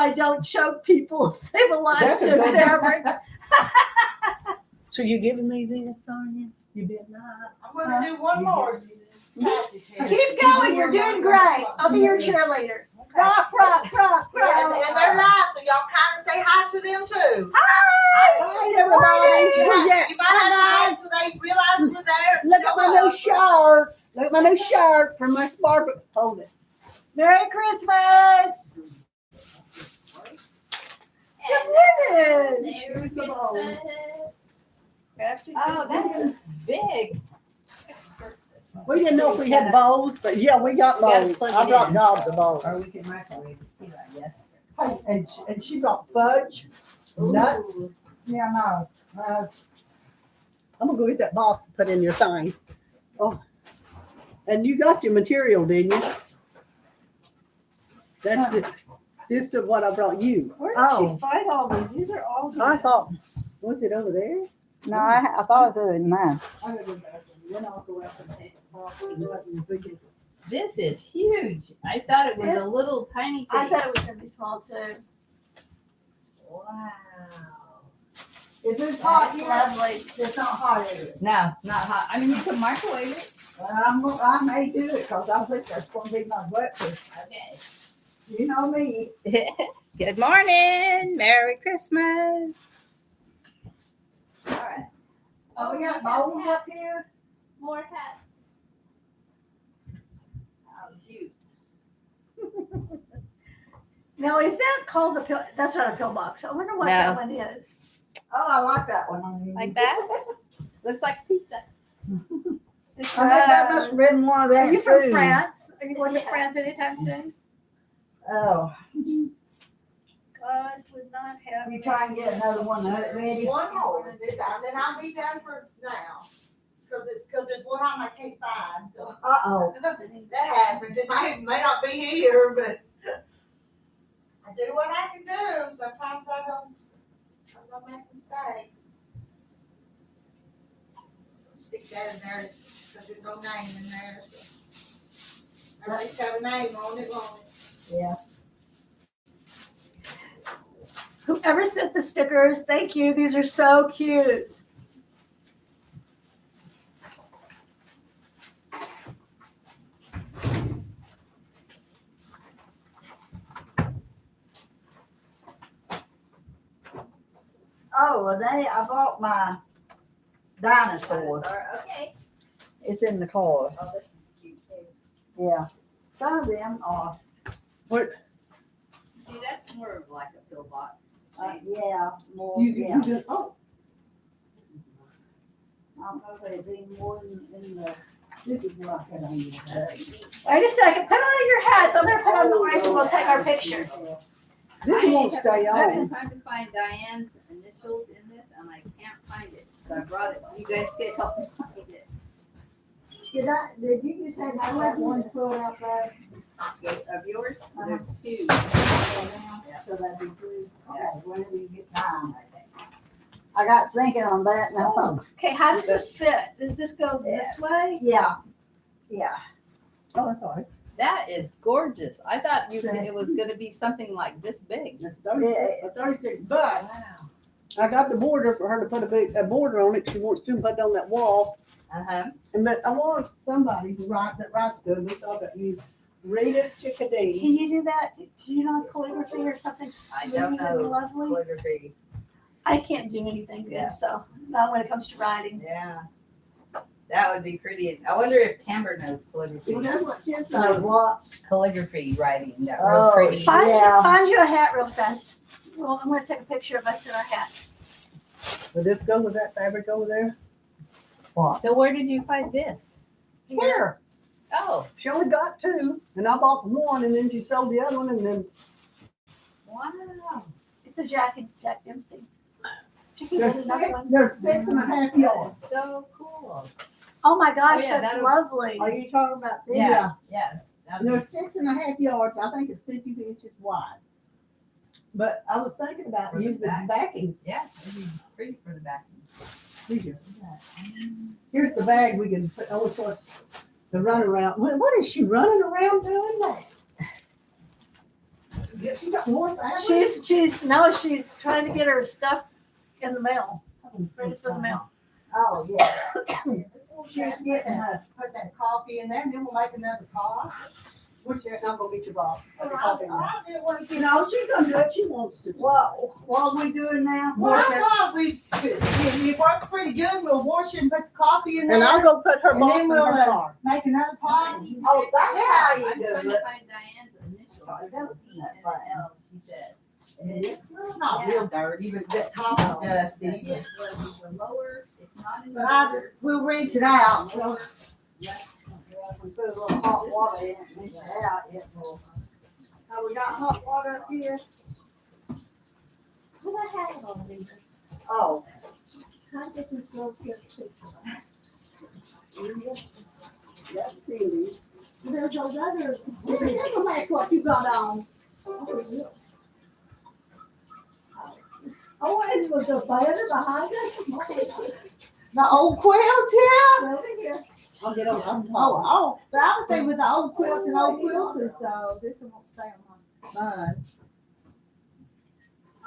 I don't choke people, save a life That's a to good- fabric. So you giving me this, Sonia? You did not. I'm gonna do one more. Keep going, you're doing great. I'll be your cheerleader. Rock, rock, rock, Yeah, and rock. they're live, so y'all kind of say hi to them too. Hi, everybody. You might have to so they realize we're there. Look at my new shirt. Look at my new shirt from my Sparkle. Hold it. Merry Christmas. Good Merry morning. Christmas. Oh, that's big. We didn't know if we had bowls, but yeah, we got gotta bowls. plug I it brought in. Dobbs a bowl. Or we can microwave it too, I guess. Hey, and she brought fudge, nuts. Yeah, no. I'm gonna go get that box and put in your thing. Oh, and you got your material, didn't you? That's the. This is what I brought you. Where did she find all these? These are all good. I thought, was it over there? No, I thought it was in mine. I gotta go back and then I'll go out and take the box and let you bring it. This is huge. I thought it was a little tiny I thing. thought it was gonna be small too. Wow. Is this That's hot yet? lovely. It's not hot, is it? No, not hot. I mean, you can microwave it. I may do it because I think that's gonna be my breakfast. Okay. You know me. Good morning. Merry Christmas. All right. Oh, we got bowls up here? More hats. How cute. Now, is that called the pill? That's not a pillbox. I wonder what that one is. Oh, I like that one. Like that? Looks like pizza. I think that must have been one of them. Are you from too. France? Are you going to France anytime soon? Oh, God would not have. you try and get another one ready? One more, this time, then I'll be done for now. Cause there's one I can't find, so. Uh-oh. That happens, it may not be here, but I do what I can do, sometimes I don't make mistakes. Stick that in there, cause there's no name in there, so. At least have a name on it, won't it? Yeah. Whoever sent the stickers, thank you. These are so cute. Oh, Renee, I bought my dinosaur. Okay. It's in the car. Oh, this is cute too. Yeah. Some of them are, See, that's more of like a pillbox. yeah, more, You yeah. did, oh, I don't know if there's any more in the, this is what I had on you. Wait a second. Put on your hats. I'm going to put on the mic and we'll take our picture. This won't stay I've been on. trying to find Diane's initials in this and I can't find it. So I brought it so you guys can help me find it. Did you just have that one foot up there? Of yours? There's two. So that'd be good. Okay, whenever you get time. I got thinking on that and I thought, Okay, how does this fit? Does this go this way? yeah. Oh, that's all right. That is gorgeous. I thought it was gonna be something like this big. It's 36, but Wow. I got the border for her to put a border on it. She wants to put it on that wall. Uh-huh. And but I want somebody to write that writes good. We thought that you Rita Chickadees. Can you do that? Do you know calligraphy or something I smooth don't and know. lovely? Calligraphy. I can't do anything good, so not when it comes to writing. Yeah. That would be pretty. I wonder if Tamber knows calligraphy. Well, that's what kids know, what? Calligraphy writing, that real Oh, pretty. Find, Yeah. find you a hat real fast. Well, I'm going to take a picture of us in our hats. Will this go with that fabric over there? So where did you find this? Here. Oh, She only got two, and I bought one, and then she sold the other one, and then wow. It's a Jack Dempsey. She can get another one. they're 6.5 yards. That's so cool. Oh my gosh, Oh, yeah, that's that'll- lovely. Are you talking about this? Yeah. Yeah. And they're 6.5 yards. I think it's 50 inches wide. But I was thinking about For the using the back. backing. Yeah, it'd be pretty for the back. Here. Here's the bag we can put. Oh, so it's the runaround. What is she running around doing that? You got more family? She's trying to get her stuff in the mail, ready for the mail. Oh, yeah. She's getting, put that coffee in there, and then we'll make another pot. Which, I'm gonna get your boss. I didn't want to get. No, she's gonna do it, she wants to. What are we doing now? Well, I thought it worked pretty good. We'll wash it and put the coffee in there. And I'll go put her And box then in we'll, her car. make another pot. Oh, that's how you I'm do trying to it. find Diane's initials. I There's a don't D know and that an L, she said. And it's not real dirty, but that top is dusty. Yes, well, the lower, it's not in the. But we'll rinse it out. So Left. If we put a little hot water in it, and mix it out, it will. Oh, we got hot water up here? What I have on these? Oh. How did this girl get That's Cindy. There's those others. Look like what you got on. Oh, and was the banner behind us? the old quilt here. Over here. I'll get over. Oh, but I was thinking with the old quilt and old quilter, so this one won't stay on my bun.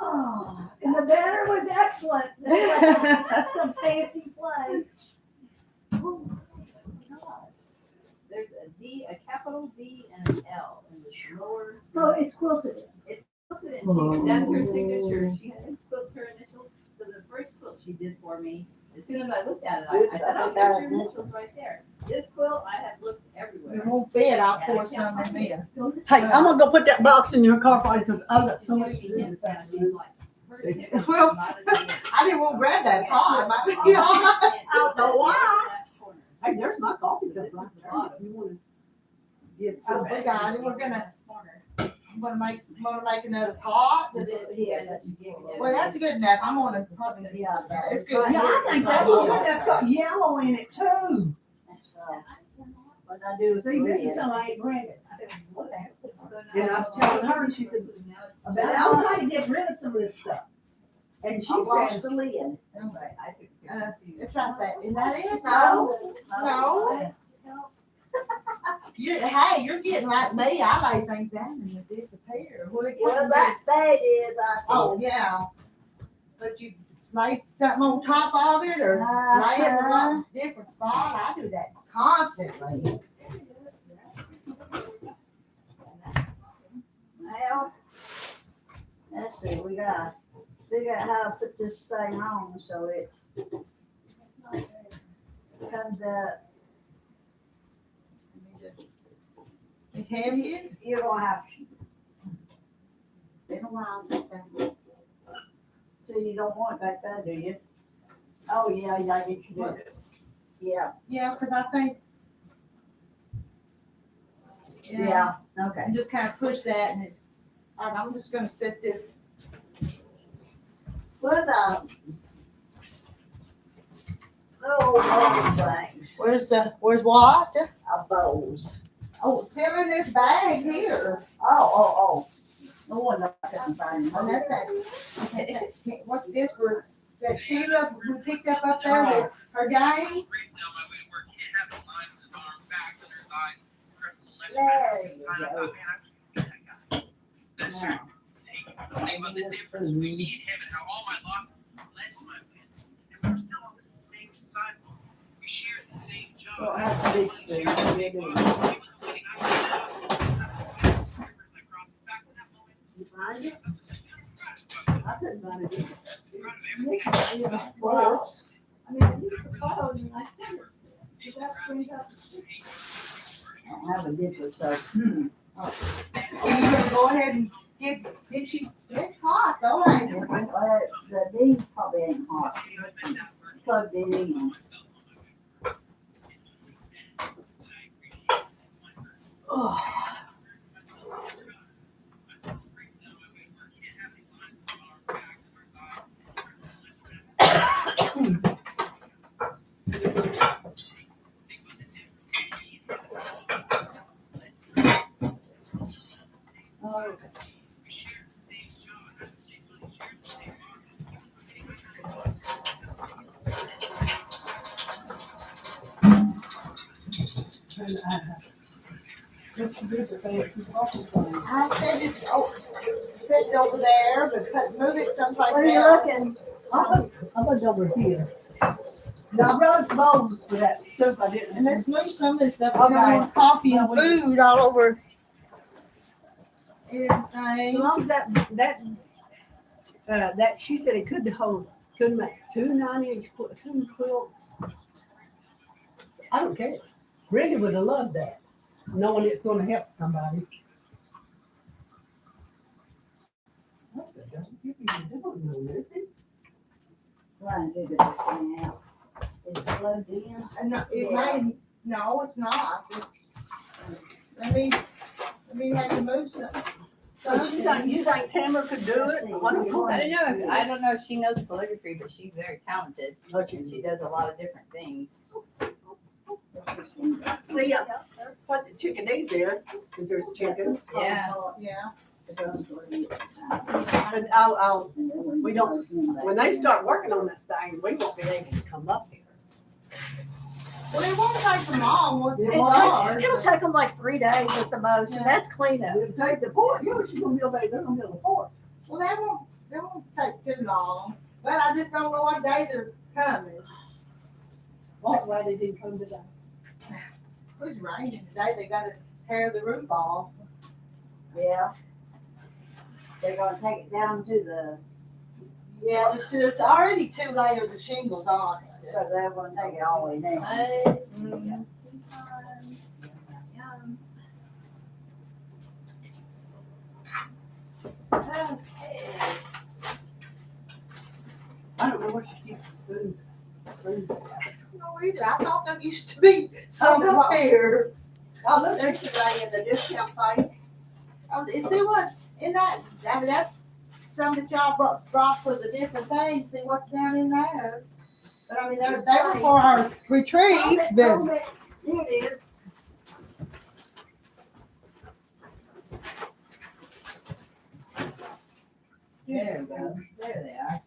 Oh, and the banner was excellent. It was like some fancy place. Oh, my God. There's a D, a capital D and an L in the lower. So it's quilted. Quilted and she, that's her signature. She quilts her initials. So the first quilt she did for me, as soon as I looked at it, I said, oh, there's your initials right there. This quilt, I have looked everywhere. It won't fit, I'll pour some in there. Hey, I'm gonna go put that box in your car for you, cause I've got so She much gives to me do hints this now. She's like, her signature is Well, not a D. I didn't want to grab that pot. You know, I don't know why. Hey, there's my coffee So cup this right is the there. bottom. You wanna get Oh, some? we got it. I'm gonna make another pot. So this, yeah, that you gave me. Well, that's good enough. I'm gonna probably, Yeah, it's good. Yeah, I think that's good, that's got yellow in it too. What I do is. See, this is something I ain't granted. And I was telling her, and she said, I was trying to get rid of some of this stuff. And she I lost said, the lid. I took a picture. It's not that. Is that it? No. No. You're getting like me. I lay things down and they disappear. Well, That is, I Oh, yeah. But you lay something on top of it or lay it in a different spot. I do that constantly. Well, let's see, we gotta figure out how to put this thing on so it comes out. It's heavy. You're gonna have, Been a while since then. so you don't want it back there, do you? Oh, yeah, I get you do. Yeah, Yeah, because I think. yeah, okay. And just kind of push that and I'm just gonna set this. Where's those things? Where's what? Bows. Oh, it's him in this bag here. Oh. No wonder I couldn't find And them. that's that. What's this for? That Sheila we picked up there, that her game? There you go. That's true. Think about the difference between me and him and how all my losses led to my wins. And we're still on the same sidewalk. We shared the same job. Well, I have to be- He was a winning, I was a back in that moment. You find it? I couldn't find it. Proud of everything I did. Well, I mean, you can follow me like that. You got to bring up. I don't have a dipper, so. You gonna go ahead and did she, it's hot though, ain't it? Well, the D's probably ain't hot. Plugged it in. Oh. I said it's, oh, sitting over there, but move it someplace What are you else. looking? I looked over here. Now, I brought some bowls for that soup I didn't. And let's move some of this stuff. Okay. We don't want coffee and Well, we- food all over As everything. long as that she said it could make 2 9-inch quilts. I don't care. Brenda would have loved that, knowing it's gonna help somebody. What the dog you be doing, no missing? Trying to figure this thing out. Is it plugged in? No, it may, no, it's not. Let me have you move some. So you think Tamara could do it? I don't know if she knows calligraphy, but she's very talented. And she does a lot of different things. See, what the Chickadees there, because there's chickens. Yeah. Yeah. But we don't, when they start working on this thing, we won't be able to come up here. Well, it won't take them long. What's It it won't. hard? It'll take them like 3 days at the most, and that's cleanup. We'll take the porch, yeah, she's gonna build they're gonna build a porch. Well, they won't take too long. But I just don't know what day they're coming. That's why they didn't come today. It was raining today. They gotta tear the roof off. Yeah. They're gonna take it down to the, Yeah, there's already 2 layers of shingles on it. so they're gonna take it all the way down. I don't know where she keeps the spoon. No, either. I thought there used to be some up here. Oh, look, there's today in the discount place. Oh, you see what, in that, I mean, that's some that y'all brought for the different things, see what's down in there. But I mean, they were for our retreats, but. Here it is. There we go. There they are.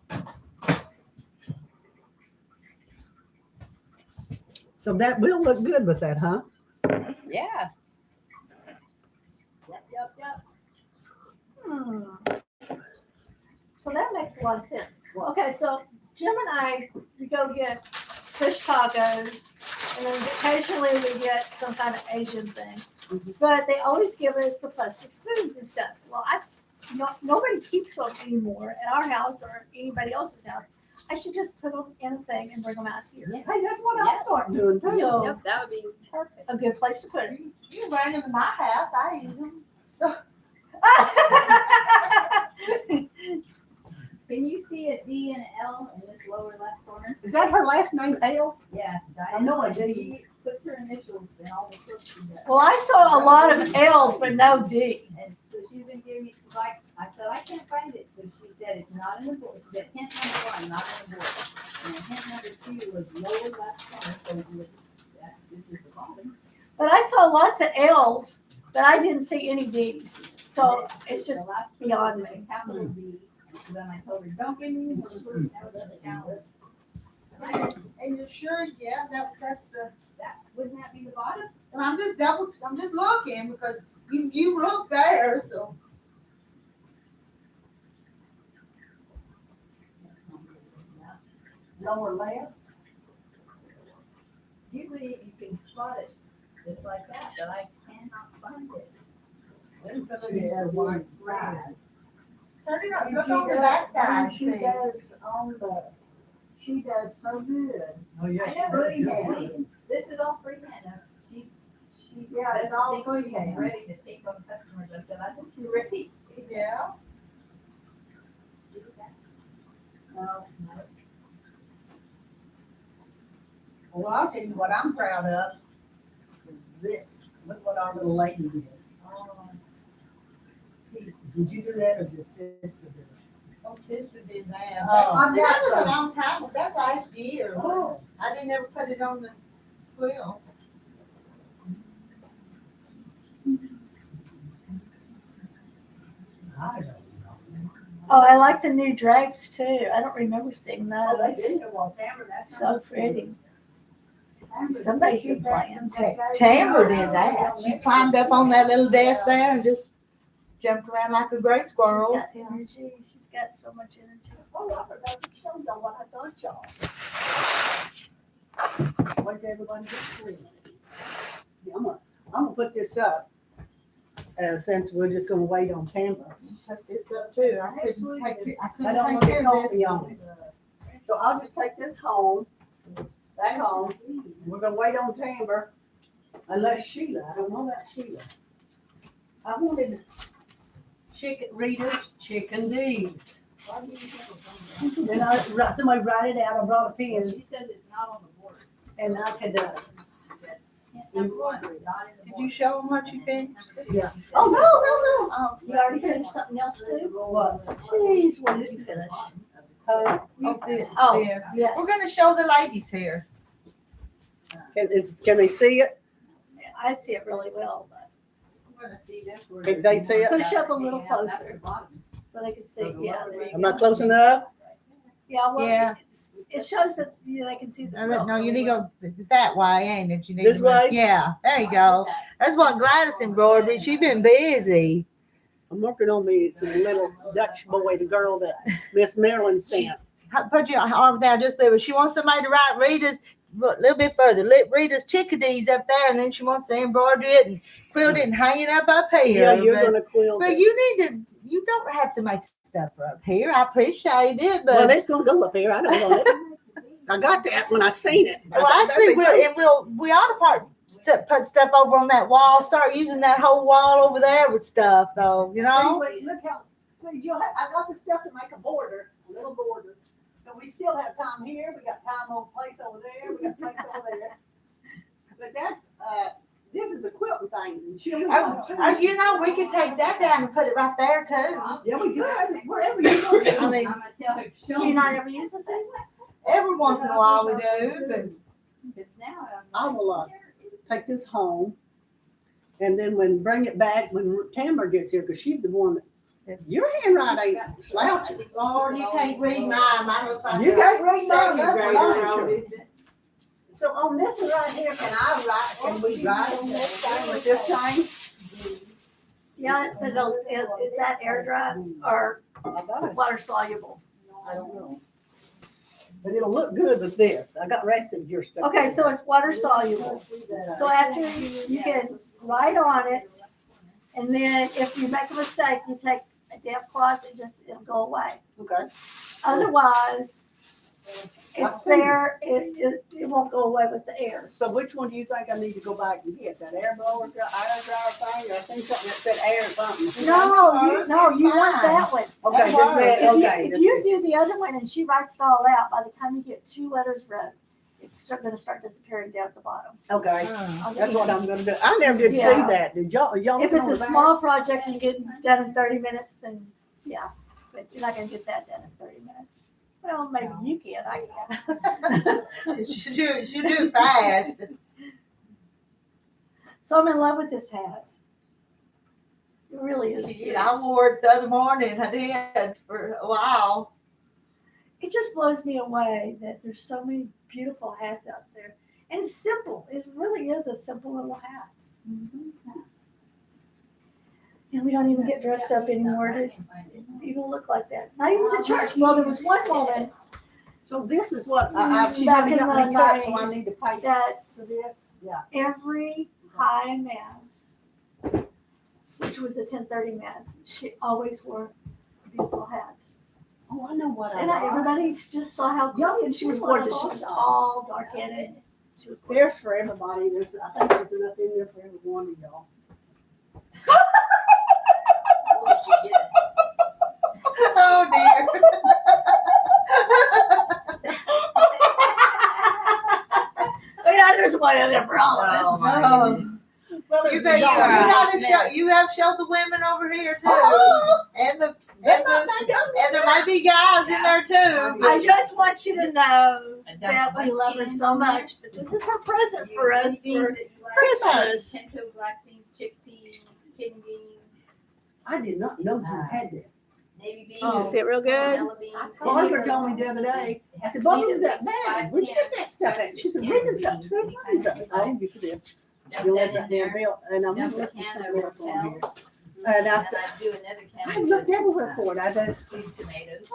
So that will look good with that, huh? Yeah. Yep. So that makes a lot of sense. Okay, so Jim and I, we go get fish tacos, and then occasionally we get some kind of Asian thing. But they always give us the plastic spoons and stuff. Well, nobody keeps them anymore at our house or anybody else's house. I should just put them in a thing and bring them out here. Hey, that's what Yes. I'm starting doing too. So Yep, that would be perfect. a good place to put it. You can bring them to my house, I use them. Can you see a D and an L in this lower left corner? Is that her last name, L? Yeah. I know I did. She puts her initials in all the quilts she does. Well, I saw a lot of L's, but no D. And so she's been giving me, like, I said, I can't find it. So she said, it's not in the board. She said, hint number 1, not in the board. And hint number 2 was lower left corner. So this is the bottom. But I saw lots of L's, but I didn't see any D's. So it's just The last beyond was a me. Capital D. So then I told her, don't give me the first, that was the challenge. And you're sure, yeah, that's the, Wouldn't that be the bottom? and I'm just looking because you look there, so. Lower left? Usually you can spot it just like that, but I cannot find it. Turn it up, look on the backside, She see. does she does so good. Oh, I know, this is all freehand. Now, She Yeah, it's all doesn't think she's freehand. ready to take on customers. I said, I think you're ready. Yeah. No. Well, I'll tell you what I'm proud of is this. Look what our little lady did. Did you do that or did sister do it? Oh, sister did that. Oh. That was a long time, that last year. Oh. I didn't ever put it on the quilt. I don't know. Oh, I like the new drapes too. I don't remember seeing Oh, they those. did it on camera. That's So pretty. Somebody could plan. Tamara did that. She climbed up on that little desk there and just jumped around like a gray She's squirrel. got energy. She's got so much energy. Oh, I forgot to show y'all what I thought y'all. Wait till everybody gets through. Yeah, I'm gonna put this up, since we're just gonna wait on Tampa. Took this up too. I couldn't I take don't want to get coffee on it. So I'll just take this home, back home. We're gonna wait on Tampa, unless Sheila, I don't know about Sheila. I wanted Rita's Chickadees. Then somebody write it out, I brought a pen, She says it's not on the board. and I could, Number one, not in the Did board. you show them what you finished? yeah. Oh, no. Oh, you already finished something else too? What? Jeez, what did you finish? Huh? Oh, this. Oh, This. yes. We're gonna show the ladies here. Can they see it? I see it really well, but I'm gonna see this word. Can they see it? push up a little That's the closer bottom. so they can see. Yeah, there you Am go. I close enough? Yeah, well, Yeah. it shows that they can see the. quilt No, you really need to well. go, it's that way, ain't it? You need This to move- way? Yeah, there you go. That's what Gladys embroidered. She been busy. I'm working on me some little Dutch boy, the girl that Miss Marilyn sent. Put your arm down just there. She wants somebody to write Rita's a little bit further. Rita's Chickadees up there, and then she wants to embroider it and quilt it and hang it up here. Yeah, you're but, gonna quilt but it. you don't have to make stuff for up here. I appreciate it, Well, but it's gonna go up here. I don't know it. I got that when I seen it. I well, thought actually, that'd be we ought to put stuff over on that wall. Start using that whole wall over there with stuff, though. You great. know. See, wait, look how. See, I got the stuff to make a border, a little border. So we still have time here. We got time on place over there. We got place over there. But that, this is a quilting thing. And she'll You know, we could take that down and put it right there too. Yeah, we could. Wherever you go. I mean, I'm gonna tell her. Do you not ever use this anyway? every once in a while we do, but Now I will take this home, and then bring it back when Tamara gets here, because she's the one that. Your handwriting ain't slouchy. Lord, you can't read mine. Mine looks like You a can't read mine, second that's grader fine. wrote it. So on this one right here, can we write on this thing with this thing? Yeah, but is that air dry or I got it. water soluble? I don't know. But it'll look good with this. I got the rest of your stuff. Okay, so it's water soluble. So after you can write on it, and then if you make a mistake, you take a damp cloth and it'll go away. Okay. Otherwise, it's there, it won't go away with the air. So which one do you think I need to go back and get? That air blower, air dryer thing, or I think something that said air something? No, you want that one. Okay, just that, okay. If you do the other one and she writes it all out, by the time you get 2 letters read, it's gonna start disappearing down at the bottom. Okay, on the that's what end. I'm gonna do. I never did see Yeah. that. Did y'all If look on it's the a back? small project and you get it done in 30 minutes, then yeah, but you're not gonna get that done in 30 minutes. Well, maybe you can, I can. You do fast. So I'm in love with this hat. It really is cute. I wore it the other morning. I did for a while. It just blows me away that there's so many beautiful hats out there. And it's simple. It really is a simple little hat. And we don't even get dressed up anymore to even look like that. Not even to church. Well, there was one woman So this is what, she Back never in got me the cut, so I 90s need to pay that for this. every high mass, which was a 10:30 mass, she always wore a beautiful hat. Oh, I know what I And want. everybody just saw how and she was gorgeous. She was tall, dark-headed. She was gorgeous. There's for everybody. I think there's enough in there for every one of y'all. Oh dear. Oh, yeah, there's one in there for all of us. Oh my Oh. goodness. Well, You there's got a to show. You have showed the women over here too, Oh. and the They're and not the that young. and there might be guys in there too. I just want you to know And that we love her so much. That this is her present for us Beans for that you like. Christmas. Pinto black beans, chickpeas, kidney beans, I did not know you had this. navy beans. Oh. Is it real good? vanilla beans, Barbara told me the other day. I said, Barbara, you got that. Where'd you get that stuff at? She said, Rita's got 2 copies of it. I'll get you this. You'll let that damn bill, and I'm gonna look and see what's on here. And I And said, I do another can. I looked everywhere for it. I just, Stewed tomatoes.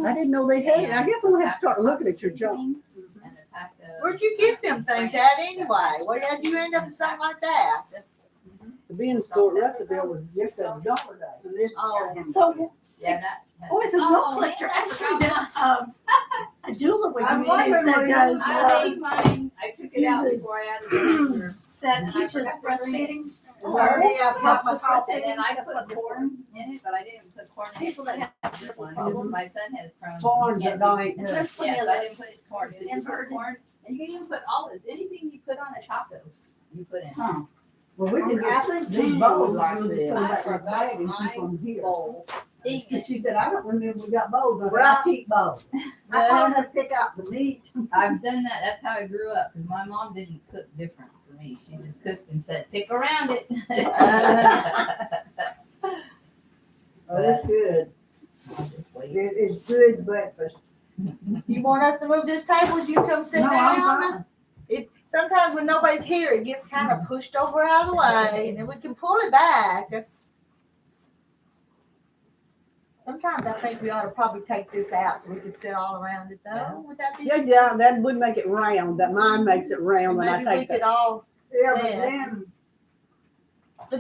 I didn't know they had it. I guess I'm gonna have to start looking at your junk. And a pack of. Where'd you get them things at anyway? Where did you end up with something like that? The bean store at Russellville was just $1 day. Oh, So, Yeah, that. oh, it's a milk collector. Actually, a jeweler would I'm use wondering that where does, I made mine, I took it out uses- before I added the sugar. that teaches breastfeeding. Already, I've got my Helps with And then I That's put what corn in it, but I didn't put corn in it. People that have This one, problems. because my son has Crohn's. Corn He can't don't do- eat good. There's plenty Yes, of I that. didn't put corn, so you put Inverted. corn, and you can even put olives, anything you put on a taco, you put in. Huh. Well, we can I get think these Jane bowls would like we'll just this. put them back in the I bag and forgot keep them here. Bowl. Dang And it. she said, I don't remember we got bowls. I said, Well- I keep bowls. I told her to pick out the meat. I've done that, that's how I grew up, because my mom didn't cook different for me, she just cooked and said, pick around it. Oh, it's good. I'll just wait. It's good breakfast. you want us to move this table? You come sit No, I'm down? It, sometimes when nobody's here, it gets kind of pushed over out of the way, and then we can pull it back. Sometimes I think we ought to probably take this out so we can sit all around it though. Would that be? Yeah, that would make it round. That mine makes it round when I Maybe we take could that. all, Yeah, but Yeah.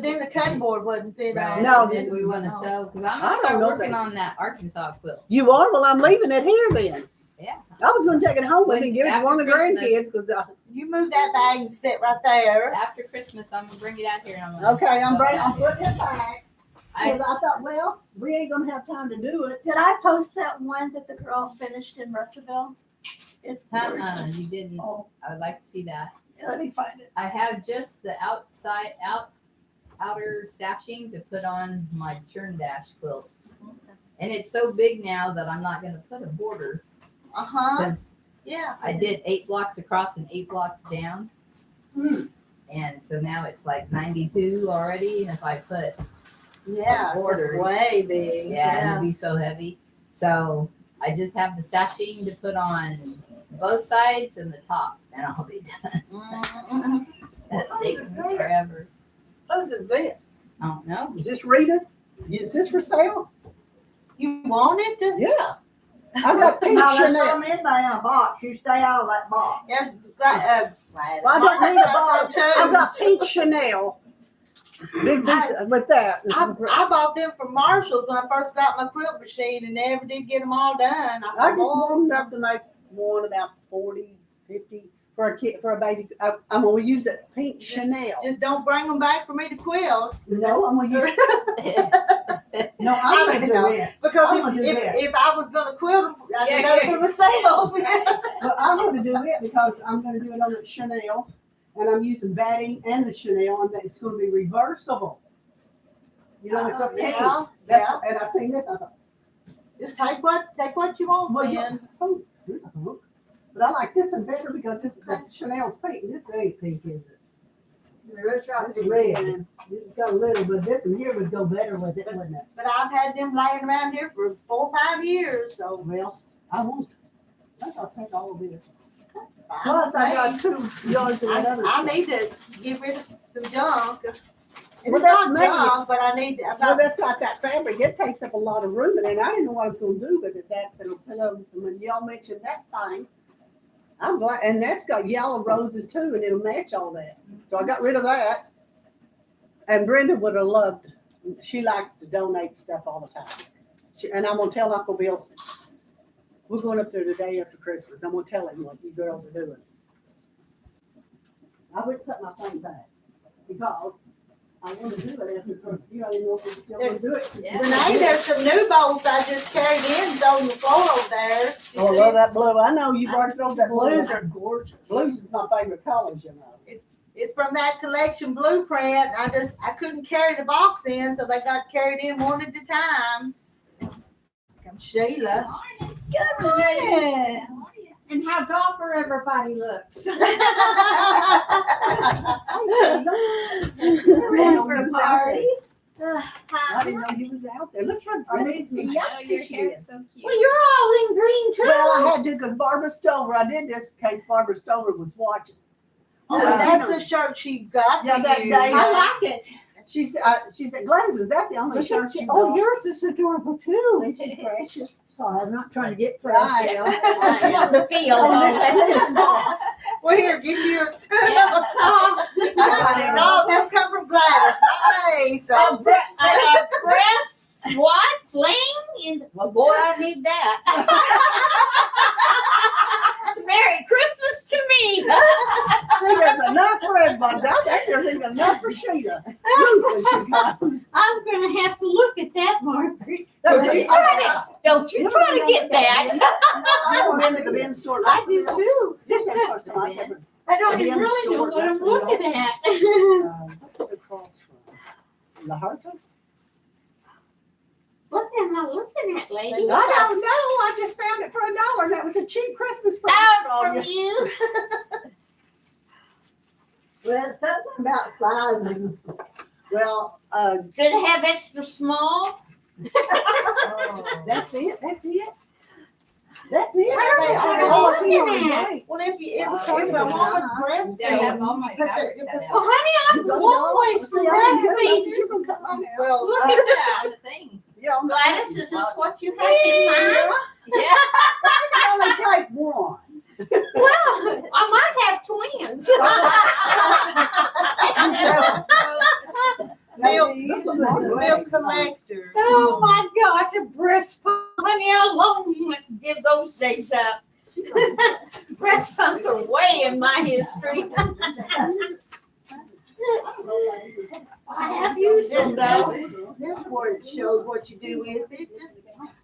then the cutting board wouldn't fit Right, on. No, and then we wanna no. sew, because I'm I gonna don't start know working that. on that Arkansas quilt. You are? Well, I'm leaving it here then. Yeah. I was gonna take it home with me and give it to After one of the Christmas. grandkids, cause, You move that bag and sit right there. After Christmas, I'm gonna bring it out here and I'm gonna. okay, I'm putting it back. I- Cause I thought, well, we ain't gonna have time to do it. Did I post that one that the girl finished in Russellville? It's You gorgeous. didn't, Oh, I would like to see that. let me find it. I have just the outer sashing to put on my churn dash quilt. And it's so big now that I'm not gonna put a border, Uh-huh, because yeah. I did 8 blocks across and 8 blocks down. And so now it's like 92 already, and if I put, Yeah, Border. way big. yeah, it'd be so heavy. So I just have the sashing to put on both sides and the top, and I'll be done. Mhm. That's taking me forever. Whose is this? I don't know. Is this Rita's? Is this for sale? You want it to? Yeah. I got pink No, there's Chanel. some in there in a box. You stay out of that box. Yeah, Well, I don't need a box. I've got too. pink Chanel. Big piece with that. I bought them from Marshall's when I first got my quilt machine and never did get them all done. I just want enough to make one about 40, 50 for a kid, for a baby. I'm gonna use that pink Chanel. Just don't bring them back for me to quilt. No, I'm gonna use. No, I I'm gonna don't do know. it. Because I'm gonna do that. if I was gonna quilt them, I'd Yeah, do it yeah. for myself. But I'm gonna do it because I'm gonna do it on the Chanel, and I'm using batting and the Chanel, and it's gonna be reversible. You know, it's a pink. Yeah, That's, yeah. and I seen this. I thought, Just take what you want, well, man. oh, here's a hook. But I like this one better because this the Chanel's pink. This ain't pink, is it? Let's try to It's do red. it. It's got a little, but this one here would go better with it, wouldn't it? But I've had them laying around here for 4 or 5 years, so. Well, I won't. I think I'll take all of it. I'm Plus, I got saying, 2 yards of that other I stuff. need to get rid of some junk. And Well, it's that's not maybe- junk, but I need to. Well, that's like that fabric. It takes up a lot of room, and I didn't know what I was gonna do with it. That little pillow, when y'all mentioned that thing, I'm glad, and that's got yellow roses too, and it'll match all that. So I got rid of that. And Brenda would have loved. She liked to donate stuff all the time. And I'm gonna tell Uncle Bill. We're going up there the day after Christmas. I'm gonna tell him what you girls are doing. I would put my thing back because I want to do it after Christmas. You don't even know if we still want to do it. Yeah. Renee, there's some new bowls I just carried in, and on the floor over there. Oh, I love that blue. I know you've already thrown that blue. Blues are gorgeous. Blues is my favorite colors, you know. It's from that collection blueprint. I couldn't carry the box in, so they got carried in one at a time. Come Sheila. Good morning. And how dapper everybody looks. Ready for a party? I didn't know you was out there. Look how dressy I know your she hair is. is so cute. Well, you're all in green too. Well, I had to because Barbara Stover. I did this in case Barbara Stover was watching. Oh, Yeah. that's the shirt she got Yeah, for that you. day. I like it. She said, Gladys, is that the only shirt you Oh, got? yours is adorable too. Ain't she precious? Sorry, I'm not trying to get Right. fresh. Just want to feel. Well, here, get you. Oh, No, they'll come from Gladys, not me, a so. breast, what, fling? Well, boy, I need that. Merry Christmas to me. See, there's enough for everybody. I think there's even enough for Sheila. When she comes. I'm gonna have to look at that, Margaret. Don't you Don't you try to get that. I went into the men's store. I do too. This men's store, so I haven't. I don't The even men's really know store, what I'm that's what looking at. What's it across from? La Harta? What am I looking at, lady? I don't know. I just found it for $1. That was a cheap Christmas present for all Out you. from you. Well, something about sizing. Well, Did it have extra small? that's it. That's it. That's it. What am I looking at? Well, if you ever talk about mama's breast, I have all my Put fabric the- cut Well, out. honey, I'm always for breastfeeding. You can come on now. Well, Look at that. that's the thing. You don't know. Gladys, is this what you have in mind? Yeah. You only take one. Well, I might have twins. milk collector. Oh my gosh, a breast pump. Honey, how long you want to give those days up? Breast pumps are way in my history. I have used them though. There's where it shows what you do with it.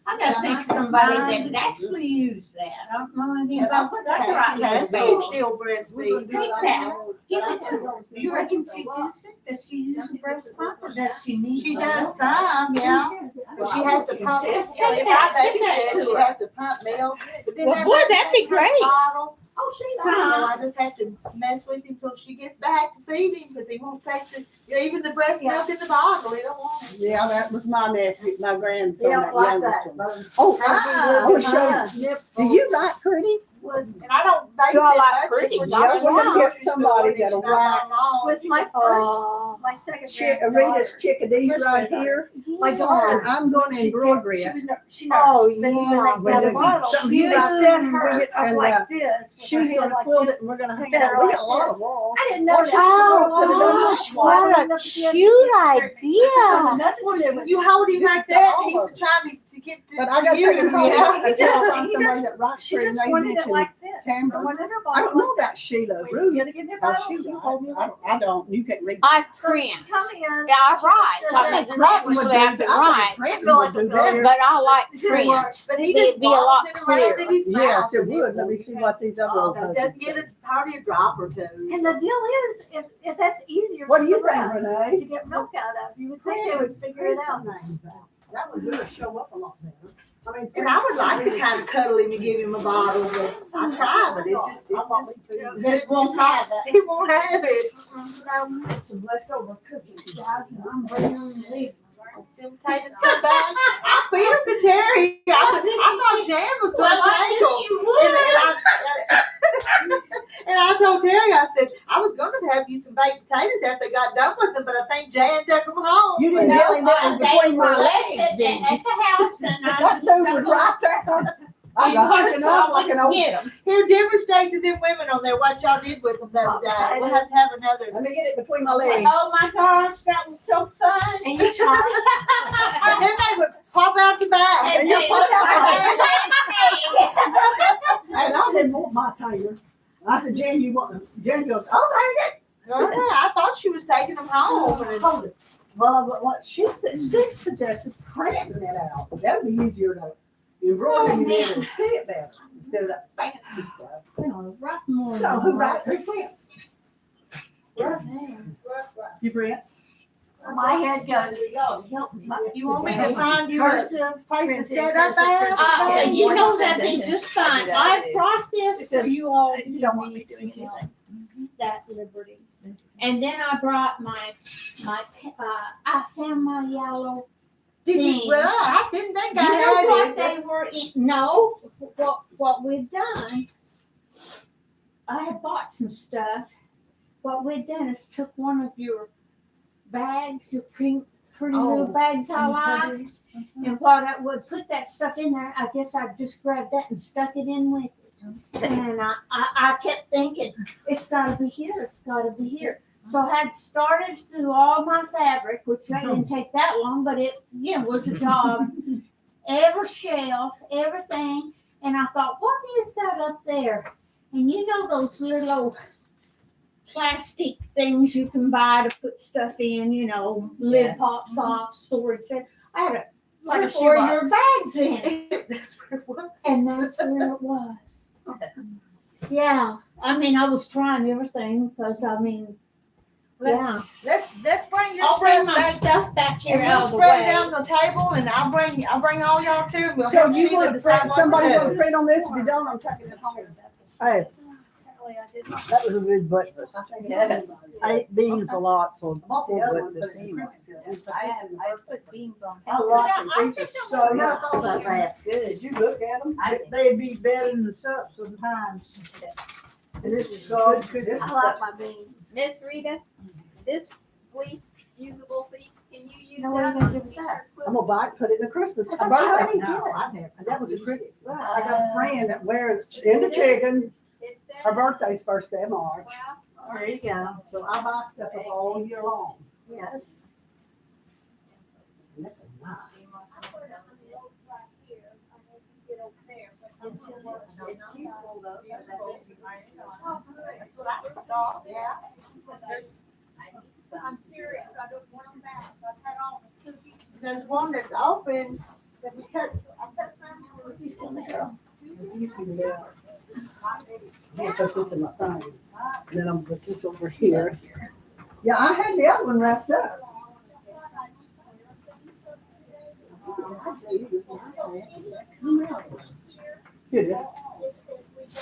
I gotta think of somebody that would actually use that. I don't know anything about stuff right now, She's baby. still breastfeeding. Take that. Give it to her. Do you reckon she uses it? Does she use a breast pump or does she need She one? does some, yeah. But she has to pump, Take if that, my take baby that said to she her. has to pump milk. But then Well, that boy, baby that'd be takes her great. bottle. Oh, she knows. I just have to mess with him till she gets back to feed him because he won't take the, even the breast milk in the bottle. He don't want it. Yeah, that was my nephew, my grandson. Yeah, that like youngest that. one. But Oh, Ah, I want to show you. Do you write pretty? And I don't babysit Do I like much. pretty? It's Yeah, just I want to grocery get store somebody and that'll she's not write. long. With my Oh. my second Rita's Chickadees First right granddaughter. here. My daughter. And I'm going to She embroidery she it. was she Oh, nursed, but yeah. when they got Well, a bottle, something they you got- sent her and, up like this. with She's her head going to like quilt this. it and we're going to hang it Better out. We like got a lot this. of walls. I didn't know she Oh, was going gosh, what a cute idea. You hold him like that, he's trying to get to But I got to you. figure out how He to just- find he somebody just- that writes She pretty. just They wanted it mentioned like this. Tamara. I wanted her I don't bottle. know about Sheila You Ruth. gotta give me a How bottle. she You hold me writes. like I don't. You can read. I So print. she come in. Yeah, I write. She I does mean, that. obviously I can write, Printing would do better. but I like print. But he It'd just be a lot bottles it around clearer. in his mouth. Yes, it would. Let me see what these other old Doesn't husbands get say. it, hardly a drop or two. And the deal is, if that's easier. What do for you the think, rest Renee? To get milk out of, you would think they would figure it out. That would really show up a lot better. I mean, And I would like to kind of cuddle him and give him a bottle, but I try, but it just, This won't have it. he won't have it. Some leftover cookies, guys, and I'm bringing them to leave. Them potatoes come back. I feed them to Terry. I thought Jan was Well, gonna I take knew them. you would. And I told Terry, I said, I was gonna have you some baked potatoes after they got done with them, but I think Jan took them home. You didn't No, really know they between were my left legs, at did you? the house and I That just dude stuck was them right there. I in got her hooking so up I like an wouldn't old. get 'em. Here, demonstrate to them women on there what y'all did with them the other day. We'll have to have another. Let me get it between my legs. Oh my gosh, that was so fun. And you charge, And then they would pop out the bag. And you they put look that like And I didn't want my tater. I said, Jen, you want them? Jen goes, oh, take it. I thought she was taking them home. And Hold it. Well, but what she said, she suggested printing it out. That would be easier to embroider it in and see it better instead of that fancy stuff. No, rock more. So who prints? You print? my head goes, you want me to find you a cursive, place to printed, set up cursive, at? printed. You know that'd be just fine. I brought this for you all. You don't want me doing anything. That liberty. And then I brought I found my yellow. Did you? things. Well, I didn't think You know I what had it. they were in? No, what we've done, I had bought some stuff. What we've done is took one of your bags, the pretty little bags I like. And what I would put that stuff in there, I guess I just grabbed that and stuck it in with it. And I kept thinking, it's gotta be here, it's gotta be here. So I had started through all my fabric, which that didn't take that long, but it, was a job. Every shelf, everything. And I thought, what is that up there? And you know those little plastic things you can buy to put stuff in, lid pops off, storage. I had a Like a 3 or 4 shoebox. year bags in it. That's where it was. And that's where it was. Yeah. I mean, I was trying everything because, yeah. Let's bring your I'll bring stuff my back. stuff back here And out we'll of the spread it way. down the table and I'll bring all y'all too. We'll So help you Sheila want decide what somebody to want to do. print on this? If you don't, I'm taking it home. Hey, Apparently I did not. that was a good breakfast. Yeah. I ate beans a lot for Bought the other one, breakfast but anyway. I put beans on. I like I these. These are think so I much. thought about that. Good. Did you look at them? They'd be better than the syrup sometimes. And this is so good. This is I like my beans. Miss Rita, this fleece, usable fleece, can you use No, that we're gonna on give t-shirt that. I'm quilts? gonna buy it, put it in a Christmas. I A thought you birthday. already No, did. I never. That was a Christmas. I got a friend that wears in the chickens. It says- Her birthday's first day of March. Wow. There you go. So I buy stuff all year long. Yes. And that's a nice. It's useful though, so that means you iron it on. That's what I thought, yeah. I need some. I'm serious, I don't want them back. I've had all the cookies. There's one that's open that we cut, I cut some. You still there? You can, I'm gonna put this in my thing. And then I'm gonna put this over here. Yeah, I had the other one wrapped up. Here it is.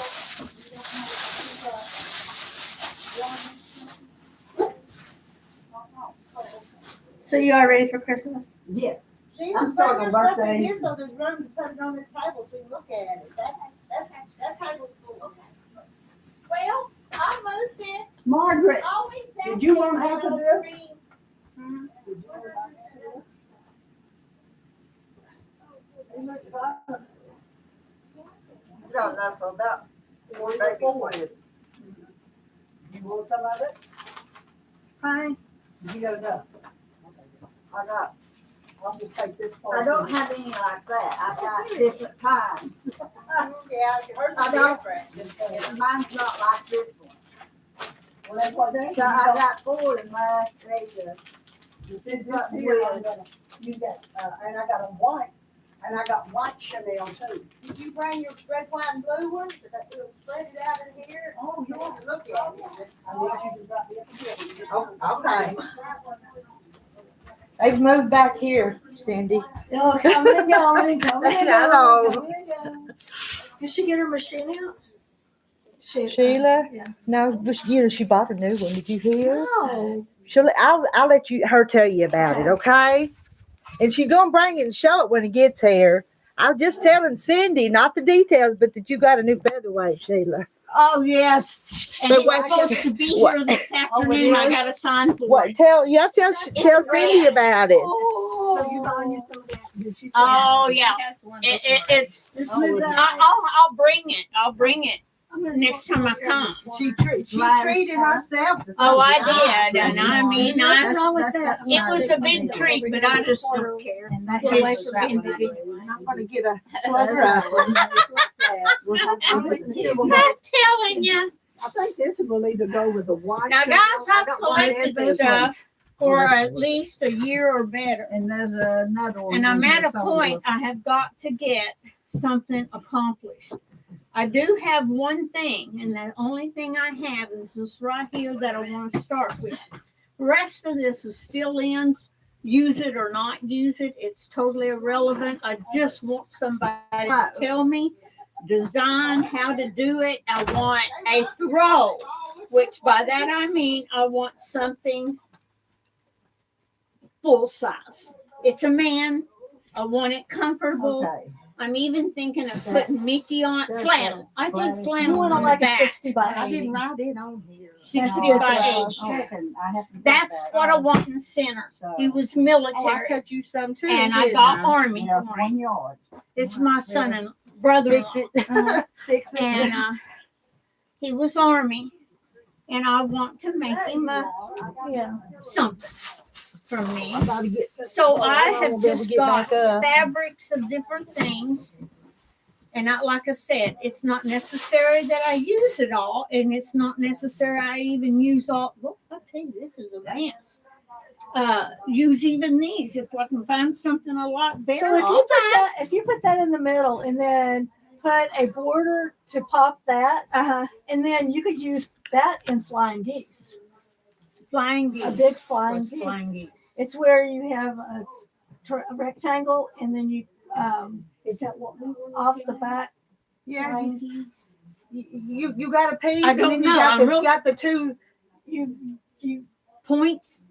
So you are ready for Christmas? Yes. She's I'm starting on bringing stuff in birthdays. here, so there's room to put it on this table so you can look at it. That table's full. Well, I moved it. Margaret, Always did you want half of this? You don't know for about One by four. You want some of it? Fine. You got enough. I got, I'll just take this part. I don't have any like that. I've got different kinds. Yeah, hers I is don't- different. Mine's not like this one. Well, that's what they. So I got 4 in my treasure. This right here, I'm gonna use that, and I got a white, and I got white Chanel too. Did you bring your red, white, and blue ones? That we'll spread it out in here? Oh, You want to look at it? I need you to write me up again. Okay. They've moved back here, Cindy. Oh, coming and going, coming and I going, know. coming and going. Did she get her machine out? Sheila? Yeah. No, but she bought a new one. Did you hear? No. I'll let her tell you about it, okay? And she's gonna bring it and show it when it gets here. I was just telling Cindy, not the details, but that you got a new featherweight, Sheila. Oh, yes. And But it's what- supposed to be here this afternoon. I got a sign for What? it. You have to tell Cindy about it. So you buying you some of that? Did she say? Oh, yeah. She has one It, this it, it's, Let's move that. I'll bring it. I'll bring it next time I come. She treated herself to Oh, I something. did. And I mean, Nothing wrong with that. it was a big treat, but I just don't care. And that Yeah, gives wait us for that me one. to get- I'm not gonna get a clutter out one. I'm telling you. I think this will either go with the white. Now, Chanel. guys, I I've got white and collected this one. stuff for at least a year or better. And there's another one. And I'm in at here a somewhere. point I have got to get something accomplished. I do have one thing, and the only thing I have is this right here that I want to start with. The rest of this is fill-ins. Use it or not use it, it's totally irrelevant. I just want somebody to tell me, design how to do it. I want a throw, which by that I mean I want something full size. It's a man. I want it comfortable. Okay. I'm even thinking of putting Mickey on That's flannel. I think flannel. You flannel want on the like a back. 60 by I 80. didn't write it on here. 60 No, by I 80. was checking. I haven't got That's that. what I want in the center. So- He was Oh, I military, cut you some too. and I didn't got Army Yeah, for 1 him. yard. It's my son and brother-in-law. Fix it. Fix it. And he was Army, and I want to make him Yeah. something from me. I'm about to get this. So I won't have be able to just get got back up. fabrics of different things. And like I said, it's not necessary that I use it all, and it's not necessary I even use all. Well, I tell you, this is a mess. Use even these if I can find something a lot better. So if you put that in the middle and then put a border to pop that, and then you could use that in flying geese. Flying geese. A big flying What's geese. flying geese? It's where you have a rectangle and then you Is that what we were off looking the at? back. Yeah, Flying geese. you got a piece, I and don't then you know, got I'm the really- got the two. You Points.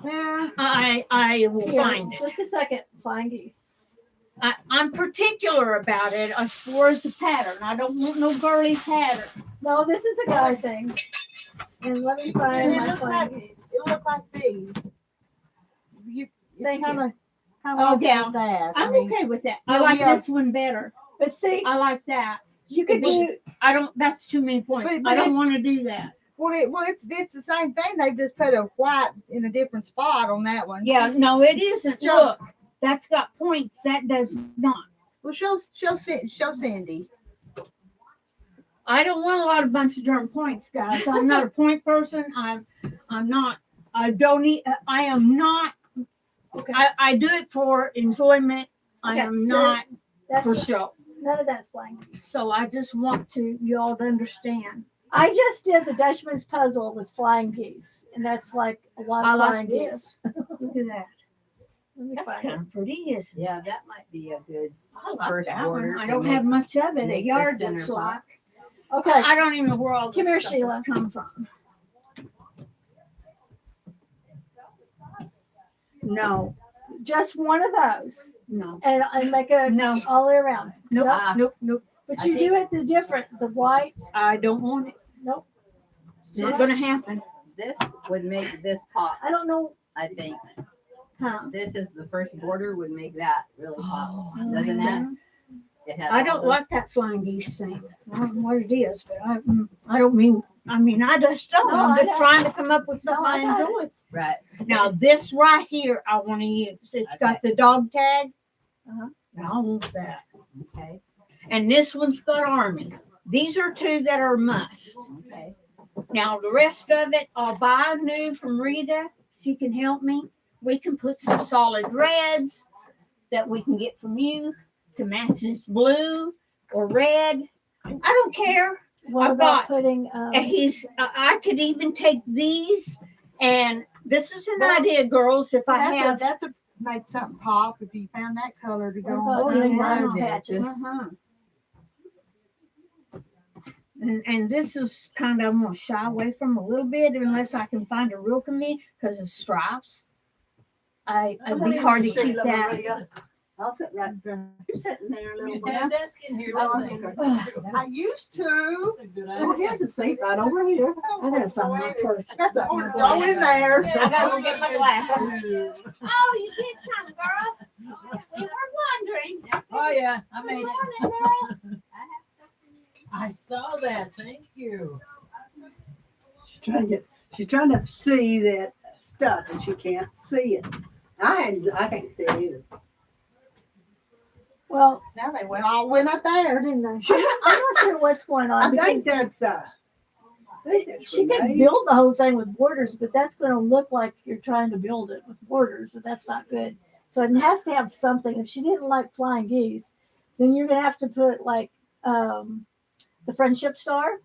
Yeah, I will here, find it. just a second. Flying geese. I'm particular about it as far as the pattern. I don't want no girly pattern. No, this is a guy thing. And let me find It my looks flying like- geese. it look like these. You Thank kind you. of Oh, yeah. Like that. I I'm mean, okay with that. I Yeah, like yeah. this one better. But see, I like that. you could do I don't. That's too many points. But I don't want to do that. well, it's the same thing. They just put a white in a different spot on that one. Yeah, no, it isn't. Sure. Look, that's got points. That does not. Well, show Cindy. I don't want a lot of bunch of darn points, guys. I'm not a point person. I'm not. I don't need. I am not. okay. I do it for enjoyment. I Okay, am not for That's show. none of that's flying geese. So I just want to y'all to understand. I just did the Dutchman's puzzle with flying geese, and that's like a lot I of like flying this. geese. Look at that. Let me That's find kind it. of pretty, isn't it? Yeah, that might be a good. I like First that border one. I to don't make- have much of it. A make the yard center looks pop. like. Okay, I don't even know where all Come this here, stuff Sheila. has come from. No, just one of those, no, and make a no, all the way around. nope, Ah. nope. But I you do it the different, the white. I don't want it. Nope. It's not gonna happen. This would make this pop, I don't know. I think. Huh? This is the first border would make that really pop. Oh, Doesn't that? It has I all don't those- like that flying geese thing. I don't know what it is, but I don't mean. I mean, I just don't. No, I'm I just know. trying to come up with No, something I I got it. enjoy. Right. Now this right here, I want to use. It's got the dog tag. Uh-huh. I want that. Okay. And this one's got Army. These are two that are must. Okay. Now the rest of it, I'll buy new from Rita. She can help me. We can put some solid reds that we can get from you to match this blue or red. I don't care. What I've about got- putting? And I could even take these, and this is an Well, idea, girls. If I have, That's a make something pop if you found that color to go What about on putting some brown roses. patches? uh-huh. And this is kind of I'm gonna shy away from a little bit unless I can find a real convenient because of stripes. It'd be hard to keep that. I'll sit right there. You're sitting there a little Used bit. to have desk in here. Oh, didn't okay. they? I used to. Oh, here's a seat right over here. I gotta find my purse. Got the order throw in there. I gotta go get my glasses. Oh, you did come, girl. We were wondering. Oh, yeah, I Good made it. morning, girl. I saw that, thank you. She's trying to see that stuff and she can't see it. I can't see it either. Well, Now they went up there, didn't they? I'm not sure what's going on. I because think that's she could build the whole thing with borders, but that's going to look like you're trying to build it with borders, and that's not good. So it has to have something. If she didn't like flying geese, then you're going to have to put like the friendship star,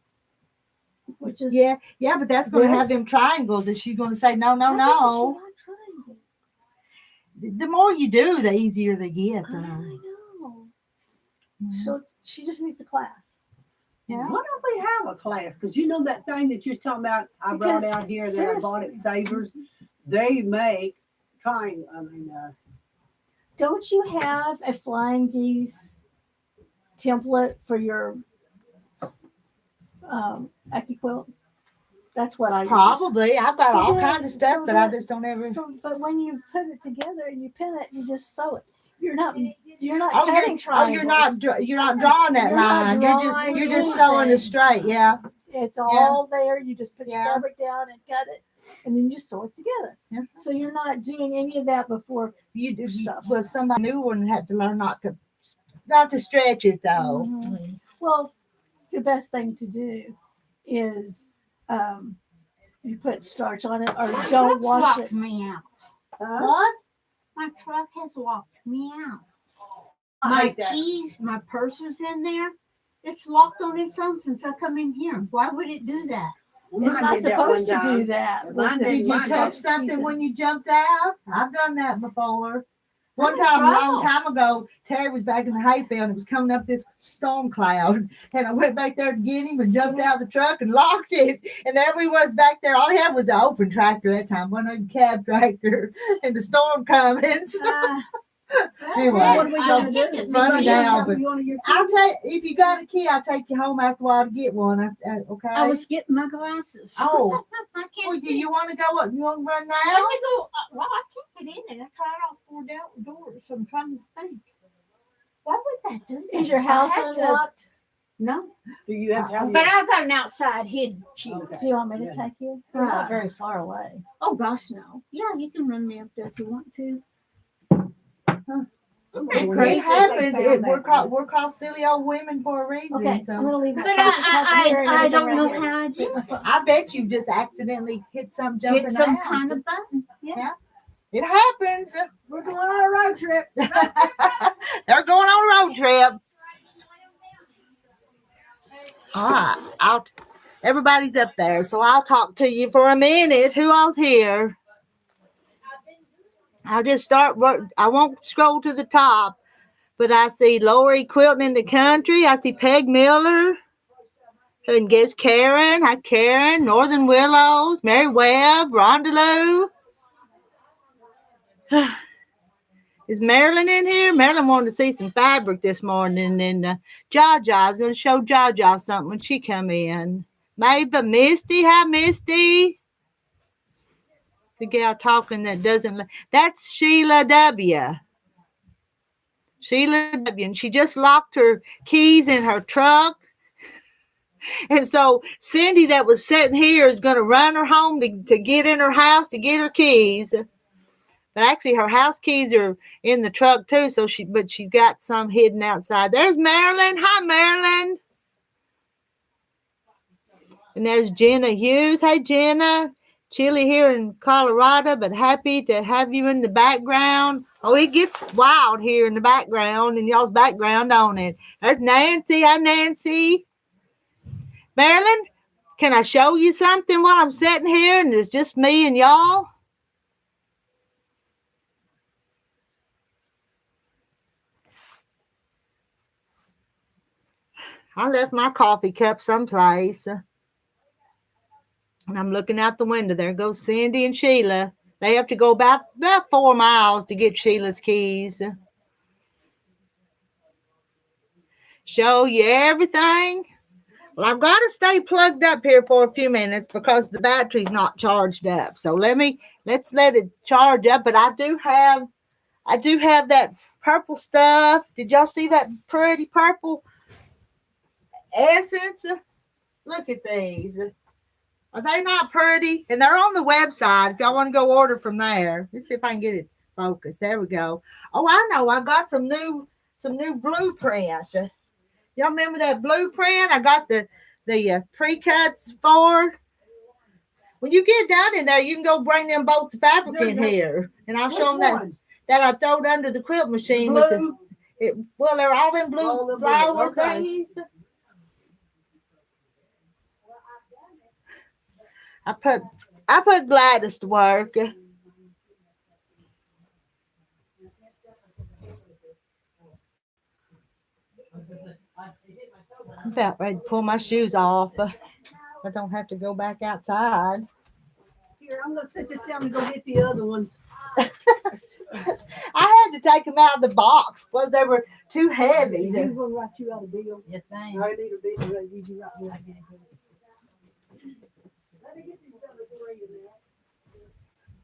which is Yeah, but that's going to have This? them triangles. And she's going to say, no, Why doesn't she no. want triangles? The more you do, the easier they get. I Though. know. So she just needs a class. Yeah. Why don't we have a class? Because you know that thing that you're talking about I brought Because out here that I bought at Savers? They make don't you have a flying geese template for your AccuQuilt? That's what I use. Probably. I've got So all then- kinds of stuff so that I that- just don't ever. So, but when you put it together and you pin it, you just sew it. You're not cutting you're triangles. you're not drawing that You're not line. drawing You're just sewing it anything. straight. Yeah. It's all there. You just put your Yeah. fabric down and cut it, and then you just sew it together. Yeah. So you're not doing any of that before. You do Stuff. well. Somebody new one had to learn not to stretch it though. Mhm. Well, the best thing to do is you put starch on it, or My don't truck's wash locked it. me out. What? My truck has locked me out. I My hate that. keys, my purse is in there. It's locked on its own since I come in here. Why would it do that? It's Mine not did that one supposed to time. do that. Mine with did. the- Did you Mine touch Keys something in- when you jumped out? I've done that before. One I'm in time, a long trouble. time ago, Terry was back in the hay field and it was coming up this storm cloud. And I went back there to get him and jumped out of the truck and locked it. And there we was back there. All he had was an open tractor that time, one of cab tractor, and the storm coming. Anyway, What are we I gonna think do? it's Funny because now, but You want your I'll take if you got a key. I'll take you home after a while to get one. Okay. I was getting my glasses. Oh, I can't well, do see. you want to go? You want to run Let now? me go. Well, I can't get in it. I tried all 4 doors, so I'm trying to think. Why would that do that? Is your I house have to- unlocked? No, Do you have to have but your- I've got an outside hidden key. Do you want me to take you? We're not very far away. Oh gosh, no. Yeah, you can run me up there if you want to. Okay, It crazy. happens. We're called silly old women for a reason. Okay, I'm So gonna leave the But coffee cup here and I everything don't right know here. how I did it. I bet you just accidentally hit some jumping Get some out. kind of button. Yeah. It happens. We're going on a road trip. They're going on a road trip. All right. Everybody's up there, so I'll talk to you for a minute. Who all's here? I'll just start. I won't scroll to the top, but I see Lori Quilting in the country. I see Peg Miller. And there's Karen. Hi, Karen. Northern Willows. Mary Webb. Rondaloo. Is Marilyn in here? Marilyn wanted to see some fabric this morning, and Jaja is going to show Jaja something when she come in. Maybe Misty. Hi, Misty. The gal talking that doesn't. That's Sheila W. Sheila W. And she just locked her keys in her truck. And so Cindy that was sitting here is going to run her home to get in her house to get her keys. But actually her house keys are in the truck too. But she's got some hidden outside. There's Marilyn. Hi, Marilyn. And there's Jenna Hughes. Hey, Jenna. Chilly here in Colorado, but happy to have you in the background. Oh, it gets wild here in the background, in y'all's background, don't it? There's Nancy. Hi, Nancy. Marilyn, can I show you something while I'm sitting here and it's just me and y'all? I left my coffee cup someplace. And I'm looking out the window. There goes Cindy and Sheila. They have to go about 4 miles to get Sheila's keys. Show you everything. Well, I've got to stay plugged up here for a few minutes because the battery's not charged up. So let's let it charge up. But I do have that purple stuff. Did y'all see that pretty purple essence? Look at these. Are they not pretty? And they're on the website if y'all want to go order from there. Let's see if I can get it focused. There we go. Oh, I know. I got some new blueprint. Y'all remember that blueprint? I got the pre-cuts for. When you get down in there, you can go bring them bolts of fabric in here. And I'll show them that I throw it under the quilt machine. Blue? Well, they're all them blue All the blue, flower okay. thingies. I put Gladys to work. I'm about ready to pull my shoes off. I don't have to go back outside. Here, I'm gonna sit this down and go get the other ones. I had to take them out of the box because they were too heavy. He's gonna write you out a bill. Yes, ma'am. I need a bill, I need you right now.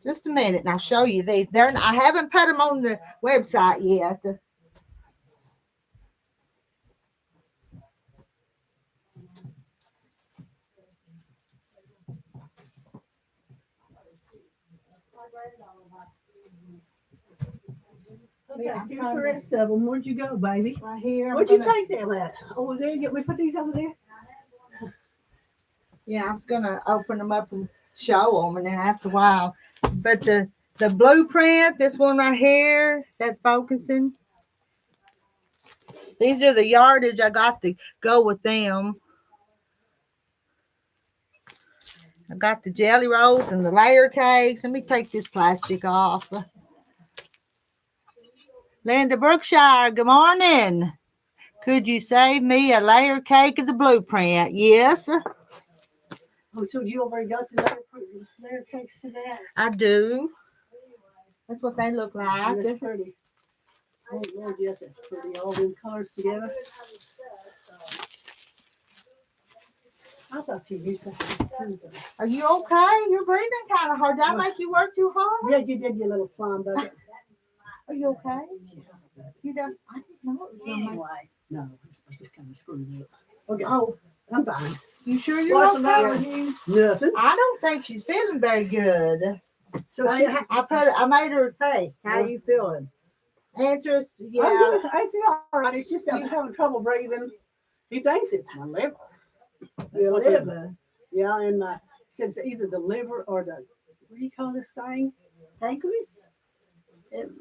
Just a minute, and I'll show you these. I haven't put them on the website yet. Yeah, here's the rest of them. Where'd you go, baby? Right here. Where'd you take them at? Over there? We put these over there? Yeah, I was gonna open them up and show them, and then after a while. But the blueprint, this one right here, is that focusing? These are the yardage I got to go with them. I got the jelly rolls and the layer cakes. Let me take this plastic off. Linda Brookshire, good morning. Could you save me a layer cake of the blueprint? Yes, Oh, so you already got the layer cakes to that? I do. That's what they look like. That's pretty. Oh, Lord, yes, that's pretty. All them colors together. I thought you used to have Susan. Are you okay? You're breathing kind of hard. Did I make you work too hard? Yeah, you did your little slime bucket. Are you okay? You don't. I didn't know it was gonna make. Anyway, no, I just kind of screwed up. Okay, oh, I'm fine. You sure you're What's the matter okay? with you? Nothing. I don't think she's feeling very good. So I made her. Hey, how you feeling? Answers. Yeah. I'm good. Actually, all right. It's just I'm having trouble breathing. He thinks it's my liver. Your liver. Yeah, and my since either the liver or the what do you call this thing? Pancreas?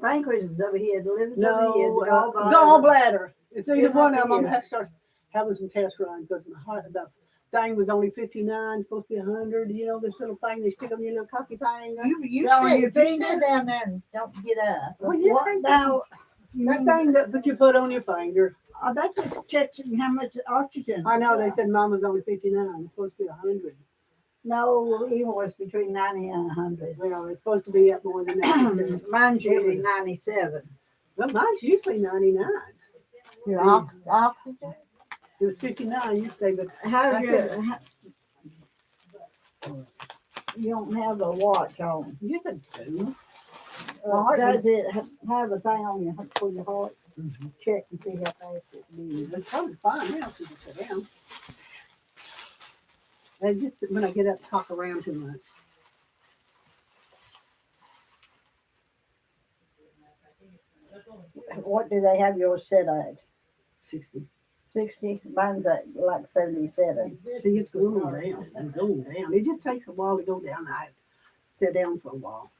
Pancreas is over here. The liver's over here. No, The gallbladder. gallbladder. It's either It's one up of them. I'm here. gonna have to start having some tests run because my heart, the thing was only 59, supposed to be 100. You know, this little thing they stick on your little coffee thing. You Down sit, your you finger? sit down there and don't get up. Well, yeah, What now? that thing that you put on your finger. Oh, that's just checking how much oxygen. I know they said mine was only 59. It's supposed to be 100. No, even was between 90 and 100. Well, it's supposed to be up more than that. Mine's usually 97. Well, mine's usually 99. Your oxygen. It was 59 yesterday, but How's you don't have a watch on? you could do. Does it have a thing on your for your heart? Check and see how fast it's beating. It's probably fine now since it's around. And just when I get up, talk around too much. What do they have yours set at? 60. 60? Mine's at like 77. See, it's going down. It's going down. It just takes a while to go down. I sit down for a while.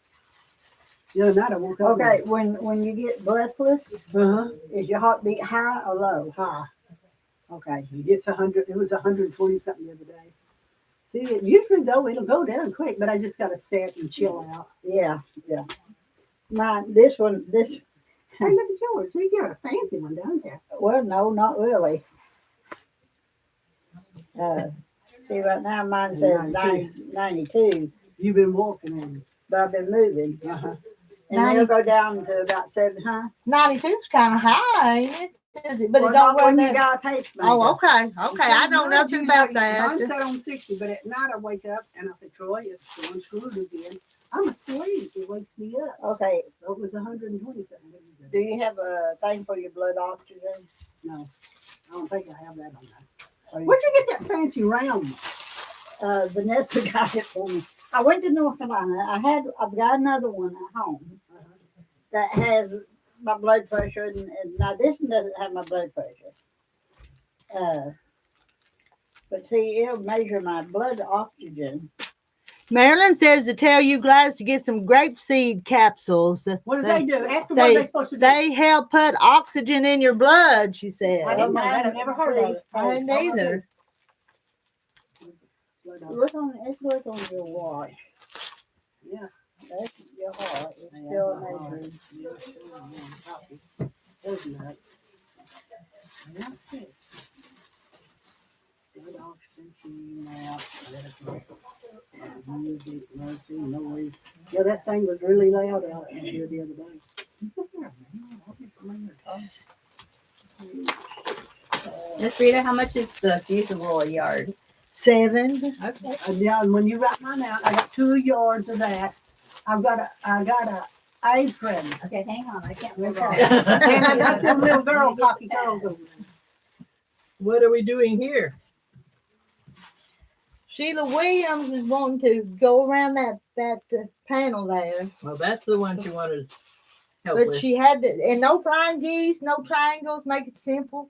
The other night I woke up. Okay, when you get breathless, Uh-huh. is your heartbeat high or low? High. Okay. It gets 100. It was 120 something the other day. See, it usually though it'll go down quick, but I just gotta sit and chill out. Yeah. Mine, this, Hey, look at yours. So you got a fancy one, don't you? well, no, not really. See, right now mine says 92, You've been walking on but I've been moving. it. Uh-huh. And it'll go down to about 7, huh? 92 is kind of high, ain't it? Is it? But Well, it don't not when run you that. got a pacemaker. Oh, okay. I know nothing about Mine that. set on 60, but at night I wake up and I think, Troy, it's going screwed again. I'm asleep. It wakes me up. Okay, So it was 120 something. do you have a thing for your blood oxygen? No, I don't think I have that on there. Or you- Where'd you get that fancy round one? Vanessa got it for me. I went to North Carolina. I've got another one at home that has my blood pressure, and now this one doesn't have my blood pressure. But see, it'll measure my blood oxygen. Marilyn says to tell you, Gladys, to get some grapeseed capsules. What do they do? Ask them what They- they supposed to do. They help put oxygen in your blood, she said. I didn't know that. I never heard of it. I didn't either. Look on your watch. Yeah. That's your heart. It's still measuring. Those nuts. Yeah, okay. Blood oxygen out. Music, mercy, noise. Yeah, that thing was really loud out here the other day. Miss Rita, how much is the fusible yard? 7. Okay. Yeah, and when you write mine out, I got 2 yards of that. I got a apron. Okay, hang on, I can't move Okay. on. And I got them little girl coffee girls over there. What are we doing here? Sheila Williams is wanting to go around that panel there. Well, that's the one she wanted help But with. she had to, and no flying geese, no triangles, make it simple.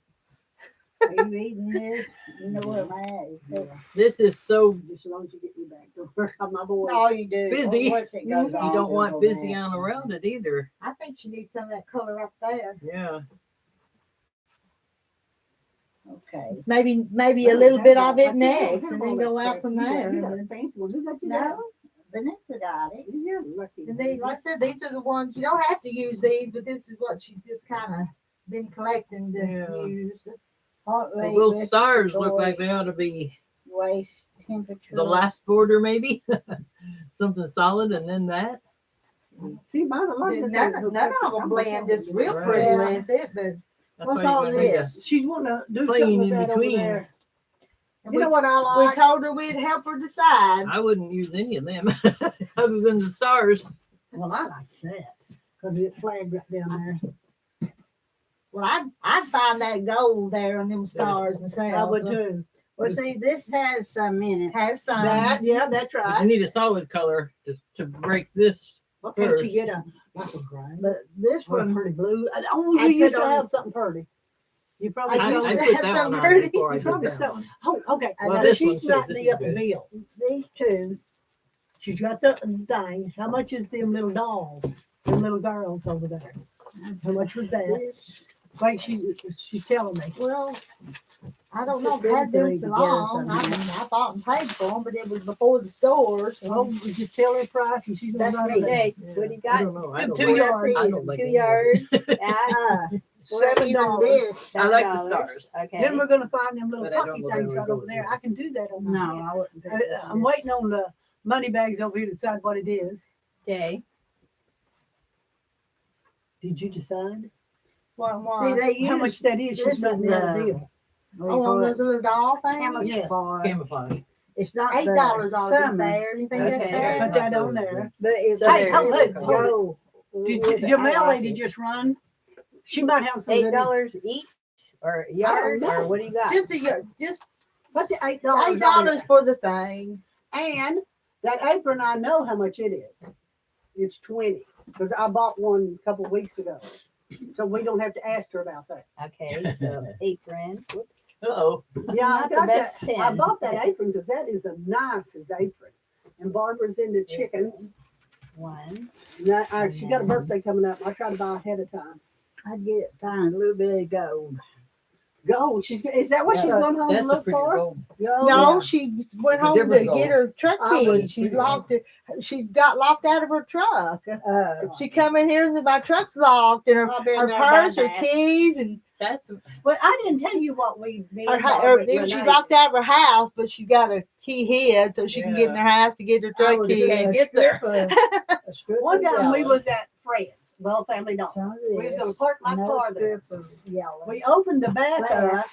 Are you reading this? You know where my at? It says, This is so, Just as long as you get me back. Don't worry about my boy. all you do. Busy. Once it You goes you on, don't it'll want go busy back. on around it either. I think she needs some of that color up there. Yeah. Okay. Maybe a little bit of it next, and then go out from there. You got a fancy one. Who got you that? No, Vanessa got it. You're lucky. And then, like I said, these are the ones, you don't have to use these, but this is what she's just kind of been collecting to Yeah. use. Heart The rate, little respiratory, stars look like they ought to be waist temperature. the last border, maybe. Something solid, and then that. See, mine, a lot of None of them blend just real pretty Right. with it, but That's What's why you all gotta make a this? She's wanting to do Plain something with in that over between. there. and You know what I we like? told her we'd help her decide. I wouldn't use any of them other than the stars. Well, I like that because it flagged right down there. Well, I'd find that gold there on them stars myself. I would too. Well, see, this has some in it. Has some. That, yeah, that's But right. you need a solid color to break this. Why can't you first. get a like a gray But this or a one, pretty blue? Oh, I you used put to on- have something pretty. You probably I I, used I to put have that some one on pretty- before I It's did probably that one. so. Oh, okay. Well, Now this she's one too. writing This the is upper good. bill. these two, She's got the thing. How much is them little dolls? Them little girls over there. How much was that? this, Wait, she's telling me. Well, I don't know. Put I've had them them so three long. together I bought and paid for them, but it was before the stores. Oh, we just tell her price and she's gonna That's write me. it. Okay, Yeah, what do you I got? don't know. I don't 2 like, yards. I don't like 2 any of yards. it. well, even $7. this, I like the $7. stars. Okay. Then we're gonna find them little But I don't pocky know things where right we over go there. with I can this. do that on no, my head. I wouldn't. do I'm that. waiting on the money bags over here to decide what it is. Okay. Did you decide? See, they use How much that is? this She's writing is, me out a bill. what do you Oh, call on it? those little doll things? Camouflage. Camouflage. It's not $8 the ought to be summer, fair. You think that's Okay. fair? Put that on there. but it's So Hey, they're- hold it, hold it. go. Did with it. I Jamel like lady it. just run? She might have some. good- $8 each or yard know. or what do you got? Just But the $8. $8 for the thing. And that apron, I know how much it is. It's 20 because I bought one a couple weeks ago. So we don't have to ask her about that. Okay, so apron. Whoops. Uh-oh. Yeah, I Not the got best that. I pen. bought that apron because that is the nicest apron. And Barbara's into chickens. One. And she got a birthday coming up. I try to buy ahead of time. I'd get find a little bit of gold. Gold. Is that what she's going home to That's a look pretty for? gold. Gold. No, she went A home to different get her truck I would- keys. She's locked her. She got locked out of her truck. She come in here and my truck's locked, and I'll be her there purse, by her that. keys, and That's But I didn't tell you what we need. she's locked out of her house, but she's got a key hid so she can get in her house to get her truck was keys. can't get there. One time we was at Fred's, well, Family Dollar. We was gonna park my car there. We opened the back up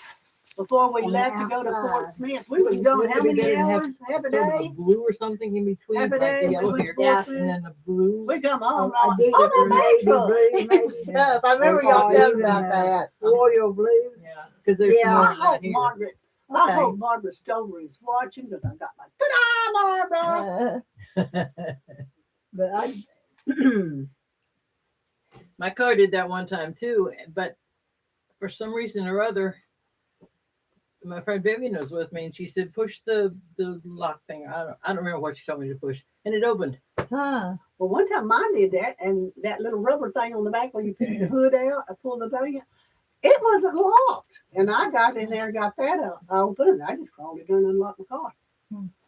before we On the left to go to Fort outside. Smith. We was going how many hours? Half a sort of a day? blue or something in between, Half a like day, the we yellow went here, to Yeah. Fort and Smith. then the blue. We come on. I did Oh, it for that makes navy us. blue, maybe Stuff. I remember Or y'all telling even, about that. royal blue. Yeah, because there's Yeah, some I more hope right here. Margaret, Okay. I hope Barbara Stover is watching because I got my ta-da, Barbara. But I, My car did that one time too, but for some reason or other, my friend Vivian was with me, and she said, "Push the lock thing." I don't remember what she told me to push, and it opened. Huh. Well, one time mine did that, and that little rubber thing on the back where you pull the hood out, I pulled the thing out. It wasn't locked. And I got in there and got that open, and I just crawled it in and unlocked the car.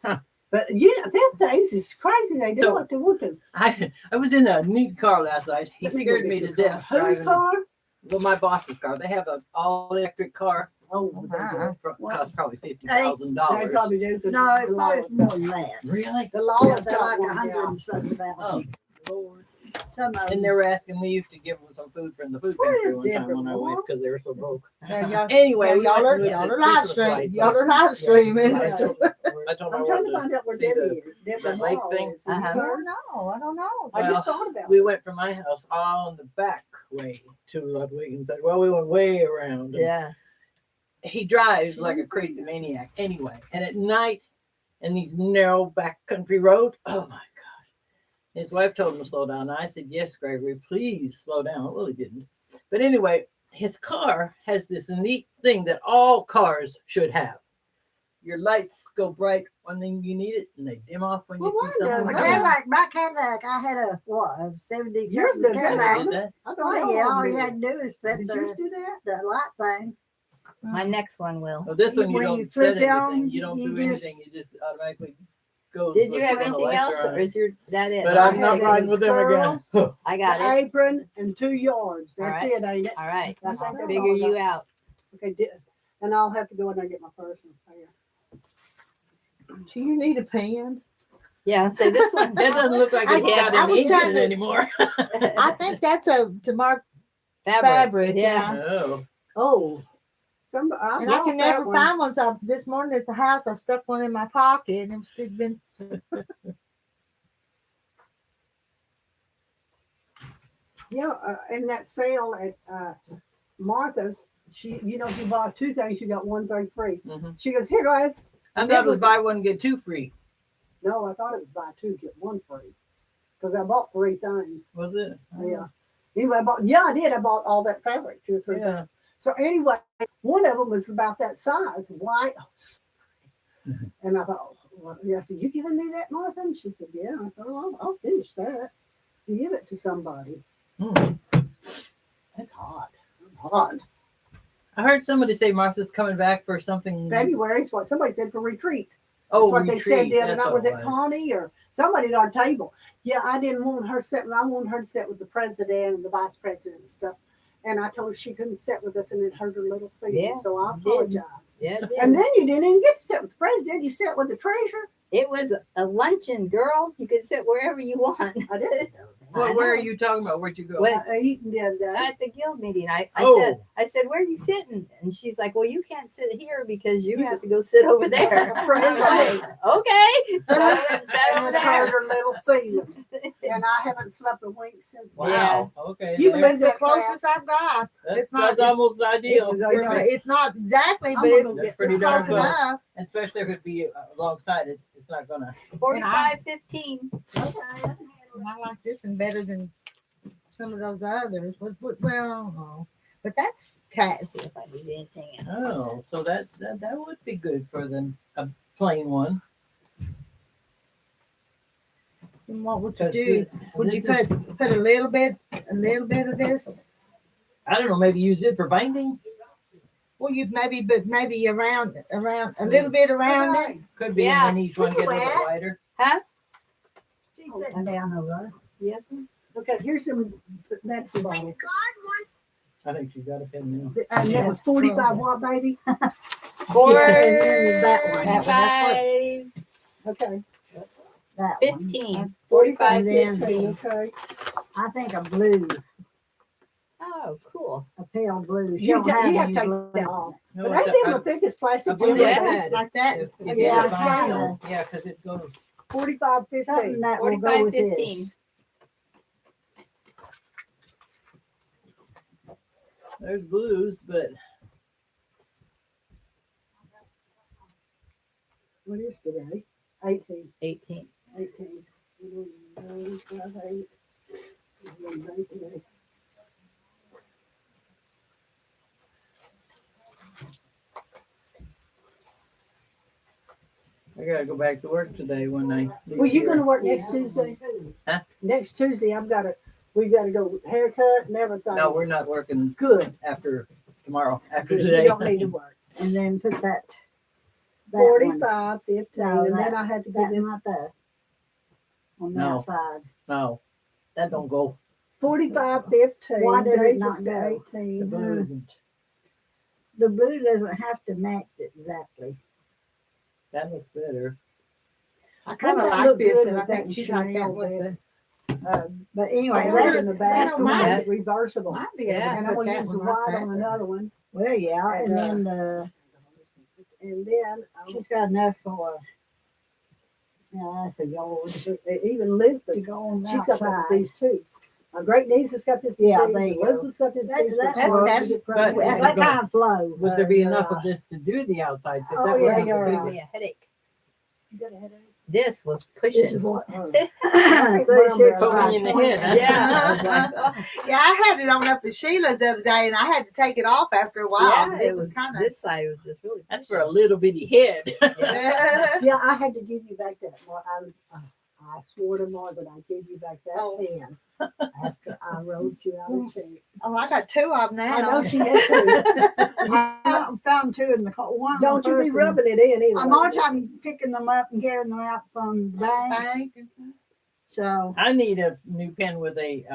Huh. But yeah, that things is crazy. They do So- what they want to. I was in a neat car last night. He Let me go scared get me to your car. death. Whose driving- car? Well, my boss's car. They have an all electric car. Oh, Wow. Cost probably $50,000. they probably do. 'cause no, it the probably lawless- more than that. Really? The lawless They're like got one, 100 yeah. and something Oh, thousand. Lord. Some of And them. they were asking me to give them some food from the food Where pantry is one time Deborah when I went Moore? because they were so broke. Yeah, y'all, Anyway, yeah, we y'all went are with the live Christmas stream. lights. Y'all are live streaming. I told her I I'm trying to wanted find out where see Debbie the is. Deborah lake Moore thing. is. Have you Uh-huh. heard? I don't know. I Well, just thought about we it. went from my house on the back way to Ludwig and said, well, we went way around. And Yeah. he drives She like a didn't say crazy that. maniac anyway. And at night, in these narrow back country roads, oh my God. His wife told him to slow down. And I said, yes, Gregory, please slow down. Well, he didn't. But anyway, his car has this neat thing that all cars should have. Your lights go bright when you need it, and they dim off when you Well, see mine something. does. My Yeah. Cadillac, my Cadillac, I had a 70 Yours something does that, Cadillac. don't Did that? I thought Oh, all yeah, of all them you did. had to do is set Did yours the, do that? the light thing. My next one will. Well, this one you When you don't flip set it on, anything. You don't you do just- anything. You just automatically goes. Did you with have when the anything lights else, are on. or is your that it? But I I'm not had riding with them again. I The got it. apron and 2 yards. That's All right. it, ain't it? All right. That's I'll all figure I you got. out. Okay, and I'll have to go in there and get my purse and pay. Do you need a pen? Yeah. So this one. That doesn't look like it's I- got I any was ink trying in it to- anymore. I think that's to mark fabric. Yeah. Oh. Oh, I And I bought can that never one. find one. So this morning at the house, I stuck one in my pocket, and it's been. Yeah, in that sale at Martha's, you bought 2 things, you got 1 thing free. Mhm. She goes, here, guys. I And thought it it was buy one get two free. No, I thought it was buy 2 get 1 free, because I bought 3 things. Was it? Yeah. Anyway, I did. I bought all that fabric, 2 or 3 Yeah. things. So anyway, one of them was about that size, white. And I thought, well, I said, you giving me that, Martha? And she said, yeah. I said, well, I'll finish that. You give it to somebody. Mhm. That's hot. Hot. I heard somebody say Martha's coming back for something. February is what somebody said for retreat. Oh, That's what they said retreat. the other That's night. what Was it Connie or somebody at our table? Yeah, I didn't want her sitting. I wanted her to sit with the president and the vice president and stuff. And I told her she couldn't sit with us, and it hurt her little feelings. Yeah, So I it did. apologize. Yeah. It, And did. then you didn't even get to sit with the president. You sat with the treasurer. It was a luncheon, girl. You could sit wherever you want. I did. Well, I where are know. you talking about? Where'd you go? What? Eating the other day. At the guild meeting, I Oh. said, where are you sitting? And she's like, well, you can't sit here because you have to go sit over there. And I was like, okay. So I went and sat over And it hurt there. her little feelings. And I haven't slept a wink since then. Wow. Okay. You there. believe It's the that crap? closest I've got. That's, It's not. that's almost ideal. It's not exactly, I'm but gonna it's, go That's get pretty it's darn close close. enough. Especially if it be alongside it. It's not gonna. 45.15. And I like this one better than some of those others. Well, I don't know. But that's cat. Let's see if I need anything else. Oh, so that would be good for a plain one. And what would you Because do? Would you this is- put a little bit of this? I don't know. Maybe use it for binding. Well, you maybe around a little bit around it. Could be, Yeah. and then each one get a little Wet. wider. She's sitting down over there. Yes. Okay, here's some medicine bottles. I think she's got a pin And that was 45 watt, baby. And then that one. That's what- 45, Okay. That one. 15. 45, And then- 15. Okay. I think a blue, Oh, cool. a pale blue. She You don't have to any take blue that on off. it. No, But I I think the thickest plastic. believe is that. Like that. If Yeah, you I find know. those, yeah, because it goes. 45, Something 15. that will go 45, with 15. this. There's blues, but What is today? 18. 18. 18. 8. Today. I gotta go back to work today when I leave Well, you here. gonna work next Tuesday? Huh? Next Tuesday, we gotta go haircut and everything. No, we're not working Good. after tomorrow. After You today. don't need to work. And then put that one. 45, 15, No, and then that- I had to get That's this not the, on the No. outside. No, that don't go. 45, 15. Why did it Days not is go? The 18. blue isn't. The blue doesn't have to match exactly. That looks better. I kind of Wouldn't that like look this, good and I with that think she'd like that Chanel with bed? the. But anyway, Well, that's in the that's back, the one might- that's reversible. Might be able to And I'm put gonna that use the one right white there. on another one. Well, yeah, And and then, and then she's got enough for, that's a yard. even To Lisbeth, go on the she's got that outside. disease too. My great niece has got this disease. Yeah, there you and go. Elizabeth's got this That- disease. that's but what- she gets but- pregnant. Well, that kind of flow. Would there be you're enough right. of this to do the outside? 'Cause Oh, that yeah, wasn't you're the right. biggest- Me a headache. You got a headache? This was This is pushing. what. Okay, 36, Poking you in the head, huh? Yeah. Yeah, I had it on up at Sheila's the other day, and I had to take it off after a while. Yeah, but it was kind of. this side was just really. That's for a little bitty head. Yeah. Yeah, I had to give you back that. Well, I swore to Margaret I'd give you back that Oh. pen after I wrote you out a check. Oh, I got two of them now. I know she had to. I found two in the car. One Don't you be rubbing it in either. I'm all time picking them up and carrying them out from the bank. Bank. So, I need a new pen with a,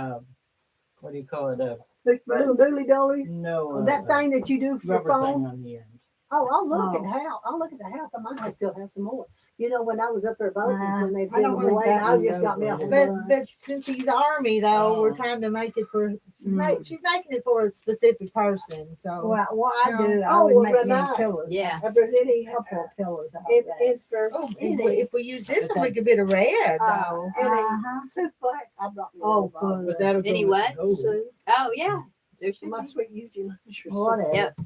what do you call it? Little dooley dolly. No. That thing that you do for your Rubber thing phone. on the end. Oh, I'll look Oh. at the house. I'll look at the house. I might still have some more. You know, when I was up there voting, when they I did don't them think away, that I one just got goes me a with whole it. bunch. But since he's Army, though, we're Oh. trying to make it for. Mm. She's making it for a specific person. So. well, what I do, I Oh, would make Renee. these pillows. Yeah. If there's any, I'll put pillows out if, there. if there's Oh, any, if we use this one, we could be a red. uh, any Uh-huh. soup black, I brought me a Oh, little bottle. for But that'll go Any with what? the gold. Soup. Oh yeah. There should My be. sweet Eugene. whatever. Yep.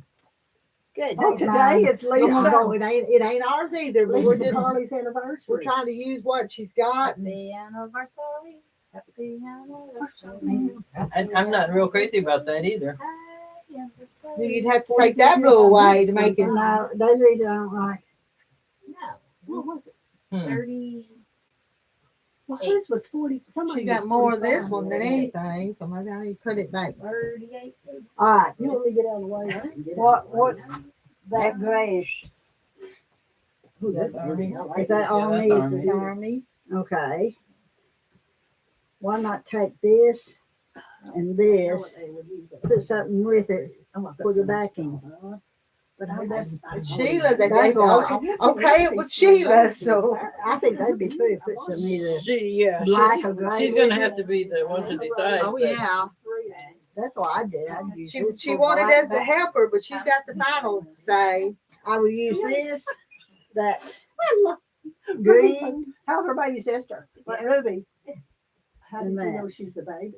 Good. Oh, today is No, Lisa. it ain't ours either. But Lisa we're just Carly's anniversary. we're trying to use what she's got. Happy anniversary. Happy anniversary. I'm not real crazy about that either. Happy anniversary. Then you'd have to take that blue away to make it. No, those reasons I don't like. No. What was it? Hmm. 30. Well, hers was 40. Somebody She got was more of this 45. one than anything, so maybe I need to put it back. 38. All right, You want me to get out of the way? I can get out what, of the way. what's that grayish? Who's that? Army? Is that Yeah, all that's me? Army. Army. Okay. Why not take this and I know this, what they would use it. put something with it Oh, I put for the some- backing? But I that's Sheila, they That's gave why- okay, it was Sheila, so I think that'd be pretty if it's either black or gray. She's gonna have to be the one to decide. oh but- yeah. That's what I did. I'd use She this she for wanted black us to back. help her, but she's got the final say. I would use this, that Green. green, How's her baby sister? Ruby. How did And you that. know she's the baby?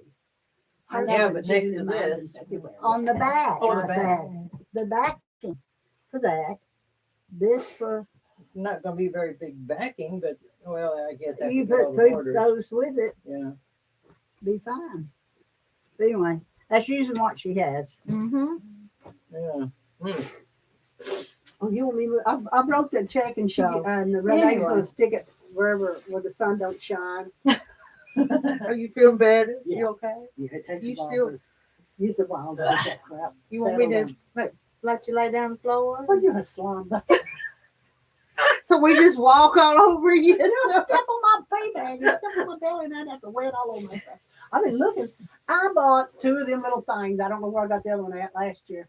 I Hers know, are in but next June to and mine's in this- February. on the back. Oh, I the back. said. The backing for that. This for, Not gonna be very big backing, but, well, I guess that you could go put three borders. those with it, Yeah. be fine. But anyway, that's usually what she has. Mm-hmm. Yeah. Oh, you want me? I wrote that check and she So, and Renee's anyway. gonna stick it wherever where the sun don't shine. Are you feeling better? Yeah. You okay? Yeah, it takes You a while. still- to- Use a while to get that crap. You want me settled to down. let you lay down the floor? Well, you're a slum. So we just walk all over you. You step on my pay bag, you step on my belly, and I'd have to wear it all over myself. I've been looking. I bought two of them little things. I don't know where I got the other one at last year.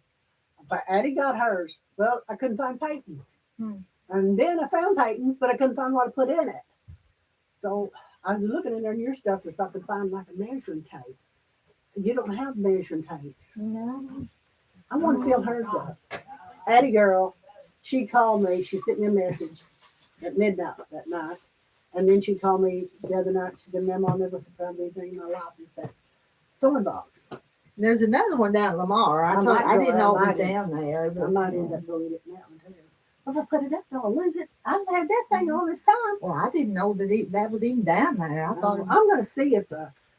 But Addie got hers. Well, I couldn't find Peyton's. And then I found Peyton's, but I couldn't find what to put in it. So I was looking in there in your stuff if I could find like a measuring tape. You don't have measuring tapes. No. I want to fill hers up. Addie girl, she called me. She sent me a message at midnight that night. And then she called me the other night. She said, Mama, I'll never surprise anything in my life. Is that sewing box. There's another one down at Lamar. I might I go didn't know it there. was down there. I might end up going getting that one too. If I put it up, I'll lose it. I've had that thing all this time. Well, I didn't know that that was even down there. I thought I'm going to see if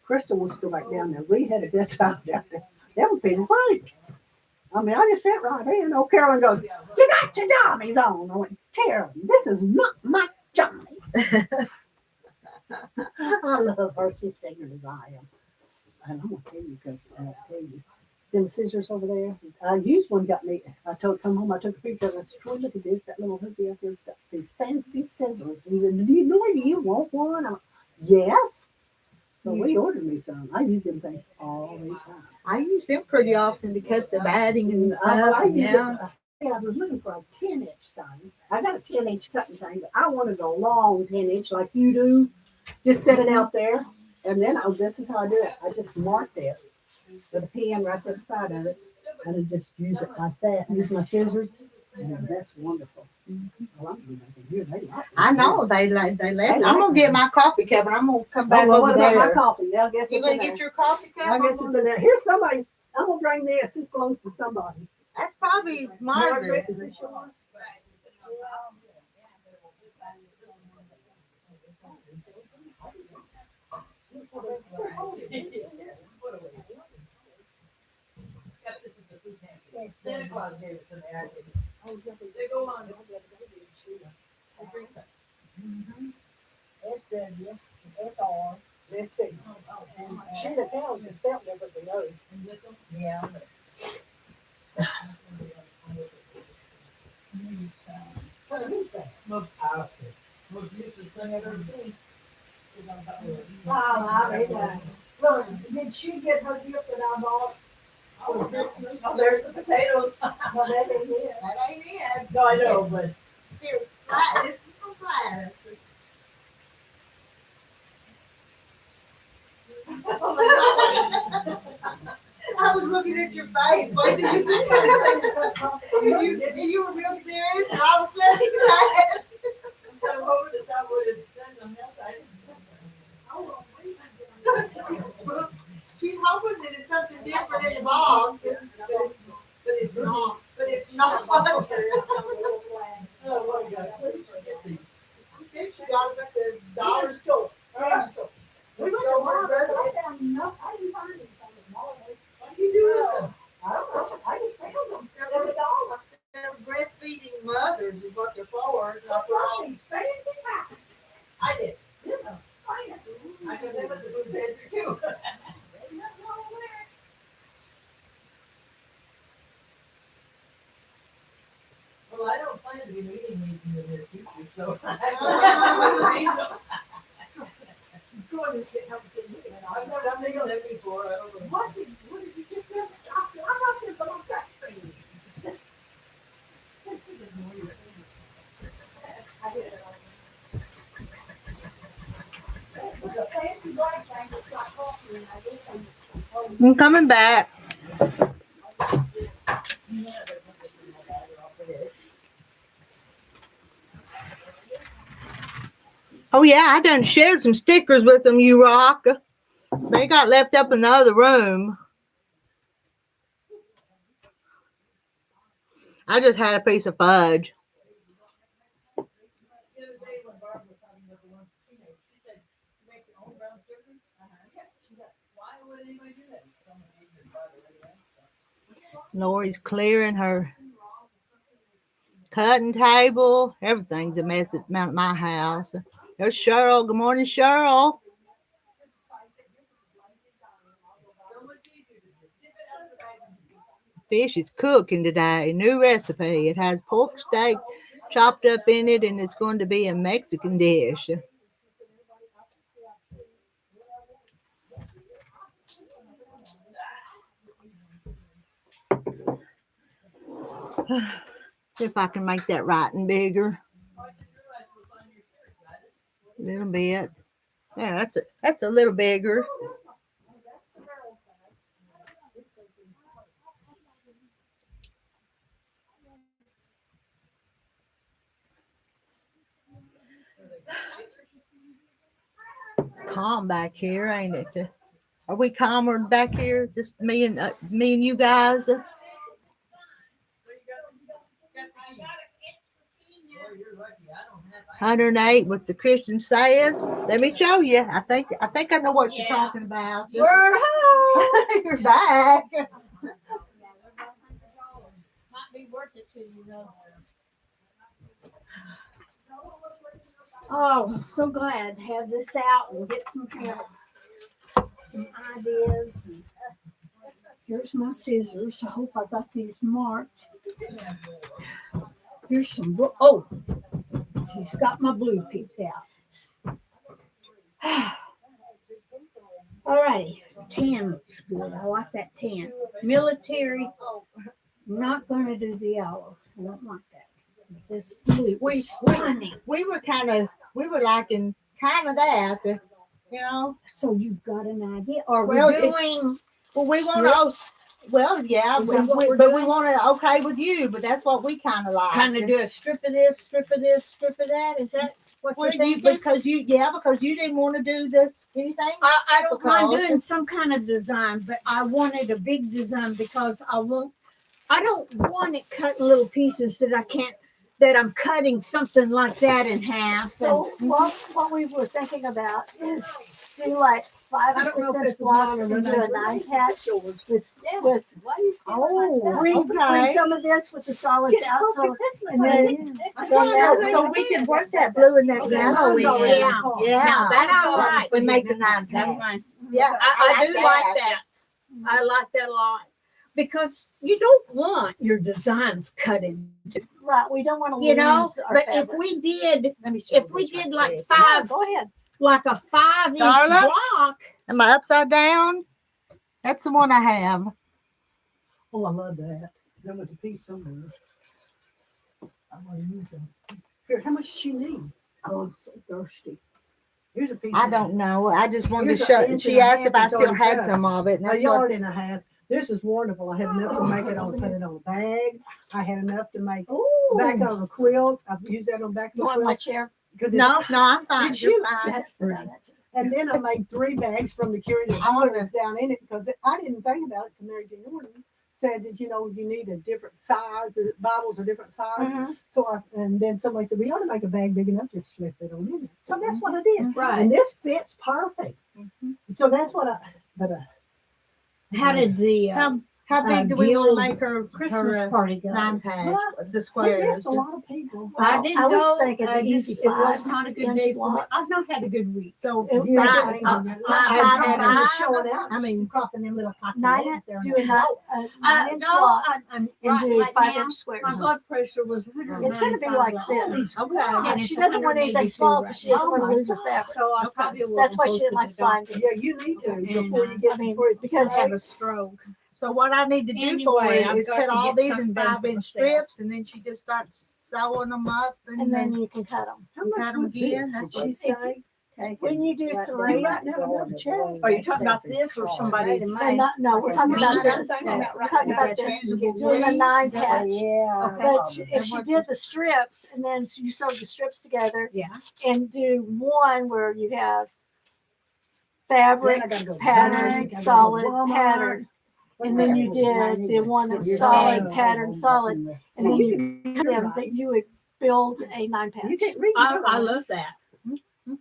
Crystal wants to go back down there. We had a good time down there. That was being crazy. I mean, I just sat right there, and old Carolyn goes, "You got your jammies on." I went, "Carolyn, this is not my jammies." I love her. She's singing as I am. And I'm going to tell you because I'll tell you. Them scissors over there. I used one, got me. Come home, I took a picture of it. I said, Troy, look at this. That little hoopy out there's got these fancy scissors. And he said, do you want one? I'm like, yes. So we ordered me some. I use them things all the time. I use them pretty often to cut the batting and I stuff. use Yeah. it. I was looking for a 10-inch thing. I got a 10-inch cutting thing, but I wanted a long 10-inch like you do. Just set it out there. And then this is how I do it. I just mark this with a pen right there beside of it, and I just use it like that. Use my scissors, and that's wonderful. Well, I'm gonna make it here. They like it. I know they left. I'm gonna get my coffee cup and I'm gonna come back Well, over what about my there. coffee? I guess You it's gonna in get there. your coffee cup? I guess it's in there. Here's somebody's. I'm gonna bring this. This belongs to somebody. That's probably Margaret. Is this yours? Santa Claus gave it to me. They go on. S-W-F-R. Let's see. And Sheila tells is spelled different than those. Yeah. Most useless thing I've ever seen. Look, did she get her gift that I bought? Oh, there's the potatoes. Well, that ain't it. That ain't it. No, I know, but Here, this is from Gladys. I was looking at your face. What did you think? You were real serious, and all of a sudden you laughed. I'm hoping that that would have done them else. I didn't. She's hoping that it's something different in the box, but it's not. But it's not. Oh my God, please forget these. She got them at the dollar store. We went to Margaret. I found enough. I didn't find anything at Margaret. What do you do with them? I don't know. I just found them. They're They're $1. They're breastfeeding mothers is what they're for. These fancy packets. I did. You know, fancy. I could live with the food pantry too. Well, I don't plan to be meeting these in the near future, so I don't need them. I've never done them before. I don't know. What did you get them? I got this on that thing. I did it on the fancy black thing that's got coffee in it. I guess I'm coming back. Oh yeah, I done shared some stickers with them, you rock. They got left up in the other room. I just had a piece of fudge. The other day when Barb was talking about the ones she made, she said she makes her own brown sugar. Yes, she does. Why would anybody do that? Someone made her Barb already has stuff. Lori's clearing her cutting table. Everything's a mess at my house. There's Cheryl. Good morning, Cheryl. Fish is cooking today. New recipe. It has pork steak chopped up in it, and it's going to be a Mexican dish. See if I can make that writing bigger. A little bit. Yeah, that's a little bigger. It's calm back here, ain't it? Are we calmer back here? Just me and you guys. 108 with the Christian sayings. Let me show you. I think I know what you're talking about. We're home. You're back. Might be worth it to you, though. Oh, I'm so glad to have this out and get some help, some ideas. Here's my scissors. I hope I got these marked. Here's some blue. Oh, she's got my blue picked out. All righty. Tan looks good. I like that tan. Military. I'm not going to do the yellow. I don't like that. This blue. We were liking kind of that. You know. So you've got an idea. Are Well, we it- doing Well, we want to. strips? Well, yeah, Is that what we're but we doing? want to okay with you. But that's what we kind of like. Kind of do a strip of this, strip of this, strip of that? Is that what Well, you're you, thinking? because you didn't want to do anything. I don't mind Because- doing some kind of design, but I wanted a big design because I don't want it cut in little pieces that I'm cutting something like that in half. So what we were thinking about is do like 5 I or don't know 6 if inch this is blocks mine or and do Renee's. a 9 patch Yours. with Why do you steal my stuff? bring Okay. some of this with the solids Get out. close to So Christmas. and then So we can work that blue and that yellow in. Yeah. Yeah. Now that I like. We make the 9 That's patch. fine. Yeah, I do like that. I like that a lot. Because you don't want your designs cut into, right, we don't want to you know, lose our but if fabric. we did, Let me show you if we this right did like quick. Yeah, 5, go ahead. like a 5-inch Darla? block, Am I upside down? That's the one I have. Oh, I love that. There was a piece somewhere. I want to use them. Here, how much does she need? oh, I'm so thirsty. Here's a piece. I of- don't know. I just wanted Here's to show. an inch She and a asked half if I that's still already had cut. some of it. And A that's what, yard and a half. This is wonderful. I had enough to make it on, put it on a bag. I had enough to make back on a quilt. I've used that on back of You the want my quilt. chair? Because no, I'm fine. Did You're you- fine. That's right. And then I made 3 bags from the curated colors down in it because I didn't think about it till Mary Jean Norton said that, you know, you need a different size, or Bibles are different size. Mhm. So and then somebody said, we ought to make a bag big enough, just slip it on in it. So that's what I did. Right. And this fits perfect. So that's what How did the How big do we want to Guild make her Christmas her party go? 9 patch? Well, The we squares. missed a lot of people. I didn't I was go. thinking the easy It was 5 not a good inch day for me. blocks. I've not had a good week. So It- Yeah, five, I- five, I- five, showing out. I mean, crossing them little pocket 9 legs there. do a 9-inch No, block I'm and right, do right 5 now, inch squares. my blood pressure was 195. It's going to be like this. okay. And She it's doesn't want anything 182 small right because she doesn't now. want Oh to my lose her God. fabric. So I Okay. probably will. That's why go she to didn't like the doctor Yeah, findings. you need to And, before you get I mean, before it's because have a stroke. So what I need to do Anyway, for it I've is got cut to all get these something in done for 5-inch myself. strips, and then she just starts sewing them up, And and then then you can cut them. How cut much 'em was again, this? that's Did she say? When you do You 3, write down another check. Are you talking about this or somebody's? no, we're talking about Mine, I'm this. thinking about We're talking writing about down this. usable Doing the blades. 9 patch. Yeah. But if she did the strips and then you sew the strips together Yeah. and do one where you have fabric, Then I gotta go pattern, back, I gotta go solid, Walmart. pattern. What's And then that? you did the one that's You're solid, right. pattern, solid. And So then you you can cut them, write. that you would build a 9 patch. You can't read. I love that.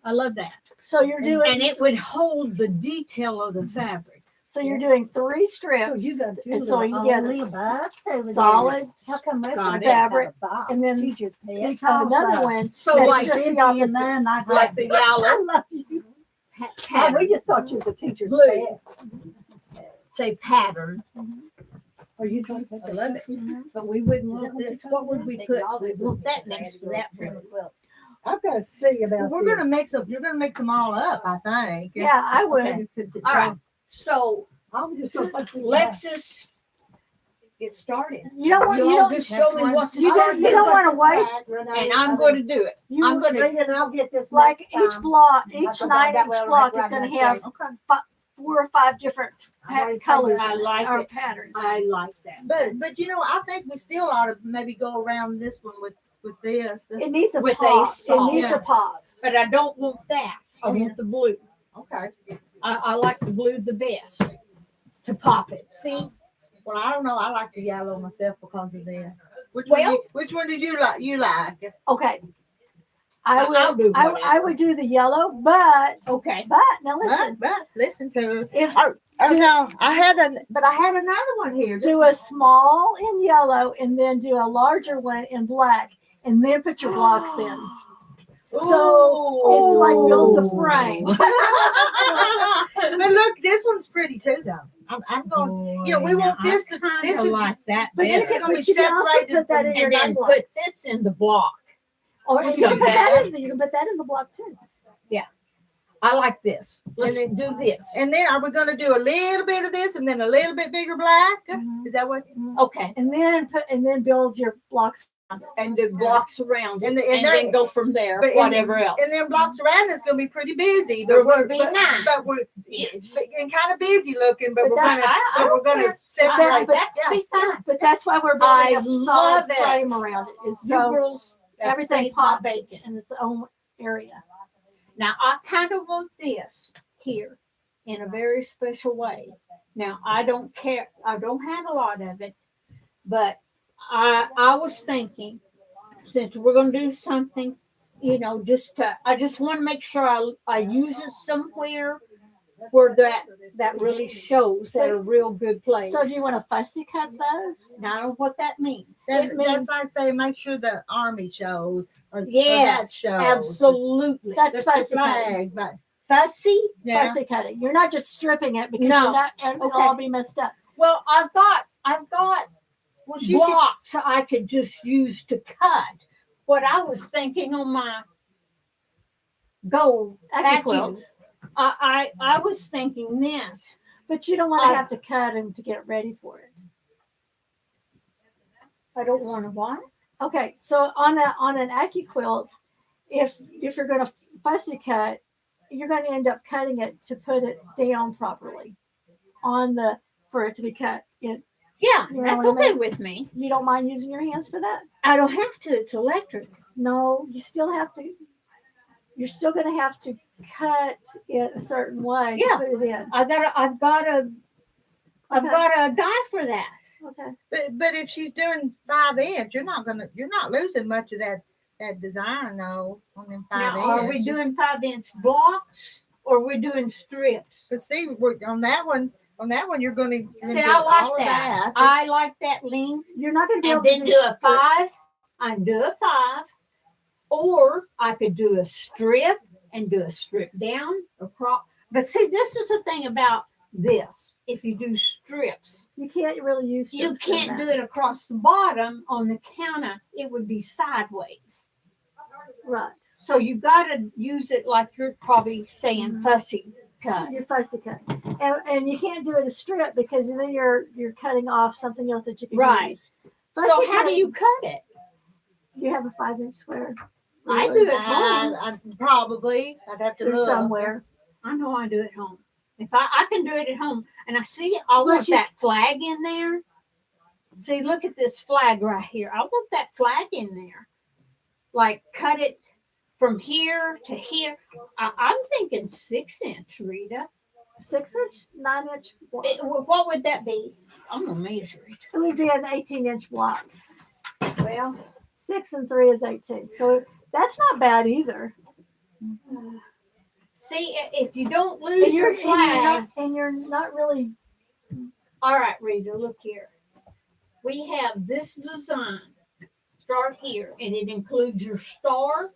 I love that. So you're doing, And it would hold the detail of the fabric. so you're doing 3 So strips you got and sewing together. Solid. Solid, How come most Got of it. them fabric, have a box? and then Teachers pay it. another one. So that's like just the and opposite. then I Like the yellow I love you. Oh, pattern. we just thought you was a teacher's Blue. pet. Say pattern. Are you trying to? I love it. But we wouldn't Want want this? What would we put? We want that next to that one. I've got to see well, about. we're gonna mix them. You're gonna mix them all up, I think. Yeah, I would. Okay. All right. So I'm just gonna put let's just get started. You don't want, you You'll don't, just show me what to you start don't, you don't doing. want to waste, And I'm going to do it. you, I'm going to. Rita and I'll get this like next each time. block, I each forgot that 9-inch well, block right is going to now, have Okay. 4 or 5 different colors I like or it. patterns. I like that. But you know, I think we still ought to maybe go around this one with this. It needs a With a pop. It sock. needs Yeah. a pop. But I don't want that. I want the blue. Okay. I like the blue the best to pop it. See? Well, I don't know. I like the yellow myself because of this. Well- Which one did you like? You like? Okay. I I'll would, do I whatever. would do the yellow, but Okay. now listen, But listen to her. if Oh no, I had another one here. do a small in yellow and then do a larger one in black and then put your blocks in. So it's like builds a frame. But look, this one's pretty too, though. I'm going. You know, we want this to. This is like that. But you This is can, gonna be but you can also separated put that from- in your And then nine put blocks. this in the block. Or you some can put that bag. in. You can put that in the block too. I like this. Let's do this. And then are we going to do a little bit of this and then a little bit bigger black? Mhm. Is that what? Okay. And then build your blocks and do blocks around it, And and, the- and then go from there, but in- whatever else. And then blocks around it's gonna be pretty busy. They're But gonna we're be but, nice. but we're Yes. and kind of busy looking, but But we're that's- gonna I but we're don't gonna care. separate. but That's yeah. be fine. But that's why we're I building a solid love it. frame around it. Is You so girls have everything saved my pops bacon. in its own area. Now, I kind of want this here in a very special way. Now, I don't care. I don't have a lot of it, but I was thinking, since we're going to do something, you know, I just want to make sure I use it somewhere where that really shows at a real good place. So do you want to fussy cut those? Now, I don't know what that means. That's It means- like say make sure the army shows or that Yes, shows. absolutely. That's The fussy cutting. flag, but Fussy? yeah. Fussy cutting. You're not just stripping it because No. you're not, and it'll Okay. all be messed up. Well, I've got Well, she could, blocks I could just use to cut. What I was thinking on my gold AccuQuilt. vacuum, I was thinking this. But you don't want to have to cut them to get ready for it. I don't want to what? Okay, so on an AccuQuilt, if you're going to fussy cut, you're going to end up cutting it to put it down properly for it to be cut. Yeah, You know that's what I okay mean? with me. You don't mind using your hands for that? I don't have to. It's electric. No, you still have to. You're still going to have to cut it a certain way Yeah. to put it in. I've got a die for that. Okay. but if she's doing 5 inch, you're not losing much of that design though on them 5 Now, inch. are we doing 5-inch blocks or we're doing strips? But see, on that one, you're gonna See, do I like all of that. that. I like that length. You're not going to be And able then to do a 5 and do a 5. Or I could do a strip and do a strip down across. But see, this is the thing about this. If you do strips, You can't really use. you strips in can't that. do it across the bottom on the counter. It would be sideways. Right. So you got to use it like you're probably saying fussy cut. You're fussy cut, and you can't do it a strip because then you're cutting off something else that you can Right. use. So Fussy how do cutting- you cut it? You have a 5-inch square. I do it home. I probably I'd have to There's look somewhere. I know I do it home. If I can do it at home, and I see I But want you- that flag in there. See, look at this flag right here. I want that flag in there. Like cut it from here to here. I'm thinking 6-inch, Rita. 6-inch, 9-inch block. What would that be? I'm gonna measure it. It would be an 18-inch block. Well, 6 and 3 is 18. So that's not bad either. see, if you don't lose And your flag, you're not really. all right, Rita, look here. We have this design. Start here, and it includes your star,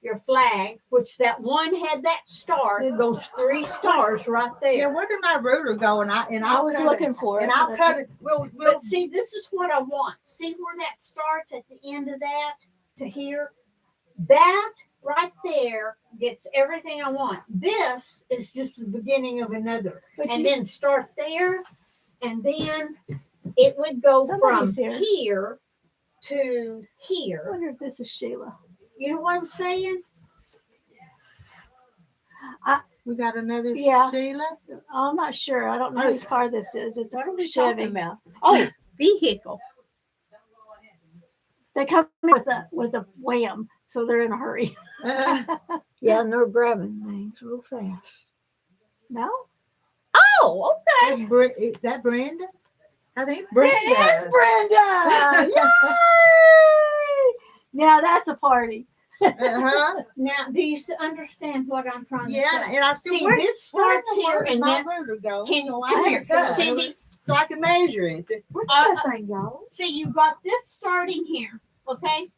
your flag, which that one had that star. Those 3 stars right Yeah, there. where did my ruler go? And I I'll was cut looking for it. it. And I'll cut it. We'll But see, this is what I want. See where that starts at the end of that to here? That right there gets everything I want. This is just the beginning of another. But And you, then start there, and then it would go Somebody's from here. here to I here. wonder if this is Sheila. You know what I'm saying? we got another Yeah. Sheila. I'm not sure. I don't know whose car this is. It's What are a we Chevy. talking about? Oh, vehicle. They come in with a wham, so they're in a hurry. Yeah, and they're grabbing things real fast. No, Oh, okay. Is that Brenda? I think it's it Brenda. is Brenda! Yay! Now that's a party. Uh-huh. Now, do you understand what I'm trying to Yeah, say? and I still See, where, this where in starts the here world did and my that. ruler go? Can so come I here, have to cut Cindy. so I can measure it. Where's that thing, y'all? See, you got this starting here, okay?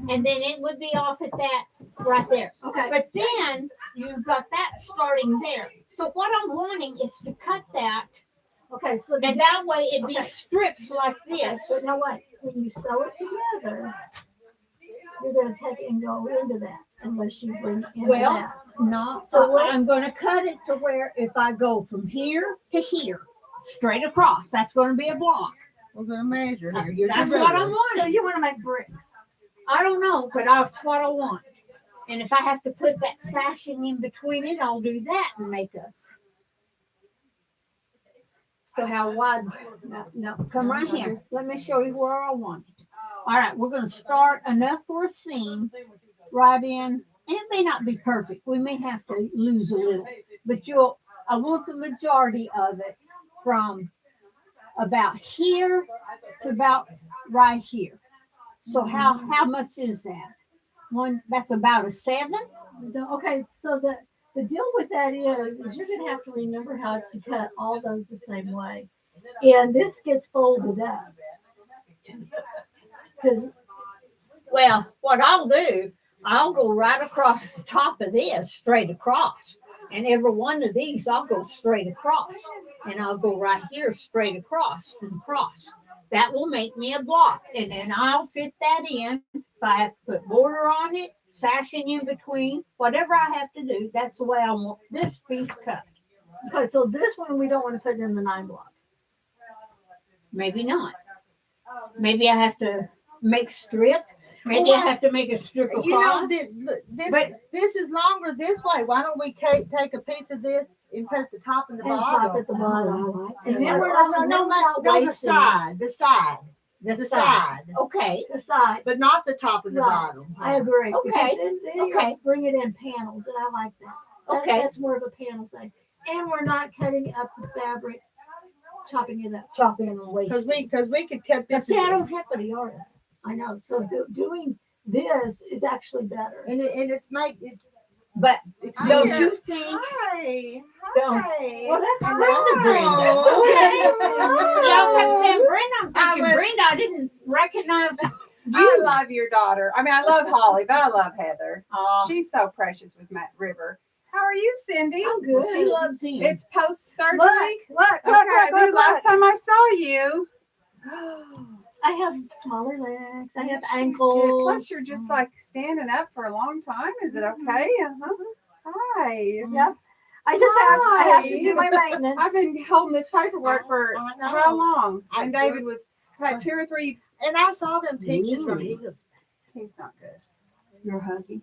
And then it would be off at that right there. Okay. But then you got that starting there. So what I'm wanting is to cut that, Okay, so and that way it'd be Okay. strips like this. but no wait. When you sew it together, you're going to take it and go into that unless you bring it into Well, that. No, So so what- I'm gonna cut it to where if I go from here to here, straight across, that's gonna be a block. We're gonna measure here. Here's That's your what ruler. I'm So wanting. you want to make bricks. I don't know, but that's what I want. And if I have to put that sashing in between it, I'll do that and make a. So how wide? No, come right here. Let me show you where I want it. All right, we're going to start enough for a seam right in. And it may not be perfect. We may have to lose a little, but I want the majority of it from about here to about right here. So how much is that? That's about a 7. Okay, so the deal with that is you're gonna have to remember how to cut all those the same way. And this gets folded up. Because Well, what I'll do, I'll go right across the top of this, straight across. And every one of these, I'll go straight across. And I'll go right here, straight across and across. That will make me a block. And then I'll fit that in. If I have to put border on it, sashing in between, whatever I have to do, that's the way I want this piece cut. okay, so this one we don't want to put in the 9 block. Maybe not. Maybe I have to make strip. Maybe I have to make a strip across. You know, this is longer this way. Why don't we take a piece of this and put at the top and the And bottom? top at the bottom. And then No, we're not, no, the wasting it. side, the the side, Okay. The side. but not the top and the Right. bottom. I agree. Okay. Because then you Okay. bring it in panels, and I like that. Okay. That's more of a panel thing. And we're not cutting up the fabric, chopping it up. Chopping and Because wasting. we could cut this. See, I don't have to yard. I know. So doing this is actually better. And it's But it's don't here. you think? Hi. Don't. Hi. Well, that's Hello. Brenda. Okay. Y'all kept saying Brenda. I'm thinking was- Brenda. I didn't recognize I you. love your daughter. I mean, I love Holly, but I love Heather. Oh, She's so precious with Matt River. How are you, Cindy? I'm good. she loves him. It's post surgery. Look, Okay, I knew last time I saw you. I have smaller legs. I have You ankles. did. Plus, you're just like standing up for a long time. Is it okay? Hi. Yep. I have to do my maintenance. I've been holding this paperwork for I know. how long? I And do. David had 2 or 3. And I saw them pictures Ooh. of him. He's not good. You're hugging.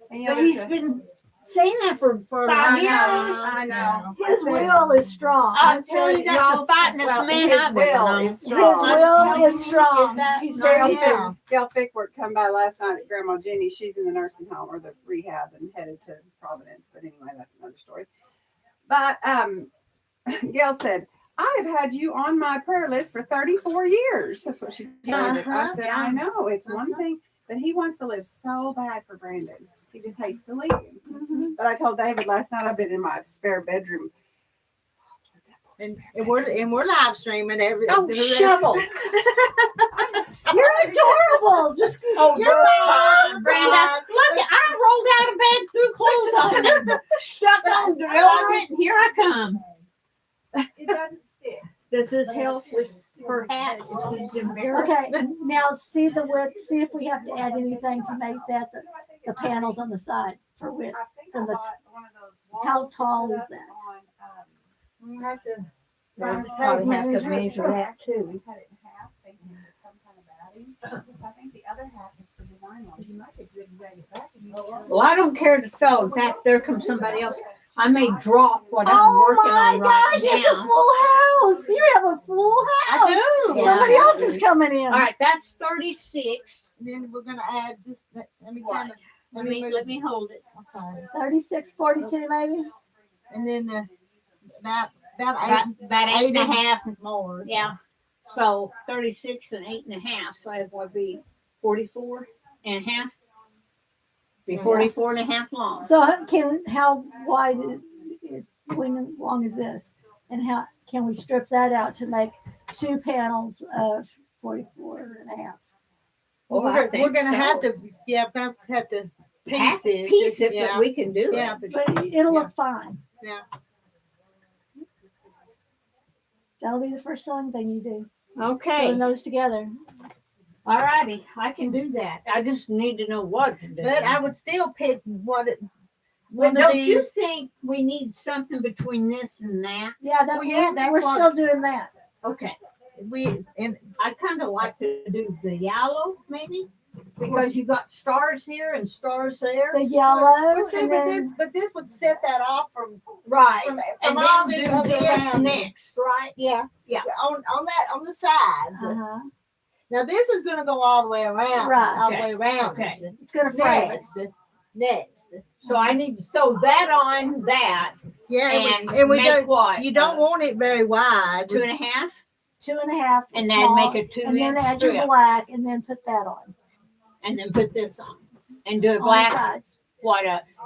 And But he's been saying that for 5 I years. know. I know. His will is strong. I tell you, that's the fightingest Well, man his I've will ever known. is His strong. will is strong. He's very Yeah. good. Gail Fickworth come by last night at Grandma Jenny. She's in the nursing home or the rehab and headed to Providence. But anyway, that's another story. But Gail said, I've had you on my prayer list for 34 years. That's what she told me. I said, I know. It's one thing, but he wants to live so bad for Brandon. He just hates to leave him. But I told David last night I've been in my spare bedroom. And we're live streaming every. Oh, shovel. You're adorable. Just Oh, You're you're fine, fine, Brenda. Look, I rolled out of bed, threw clothes on, and stuck on deodorant, and here I come. It doesn't stick. Does this help with her hat? She's embarrassed. okay. Now see the width. See if we have to add anything to make that the panels on the side for width. From the how tall is that? We have to. Probably have to measure that too. We cut it in half, thinking it was some kind of batting. I think the other half is for design ones. You might could zigzag it back and you Well, I don't care to sew. In fact, there comes somebody else. I may drop what I'm Oh working my on right gosh, it's a now. full house. You have a full house. I do. Somebody else is coming in. All right, that's 36. Then we're gonna add just. Let me kind of. Let me hold it. Okay. 36, 42 maybe. And then about About eight and a half. more. Yeah. So 36 and 8.5. So it would be 44 and a half. Be 44 and a half long. So how wide how long is this? And how can we strip that out to make 2 panels of 44 and a half? Well, I we're think gonna so. have to. Yeah, we're gonna have to Half piece it. piece it, Yeah. but we can do Yeah, it. but But it'll look fine. Yeah. That'll be the first sewing thing you do. Okay. Sewing those together. All righty. I can do that. I just need to know what to do. But I would still pick what it. But One of don't you these. think we need something between this and that? Yeah, Well, yeah, that's we're what- still doing that. Okay. I kind of like to do the yellow, maybe, because you got stars here and stars there. The yellow. But see, and but then- this would set that off from Right. from And all then this do other this around. next, right? Yeah, Yeah. on the sides. Uh-huh. Now this is going to go all the way around, Right. all the way around. Okay. It's gonna frame it. Next. So I need to sew that on that Yeah, and and we make don't. what? You don't want it very wide. 2.5, 2.5. and then small, make a 2 and then inch add your strip, black, and then put that on and then put this on, and do a on the black. sides.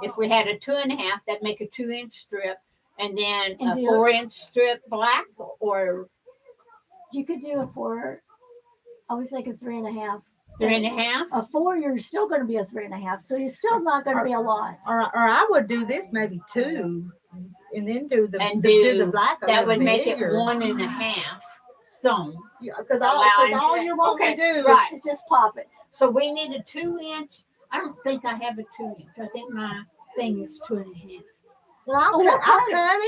If we had a 2.5, that'd make a 2 inch strip, and then And a do- 4 inch strip black, or You could do a 4. I was thinking 3.5. 3.5. A 4, you're still going to be a 3.5, so you're still not going to be a lot. Or I would do this maybe 2, and then do the And do the do- black. a That little would make it bigger. 1.5 sewn. Because allowing all for you that. want Okay, to do right. It's just pop it. So we need a 2 inch. I don't think I have a 2 inch. I think my thing is 2.5. Well, I'll Oh, cut, we'll I'll cut cut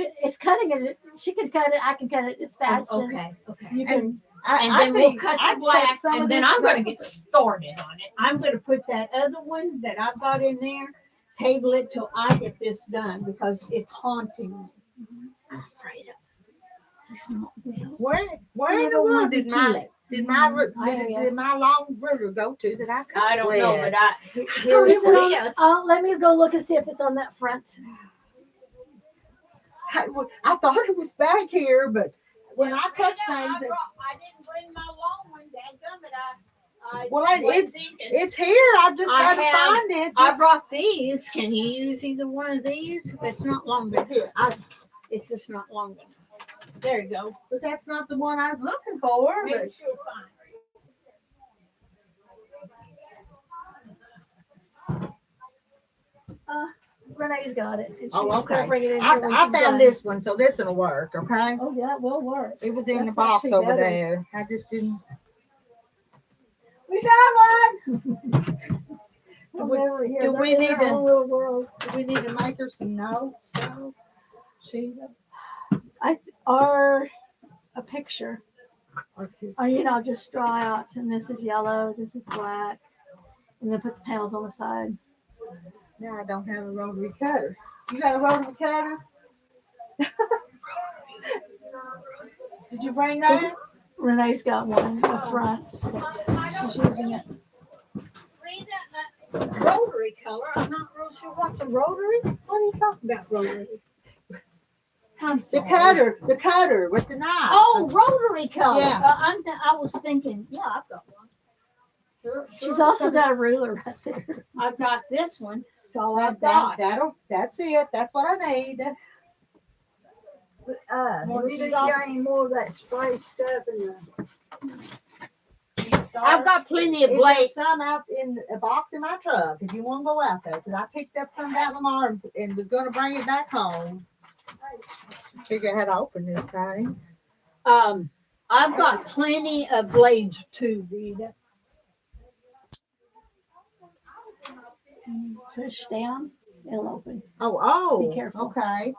it. It's cutting it. She can cut it. I can cut it as fast as Okay. you can. And I then we'll think cut I'd the black, some of and then this I'm going to black- get started on it. I'm going to put that other one that I've got in there, table it till I get this done because it's haunting me. I'm afraid of it. It's not real. Where I in the don't world want did to my do it. did my I hear ya. did my long ruler go to that I cut? I don't know, with? but here Oh, it is it on- is. Oh, let me go look and see if it's on that front. I thought it was back here, but when I touched things, I didn't bring my long one, dadgummit. I Well, wasn't it's- thinking. it's here. I've just I got to have- find it. I brought these. Can you use either one of these? It's not long enough. Here, it's just not long enough. There you go. But that's not the one I was looking for. Maybe But she'll find Renee's got it. And she's Oh, gonna okay. bring it in I here when I she's found done. this one, so this will work. Okay. Oh, yeah, it will work. It was in the That's box actually over better. there. I just didn't. We found one. Do we- Over here. do They're we in need their to- own little world. Do we need to make her some notes? So she Or a picture. okay. Or, just draw out. And this is yellow. This is black. And then put the panels on the side. Now I don't have a rotary cutter. You got a rotary cutter? Did you bring that? Renee's got one in the front. She's using it. rotary color. I'm not real sure what's a rotary. What are you talking about, rotary? I'm The sorry. the cutter with the knife. Oh, rotary color. Yeah. I was thinking, yeah, I've got one. She's also got a ruler right there. I've got this one. So I've got. That's it. That's what I need. We didn't got any more of that spray stuff in the. I've got plenty of There's blades. some out in a box in my truck. If you want to go out there, because I picked up some at Lamar and was going to bring it back home. Figure out how to open this thing. I've got plenty of blades too, Rita. Push down, it'll open. Oh, Be careful. okay.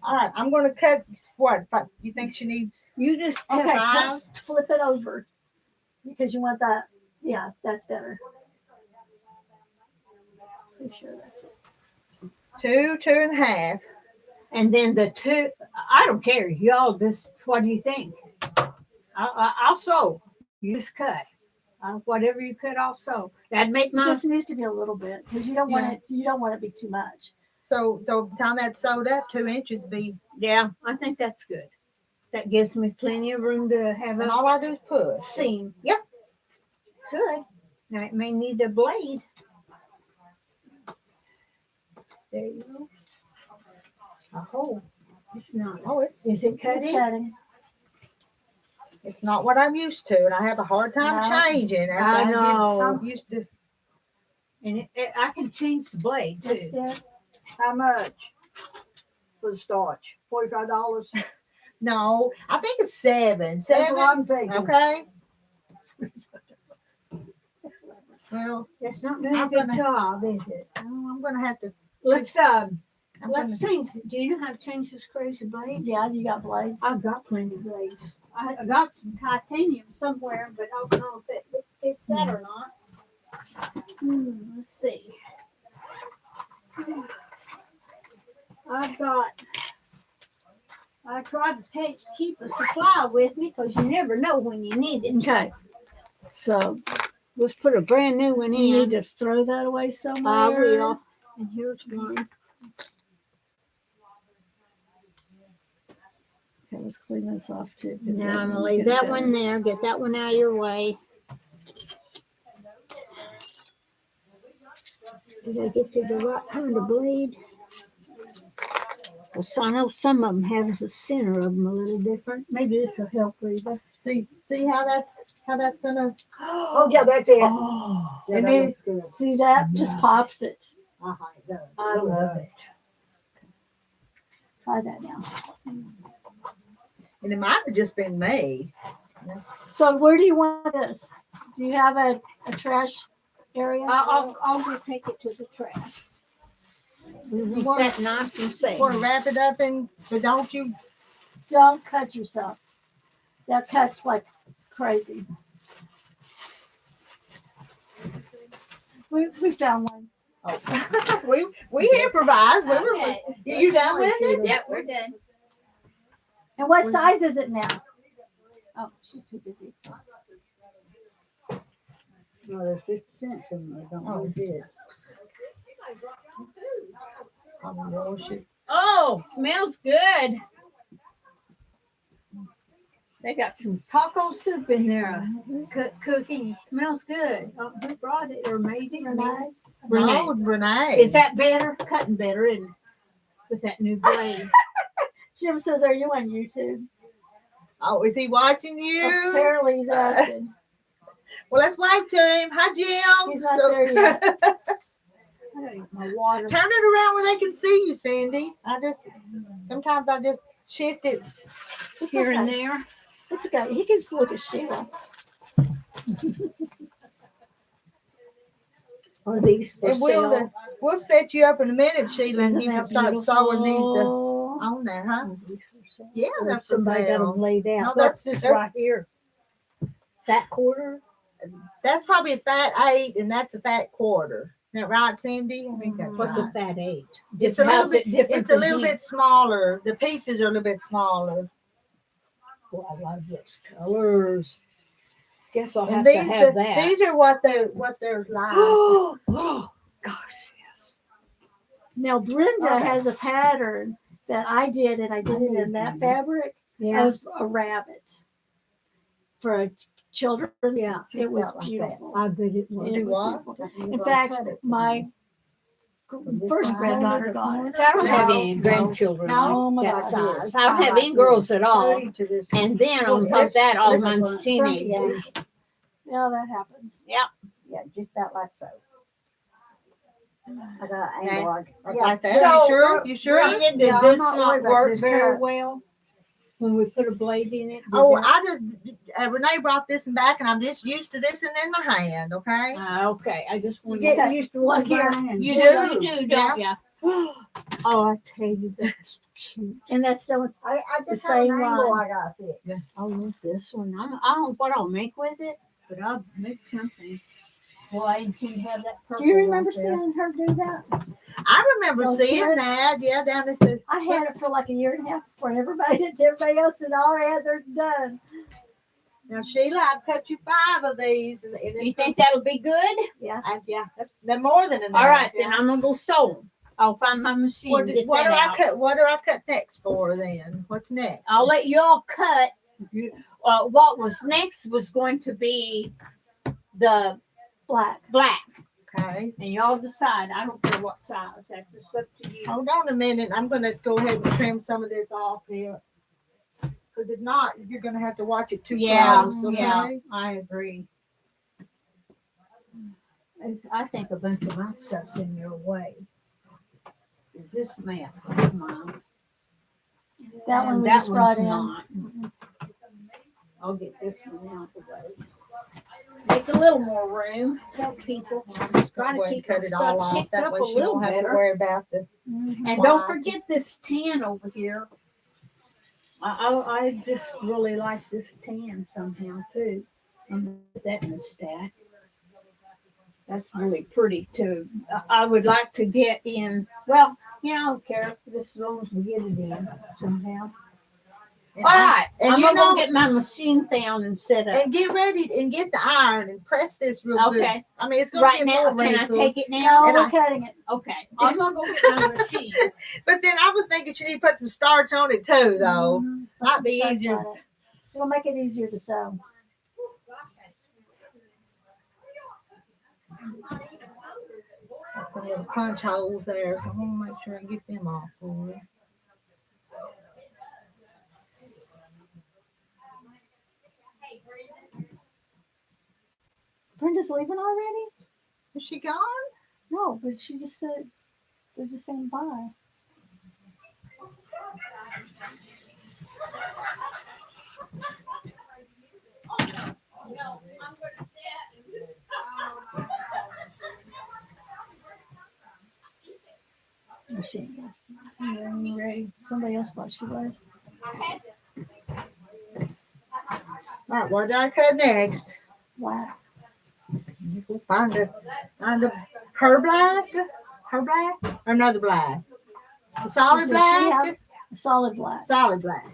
All right, I'm going to cut what? You think she needs? You just Okay, Five. flip it over because you want that. Yeah, that's better. Pretty sure that's it. 2.5. and then the two. I don't care. Y'all just what do you think? I'll sew. You just cut. Whatever you cut, I'll sew. That'd make It my. just needs to be a little bit because you don't want Yeah. it. You don't want it to be too much. So by the time that's sewed up, 2 inches be, Yeah, I think that's good. That gives me plenty of room to have and a all I do is push. seam. Yep. Should. Now it may need a blade. There you go. A hole. It's not. Oh, it's Is it cutting? cutting? it's not what I'm used to, and I have a hard time No. changing. I after know. I'm used to. And I can change the blade Just too. it. How much for the starch? $45? No, I think it's 7. That's 7. what I'm thinking. Okay. Well, That's not doing a I'm good gonna- job, is it? I'm gonna have to. Let's I'm let's gonna, change. Do you know how to change this crazy blade? Yeah, you got blades. I've got plenty of blades. I got some titanium somewhere, but I don't know if it fits that or not. Let's see. I try to keep a supply with me because you never know when you need it. Okay. So Let's put a brand new one you need in. to throw that away somewhere. I will. And here's one. Okay, let's clean this off too. 'cause Now I'm will gonna leave get that better. one there. Get that one out of your way. Did I get you the right kind of blade? Well, so I know some of them have the center of them a little different. Maybe this will help, Rita. See how that's gonna. Oh, yeah, that's it. Oh, Yeah, and that then looks good. See that just pops it. Uh-huh, it does. I love it. Try that now. and it might have just been me. So where do you want this? Do you have a trash area? I'll go take it to the trash. Keep that nice and safe. Want to wrap it up and but don't cut yourself. That cuts like crazy. We found one. we improvised. We were, Okay. you done with it? Yep, we're done. And what size is it now? Oh, she's too busy. No, there's 50 cents in there. Don't lose it. Oh, smells good. They got some taco soup in there. Cooking. Smells good. Oh, who brought it or made it? Renee? No, Renee. Is that better? Cutting better, isn't it? With that new blade. Jim says, are you on YouTube? Oh, is he watching you? Apparently he's asking. Well, let's wave to him. Hi, Jim. He's not there yet. I gotta get my water. Turn it around where they can see you, Cindy. Sometimes I just shift it. Here and there. It's okay. He can just look at Sheila. Are these for And sale? we'll set you up in a minute, Sheila, and Isn't you can that start sewing these beautiful? on there, huh? Are these for sale? Yeah, Or they're for somebody got sale. them laid out. No, What's they're- this they're- right here? That quarter? That's probably a fat 8, and that's a fat quarter. Isn't that right, Cindy? I think that's What's right. a fat 8? It's a little How's bit. it different It's a than little here? bit smaller. The pieces are a little bit smaller. Oh, I love those colors. Guess I'll have And to these have are that. these are what they're like. Oh, gosh, yes. Now Brenda Okay. has a pattern that I did, and I did it in that fabric Yeah. of a rabbit for a children's. Yeah. It was Felt like that. beautiful. I bet it was. It was what? beautiful. In fact, my first granddaughter got it. I don't have No, any no. grandchildren Oh my that God. size. I don't have any girls at all. To this. And then on top of that, all This is mine's one- teenagers. Yeah, that happens. Yeah, just about like so. I got an angle. Like that. So, you sure? You sure? Rita, did Yeah, I'm this not not worried about work this very cut. well when we put a blade in it? Did Oh, that- I just Renee brought this one back, and I'm just used to this and in my hand. Okay. Okay, I just You wanted get to. used to Look one here. hand. You You do. do, don't you? Oh, I tell you, that's cute. And that's done with I just The have an same angle line. I got fixed. I love this one. I don't know what I'll make with it, but I'll make something. Well, I intend to have that purple. Do you remember up there. seeing her do that? I remember Those seeing kids? that. Yeah, down at the. I had it for like a year and a half before everybody else had all had theirs done. Now, Sheila, I've cut you 5 of these. And it's You think that'll be good? yeah, they're more than enough. All right, yeah. then I'm gonna go sew them. I'll find my machine. What, and get what do that I out. cut? What do I cut next for then? What's next? I'll let you all cut. What was next was going to be the Black. black, Okay. and y'all decide. I don't care what size. That's just up to you. Hold on a minute. I'm going to go ahead and trim some of this off here. Because if not, you're going to have to watch it too Yeah, close. Okay. yeah, I agree. I think a bunch of my stuff's in your way. Is this map? That's mine. That one And we that just brought one's in. not. I'll get this one out the way. Make a little more room. Help people. Try Go to ahead and keep cut my it all stuff off. picked That up way a she little don't have to better. worry about the. Mhm. And don't Wow. forget this tan over here. I just really like this tan somehow too. I'm gonna put that in the stack. That's really pretty too. I would like to get in. Well, I don't care just as long as we get it in somehow. And All right, and I'm you gonna know- go get my machine found and set up. And get ready and get the iron and press this real good. Okay. I mean, it's gonna Right get now, more can I wrinkled. take it No, now? And we're I- cutting it. Okay, I'm gonna go get my machine. But then I was thinking you need to put some starch on it too, though. Mhm. Put Might some be starch easier. on it. It'll make it easier to sew. Some little punch holes there, so I'm gonna make sure and get them off for you. Brenda's leaving already? Is she gone? No, but she just said they're just saying bye. Oh, she ain't got ready. Somebody else thought she was. All right, what do I cut next? Wow. We'll find her black, or another black. A solid Does she black, have a solid black? solid black.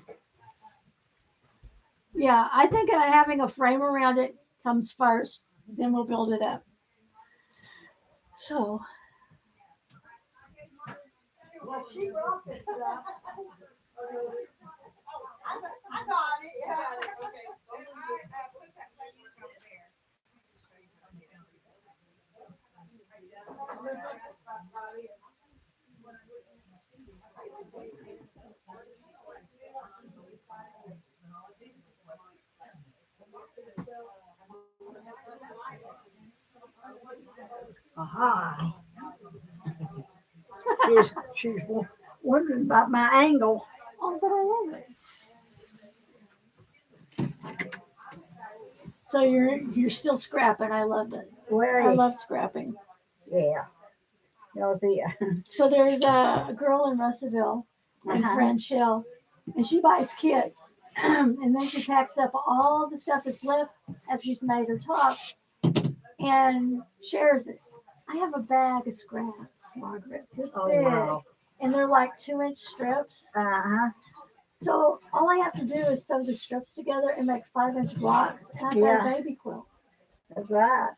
Yeah, I think having a frame around it comes first. Then we'll build it up. So. Well, she brought this stuff. I got it. Yeah. Aha. She's wondering about my angle. Oh, but I love it. So you're still scrapping. I love it. Where I love scrapping. yeah. Y'all see So there's a girl in Russellville named Uh-huh. Fran Shell, and she buys kits, and then she packs up all the stuff that's left after she's made her top, and shares it. I have a bag of scraps, Margaret, this Oh, big, wow. and they're like 2-inch strips. Uh-huh. So all I have to do is sew the strips together and make 5-inch blocks, and I've got Yeah. a baby quilt. That's right.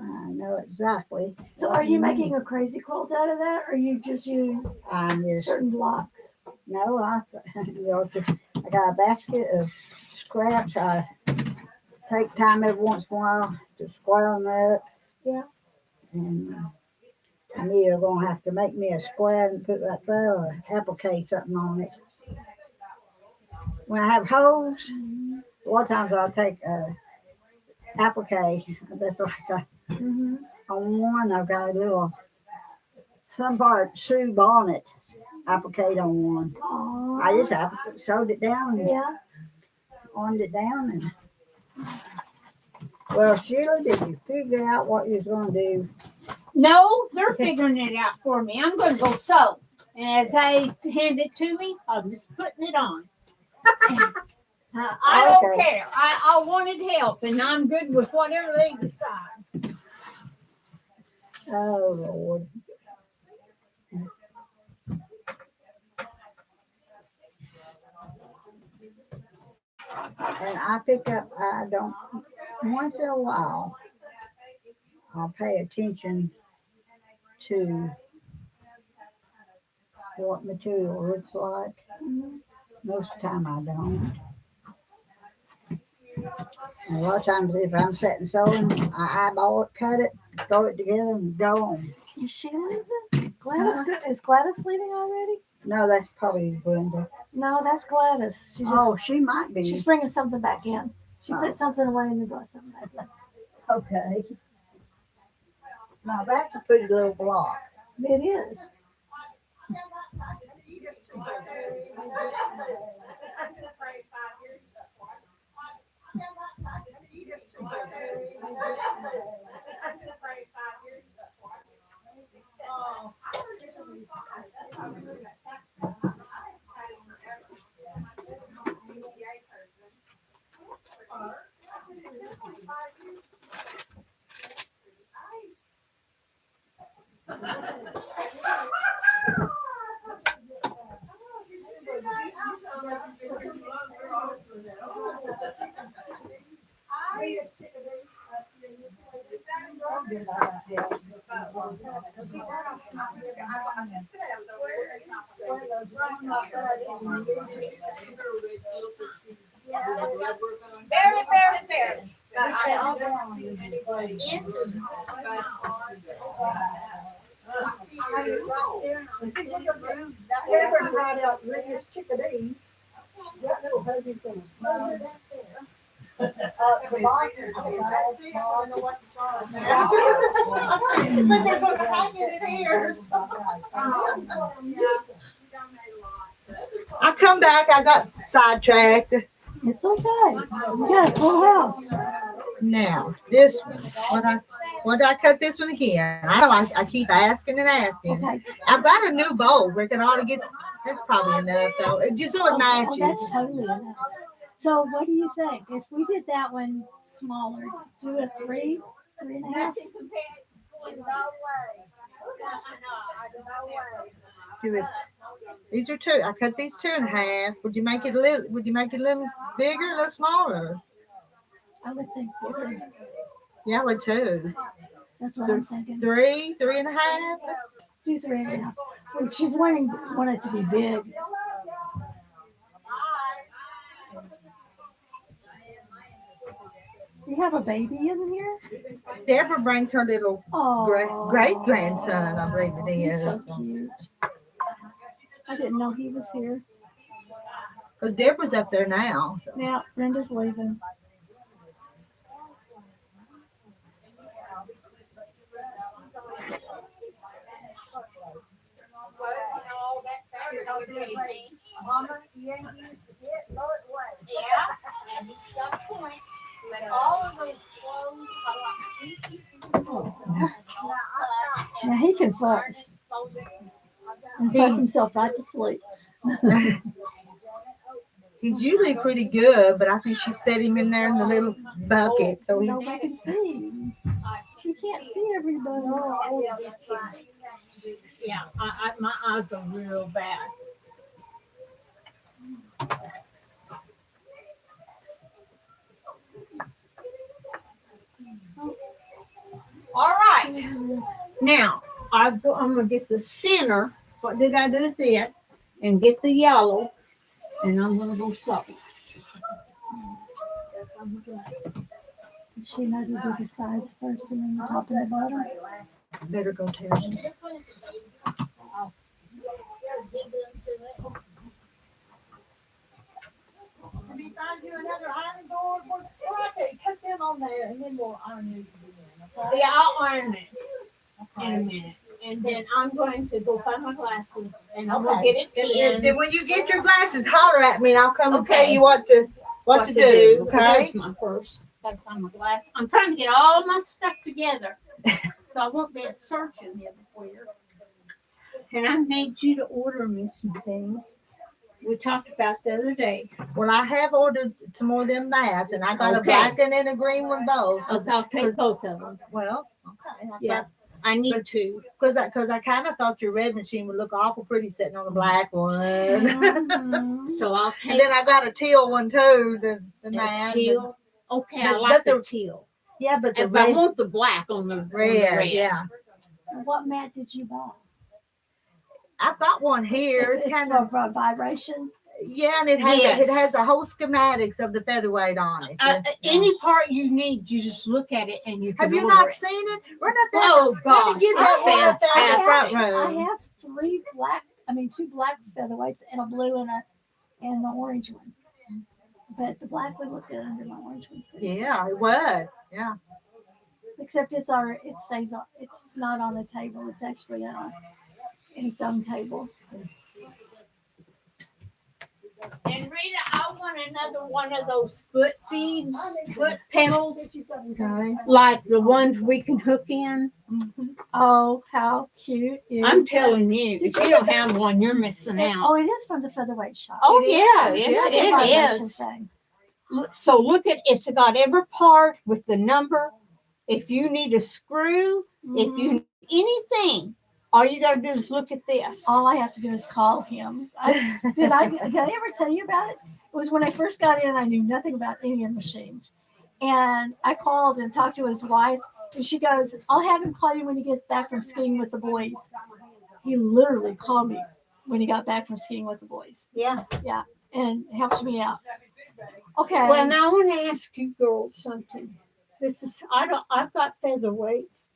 I know exactly. So what are you mean. making a crazy quilt out of that, or you just use I'm just certain blocks? no. I got a basket of scraps. I take time every once in a while to square them up. Yeah. And I'm either gonna have to make me a square and put right there, or applique something on it. When I have holes, a lot of times I'll take applique. That's like Mm-hmm. on one I've got a little some part Sue bonnet applique on one. I just sewed it down and Yeah. on it down and well, Sheila, did you figure out what you was gonna do? No, they're figuring it out for me. I'm going to go sew. And as they hand it to me, I'm just putting it on. I don't Okay. care. I wanted help, and I'm good with whatever they decide. Oh Lord. And I pick up, I don't, once in a while, I'll pay attention to what material looks like. Most of the time I don't. And a lot of times if I'm sitting sewing, I eyeball it, cut it, throw it together and go on. Is she leaving? Gladys, is Gladys leaving already? No, that's probably Brenda. No, that's Gladys. She just Oh, she might be. she's bringing something back in. She Oh. put something away and then brought something back in. Okay. Now that's a pretty little block. It is. Very, very, very. Inches. Ever tried out Rita's Chickadees? That little husky thing. The bark, I don't know what to call it. But they're both hanging in ears. I come back, I got sidetracked. It's okay. We got a full house. Now, this one, what did I cut this one again? I know I keep asking and asking. Okay. I've got a new bowl. We can ought to get, that's probably enough though. It just so it Oh, matches. that's totally enough. So what do you think? If we did that one smaller, do a 3, 3.5? Do it. These are 2. I cut these 2.5. Would you make it a little? Would you make it a little bigger, a little smaller? I would think bigger. Yeah, I would too. That's what I'm thinking. 3, 3.5. Do 3.5. She's wanting it to be big. We have a baby in here. Deborah brings her little Oh, great grandson, I believe it he's is. so cute. I didn't know he was here. Because Deborah's up there now. So. Now Brenda's leaving. Mama, you ain't used to get, throw it away. Yeah, and he's got a point. But all of those clothes are like 3 pieces. Now he can fuss and fuss himself right to sleep. He's usually pretty good, but I think she set him in there in the little bucket. So he Nobody can see. You can't see everybody. Yeah, my eyes are real bad. All right. Now, I'm going to get the center. What did I do with it? And get the yellow. And I'm going to go sew. Does she know to do the sides first and then the top and the bottom? better go tell him. Have you found you another iron board? Well, okay, cut them on there and then we'll iron these again, okay? Yeah, I'll iron it in a minute. And then I'm going to go find my glasses and I'm going to get it pinned. Then when you get your glasses, holler at me and I'll come and tell Okay. you what to do. Okay. There's my purse. Gotta find my glasses. I'm trying to get all my stuff together, so I won't be searching everywhere. And I made you to order me some things we talked about the other day. Well, I have ordered some more than that, and I got a Okay. black and a green one both. Okay, I'll take both of them. Well, okay. Yeah, I need to. Because I kind of thought your red machine would look awful pretty sitting on a black one. Mhm. So I'll take And then I got a teal one too, the the matte. teal. Okay, I But- like but the the- teal. Yeah, but the But I red, want the black on the red, yeah. And what mat did you buy? I've got one here. It's kind of for vibration. yeah, and it has Yes. it has the whole schematics of the featherweight on it. Any part you need, you just look at it and you can Have you order not it. seen it? Run up there. Oh Let me gosh, get that one up it's there in the front fantastic. row. I have two black featherweights and a blue and the orange one. But the black would look good under my orange one too. Yeah, it would. Yeah. Except it stays on. It's not on a table. It's actually in its own table. And Rita, I want another one of those foot feeds, foot pedals, Okay. like the ones we can hook in. Oh, how cute is I'm that? telling you, if you don't have one, you're missing out. Oh, it is from the featherweight shop. Oh It yeah, is, yes, yeah, The vibration it is. thing. So look at it's got every part with the number. If you need a screw, if you need anything, all you gotta do is look at this. All I have to do is call him. Did I ever tell you about it? It was when I first got in, I knew nothing about any of the machines. And I called and talked to his wife, and she goes, I'll have him call you when he gets back from skiing with the boys. He literally called me when he got back from skiing with the boys. Yeah. Yeah, and helped me out. Okay. Well, now I want to ask you girls something. I've got featherweights,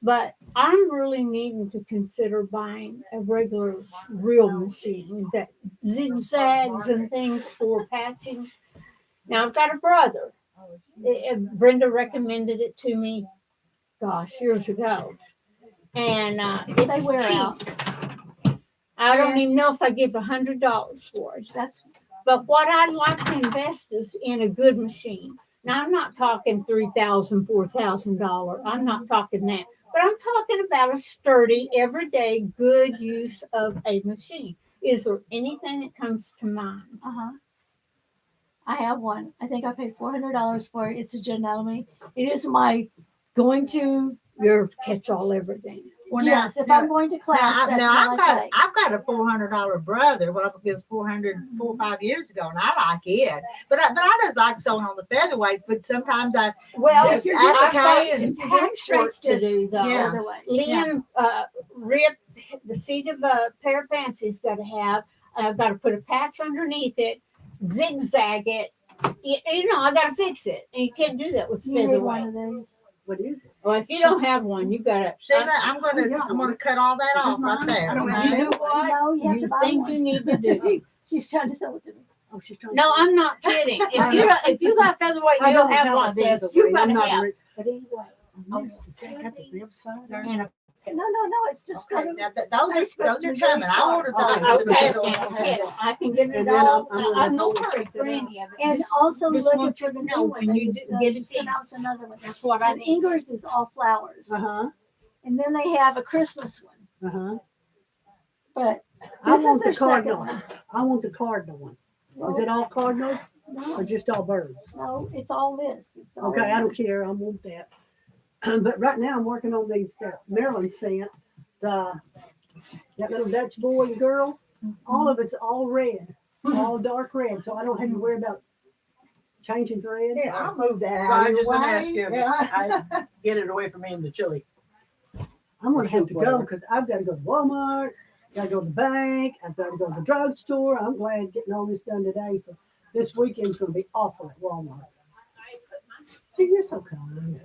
but I'm really needing to consider buying a regular real machine that zigzags and things for patching. Now I've got a brother. Brenda recommended it to me, gosh, years ago. And it's wear cheap. out. I don't even know if I give $100 for it. But what I'd like to invest is in a good machine. Now I'm not talking $3,000, $4,000. I'm not talking that. But I'm talking about a sturdy, everyday, good use of a machine. Is there anything that comes to mind? I have one. I think I paid $400 for it. It's a Janome. It is my going to. Your catch-all everything. Well, Yes, if I'm going to class, that's what I take. I've got a $400 brother. Well, it was 4 or 5 years ago, and I like it. But I just like sewing on the featherweights. But sometimes if you're doing patchwork straight stitch, to do though. Yeah. Liam ripped the seat of a pair of pants. He's got to have. I've got to put a patch underneath it, zigzag it. You know, I got to fix it, and you can't do that with You need featherweight. one of those. What is it? Well, if you don't have one, you got to. Sheila, I'm gonna cut all that This is off right mine. there. I don't okay? have You know what? No, you have to You buy think one. you need to do? She's trying to sell it to me. Oh, she's trying. No, I'm not kidding. If you got featherweight, you don't have one of these. You got to have. But anyway, Got the left side. and a No, it's just Okay, kind now of. those are coming. I ordered Okay. those. okay, I can get it And then all. I'm I'm no gonna hurry pick for it up. any of it. And Just- also just looking want for you the to new know one. when you They get it just in. announced another one. That's what I And need. Ingrid's is all flowers. Uh And then they have a Christmas one. huh. But I this is want their the second cardinal. one. I want the cardinal one. Is it all cardinals or No, just all birds? no, it's all this. It's all Okay, I don't care. I want that. But right now I'm working on these Maryland scent. That little Dutch boy and girl. All of it's all red, all dark red. So I don't have to worry about changing thread. Here, I'll move that out. I of was your just gonna way. ask you if Yeah. I get it away from me in the chili. I'm gonna have to go Whatever. because I've got to go to Walmart. Got to go to the bank. I've got to go to the drugstore. I'm glad getting all this done today. For this weekend's gonna be awful at Walmart. See, you're so kind.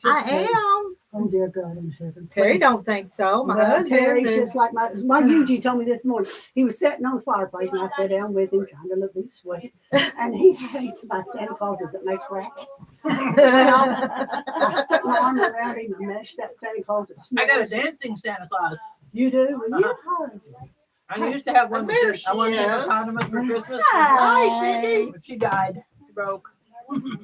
I am. Oh dear God in heaven. Terry please. don't think so. My Well, husband. Terry's is- just like my Eugene told me this morning. He was sitting on the fireplace and I sat down with him trying to look this way. And he hates my Santa Clauses that makes racket. I stuck my arm around him and meshed that Santa Claus. That I got a snores. dancing Santa Claus. You do? Well, Uh-huh. yeah. I used to have one. There That said, I wanted she a is. hippopotamus for Christmas. Hi. But she died. She broke.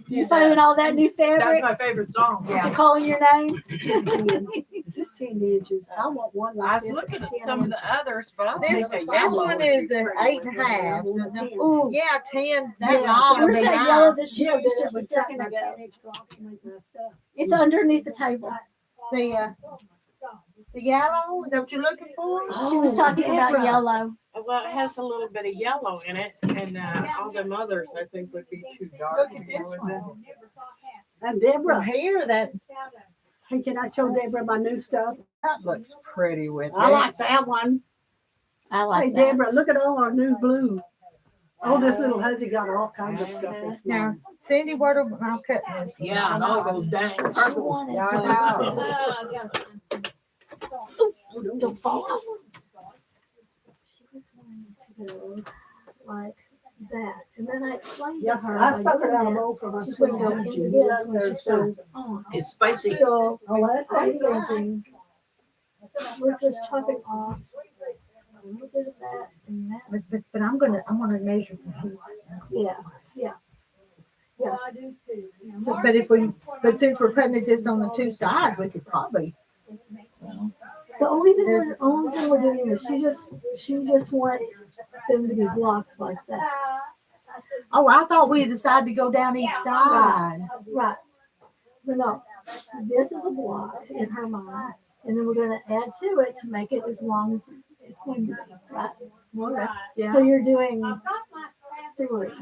You finding all that new That's fabric? my favorite song. Is it calling your name? This is 10. This is 10 inches. I want one I like was this. looking that's at 10 some of the others, but I don't This, think a this yellow one would is be an pretty 8 and a with it. half. Ooh. Yeah, 10. That Yeah. long would Where's be that yellow nice. that she Yeah, used that just a would cut second my ago? 10-inch blocks and make my stuff. It's underneath the table. The yellow, is that what you're looking for? She was talking about Deborah. yellow. Well, it has a little bit of yellow in it, and all them others I think would be too dark. Look at to go this with one. it. And Well, Deborah, here, that hey, can I show Deborah my new stuff? looks pretty with I it. like that one. I like Hey, that. Deborah, look at all our new blue. Oh, this little hussy got all kinds of stuff this Now, morning. Cindy, what am I cutting this? one? Yeah, and all those dang She purples. wanted Yeah, I this. know. Don't fall off. She was wanting to go like that. And then I explained to Yes, her. I by suckered doing out a that, bowl for my she's sweet going to go into Eugene. this when she shows on. It's spicy. So Oh, that's I'm pretty. thinking we're just chopping off a little bit of that and that. But I'm gonna measure for you. Yeah. So, but since we're putting it just on the two sides, we could probably. The only thing we're doing is she just wants them to be blocks like that. Oh, I thought we had decided to go down each side. Right. But no, this is a block in her mind, and then we're gonna add to it to make it as long as it's going to be, right? Well, that's, yeah. So you're doing three.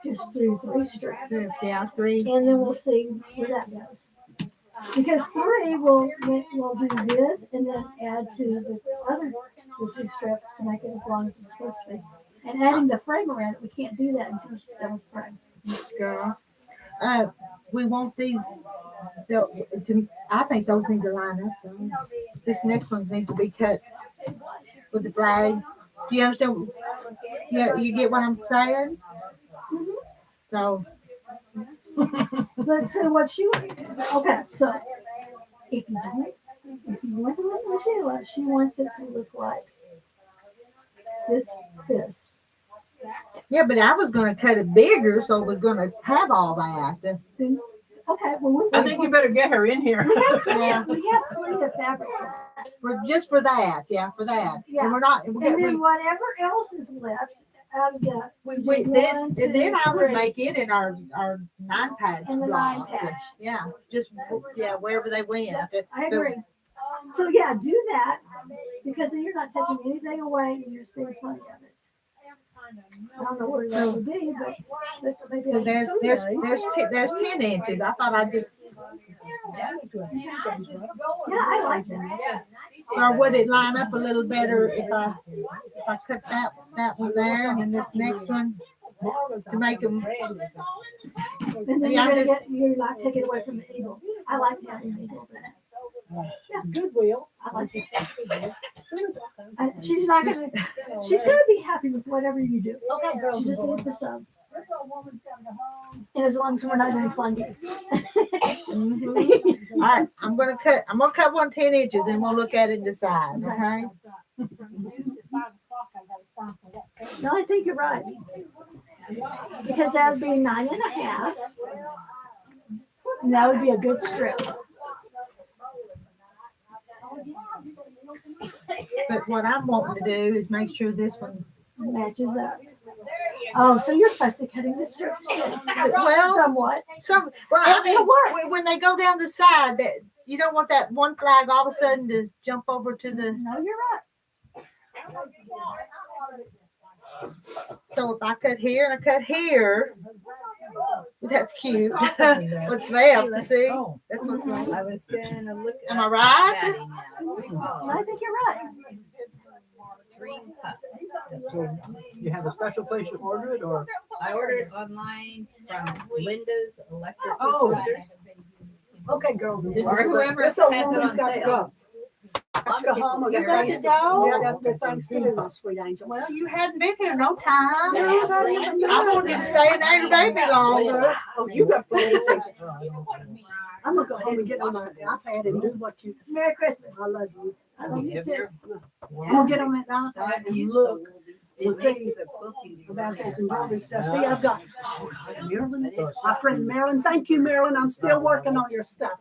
Just do 3 strips. Yeah, 3. And then we'll see where that goes. Because 3 will do this and then add to the other the 2 strips to make it as long as it's supposed to be. And adding the frame around it, we can't do that until she's done with frame. Girl. We want these. I think those need to line up. Though. This next one needs to be cut with the flag. Do you understand? Yeah, you get what I'm saying? Mm-hmm. So. But so what she okay, so if you want to listen to Sheila, she wants it to look like this. Yeah, but I was going to cut it bigger, so it was going to have all that. Then, okay, well, I think you better get her in here. Yeah. we have plenty of fabric Just for that, yeah, for that. Yeah. And we're not. and then whatever else is left out of the Then I would make it in our 9-patch in the blocks. 9-patch. Yeah, just wherever they went. I agree. So yeah, do that because then you're not taking anything away and you're seeing plenty of it. I don't know where that would be, but maybe So there's 10 inches. I thought I'd just. yeah, I like that. Or would it line up a little better if I cut that one there and then this next one to make them? And then you're not taking away from the eagle. I like having the eagle in it. Yeah, Goodwill. I like it. She's gonna be happy with whatever you do. Okay, girl. She just needs to sub. And as long as we're not doing flunkies. All right, I'm gonna cut one 10 inches and we'll look at it and decide. Okay. No, I think you're right. Because that would be 9.5. And that would be a good strip. But what I'm wanting to do is make sure this one matches up. Oh, so you're fussy cutting the strips too. Well, somewhat. I mean, when they go down the side, that you don't want that one flag all of a sudden to jump over to the. No, you're right. So if I cut here and I cut here, that's cute. What's left? You see? That's what's left. I was gonna look. Am I right? I think you're right. Dream cup. So you have a special place you order it, or I ordered it online from Linda's Electric Oh. Distributors. Okay, girls. Or whoever This has old it woman's on got to sale. go. Let's go home. We You got got things to to go? We got the things to do, my sweet angel. Well, you hadn't been here no time. I wanted you to stay in there and baby longer. Oh, you got plenty of things. I'm gonna go home and get on my iPad and do what you. Merry Christmas. I love you. I love you too. I'm gonna get on that So I've iPad and used look it and makes see the quilting do about really this embroidery stuff. See, I've got, Marilyn, my friend Marilyn. Thank you, Marilyn. I'm still working on your stuff.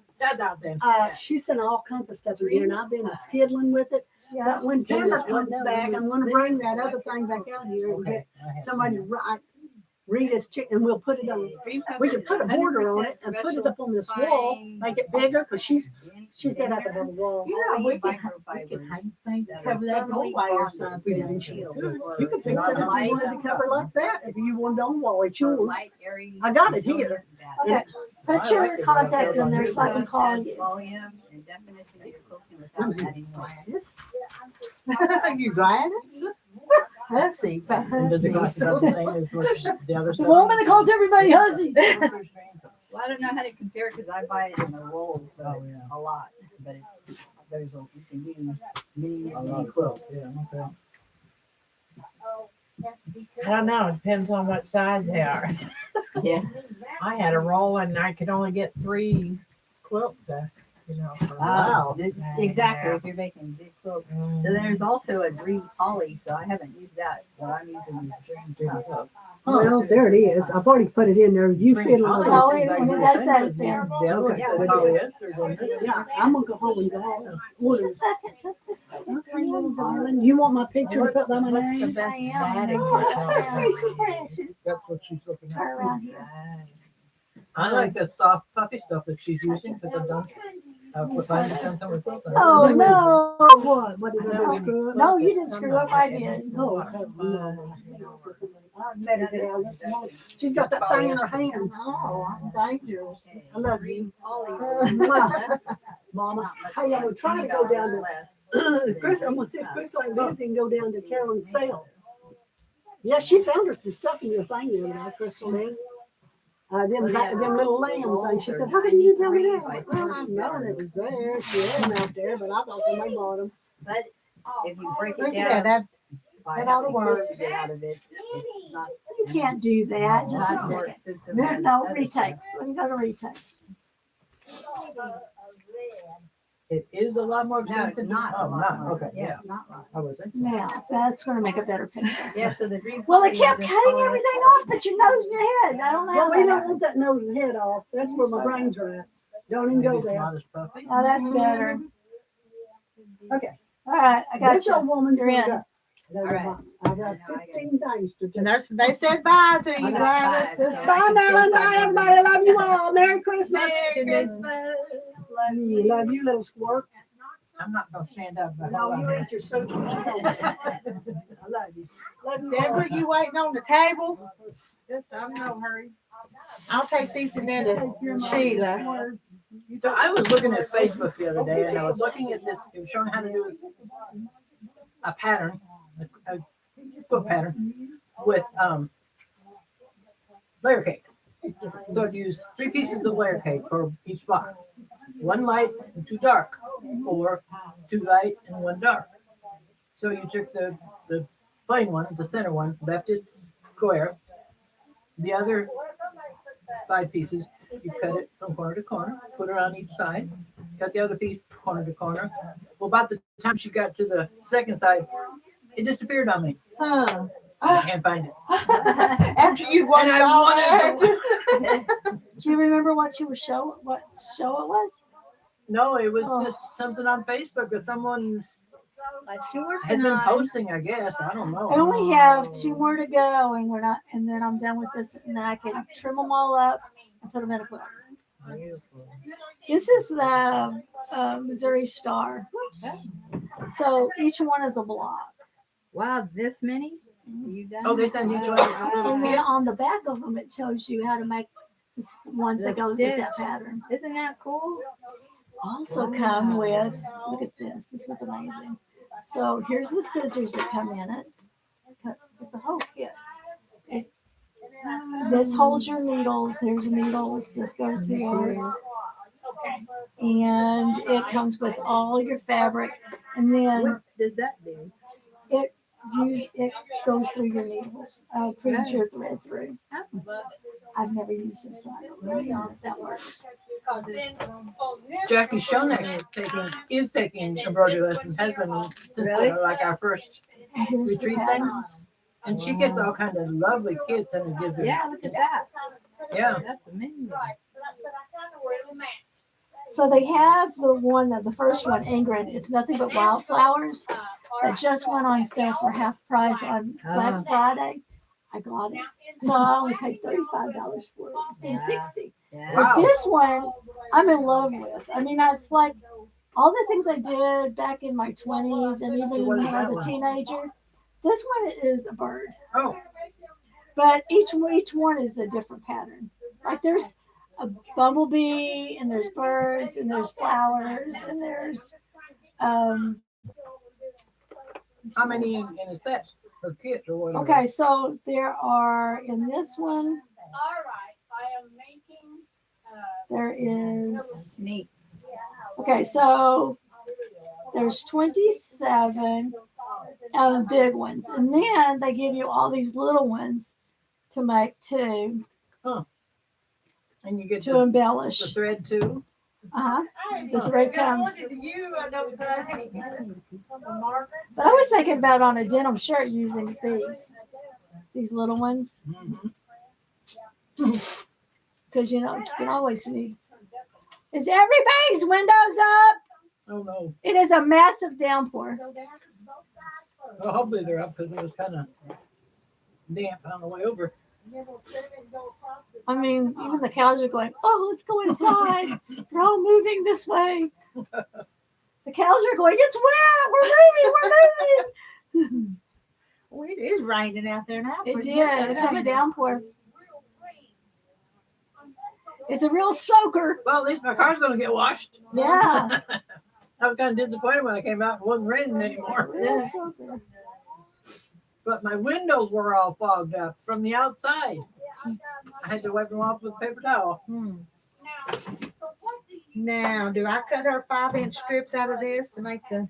She sent all kinds of stuff in here, and I've been fiddling with it. But when Timber comes back, I'm gonna bring that other thing back out here and get somebody to write Rita's chicken, and we'll put it on. We can put a border on it and put it up on this wall, make it bigger, because she said up on the wall. Yeah, we can hang things, cover that whole wire or something. You can fix it if you wanted to cover like that, if you want it on the wall, it's yours. I got it here. Okay. Put your contact in there so I can call you. Volume and definition of your quilting without adding Gladys? You Gladys? Hussy, does it cost about the same as what the other The stuff? woman that calls everybody hussies. Well, I don't know how to compare because I buy it in the rolls, so it's a lot. But you can use many quilts. Yeah, okay. I don't know, it depends on what size they are. Yeah. I had a roll and I could only get 3 quilts, for Wow. Exactly. If you're making big quilts. So there's also a Dream Poly, so I haven't used that. What I'm using is Dream Cup. Well, there it is. I've already put it in there. You fiddle with Oh, it. when it does that, it's there. The other one said polyester, didn't it? Yeah, I'm gonna go home and go home. Just a second, just a second. Okay, little darling. You want my picture to put by my What's the name? best I am. batting? Oh, so precious. That's what she's looking Turn at. around here. I like the soft, puffy stuff that she's using for the done. Finally done some with quilts. Oh, no. What? What did I do? Screw up? No, you didn't screw up. I did. No, no. I met her today this morning. She's got that thing in her hands. Oh, I'm dangerous. I love you. Mwah. Mama. Hey, I'm trying to go down to Chris. I'm gonna see if Chris ain't busy and go down to Carolyn's sale. Yeah, she found her some stuff in your thing the other day, Crystal. Man. Them little lamb things. She said, "How did you tell me that?" I'm like, well, I know it was there. She had them out there, but I thought somebody bought them. But if you break Look it at down, that. by that how oughta many work. quilts you get out of it, it's not. You can't do that. Just a not more second. expensive than No, other retake. stuff. Let me go to retake. It is a lot more No, expensive. it's not. a Oh, lot not, more. okay, yeah. Not right. I would think. Now, that's going to make a better picture. Yeah, so the green. Well, it pony kept is cutting just everything always- off but your nose and your head. I don't know. Well, we don't want that nose and head off. That's where my brains are at. Don't even Maybe go it's there. not as puffy. Oh, that's better. Okay. All right, I got This you. old woman's You're gonna in. go. I got 15 things to do. And they said bye to you, I got Gladys. five, so Bye, I can Marilyn. say Bye, bye. everybody. Love you all. Merry Christmas. Merry Christmas. Love you, little squirt. I'm not gonna stand up. but No, hold you on. ain't. You're so cute. I love you. Love you. Deborah, you waiting on the table? Yes, I'm no hurry. I'll take these and then to Sheila. So I was looking at Facebook the other day and I was looking at this, it was showing how to do a pattern, a quilt pattern with layer cake. So I'd use 3 pieces of layer cake for each block. 1 light and 2 dark, or 2 light and 1 dark. So you took the plain one, the center one, left it square. The other side pieces, you cut it from corner to corner, put it on each side, cut the other piece corner to corner. Well, about the time she got to the second side, it disappeared on me. Huh. I can't find it. After you won And I all wanted that. Do you remember what show it was? No, it was Oh. just something on Facebook that someone But you're has working been on. posting, I guess. I don't know. I only have 2 more to go, and and then I'm done with this, and then I can trim them all up and put them in a quilt. This is the Missouri Star. Whoops. So each one is a block, Wow, this many? You done? Oh, they send each one a little and then kit? on the back of them it shows you how to make the ones that The goes with that stitch. pattern. Isn't that cool? Also come with, look at this. This is amazing. So here's the scissors that come in it. It's a whole kit. This holds your needles. There's needles. This goes here. And it comes with all your fabric. And then What does that do? it goes through your needles. Pulls your thread through. I've never used it, so I don't really know if that works. Jackie Shonek is taking embroidery lessons, has been since Really? like our first, And here's the retreat thing. patterns. and she gets all kinds of lovely kits and it gives her. Yeah, look at that. Yeah. That's amazing. So they have the first one, Ingrid. It's nothing but wildflowers that just went on sale for half price on Black Friday. I got it. So I only paid $35 for it instead of $60. Yeah. Wow. But this one, I'm in love with. I mean, it's like all the things I did back in my 20s and even when I was a teenager. This one is a bird. Oh, But each one is a different pattern. Like there's a bumblebee, and there's birds, and there's flowers, and there's how many in a set or kit or whatever? okay, so there are in this one. There is Neat. okay, so there's 27 big ones, and then they give you all these little ones to make too, And you get to the embellish. thread too. The thread comes. You, I don't think. But I was thinking about on a denim shirt using these little ones, because you can always need. Is everybody's windows up? Oh no. It is a massive downpour. Well, hopefully they're up because it was kind of damp on the way over. I mean, even the cows are going, oh, let's go inside. They're all moving this way. The cows are going, it's wet. We're moving. Well, it is raining out there now. It pretty did. good. It come a downpour. It's a real soaker. Well, at least my car's gonna get washed. Yeah. I was kind of disappointed when I came out. It wasn't raining anymore. Real soaker. But my windows were all fogged up from the outside. I had to wipe them off with a paper towel. Now, do I cut her 5-inch strips out of this to make the?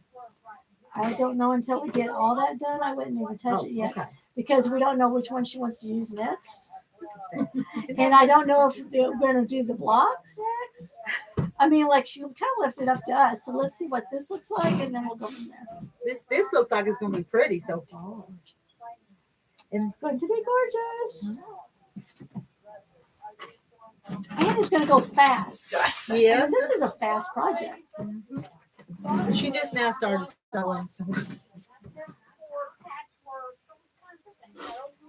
I don't know until we get all that done. I wouldn't even touch it yet Okay. because we don't know which one she wants to use next. And I don't know if we're going to do the blocks next. I mean, like she kind of left it up to us. So let's see what this looks like, and then we'll go from there. This looks like it's gonna be pretty so far. It's going to be gorgeous. And it's going to go fast. Yes. And this is a fast project. She just now started sewing. So.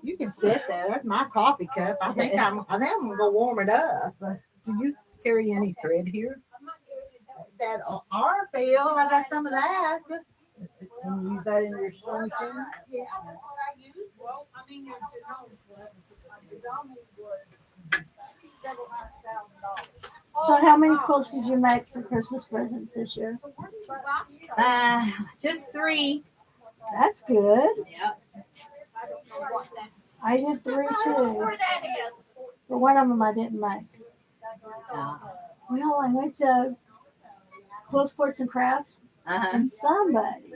You can sit there. That's my coffee cup. I think I'm gonna go warm it up. Do you carry any thread here? That Arfield, I got some of that. And you use that in your sewing machine? Yeah. So how many quilts did you make for Christmas presents this year? Just 3. That's good. Yep. I did 3 too. But one of them I didn't make. Well, I went to Quilt Sports and Crafts, and somebody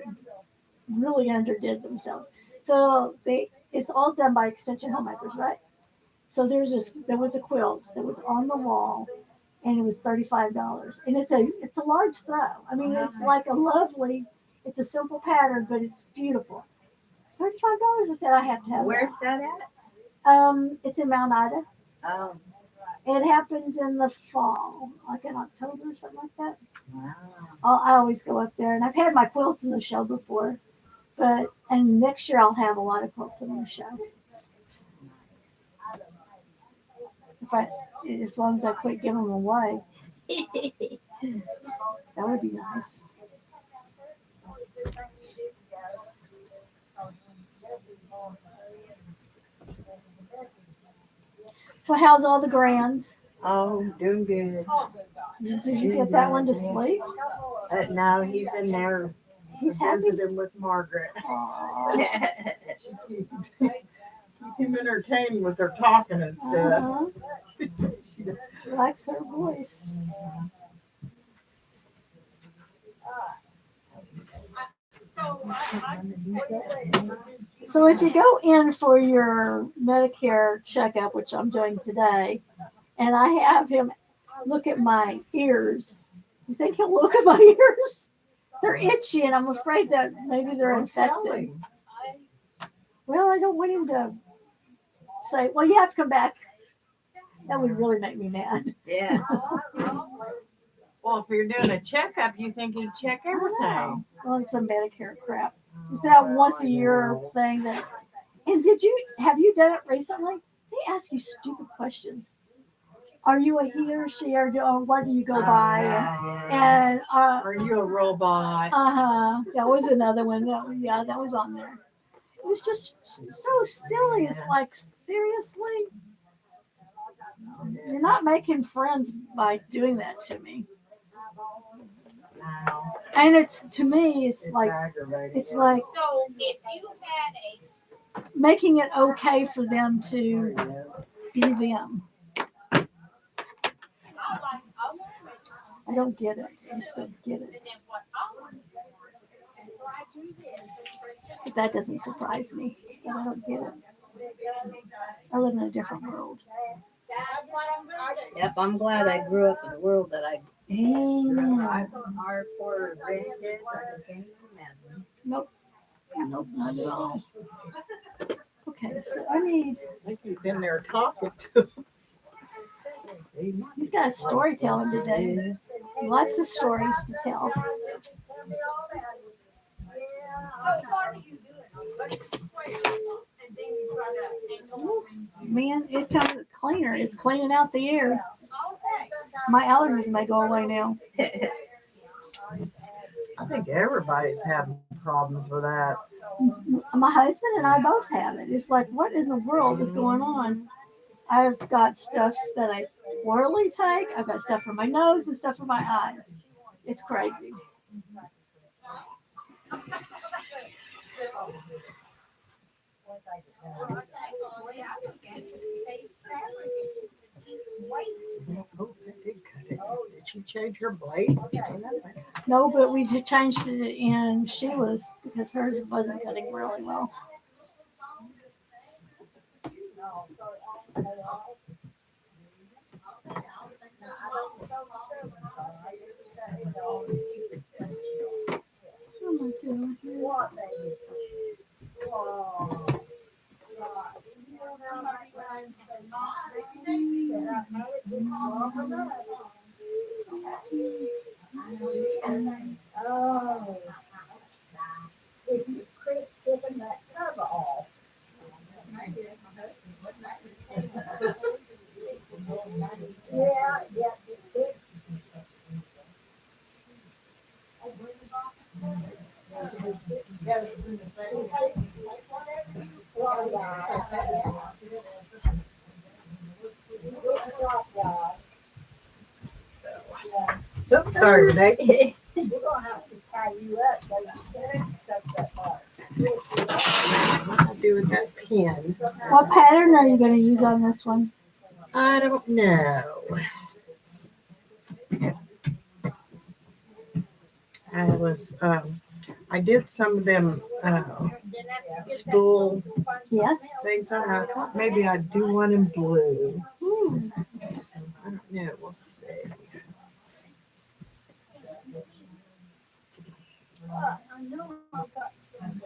really underdid themselves. So it's all done by extension homemakers, right? So there was a quilt that was on the wall, and it was $35, and it's a large throw. I mean, it's like it's a simple pattern, but it's beautiful. $35. I said I have to have. Where's that at? It's in Mount Ida. Oh, It happens in the fall, like in October or something like that. wow. I always go up there, and I've had my quilts in the show before, and next year I'll have a lot of quilts in the show. As long as I quit giving them away, that would be nice. So how's all the grands? Oh, doing good. Did you get that one to sleep? No, he's in there He's happy. visiting with Margaret. Aw. Keeps him entertained with her talking and stuff. Uh-huh. She likes her voice. So if you go in for your Medicare checkup, which I'm doing today, and I have him look at my ears, you think he'll look at my ears? They're itchy, and I'm afraid that maybe they're infected. Well, I don't want him to say, well, you have to come back. That would really make me mad. Yeah. Well, if you're doing a checkup, you think he'd check everything. Well, it's a Medicare crap. It's that once a year thing that. And have you done it recently? They ask you stupid questions. Are you a he or she, or what do you go by? And Are you a robot? that was another one. That was on there. It was just so silly. It's like, seriously? You're not making friends by doing that to me. And to me, it's like So if you had making it okay for them to be them. I don't get it. I just don't get it. But that doesn't surprise me. But I don't get it. I live in a different world. Yep, I'm glad I grew up in the world that I Amen. Our 4 grandkids, I can't imagine. Nope, not at all. Okay, so I need. I think he's in there talking to him. He's got a story telling to do. Lots of stories to tell. Man, it comes cleaner. It's cleaning out the air. My allergies may go away now. I think everybody's having problems with that. My husband and I both have it. It's like, what in the world is going on? I've got stuff that I orally take. I've got stuff for my nose and stuff for my eyes. It's crazy. Oh, that did cut it. Did she change her blade? No, but we just changed it in Sheila's because hers wasn't cutting really well. Oh my God. Oh. If you quit taking that cover off. Yeah, yeah. Sorry, Renee. We're gonna have to tie you up, so you can't touch that part. What do I do with that pin? What pattern are you going to use on this one? I don't know. I did some of them spool Yes. things. I thought maybe I'd do one in blue. I don't know. We'll see. I know I've got some.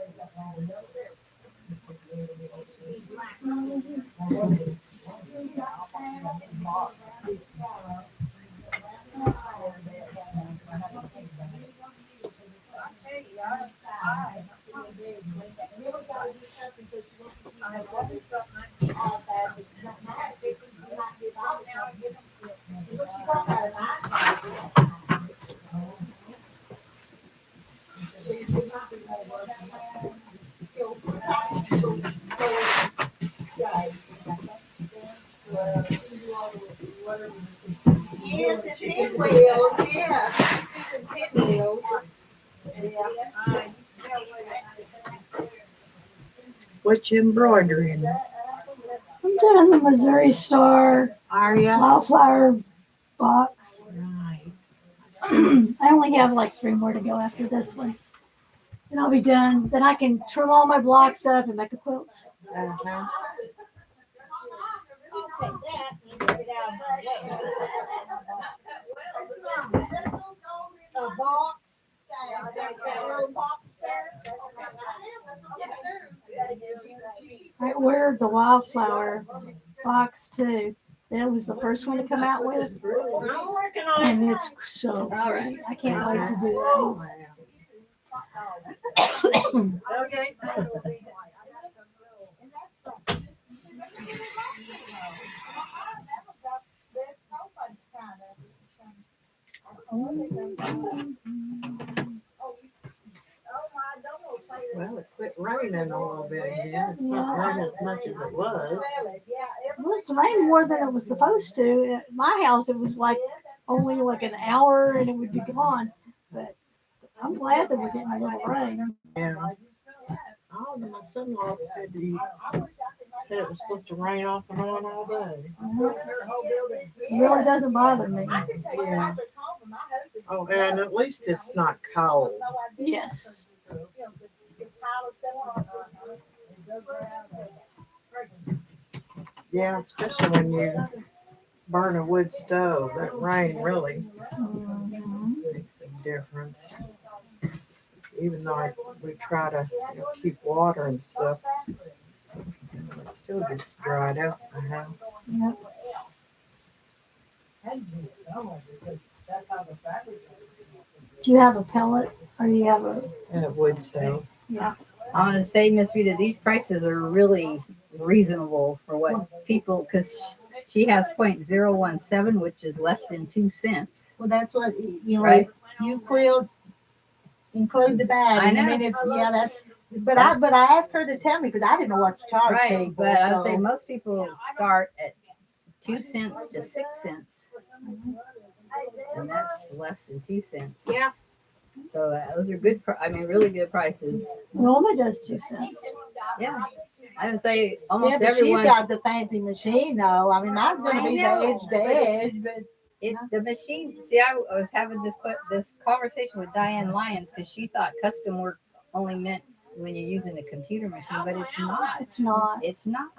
Yes, the pinwheels, yeah. Pinwheels. What you embroidering? I'm doing the Missouri Star Are ya? wildflower box. Right. I only have like 3 more to go after this one. Then I'll be done. Then I can trim all my blocks up and make a quilt. Uh-huh. A box. I ordered the wildflower box too. That was the first one to come out with. I'm working on it. And it's so pretty. I can't wait to do those. Okay. Well, it quit raining a little bit again. It's not raining as much as it was. Well, it's rained more than it was supposed to. At my house, it was like only like an hour and it would be gone. But I'm glad that we're getting a little rain. Yeah. Oh, my son-in-law said it was supposed to rain off and on all day. It really doesn't bother me. Yeah. Oh, and at least it's not cold. Yes. Yeah, especially when you burn a wood stove. That rain really makes a difference. Even though we try to keep water and stuff, it still gets dried out in the house. Yep. Do you have a pellet or do you have a? I have wood stove. Yeah. I want to say, Miss Rita, these prices are really reasonable for what people, because she has 0.017, which is less than 2 cents. Well, that's what, you know, Right. you quilt, include the batting. I know. And then if, yeah, that's, but I asked her to tell me because I didn't know what to charge Right, people. but I would say so- most people start at 2 cents to 6 cents. And that's less than 2 cents. Yeah. So those are good, really good prices. Wilma does 2 cents. Yeah. I would say Yeah, almost but she's everyone. got the fancy machine though. I mean, mine's gonna be the edge to edge, but The machine. See, I was having this conversation with Diane Lyons because she thought custom work only meant when you're using a computer machine, but it's not. It's not. It's not.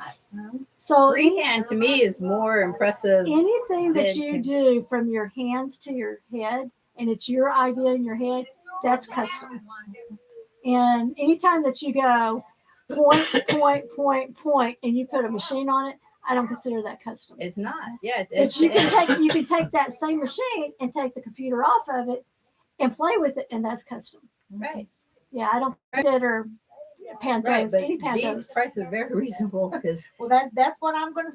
So Freehand to me is more impressive. anything that Then you can- do from your hands to your head, and it's your idea in your head, that's custom. And anytime that you go point, and you put a machine on it, I don't consider that custom. It's not. Yeah, it's But you can take that same machine and take the computer off of it and play with it, and that's custom. right. Yeah, I don't consider Pantos, Right, but any these Pantos. prices are very reasonable because well, that's what I'm gonna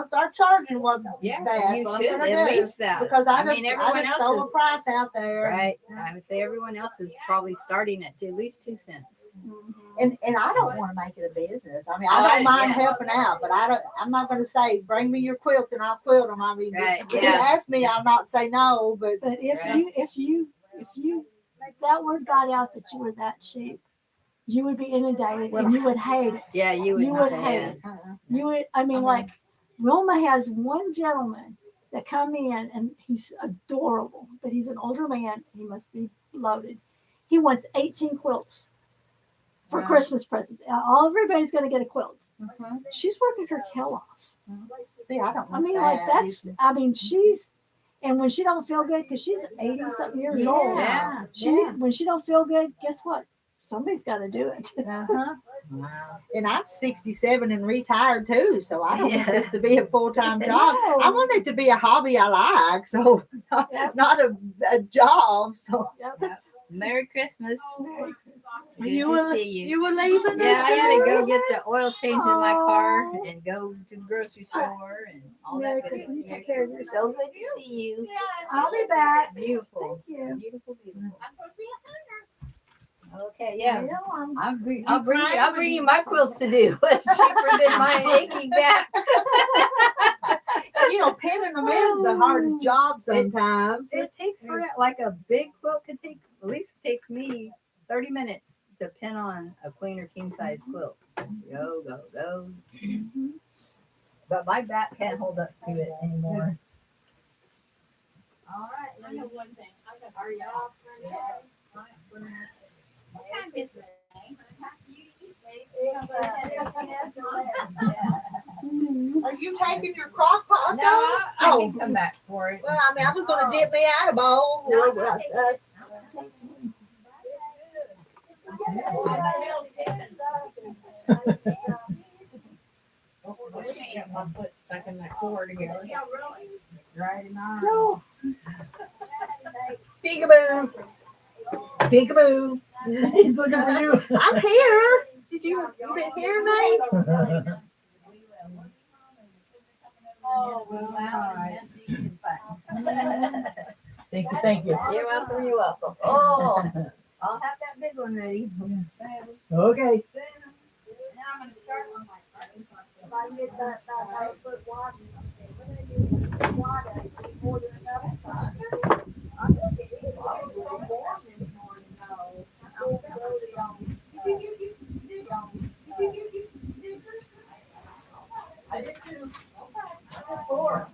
start charging. What yeah, that's you what should I'm gonna at do. least that. Because I just, mean, everyone I just else throw a is price out there. right. I would say everyone else is probably starting at least 2 cents. And I don't want to make it a business. I mean, Oh, I don't mind yeah. helping out, but I'm not going to say, bring me your quilt and I'll quilt them. I mean, Right, if you yeah. ask me, I'll not say no, but But if Right. if that word got out that you were that cheap, you would be inundated and you would hate it. Yeah, you would. You would yeah. hate it. You would, I mean, like Wilma has one gentleman that come in and he's adorable, but he's an older man. He must be loaded. He wants 18 quilts for Wow. Christmas presents. Everybody's going to get a quilt. Mhm. She's working her tail off. See, I don't. I mean, want like that. that's. I mean, she's. And when she don't feel good, because she's 80-something years old. Yeah, When she don't feel good, guess what? Somebody's got to do it. Uh-huh. Wow. And I'm 67 and retired too, so I don't want Yeah. this to be a full-time job. No. I want it to be a hobby I like, so not a job. So Yep. Merry Christmas. Merry Christmas. Good you to were see you. you were leaving Yeah, I had to this go get the oil change in my car and go to the grocery store and all Merry that. Christmas. Merry Take care of Christmas. So good to see you. I'll be back. Beautiful. Thank you. Beautiful, beautiful. Okay, yeah. You know, I'm- I'll bring you my quilts to do. It's cheaper than my aching back. You know, pinning them is the hardest job sometimes. It takes for like a big quilt could take at least takes me 30 minutes to pin on a queen or king size quilt. Go, go, go. But my back can't hold up to it anymore. All right, I know one thing. Are y'all? What time is it? Are you taking your crock pot? No, I Oh. can come back for it. Well, I mean, I was going to dip me out a bowl. No, My foot stuck in that cord again. Right now. No. Peekaboo. Peekaboo. He's looking for you. I'm here. You been hearing me? Oh, well, Thank you. You're welcome, you're welcome. Oh, I'll have that big one ready. Okay. Now I'm gonna start on my starting process. If I get that 8-foot wide, more than enough time. I'm looking at it. I was so warm this morning, though. I was really on. I did too. I did 4.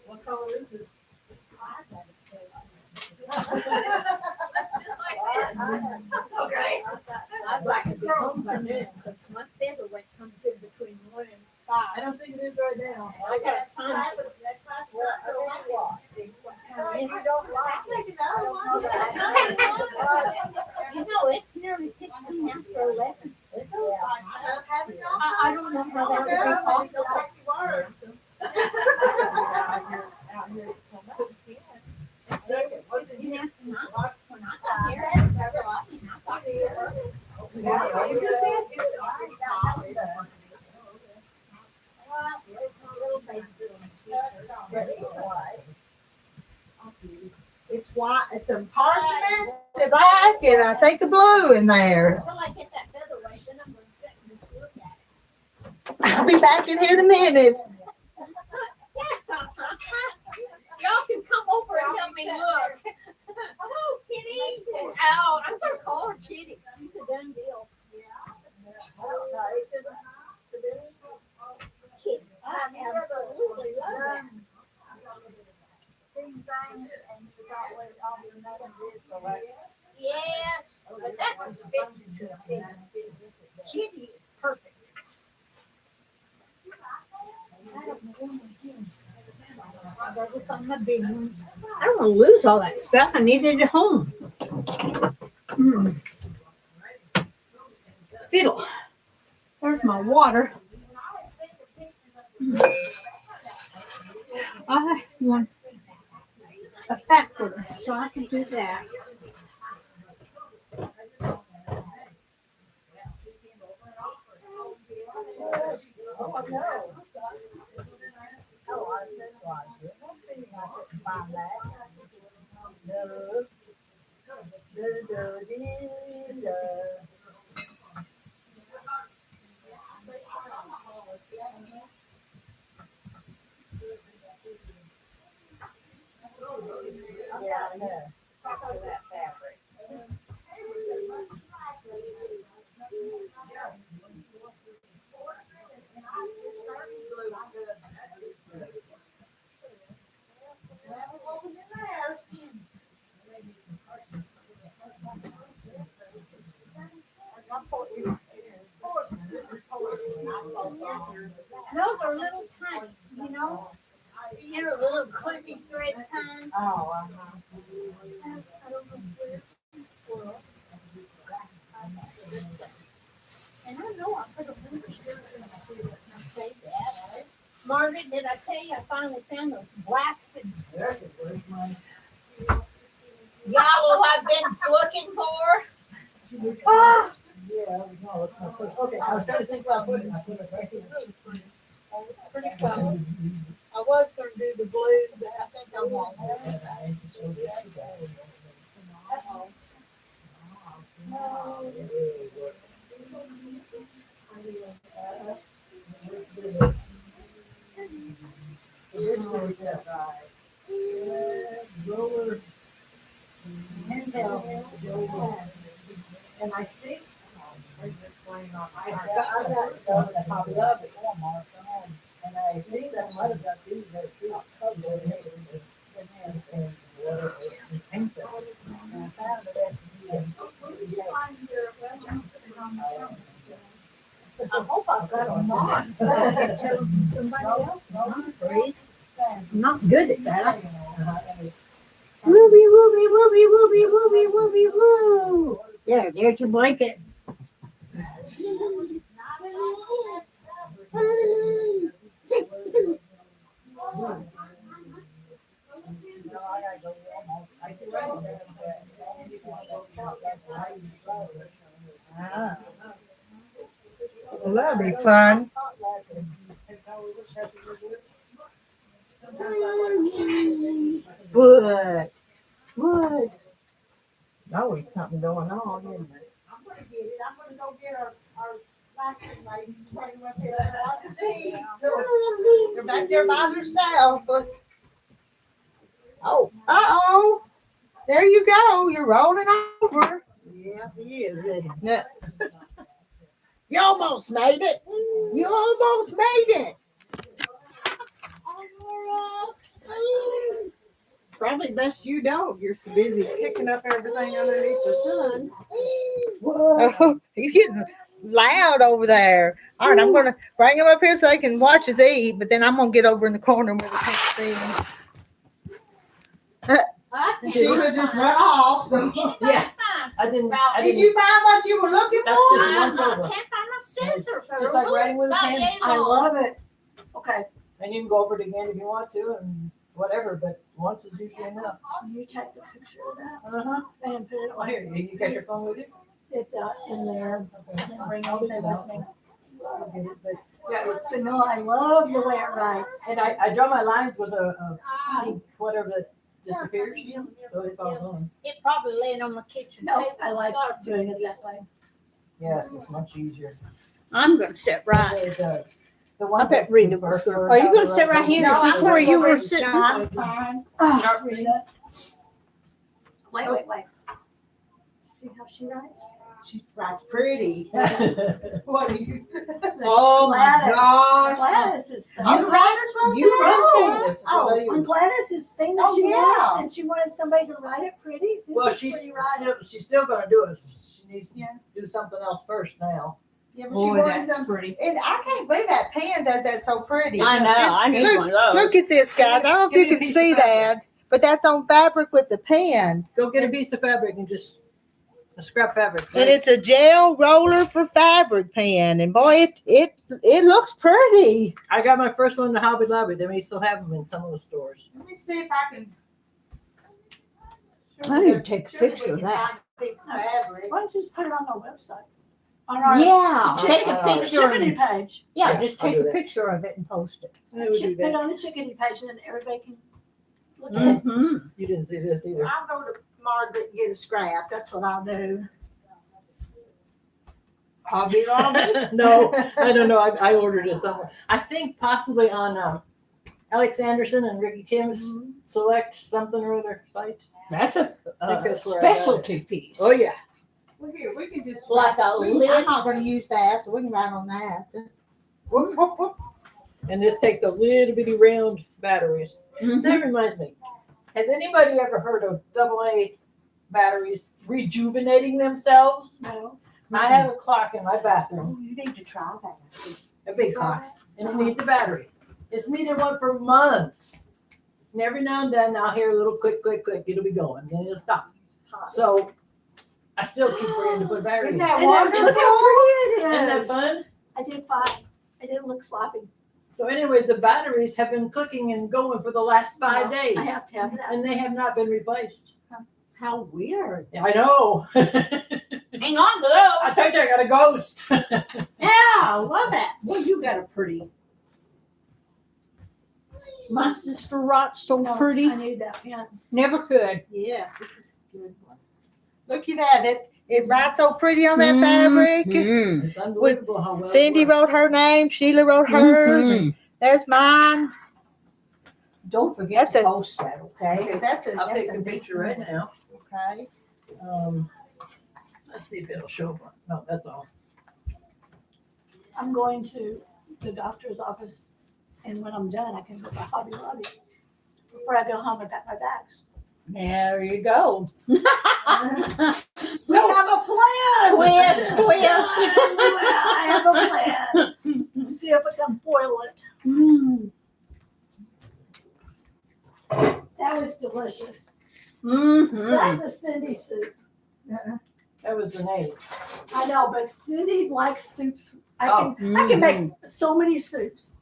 What color is it? Just like this. Okay. I'd like to go home by noon, because my featherweight comes in between 1 and 5. I don't think it is right now. I got a sign. If you don't like it, I don't know. You know, it's nearly 16 after 11. I don't know how that would be possible. some parchment, the black, and I think the blue in there. Until I get that featherweight, then I'm gonna sit and just look at it. I'll be back in here in a minute. Y'all can come over and help me look. Oh, Kitty. Oh, I'm gonna call her Kitty. She's a done deal. Kitty. I absolutely love that. Yes, but that's expensive to a Kitty is perfect. I don't want to lose all that stuff. I need it at home. Fiddle. There's my water. I want a fat quarter, so I can do that. Those are little tiny, you know? You're a little clippy thread kind. Oh, And I know I put a little sugar in my say that. Margaret, did I tell you I finally found those blasted yellow I've been looking for? Ah! Okay, I was trying to think about putting this. Pretty cool. I was gonna do the blue, but I think I won't. And I think, I got stuff that I love at Walmart, and I think that might have got these there too. I hope I've got them on. I can tell somebody else I'm afraid. I'm not good at that. Wooby, wooby, wooby, wooby, wooby, wooby, woo. There's your blanket. well, that'll be fun. Wood. Wood. Always something going on, isn't there? I'm gonna get it. I'm gonna go get our lacquer lady. Bring them up here. They're back there by herself. Oh, uh-oh. There you go. You're rolling over. Yeah, he is, isn't he? Yeah. You almost made it. You almost made it. Probably best you don't. You're so busy picking up everything underneath the sun. Oh, he's getting loud over there. All right, I'm going to bring him up here so they can watch us eat, but then I'm going to get over in the corner where they can't see him. She could just run off. So. Yeah. I didn't. Did you find what you were looking That's for? just once I over. can't find my scissors. Just like writing with a pen. I love it. Okay. And you can go over it again if you want to and whatever, but once is usually enough. You take the picture of that Uh-huh. and put it Oh, on. here, you got your phone with you? It's in there. Bring everything with me. Yeah, it's, So no, I love the way it writes. and I draw my lines with a pink, whatever that disappears. So it falls on. It probably laying on my kitchen No, table. I like doing it that way. Yes, it's much easier. I'm gonna sit right. The I ones bet that Rita we was first gonna. learned Are you how gonna to sit write right here? them, Is this they where were you were very sitting? I'm fine. Not Rita. Wait. See how she writes? She writes pretty. What are you? Oh my Gladys. gosh. Gladys is the. You write us right You there. wrote that? This is what I On use. Gladys's thing that Oh, she yeah. wants, and she wanted somebody to write it pretty. This Well, is she's pretty writing. still gonna do it. She needs to do something else first now. Yeah, but Boy, she wanted that's some, pretty. and I can't believe that pen does that so pretty. I know. I need Look- one of those. Look at this, guys. I don't know if Give you me a can piece see of fabric. that, but that's on fabric with the pen. Go get a piece of fabric and just a scrap fabric. And it's a gel roller for fabric pen. And boy, it looks pretty. I got my first one in the Hobby Lobby. They may still have them in some of the stores. Let me see if I can. I need to take a picture of that. Piece of fabric. Why don't you just put it on our website? On our Yeah, the take a chicken- picture. Chickadee And, page. yeah, Yeah, just I'll take do a that. picture of it and post it. I would do Put it that. on the Chickadee page, and then everybody can look at it. Mm-hmm. You didn't see this either. I'll go to Margaret and get a scrap. That's what I'll do. Hobby Lobby. No, I don't know. I ordered it somewhere. I think possibly on Alex Anderson and Ricky Tim's Select something or other site. That's a that's where I got it. specialty piece. Oh yeah. Well, here, we can just. Like a I'm lid. not going to use that, so we can write on that. Whoop, whoop, whoop. And this takes those little bitty round batteries. Mhm. That reminds me. Has anybody ever heard of AA batteries rejuvenating themselves? No. I have a clock in my bathroom, Oh, you need to try that. a big clock, and it needs a battery. It's needed one for months. And every now and then I'll hear a little click, click, click. It'll be going, then it'll stop. So I still keep forgetting to put a battery Isn't in. that And look how wonderful? pretty it Isn't that is. fun? I did 5. I didn't look sloppy. So anyway, the batteries have been clicking and going for the last 5 days, I have to have that. and they have not been replaced. How weird. I know. Hang on to I those. told you I got a ghost. Yeah, I love that. Well, you got a pretty. My sister writes so No, pretty. I need that pen. Never could. Yeah, this is a good one. Look at that. It writes so pretty on that fabric. Mhm. It's unbelievable how well Cindy it works. wrote her name. Sheila wrote hers. Mhm. And there's mine. Don't forget That's to a- post that, okay? Okay, that's a. I'll that's take a neat picture right one. now. Okay. Let's see if it'll show up. No, that's all. I'm going to the doctor's office, and when I'm done, I can go to Hobby Lobby before I go home and pack my bags. There you go. We have a plan. Twist, twist. I have a plan. See if I can boil it. Mm. That was delicious. Mhm. That's a Cindy soup. That was Renee's. I know, but Cindy likes soups. I Oh. can make so many soups.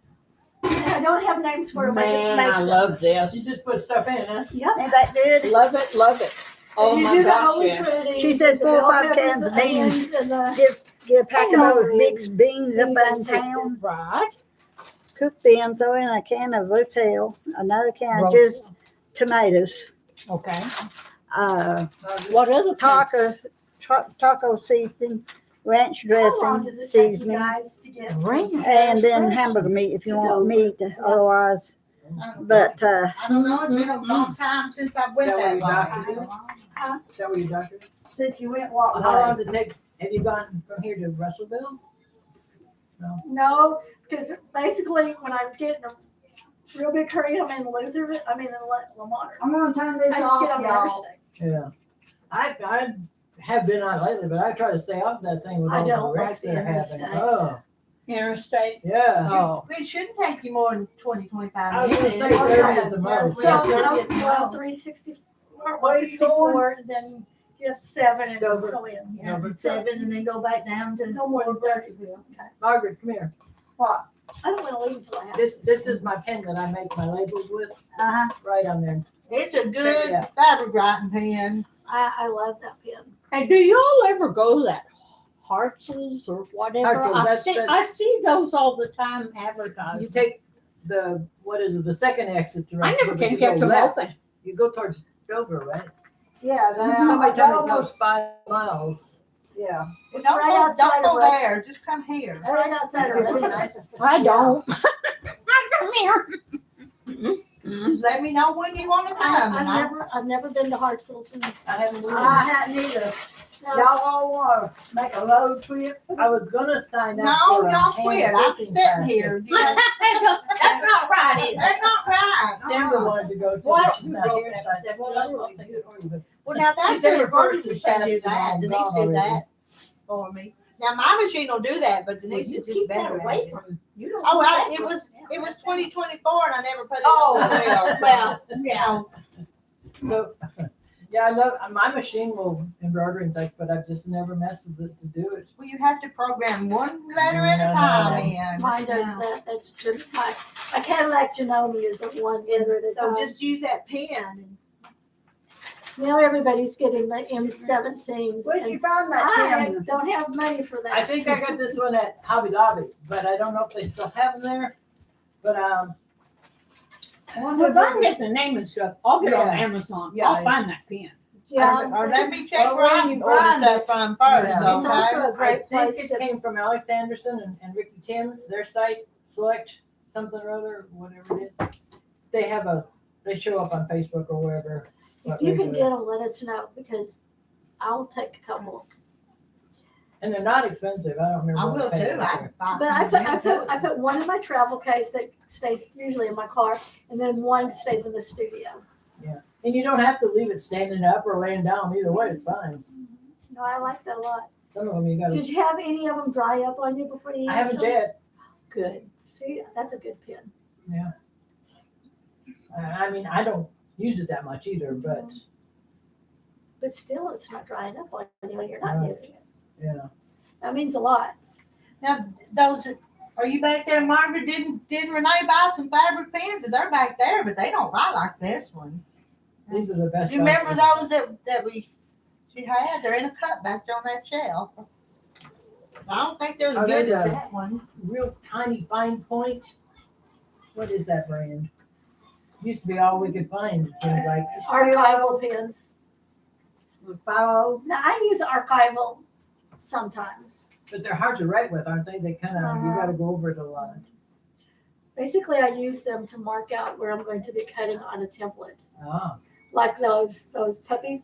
And I don't have names for them. I just Man, make I them. love this. You just put stuff in, huh? Yep. Ain't that good? Love it, love it. Oh you my do the gosh, Holy yes. Trinity, She said the 4 or bell 5 peppers, cans of the beans. onions, and the Get a pack of those Oh, mixed beans up in town. Right. Cook them, throw in a can of Rotel, another can of Rotel. just tomatoes. Okay. What other taco seasoning, ranch How long dressing, does it take you seasoning, guys to get? Ranch. and then hamburger meat if you To want go. meat. Otherwise, but I don't know. It's been a long time since I went Is that that where your way. doctor is? Is that where your doctor is? Since you went what How long way? does it take? Have you gone from here to Russellville? No, because basically when I'm getting a real big hurry, I'm in Luther. I'm in Lamar. I'm gonna turn this I just get off, on the y'all. interstate. Yeah. I have been on lately, but I try to stay off that thing with I all don't the like wrecks the that are happening. interstate. Oh, Interstate. yeah. Oh. It shouldn't take you more than 20, 25 I was gonna minutes. say 30 at the most. So Yeah, well, 30 at the well, most. 364, Where you 164, and then get 7 and Dover. go in. Yeah, but 7 and then go back down to No more than Fort 30. Russellville. Margaret, come here. What? I don't want to leave until I have. This is my pen that I make my labels with. Uh-huh. Right on there. It's a Check it good out. fabric writing pen. I love that pen. Hey, do y'all ever go to that Hartzell's or whatever? Hartzell's, I see those all the time advertised. You take the, what is it, the second exit to I never Russellville, can you get go them left. open. You go towards Dover, right? Yeah, Somebody told me it's about 5 miles. Yeah. It's Don't right go, outside don't of go Rex. there. Just come here. It's right outside of Pretty Rex. nice. I don't. Come here. Just let me know when you want to come. and I've never been to Hartsville. And I haven't even. I hadn't either. Y'all all want to make a road trip? I was gonna sign up. No, for a y'all hand quit. I'm working sitting class. here. That's not right, is it? That's not right. Denver wanted to go to. Why it. don't She's you not go here, there? so I said, well, I'll take it for you. But Well, now that's December the 1st first is machine do past that. and Denise gone did already. that for me. Now my machine will do that, but Well, Denise you is just keep that better at away it. from you. Don't Oh, do I, that. it was 2024 and I never put it Oh, on the wheel. well, yeah. So, yeah, I love my machine will embroider and stuff, but I've just never messed with it to do it. Well, you have to program one letter at a No, time, no. and Mine does that. That's just my Cadillac Janome is a one letter at a so time. just use that pen. Now everybody's getting the M17s. Where'd and you find that I pen? don't have money for that. I think I got this one at Hobby Lobby, but I don't know if they still have them there. But Well, if I can get the name and stuff, I'll get on Yeah. Amazon. Yeah, I'll find that pen. Yeah. Or let me check Or where when I you order find stuff from first, Yeah. It's okay? also a I great think place it to. came from Alex Anderson and Ricky Timms, their site, Select something or other, whatever it is. They show up on Facebook or wherever. If you can get them, let us know because I'll take a couple. And they're not expensive. I don't remember. I what will I paid too. for I it. can find But some I put one in my travel case that stays usually in my car, and then one stays in the studio. And you don't have to leave it standing up or laying down. Either way, it's fine. No, I like that a lot. Some of them you gotta. Did you have any of them dry up on you before you used I haven't them? yet. Good. See, that's a good pen. I mean, I don't use it that much either, but But still, it's not drying up on you when you're not Right. using it. yeah. That means a lot. Now, those, are you back there, Margaret? Didn't Renee buy some fabric pens? They're back there, but they don't write like this one. These are the best. Do you remember those that she had? They're in a cup back there on that shelf. I don't think they're as Are they good as the- that one. Real tiny fine point. What is that brand? Used to be all we could find. It seems like. Archival pens. Follow. Now, I use archival sometimes. But they're hard to write with, aren't they? They kind of you got to go over it a lot. Basically, I use them to mark out where I'm going to be cutting on a template. Ah, Like those puppy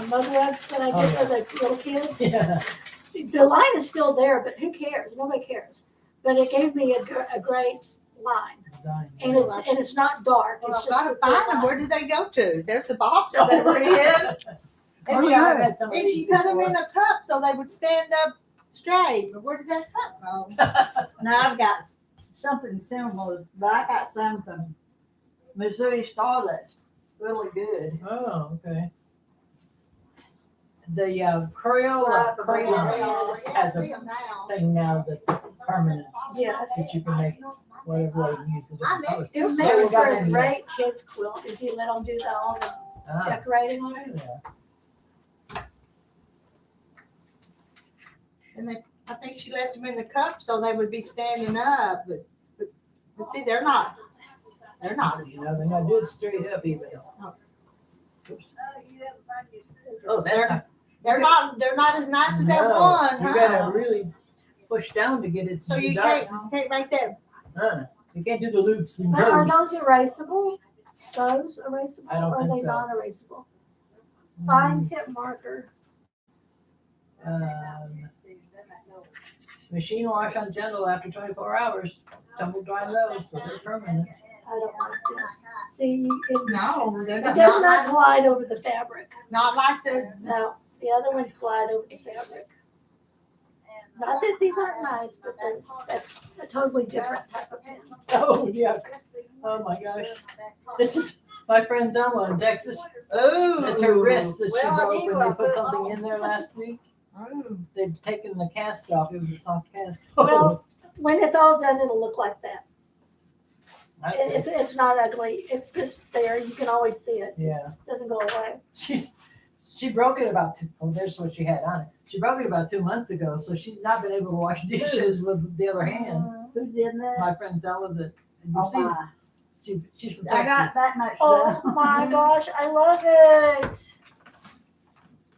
mud rugs that I Oh, did for the little kids. yeah. The line is still there, but who cares? Nobody cares. But it gave me a great line. Design. And it's not dark. Well, It's I've just got a to good find them. line. Where did they go to? There's the boxes that were in. Oh, yeah, I've had some of And these she put them before. in a cup so they would stand up straight. But where did that cup go? Now I've got something similar, but I got some from Missouri Star that's really good. Oh, okay. The Crayola crayons has a thing now that's permanent Yes. that you can make whatever way you use it. I next still It say makes we for got a any. great kids quilt if you let them do all the Ah, decorating on it. yeah. And I think she left them in the cup so they would be standing up. But see, they're not. They're not. You know, they're not doing it straight up even. Oops. Oh, that's not. They're not as nice as that No, one. You huh? gotta really push down to get it to So be you dark. can't make that. You can't do the loops and But are curves. those erasable? Those erasable? I don't or think are they so. non-erasable? Fine tip marker. Machine wash on gentle after 24 hours. Tumble dry those, so they're permanent. I don't like this. See, No, they're it not. does not glide over the fabric. Not like the. No, the other ones glide over the fabric. Not that these aren't nice, but that's a totally different type of pen. Oh, yuck. Oh my gosh. This is my friend Thelma in Texas. Oh. That's her wrist that she Well, I broke knew when I they put put something it in there last week. Oh. They've taken the cast off. It was a soft cast. Well, when it's all done, it'll look like that. I- It's not ugly. It's just there. You can always see it. yeah. It doesn't go away. She broke it about there's what she had on it. She broke it about 2 months ago, so she's not been able to wash dishes with the other hand. Who did that? My friend Della that you Oh see, my. She's from I got Texas. that much Oh done. my gosh, I love it.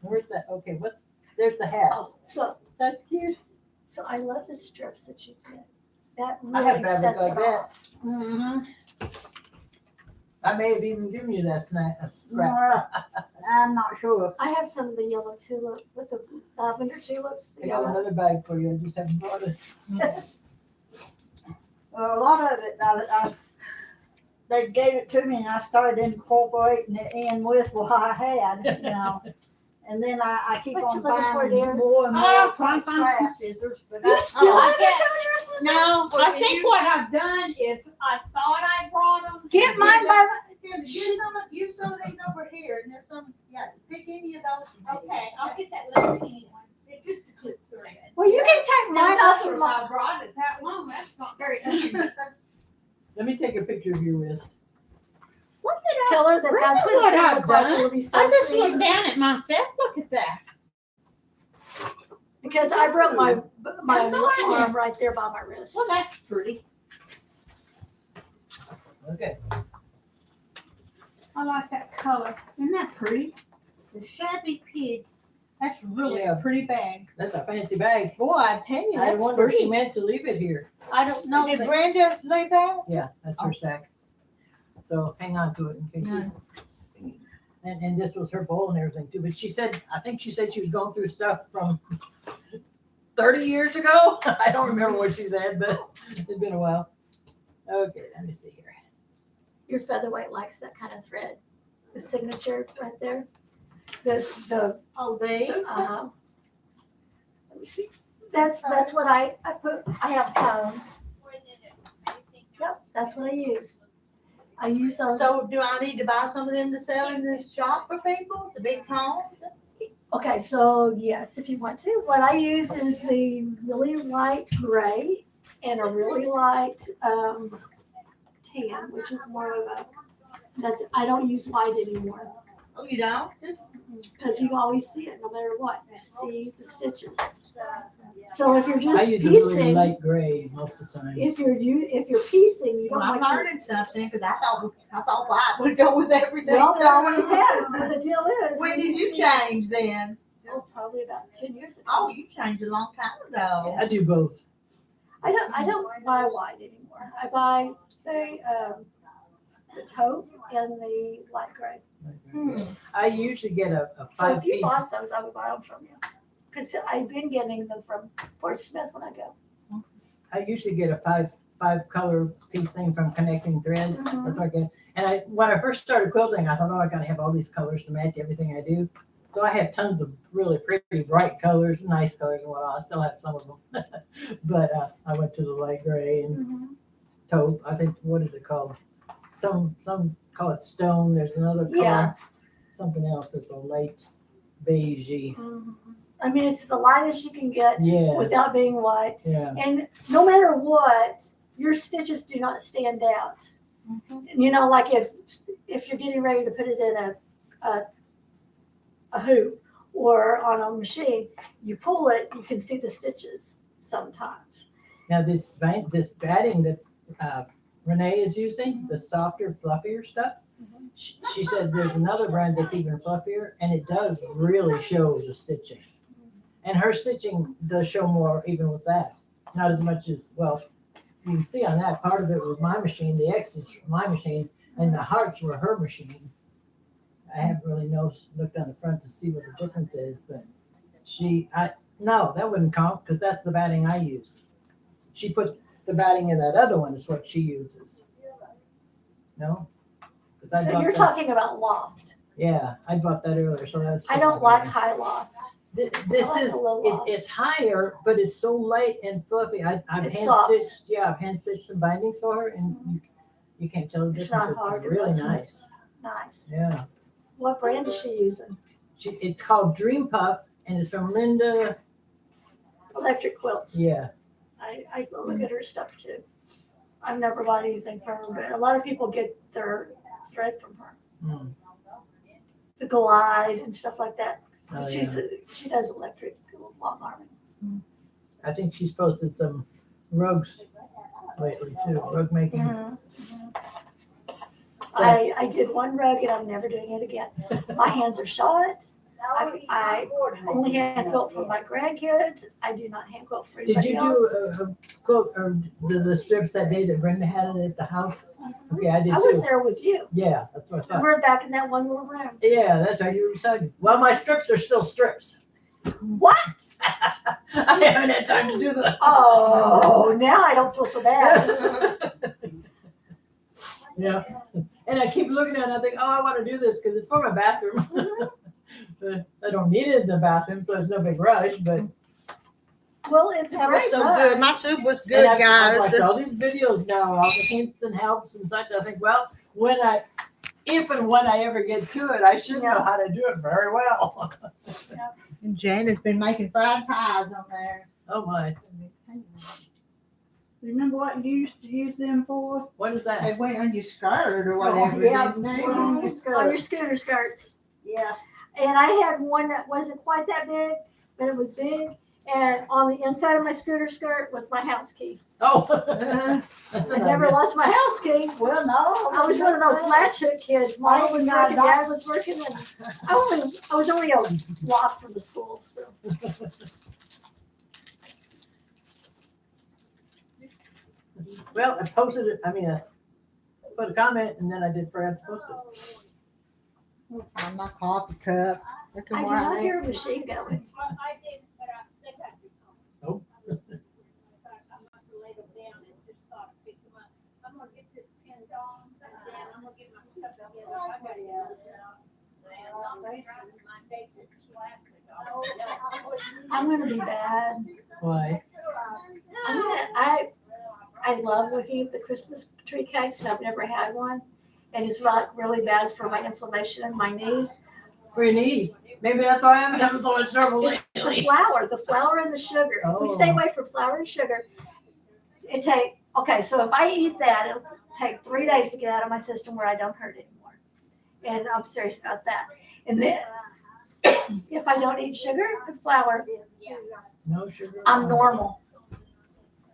Where's that? Okay, there's the hat. Oh, so That's cute. I love the strips that you did. That I really have fabric sets like it that. off. Mm-hmm. I may have even given you that scrap. I'm not sure. I have some of the yellow tulip with the lavender tulips. The I got yellow. another bag for you. I just haven't brought it. Well, a lot of it, they gave it to me and I started incorporating it in with what I had, you know. And then I keep What you on looking for, finding dear? more and more. Oh, trying to find some scraps. scissors, but You I still oh, haven't okay. found your scissors? No, Well, I can think you- what I've done is I thought I brought them. Get mine by Use some of these over here, and there's some, yeah, pick any of those. you need. Okay, I'll get that little teeny one. It's just a clip thread. Well, you can take mine Mine off of others my. I brought is that long. That's not very handy. Let me take a picture of your wrist. What did I? Tell her that that's what it's What gonna I've look like. done? It'll be so I just pretty. looked down at myself. Look at that. Because I broke my That's fine. arm right there by my wrist. Well, that's pretty. Okay. I like that color. Isn't that pretty? The Shabby Pig. That's really Yeah. a pretty bag. That's a fancy bag. Boy, I tell you, I that's wonder if she pretty. meant to leave it here. I don't know. Did but- Brenda leave that? Yeah, that's her sack. So hang on to it in case. And this was her bowl and everything too. But I think she said she was going through stuff from 30 years ago. I don't remember what she said, but it's been a while. Okay, let me see here. Your featherweight likes that kind of thread. The signature right there. The Oh, these? let me see. That's what I put. I have cones. Yep, that's what I use. I use those. So do I need to buy some of them to sell in this shop for people, the big cones? Okay, so yes, if you want to. What I use is the really light gray and a really light tan, which is more of a. I don't use white anymore Oh, you don't? because you always see it no matter what. You see the stitches. So if you're just I use a really piecing, light gray most of the time. if you're piecing, you Well, don't I'm want your. learning something, because I thought white would go with everything. Well, it always has, but the deal is. When did you change then? Oh, probably about 10 years ago. Oh, you changed a long time ago. I do both. I don't buy white anymore. I buy the taupe and the light gray. I usually get a So if five you piece. bought those, I would buy them from you. Because I've been getting them from Fort Smith when I go. I usually get a five color piece thing from Connecting Threads. Mhm. That's what I get. And when I first started quilting, I thought, oh, I gotta have all these colors to match everything I do. So I have tons of really pretty bright colors, nice colors and whatnot. I still have some of them. But I went to the light gray and taupe. I think, what is it called? Some call it stone. There's another color. Yeah. Something else that's a light beigey. I mean, it's the lightest you can get Yeah. without being white. Yeah. And no matter what, your stitches do not stand out. You know, like if you're getting ready to put it in a hoop or on a machine, you pull it, you can see the stitches sometimes. Now this batting that Renee is using, the softer, fluffier stuff. She said there's another brand that's even fluffier, and it does really show the stitching. And her stitching does show more even with that. Not as much as, well, you can see on that, part of it was my machine, the X's were my machine, and the hearts were her machine. I haven't really looked on the front to see what the difference is, but no, that wouldn't count because that's the batting I used. She put the batting in that other one is what she uses. No? 'Cause I So bought you're that- talking about loft. Yeah, I bought that earlier, so that's. I don't like high loft. This I like is, the low loft. it's higher, but it's so light and fluffy. I've It's hand soft. stitched, yeah, I've hand stitched some bindings for her and you can't tell the It's difference. not hard It's to really bust. nice. Nice. Yeah. What brand is she using? It's called Dream Puff and it's from Linda. Electric Quilts. Yeah. I look at her stuff too. I've never bought anything from her, but a lot of people get their thread from her. Mm. The Glide and stuff like that. Oh, She does electric long arming. I think she's posted some rugs lately too, rug making. I did one rug and I'm never doing it again. My hands are shot. I only hand quilt for my grandkids. I do not hand quilt for Did anybody you else. do a quote or the strips that day that Brenda had it at the house? Okay, I did I was too. there with you. Yeah, that's what I thought. We're back in that one little room. Yeah, that's right. You were beside me. Well, my strips are still strips. What? I haven't had time to do that. Oh, now I don't feel so bad. Yeah. And I keep looking at it and I think, oh, I want to do this because it's for my bathroom. But I don't need it in the bathroom, so it's no big rush. But Well, it's That great. was so rug. good. My soup was and good, I've guys. watched all these videos now, all the hints and helps and such. I think, well, if and when I ever get to it, I should know how to do it very well. And Jan has been making fried pies on there. Oh my! Remember what you used to use them for? What is that? They went on your skirt or whatever. yeah, didn't they? on your On skirt. your scooter skirts. Yeah. And I had one that wasn't quite that big, but it was big. And on the inside of my scooter skirt was my house key. Oh, that's I an never idea. lost my house key. Well, no. I was one of those latch hook kids. Mom I was ain't working, got that. Dad was working, and I was only a block from the school. So. Well, I posted it. I mean, I put a comment and then I did forget to post it. We'll find my coffee cup. Look I at did what I not made. hear a machine going. I did, but I think I could come. Nope. I must have laid them down and just thought I'd pick them up. I'm gonna get this pinned on, and then I'm gonna get my stuff together. I gotta get it out. And I'm gonna try to my date with plastic. I'm gonna be bad. Why? I love looking at the Christmas tree cakes, and I've never had one. And it's like really bad for my inflammation in my knees. For your knees. Maybe that's why I'm having so much trouble It's the lately. flour and the sugar. We Oh. stay away from flour and sugar. So if I eat that, it'll take 3 days to get out of my system where I don't hurt anymore. And I'm serious about that. And then if I don't eat sugar and flour, No sugar. I'm normal.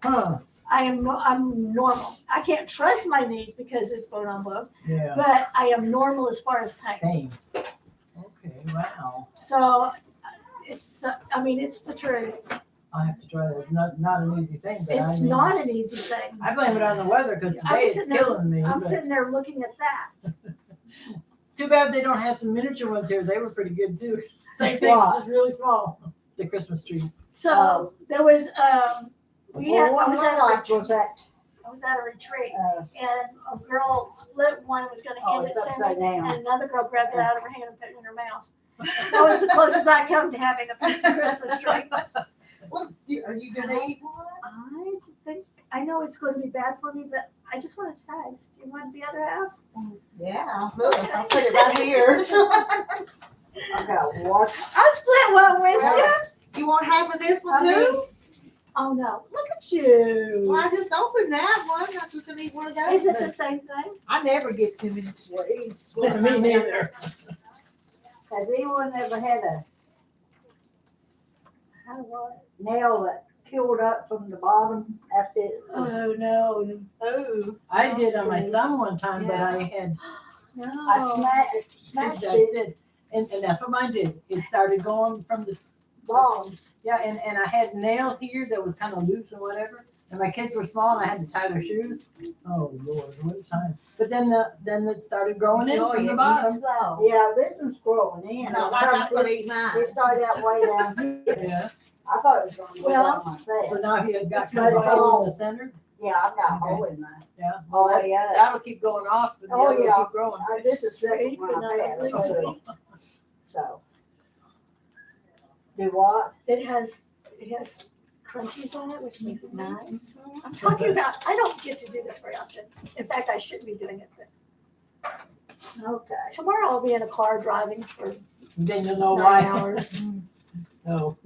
Huh? I'm normal. I can't trust my knees because it's bone on bone, Yeah. but I am normal as far as pain. Pain. Okay. Wow. So it's it's the truth. I have to try that. Not an easy thing, but It's I mean, not an easy thing. I blame it on the weather because I'm today it's sitting there- killing me. I'm but sitting there looking at that. Too bad they don't have some miniature ones here. They were pretty good too. Same thing, What? just really small. The Christmas trees. So there was I What was was that? at a retreat Uh, and a girl split one and was going to oh, hand it it's to upside me, down. and another girl grabbed it out of her hand and put it in her mouth. That was the closest I come to having a piece of Christmas tree. What are you gonna eat? I know it's going to be bad for me, but I just want to taste. Do you want the other half? Yeah, look, I'll put it right here. I got what? I split one with you. You want half of this one too? Oh no! Look at you. Well, I just opened that one. I was gonna eat one of those. Is it the same thing? I never get too many sweets. Me neither. Has anyone ever had a How what? nail that peeled up from the bottom after it? Oh no! Oh, I did on my thumb one time, but Yeah. I had No. I smashed I it did. And that's what mine did. It started going from the long. yeah, and I had nail here that was kind of loose or whatever. And my kids were small and I had to tie their shoes. Oh Lord, what a time. But then it started growing in from the bottom. Yeah, this one's growing in. no, I'm not gonna eat mine. It started out way down here. Yeah. I thought it was going to go Well, down my So face. now if you got It's kind of a like hole in all- the center. Yeah, I've got a Okay. hole in mine. Yeah. Oh, Well, yeah. that'll keep going off and the Oh, other will yeah. keep growing. This is the second Sweet, one but not I've had. really So, so. Do what? It has crunchies on it, which makes it nice. I'm talking about. I don't get to do this very often. In fact, I shouldn't be doing it. But Okay. tomorrow I'll be in a car driving for Then you'll know 9 why. hours. Oh.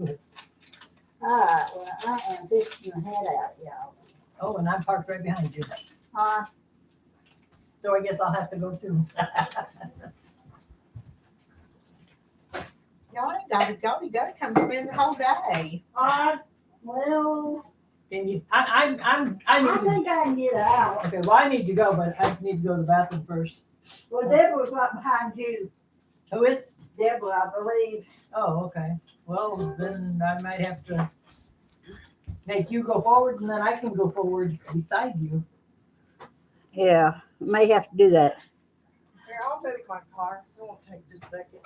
All right, well, I am fixing to head out, y'all. Oh, and I'm parked right behind you. So I guess I'll have to go too. Y'all ain't gotta come spend the whole day. Well, And you, I I need to. think I can get out. Okay, well, I need to go, but I need to go to the bathroom first. Well, Deborah was right behind you. Who is? Deborah, I believe. Oh, okay. Well, then I might have to make you go forward and then I can go forward beside you. Yeah, may have to do that. Here, I'll move my car. It won't take just a second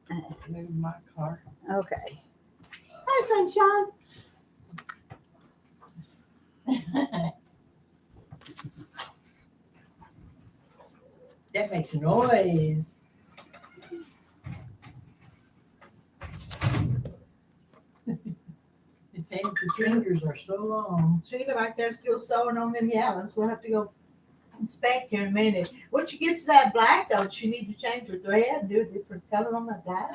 to move my car. Okay. Hi, sunshine. That makes noise. His hands, his fingers are so long. Sheila back there still sewing on them yellows. We'll have to go inspect here in a minute. Once you get to that black though, she need to change her thread and do a different color on that black.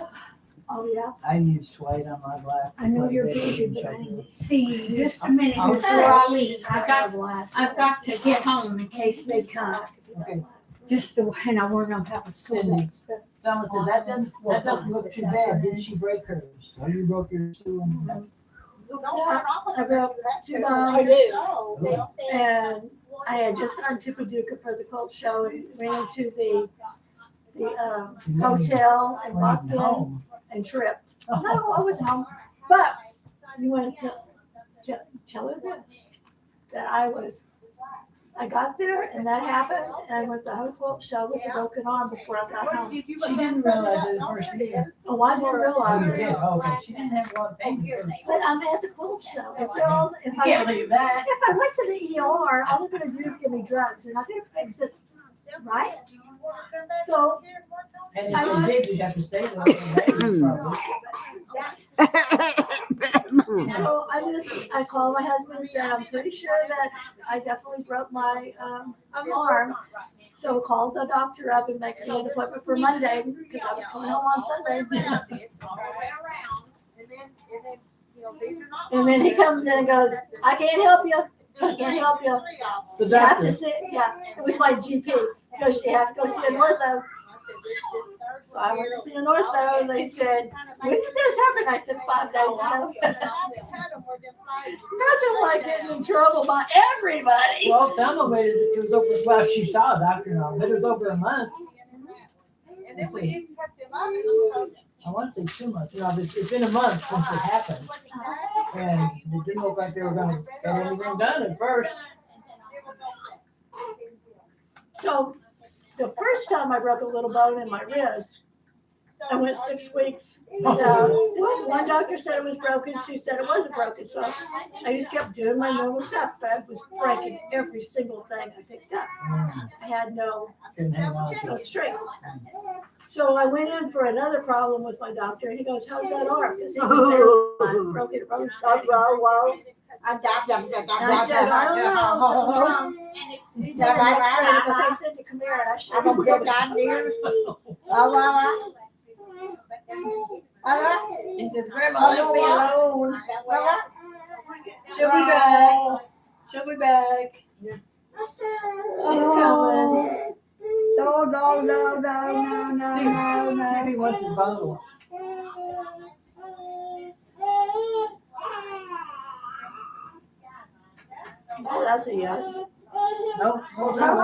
Oh, yeah. I used white on my black. I know you're quite a bit, busy, didn't but I you? need to see you just a minute Okay. before I leave. I've got to get home in case they come. Okay. Just the, and I want to know how to sort that stuff. Thomas said, that doesn't look too bad. Didn't she break hers? Oh, you broke yours too? I broke two I bones, do. and I had just gone to Paducah for the quilt show and ran into the hotel and walked in Home. and tripped. No, I wasn't home, but you want to tell her that I got there and that happened, and I went to the whole quilt show with a broken arm before I got home. She didn't realize it at first either. Oh, I didn't Oh, realize you it. did? Okay. She didn't have a lot of pain at first. But I'm at the quilt show. If I Can't went- believe that. If I went to the ER, all they're gonna do is give me drugs, and I can fix it, right? So, And if you did, you'd have to stay there for days probably. so I called my husband and said, I'm pretty sure that I definitely broke my, arm. So called the doctor up and make me an appointment for Monday, because I was coming home on Sunday. And then he comes in and goes, I can't help you, I can't help you. The You have doctor. to see, yeah, it was my GP. He goes, you have to go see an ortho. So I went to see an ortho, and they said, when did this happen? I said, 5 days ago. Nothing like getting in trouble by everybody. Well, Thelma waited, it was over, well, she saw a doctor and all, but it was over a month. And then we didn't cut them up. I want to say 2 months. You know, it's been a month since it happened. And it didn't look like they were gonna get anything done at first. So the first time I broke a little bone in my wrist, I went 6 weeks. One doctor said it was broken, two said it wasn't broken. So I just kept doing my normal stuff, but I was breaking every single thing I picked up. I had no Couldn't hang on to it. strength. So I went in for another problem with my doctor, and he goes, how's that arm? Because he was there, I broke it, broke it. And I said, I don't know, something's wrong. He did an X-ray because I said to come here, and I showed him what was He says, Grandma, let me alone. She'll be back. She'll be back. She's coming. See if he wants his bottle. Oh, that's a yes. No, hold on.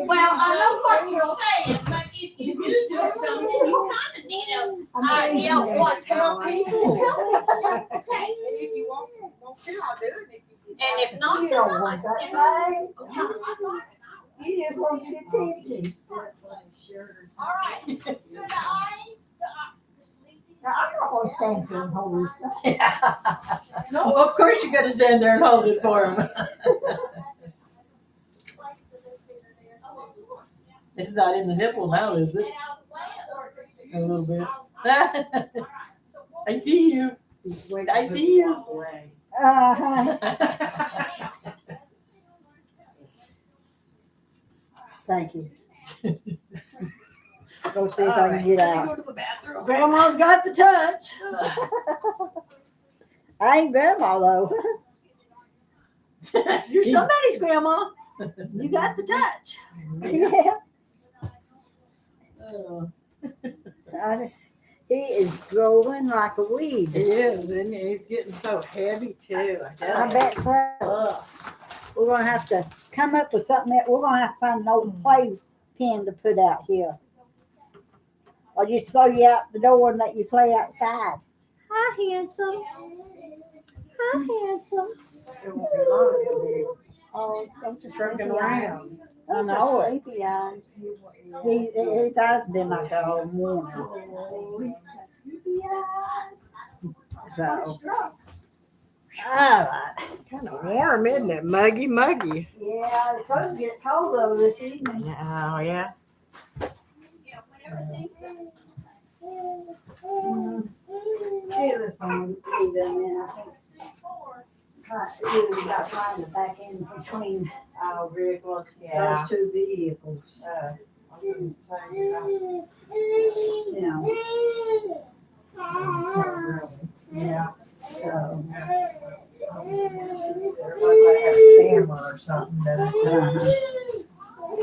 Well, I know what you're saying, but if you do something, you kind of need an idea of what to Help do. people. Okay, And if you want to, I'll do it. and if not, then not. You just want to get attention. All right. So the eye, Now, I'm not gonna stand here and hold this stuff. No, of course you gotta stand there and hold it for him. It's not in the nipple now, is it? A little bit. I see you. I see you. Thank you. Go see if I can get out. Go to the bathroom. Grandma's got the touch. I ain't grandma though. You're somebody's grandma. You got the touch. Yeah. Oh. He is growing like a weed. He is, and he's getting so heavy too. I bet so. Ugh. We're gonna have to come up with something that we're gonna have to find an old play pen to put out here. Or just throw you out the door and let you play outside. Hi, handsome. Hi, handsome. It won't be long, he'll be Oh, don't you jerking sleepy eyes. around. I Those know are it. sleepy eyes. His eyes been like that all morning. So, all right. Kind of warm, isn't it? Muggy, muggy. Yeah, it's supposed to get cold though this evening. Oh, yeah. Got flying the back end between Oh, vehicles, those two vehicles. I was gonna say, You know, yeah. so. There must have a camera or something that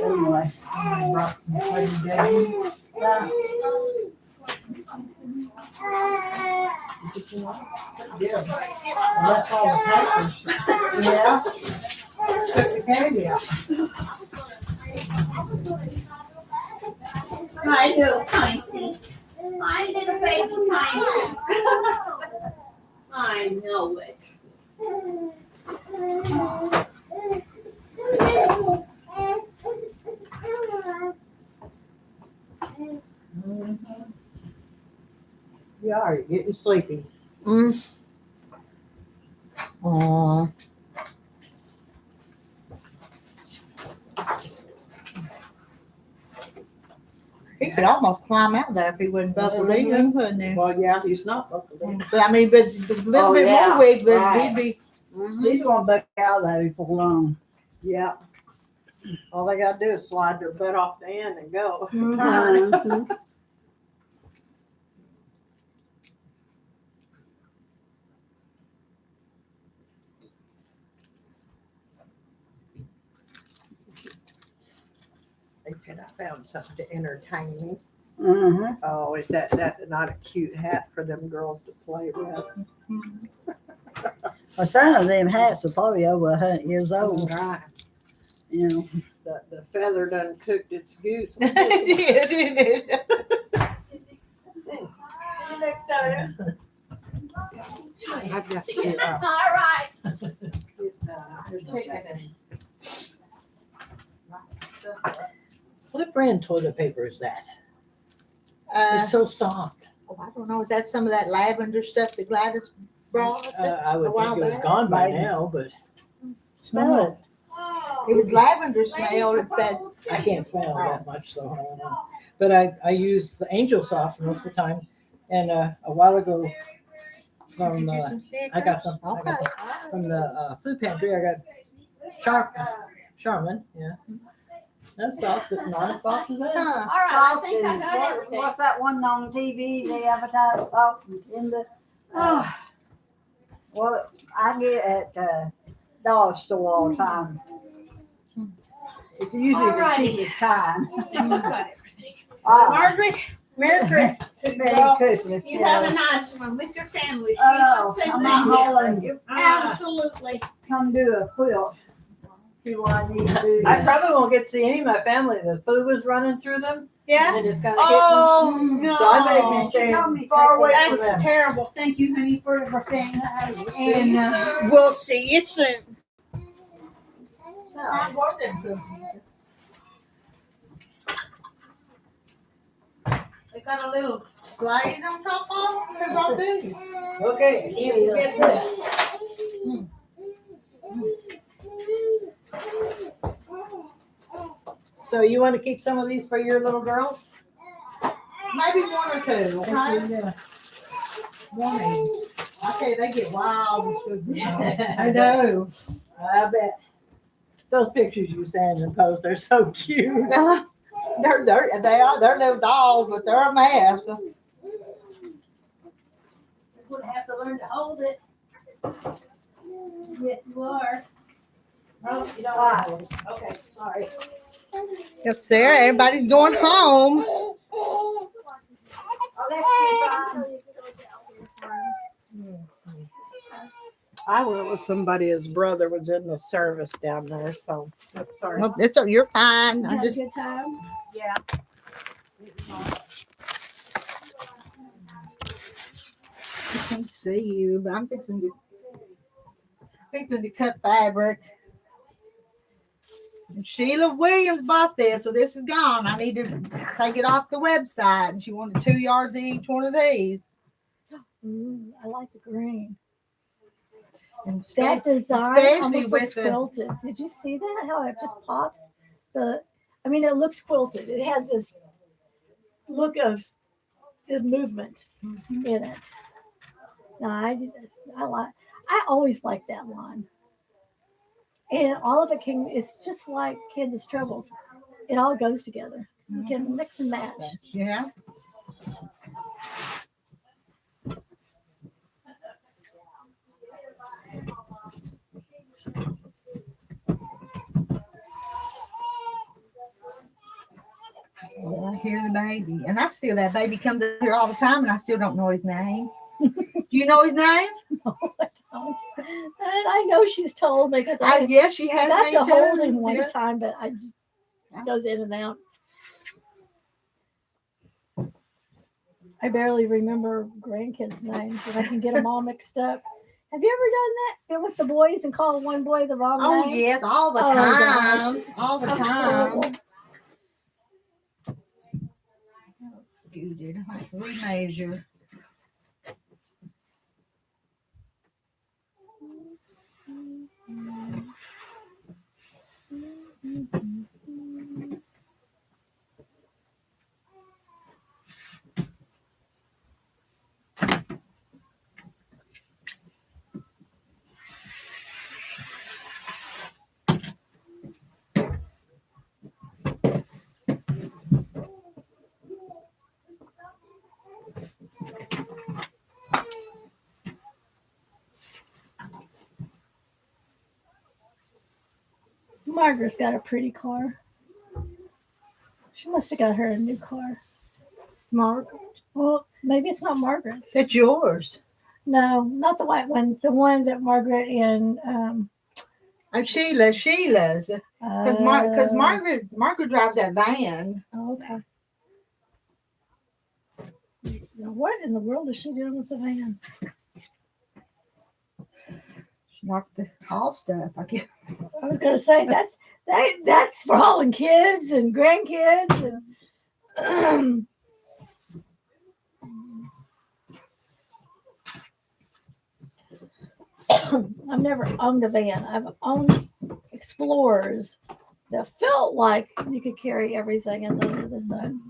Anyway. brought some food down. Yeah. I left all the papers. Yeah. Took the candy out. My little tiny. My little baby tiny. I know it. You are getting sleepy. Aw. He could almost climb out there if he wasn't buckled in, couldn't he? Well, yeah, he's not buckled in. But I mean, but a little Oh, bit yeah, more wiggling, right. he'd be. He's gonna back out there before long. Yeah. All they gotta do is slide their butt off the end and go. Mhm. They said I found something to entertain me. Mhm. Oh, is that not a cute hat for them girls to play with? Well, some of them hats are probably over 100 years old. Right. You know. The feather done cooked its goose. It did, it did. I've got to All right. get chicken and What brand toilet paper is that? It's so soft. I don't know, is that some of that lavender stuff that Gladys brought? I would A while think it was back, gone by maybe. now, but Smell it. It was lavender smell, it said. I can't smell it that much, so I don't know. But I use the Angel Soft most of the time. And a while ago, from Did you do some stickers? I got some Okay. from the food pantry. I got Charmin, yeah. That's soft, but not as soft as that. Huh. All right, I Soft think I and got everything. what's that one on TV? They advertise soft and tender. Well, I get at dollar store all the time. It's usually the Alrighty. cheapest kind. I think I got everything. Oh, Margaret, Merry Christmas. Merry Girl, Christmas. You have a nice one with your family. See Oh, you soon. I'm not hauling. Absolutely. Come do a quilt. See what I need to do. I probably won't get to see any of my family. The food was running through them. Yeah? And it's kind of Oh, no. So I may be staying far away from that's them. terrible. Thank you, honey, for everything. And we'll see you soon. I want them cookies. They got a little glaze on top of them. What do you? Okay, can't forget this. So you want to keep some of these for your little girls? Maybe one or two, okay? Yeah. One. I tell you, they get wild with cookies. I know. I bet. Those pictures you send and post, they're so cute. They're little dolls, but they're a mess. You would have to learn to hold it. Yes, you are. No, you don't want to hold it. Okay, sorry. Yes, Sarah, everybody's going home. Oh, I went with somebody, his brother was in the service down there, so sorry. Well, you're fine. I Have a just good time. Yeah. can't see you, but I'm fixing to cut fabric. And Sheila Williams bought this, so this is gone. I need to take it off the website. And she wanted 2 yards in each one of these. I like the green. And That design especially almost with looks the- quilted. Did you see that? How it just pops? It looks quilted. It has this look of the movement in it. No, I always like that line. And all of it it's just like Kansas Troubles. It all goes together. You can mix and match. Yeah. I hear the baby, and that baby comes up here all the time, and I still don't know his name. Do you know his name? No, I don't. And I know she's told me because Yes, she has. got me to too. hold him one Yeah. time, but I just goes in and out. I barely remember grandkids' names, and I can get them all mixed up. Have you ever done that with the boys and call one boy the wrong Oh name? yes, all the Oh, time, gosh. all the That's time. horrible. Scooted. I have to remeasure. Margaret's got a pretty car. She must have got her a new car. Margaret. Well, maybe it's not Margaret's. It's yours. No, not the white one. The one that Margaret and I'm Sheila's. Because Margaret drives that van. okay. Now, what in the world is she doing with the van? She knocked the all stuff. I was going to say that's for all the kids and grandkids and. I've never owned a van. I've owned Explorers that felt like you could carry everything under the sun.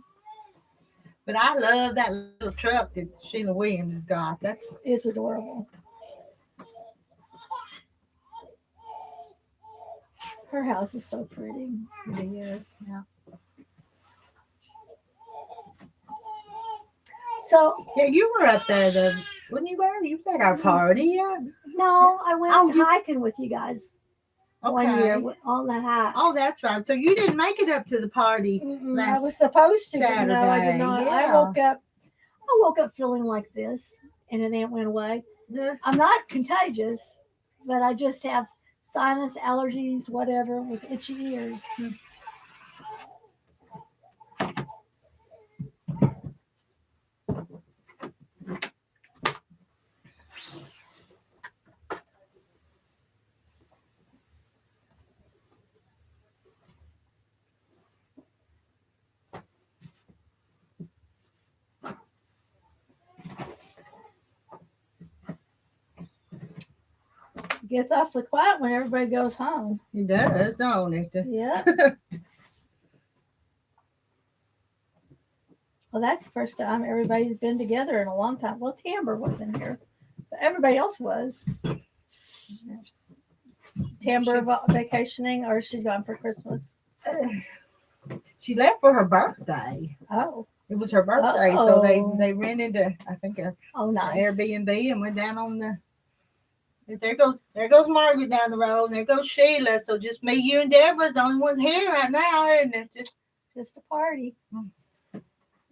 But I love that little truck that Sheila Williams has got. It's adorable. Her house is so pretty. It is. Yeah. So yeah, you were up there. When you were, you was at our party. Yeah. No, I went hiking with you guys one year on the hike. Oh, that's right. So you didn't make it up to the party. I was supposed to. Saturday. No, I did not. Yeah. I woke up feeling like this, and then it went away. Yeah. I'm not contagious, but I just have sinus allergies, whatever, with itchy ears. Gets awfully quiet when everybody goes home. It does, don't it? Yeah. Well, that's the first time everybody's been together in a long time. Well, Tamber wasn't here, but everybody else was. Tamber vacationing, or is she gone for Christmas? She left for her birthday. Oh. It was her birthday, so they rented I think nice Airbnb and went down on the. There goes Margaret down the road, and there goes Sheila. So just me, you, and Deborah's the only ones here right now, isn't it? Just a party.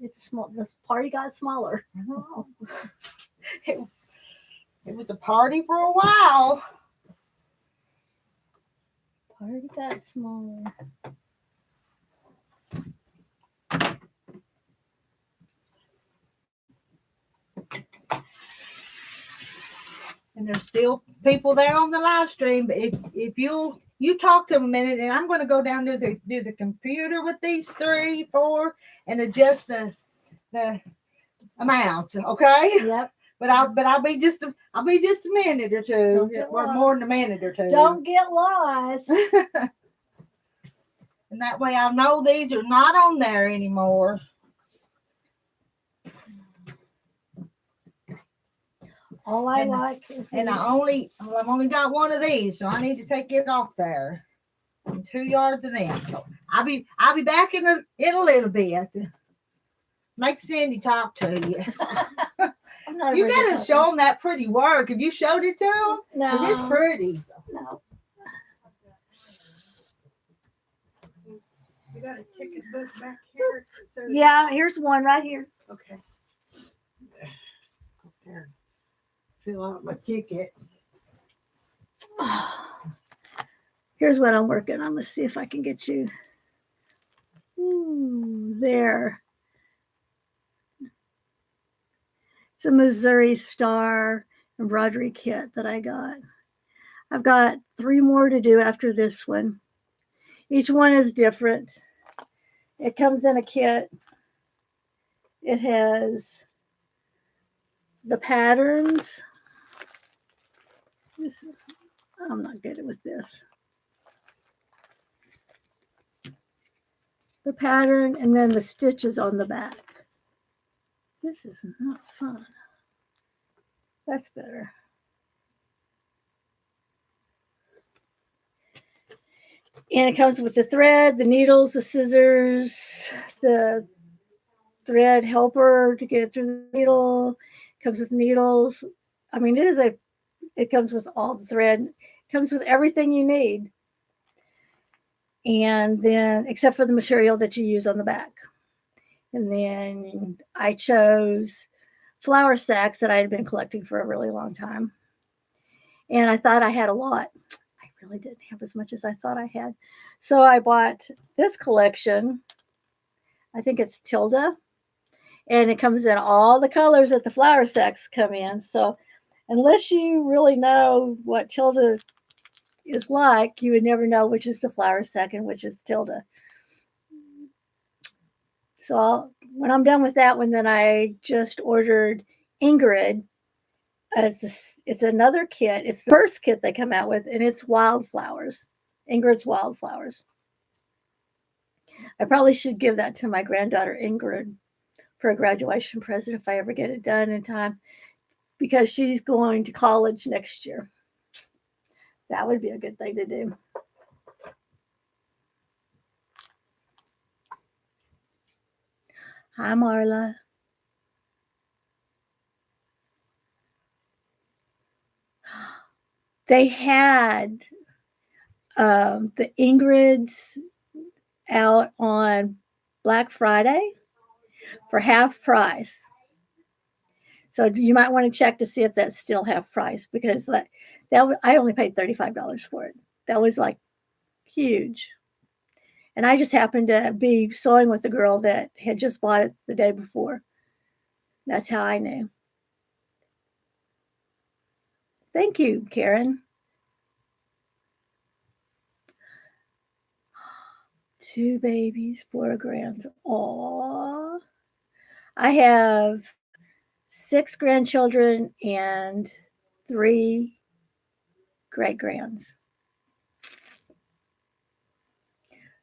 It's a small. This party got smaller. It was a party for a while. Party got smaller. And there's still people there on the live stream. But if you talk to them a minute, and I'm going to go down to the computer with these 3, 4, and adjust the amount. Okay. Yep. But I'll be just a minute or two, Don't get or lost. more than a minute or two. Don't get lost. And that way I'll know these are not on there anymore. All I And- like is And the- I've only got one of these, so I need to take it off there. And 2 yards of them. So I'll be back in a little bit. Make Cindy talk to you. I'm not a You very gotta good show them that pretty work. Have you showed it to them? talker. 'Cause it's No. pretty. So. No. You got a ticket book back here? Yeah, here's one right here. Okay. Up there. Fill out my ticket. Here's what I'm working on. Let's see if I can get you. Ooh, there. It's a Missouri Star embroidery kit that I got. I've got 3 more to do after this one. Each one is different. It comes in a kit. It has the patterns. I'm not good with this. The pattern and then the stitches on the back. This is not fun. That's better. And it comes with the thread, the needles, the scissors, the thread helper to get it through the needle. It comes with needles. I mean, it comes with all the thread. It comes with everything you need. And then, except for the material that you use on the back. And then I chose flour sacks that I had been collecting for a really long time. And I thought I had a lot. I really didn't have as much as I thought I had. So I bought this collection. I think it's Tilda. And it comes in all the colors that the flour sacks come in. So unless you really know what Tilda is like, you would never know which is the flour sack and which is Tilda. So when I'm done with that one, then I just ordered Ingrid. It's another kit. It's the first kit they come out with, and it's wildflowers. Ingrid's wildflowers. I probably should give that to my granddaughter Ingrid for a graduation present if I ever get it done in time, because she's going to college next year. That would be a good thing to do. Hi, Marla. They had the Ingrids out on Black Friday for half price. So you might want to check to see if that's still half price, because I only paid $35 for it. That was like huge. And I just happened to be sewing with a girl that had just bought it the day before. That's how I knew. Thank you, Karen. 2 babies, 4 grands. Aww. I have 6 grandchildren and 3 great-grands.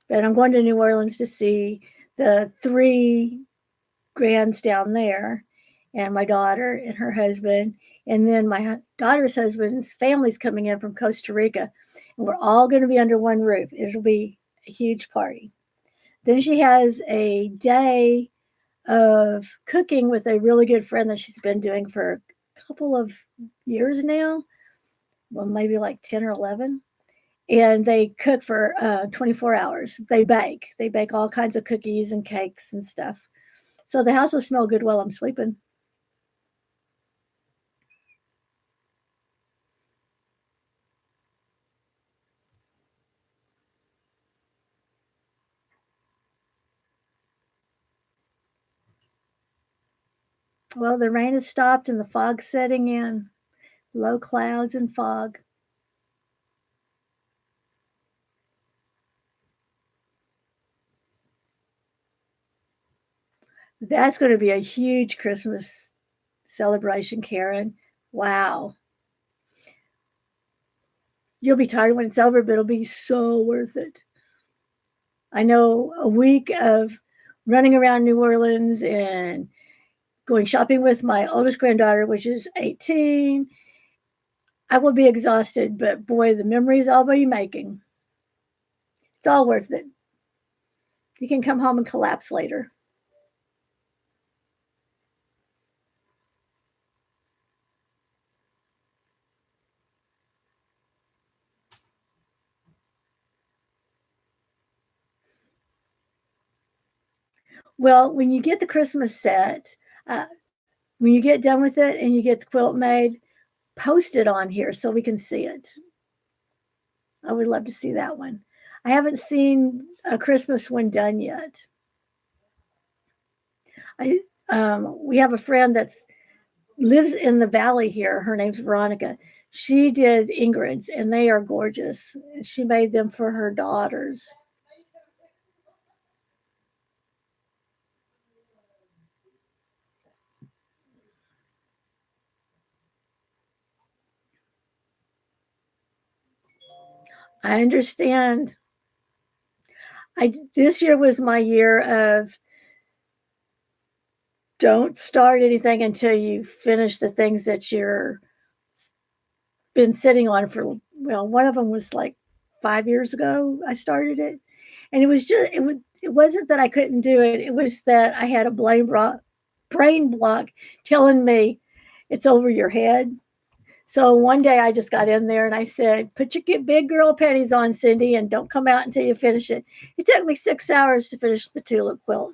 But I'm going to New Orleans to see the 3 grands down there, and my daughter and her husband, and then my daughter's husband's family's coming in from Costa Rica, and we're all going to be under one roof. It'll be a huge party. Then she has a day of cooking with a really good friend that she's been doing for a couple of years now. Well, maybe like 10 or 11. And they cook for 24 hours. They bake all kinds of cookies and cakes and stuff. So the house will smell good while I'm sleeping. Well, the rain has stopped and the fog's setting in. Low clouds and fog. That's going to be a huge Christmas celebration, Karen. Wow. You'll be tired when it's over, but it'll be so worth it. I know a week of running around New Orleans and going shopping with my oldest granddaughter, which is 18. I will be exhausted, but boy, the memories I'll be making. It's all worth it. You can come home and collapse later. Well, when you get the Christmas set, when you get done with it and you get the quilt made, post it on here so we can see it. I would love to see that one. I haven't seen a Christmas one done yet. We have a friend that lives in the valley here. Her name's Veronica. She did Ingrid's, and they are gorgeous. She made them for her daughters. I understand. This year was my year of don't start anything until you finish the things that you're been sitting on for, well, one of them was like 5 years ago I started it, and it wasn't that I couldn't do it. It was that I had a brain block telling me it's over your head. So one day I just got in there and I said, put your big girl panties on, Cindy, and don't come out until you finish it. It took me 6 hours to finish the tulip quilt.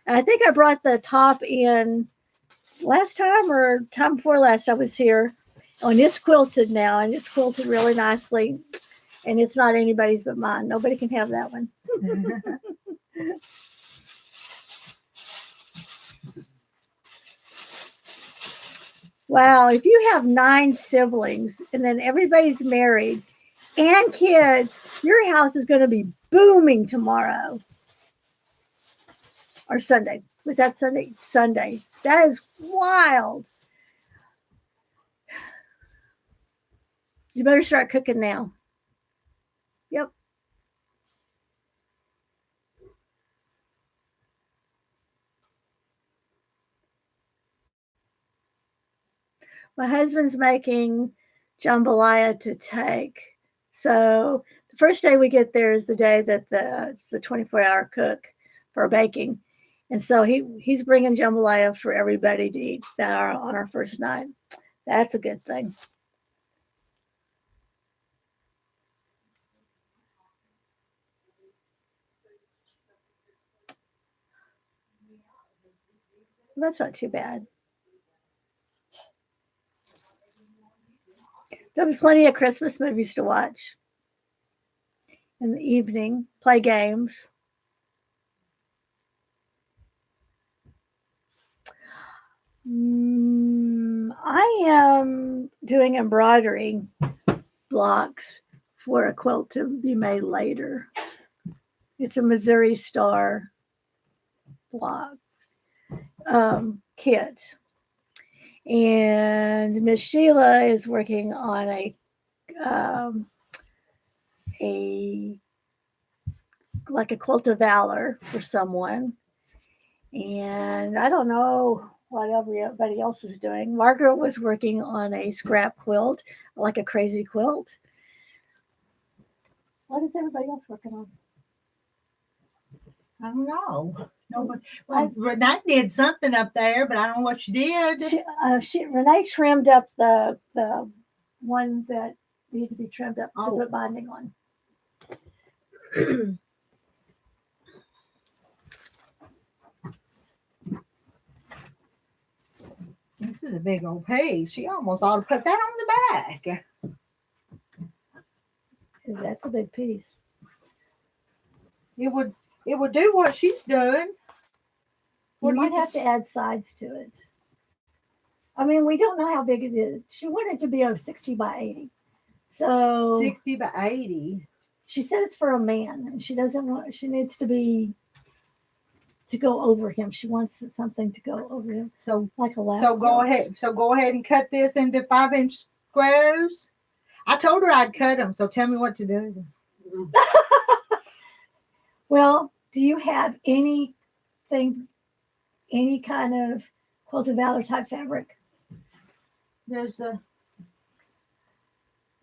And I think I brought the top in last time or time before last I was here. And it's quilted now, and it's quilted really nicely. And it's not anybody's but mine. Nobody can have that one. Wow, if you have 9 siblings and then everybody's married and kids, your house is going to be booming tomorrow. Or Sunday. Was that Sunday? Sunday. That is wild. You better start cooking now. Yep. My husband's making jambalaya to take. So the first day we get there is the day that it's the 24-hour cook for baking. And so he's bringing jambalaya for everybody to eat that are on our first night. That's a good thing. That's not too bad. There'll be plenty of Christmas movies to watch in the evening, play games. I am doing embroidery blocks for a quilt to be made later. It's a Missouri Star block kit. And Miss Sheila is working on a like a quilt of valor for someone. And I don't know what everybody else is doing. Margaret was working on a scrap quilt, like a crazy quilt. What is everybody else working on? I don't know. No, well, Renee did something up there, but I don't know what she did. Renee trimmed up the one that needed to be trimmed up to put binding on. This is a big old piece. She almost ought to put that on the back. That's a big piece. It would do what she's doing. What You do might you have to add sides to it. I mean, we don't know how big it is. She wanted it to be a 60 by 80. So 60 by 80. she said it's for a man, and she doesn't want. She needs to go over him. She wants something to go over him, So like a lap. So go ahead. So go ahead and cut this into 5-inch squares. I told her I'd cut them. So tell me what to do. Well, do you have any kind of Quilted Valor type fabric? There's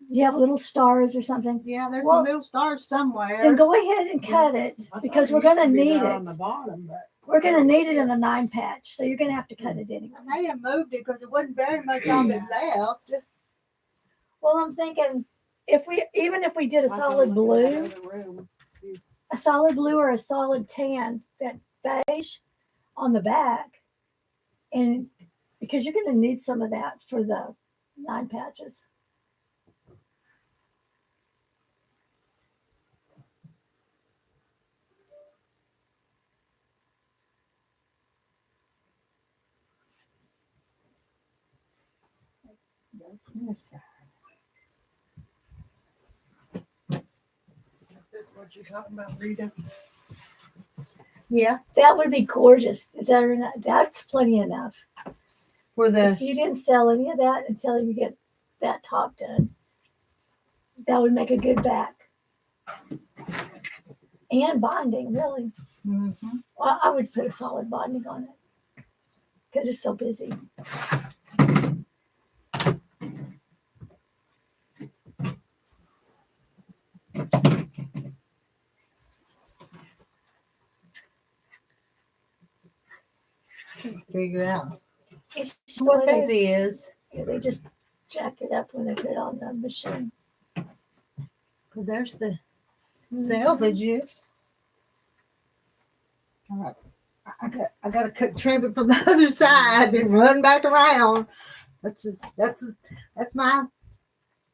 You have little stars or something? there's Well, some little stars somewhere. Then go ahead and cut it, because we're going to need on the it. bottom, but We're going to need it in the 9 patch, so you're going to have to cut it anyway. I may have moved it because there wasn't very much of it left. Well, I'm thinking if we did a solid blue or a solid tan, that beige on the back, and because you're going to need some of that for the 9 patches. Yes. is this what you're talking about, Rita? Yeah, That would be gorgeous. Is that enough? That's plenty enough. for the If you didn't sell any of that until you get that top done, that would make a good back. And bonding, really. Mhm. Well, I would put a solid bonding on it because it's so busy. figure out It's just what the way that is. they just jacked it up when they put it on the machine. Because there's the selvages. All right. I got to cut trim it from the other side and run back around. That's my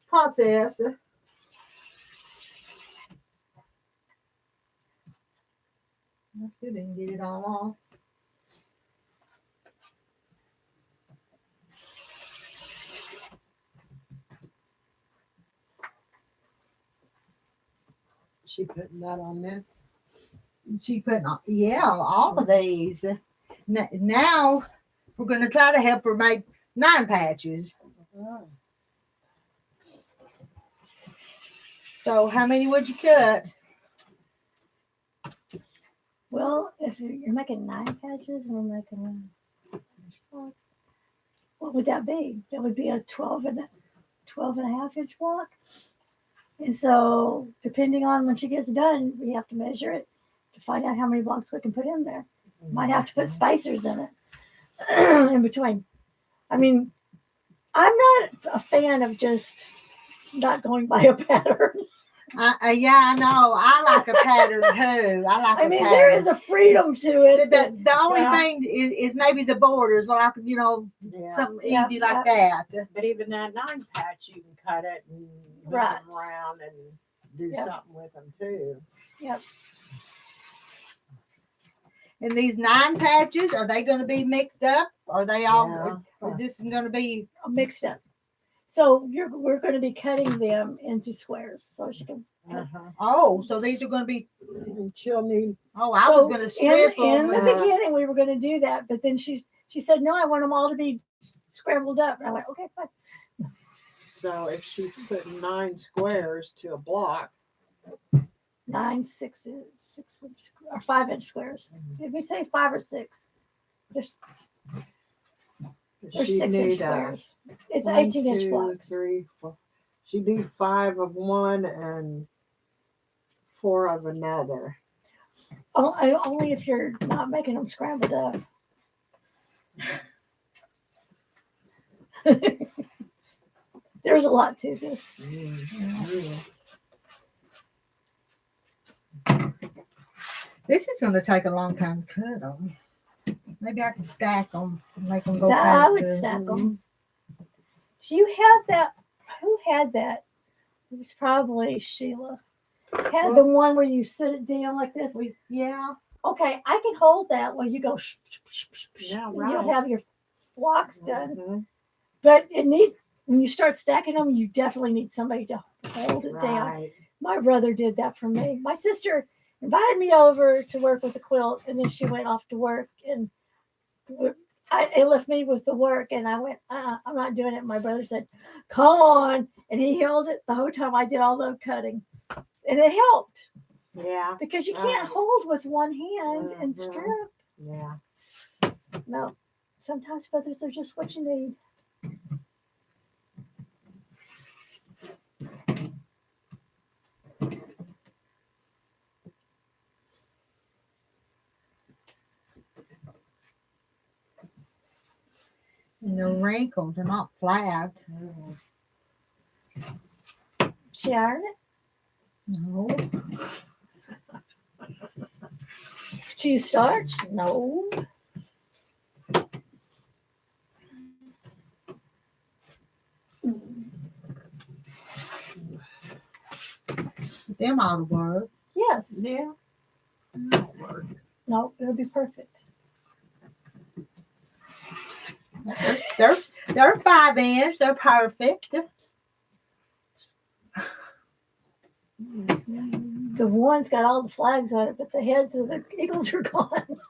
process. That's good. I can get it all off. She putting that on this? She put on, all of these. Now we're going to try to help her make 9 patches. So how many would you cut? Well, if you're making 9 patches and we're making what would that be? That would be a 12 and a half inch block. And so depending on when she gets done, we have to measure it to find out how many blocks we can put in there. Might have to put spacers in it in between. I mean, I'm not a fan of just not going by a pattern. I know. I like a pattern too. I mean, there is a freedom to it. The only thing is maybe the borders. Well, I could, something easy like that. But even that 9 patch, you can cut it and move Right. them around and do something with them too. Yep. And these 9 patches, are they going to be mixed up? Are they all? Is this going to be Mixed up. So we're going to be cutting them into squares, so she can. Oh, so these are going to be. She'll need. Oh, I was going to strip in them. the beginning, we were going to do that, but then she said, "No, I want them all to be scrambled up." And I went, "Okay, fine." So if she's putting 9 squares to a block, 9 6 inch or 5 inch squares. Did we say 5 or 6? There's she 6 inch need squares. It's 1, 18 inch 2, blocks. 3, 4. She need 5 of one and 4 of another. Only if you're not making them scrambled up. There's a lot to this. This is going to take a long time to cut on. Maybe I can stack them and make them go That, faster. I would stack them. Do you have that? Who had that? It was probably Sheila. Had the one where you sit it down like this. Yeah. Okay, I can hold that while you go. Yeah, You'll right. have your blocks done. Mhm. But when you start stacking them, you definitely need somebody to hold it down. Right. My brother did that for me. My sister invited me over to work with the quilt, and then she went off to work, and it left me with the work, and I went, I'm not doing it. My brother said, come on, and he held it the whole time I did all the cutting, and it helped Yeah. because you can't hold with one hand and Mhm. strip. Yeah. No, sometimes brothers are just what you need. And they're wrinkled. They're not flat. She ironed it. No. Do you starch? No. Them ought to work. Yes. Yeah. No, it'll be perfect. They're 5 inch. They're perfect. The one's got all the flags on it, but the heads of the eagles are gone.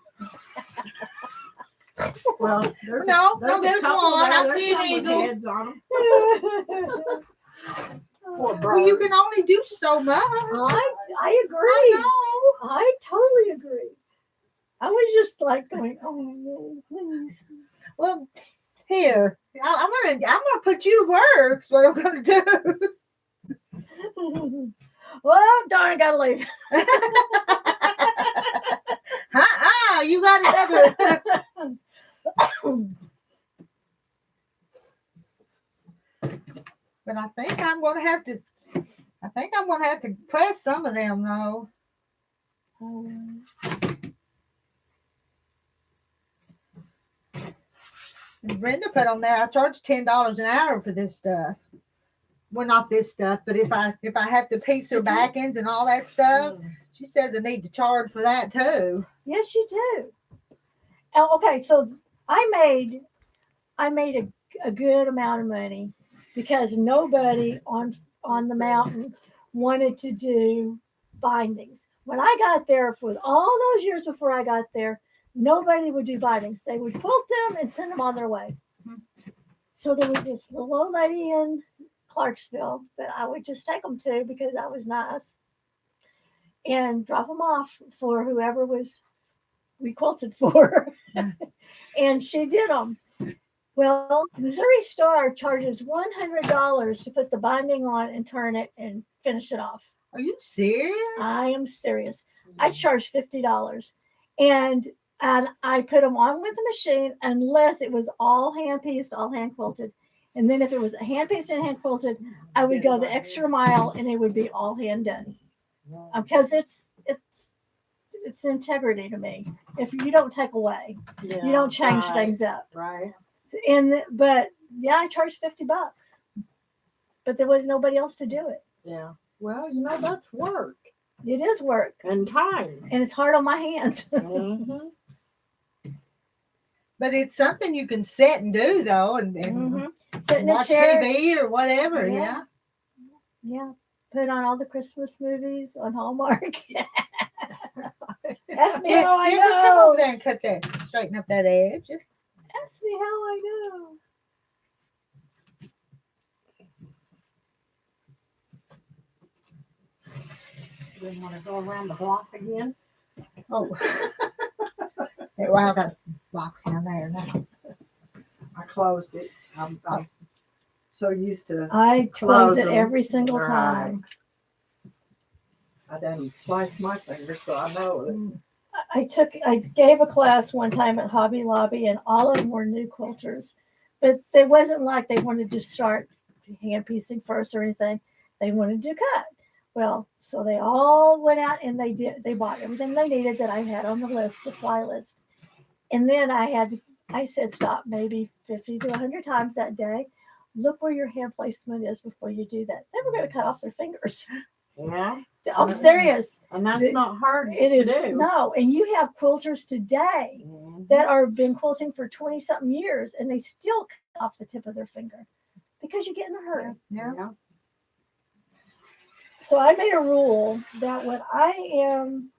Well, there's No, a there's couple one. there. I There's see an some with eagle. heads on 'em. Poor Well, you bird. can only do so much. I agree. I totally agree. I was just like going, oh no, please. Well, here, I'm gonna put you to work. Is what I'm gonna do. Well, darn, I gotta leave. You got another. But I think I'm gonna have to. Press some of them though. And Brenda put on there. I charge $10 an hour for this stuff. Well, not this stuff, but if I have to piece their back ends and all that stuff, she says I need to charge for that too. Yes, you do. Oh, okay, so I made a good amount of money because nobody on the mountain wanted to do bindings. When I got there, for all those years before I got there, nobody would do bindings. They would quilt them and send them on their way. So there was this little old lady in Clarksville that I would just take them to because I was nice and drop them off for whoever we quilted for. And she did them. Well, Missouri Star charges $100 to put the binding on and turn it and finish it off. Are you serious? I am serious. I charge $50, and I put them on with a machine unless it was all hand pieced, all hand quilted. And then if it was hand pieced and hand quilted, I would go the extra mile and it would be all hand done. Because it's integrity to me. If you don't take away, you don't change things up. Right. But yeah, I charged $50, but there was nobody else to do it. Yeah. Well, that's work It is work, and time. and it's hard on my hands. Mhm. But it's something you can sit and do though, and Sit in a watch chair. TV or whatever. Yeah. Yeah. Put on all the Christmas movies on Hallmark. Ask me how I Here, come know. over there and cut that, straighten up that edge. Ask me how I know. You want to go around the block again? Oh, hey, well, I got a box down there now. I closed it. I'm so used to. I close Close it them. every single Right. time. I done sliced my fingers, so I know it. I gave a class one time at Hobby Lobby, and all of them were new quilters, but it wasn't like they wanted to start hand piecing first or anything. They wanted to cut. Well, so they all went out and they bought everything they needed that I had on the list, supply list. And then I said, stop maybe 50 to 100 times that day. Look where your hand placement is before you do that. They were going to cut off their fingers. Yeah. I'm serious. And that's not hard It to is do. no, and you have quilters today that are been quilting for 20 something years, and they still cut off the tip of their finger because you get in a hurry. Yeah. So I made a rule that when I am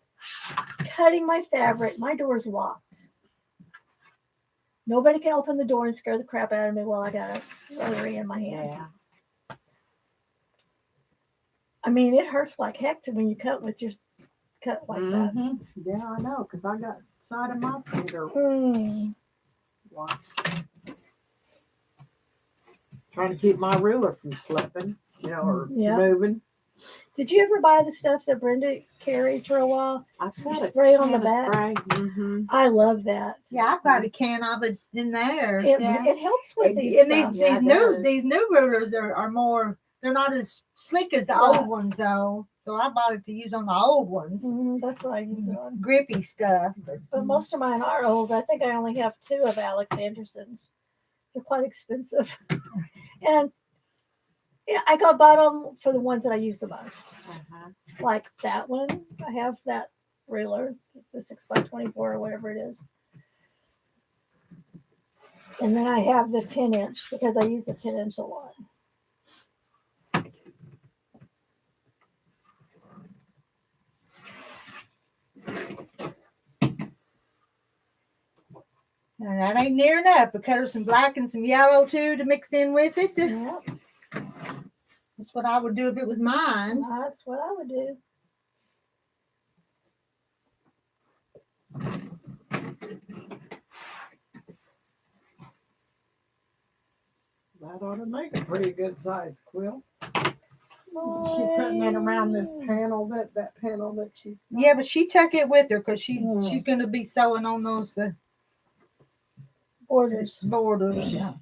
cutting my fabric, my door is locked. Nobody can open the door and scare the crap out of me while I got a rotary in my hand. Yeah. I mean, it hurts like heck to when you cut with your cut like that. Yeah, I know, because I got side of my finger Hmm. once. Trying to keep my ruler from slipping, or Yeah. moving. Did you ever buy the stuff that Brenda carried for a while? I've You got a spray on the can of back. spray. Mm-hmm. I love that. Yeah, I've got a can of it in there. It, yeah. it helps with And these these, stuff. Yeah, it does. these new rulers are more, they're not as slick as the Right. old ones though. So I bought it to use on the old ones. That's what I use it on. Grippy stuff. But most of mine are old. I think I only have 2 of Alex Anderson's. They're quite expensive. And yeah, I got bought them for the ones that I use the most. Like that one. I have that ruler, the 6x24 or whatever it is. And then I have the 10-inch because I use the 10-inch a lot. And that ain't near enough. I cut her some black and some yellow too to mix in with it. Yeah, That's what I would do if it was mine. that's what I would do. That ought to make a pretty good size quilt. Boy. She putting it around this panel, that panel that she's got. Yeah, but she took it with her because she's gonna be sewing on those Borders. borders. Yeah.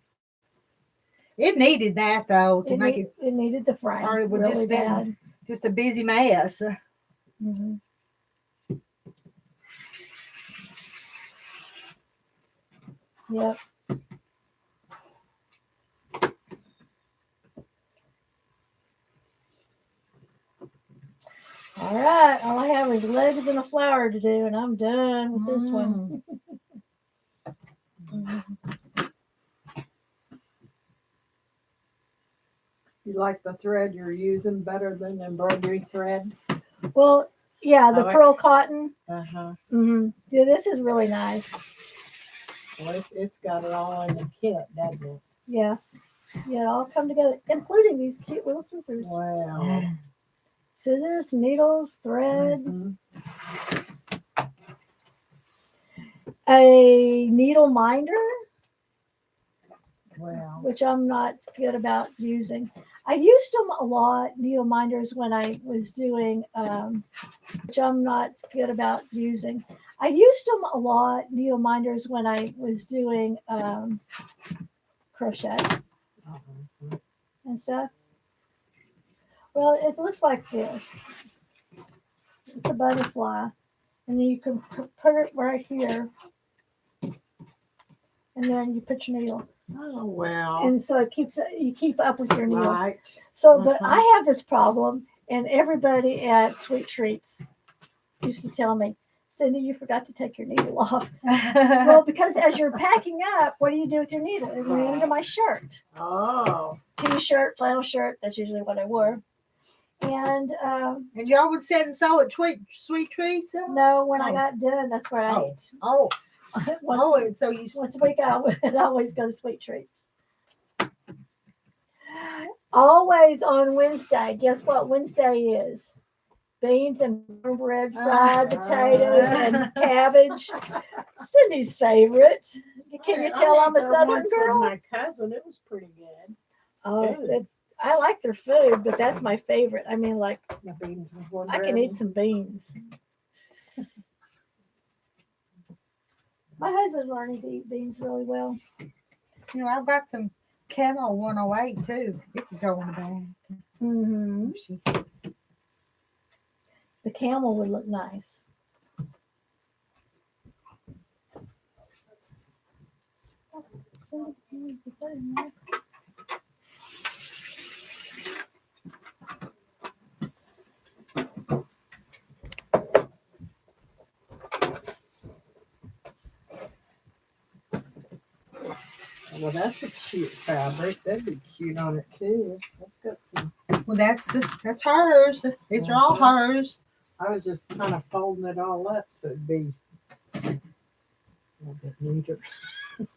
It needed that though to make it, It needed the frame. or it would really just been bad. just a busy mess. Mm-hmm. Yep. All right. All I have is legs and a flower to do, and I'm done with this one. You like the thread you're using better than embroidery thread? Well, yeah, the I like- pearl cotton. Uh-huh. Yeah, this is really nice. Well, it's got it all in the kit, doesn't it? Yeah. Yeah, it all come together, including these cute little scissors. Wow. Scissors, needles, thread, Mhm. a needle minder, Wow. which I'm not good about using. I used them a lot, needle minders, when I was doing, which I'm not good about using. I used them a lot, needle minders, when I was doing crochet and stuff. Well, it looks like this. It's a butterfly. And then you can put it right here. And then you put your needle. Oh, wow. And so it keeps, you keep up with your needle. Right. So, but I have this problem, and everybody at Sweet Treats used to tell me, Cindy, you forgot to take your needle off. Well, because as you're packing up, what do you do with your needle? It went into my shirt. Oh. T-shirt, flannel shirt, that's usually what I wore. And And y'all would sit and sew at Sweet Treats? no, when I got done, that's where I ate. Oh, once, so you once a week, I would always go to Sweet Treats. Always on Wednesday. Guess what Wednesday is? Beans and bread, fried potatoes, and cabbage. Cindy's favorite. Can you tell I'm a There Southern once with girl? my cousin, it was pretty good. Oh, I like their food, but that's my favorite. I mean, like, The beans and cornbread. I can eat some beans. My husband's learning to eat beans really well. You know, I've got some Camo 108 too. It could go in the bag. Mm-hmm. The camel would look nice. Well, that's a cute fabric. That'd be cute on it too. That's got some. Well, that's hers. It's all hers. I was just kind of folding it all up so it'd be a little bit neater. A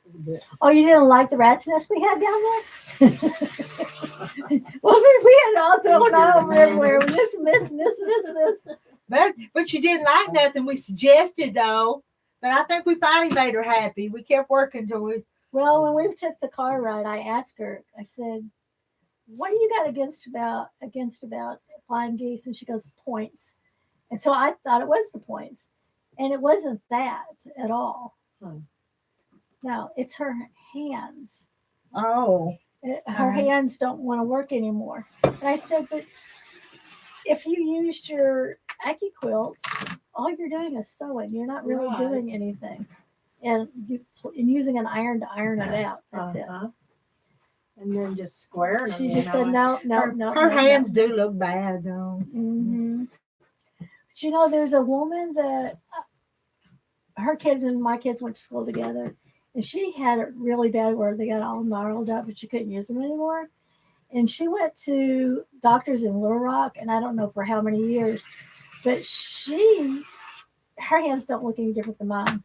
little bit. Oh, you didn't like the rat's nest we had down there? Well, we had all thrown over everywhere. This, and this, and this, and this, and this. But you didn't like nothing we suggested though. But I think we finally made her happy. We kept working to it. Well, when we took the car ride, I asked her, I said, what do you got against about flying geese? And she goes, points. And so I thought it was the points. And it wasn't that at all. No, it's her hands. Oh. Her hands don't want to work anymore. And I said, but if you used your Aki quilt, all you're doing is sewing. You're not really doing anything. And using an iron to iron it out. That's it. And then just squaring them. She just said, no. Her hands do look bad though. Mm-hmm. But you know, there's a woman that her kids and my kids went to school together. And she had it really bad where they got all gnarled up, but she couldn't use them anymore. And she went to doctors in Little Rock, and I don't know for how many years, but her hands don't look any different than mine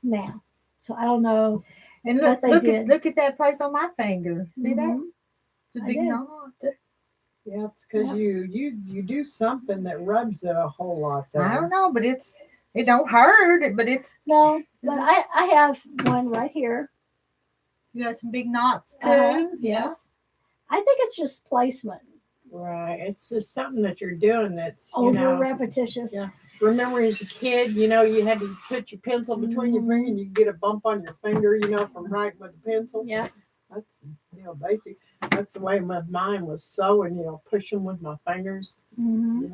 now. So I don't know. And look at that place on my finger. See that? It's a big knot. Yeah, it's because you do something that rubs it a whole lot. Though. I don't know, but it don't hurt. But it's no. But I have one right here. You got some big knots too. Yes. I think it's just placement. Right. It's just something that you're doing that's repetitious. Yeah. Remember as a kid, you had to put your pencil between your finger and you get a bump on your finger, from writing with the pencil. Yeah. That's basic. That's the way mine was sewing, pushing with my fingers,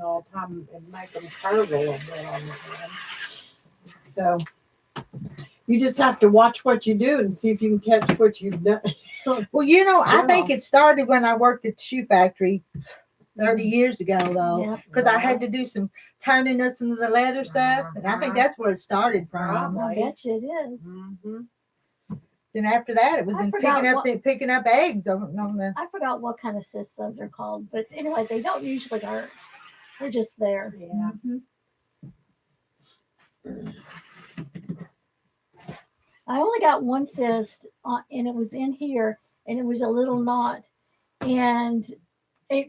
all the time and make them curve a little bit on the hand. So you just have to watch what you do and see if you can catch what you've done. Well, I think it started when I worked at the shoe factory 30 years ago, though, because I had to do some turning of some of the leather stuff, and I think that's where it started from. I bet you it is. Then after that, it was picking up eggs on the. I forgot what kind of cysts those are called, but anyway, they don't usually hurt. They're just there. Yeah. I only got one cyst, and it was in here, and it was a little knot, and it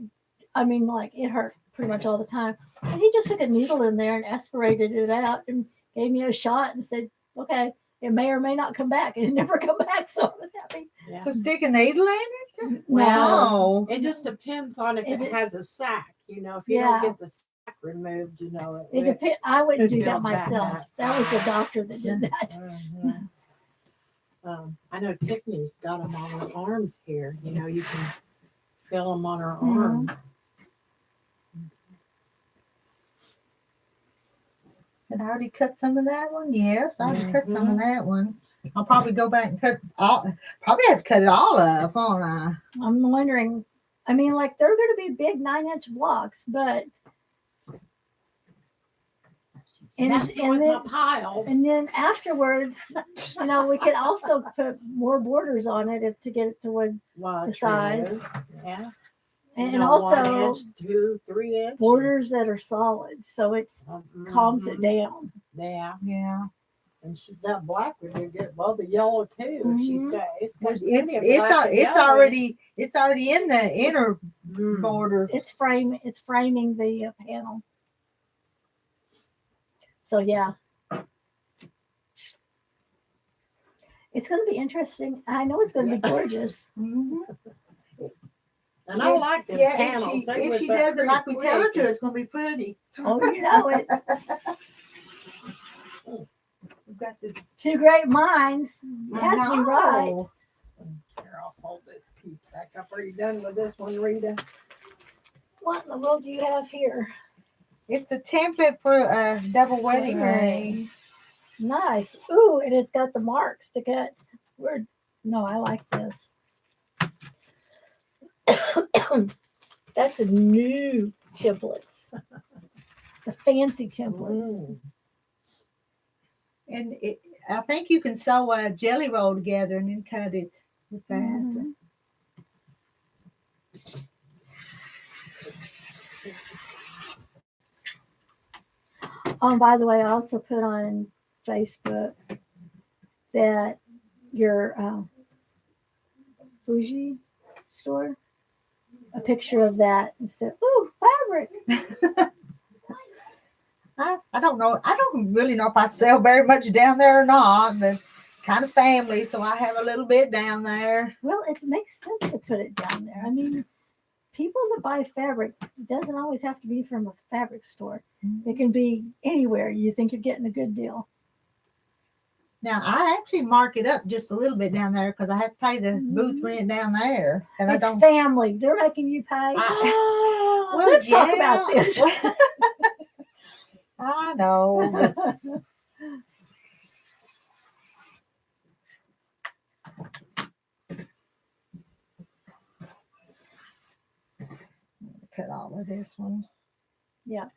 hurt pretty much all the time. And he just took a needle in there and aspirated it out and gave me a shot and said, okay, it may or may not come back. And it never come back, so I was happy. Yeah. So stick a needle in it? Well, it just depends on if it has a sac. If you don't get the sac removed, I wouldn't do that myself. That was the doctor that did that. I know Tiffany's got them on her arms here. You can feel them on her arms. Did I already cut some of that one? Yes, I already cut some of that one. I'll probably go back and probably have to cut it all up, won't I? I'm wondering, they're going to be big 9-inch blocks, but. And then afterwards, we could also put more borders on it to get it to the size. Yeah. And also 1 inch, 2, 3 inch borders that are solid, so it calms it down. Yeah. Yeah. And that black would be good. Well, the yellow too. If she's got it's already in the inner border. It's framing the panel. So yeah, it's going to be interesting. I know it's going to be gorgeous. And I like the panels. If she does it like we tell her to, it's going to be pretty. Oh, you know it. We've got this. Two great minds. Yes, we right. Here, I'll fold this piece back up. Are you done with this one, Rita? What in the world do you have here? It's a template for a double wedding ring. Nice. Ooh, and it's got the marks to cut. No, I like this. That's a new templates. The fancy templates. And I think you can sew a jelly roll together and then cut it with that. Mhm. Oh, and by the way, I also put on Facebook that your Fuji store, a picture of that, and said, "Ooh, fabric." I don't know. I don't really know if I sell very much down there or not, but kind of family, so I have a little bit down there. Well, it makes sense to put it down there. I mean, people that buy fabric doesn't always have to be from a fabric store. It can be anywhere you think you're getting a good deal. Now I actually mark it up just a little bit down there because I have to pay the booth rent down there, and It's I don't. family. They're making you pay. Well, Let's talk about yeah. this. I know. Cut all of this one. Yeah.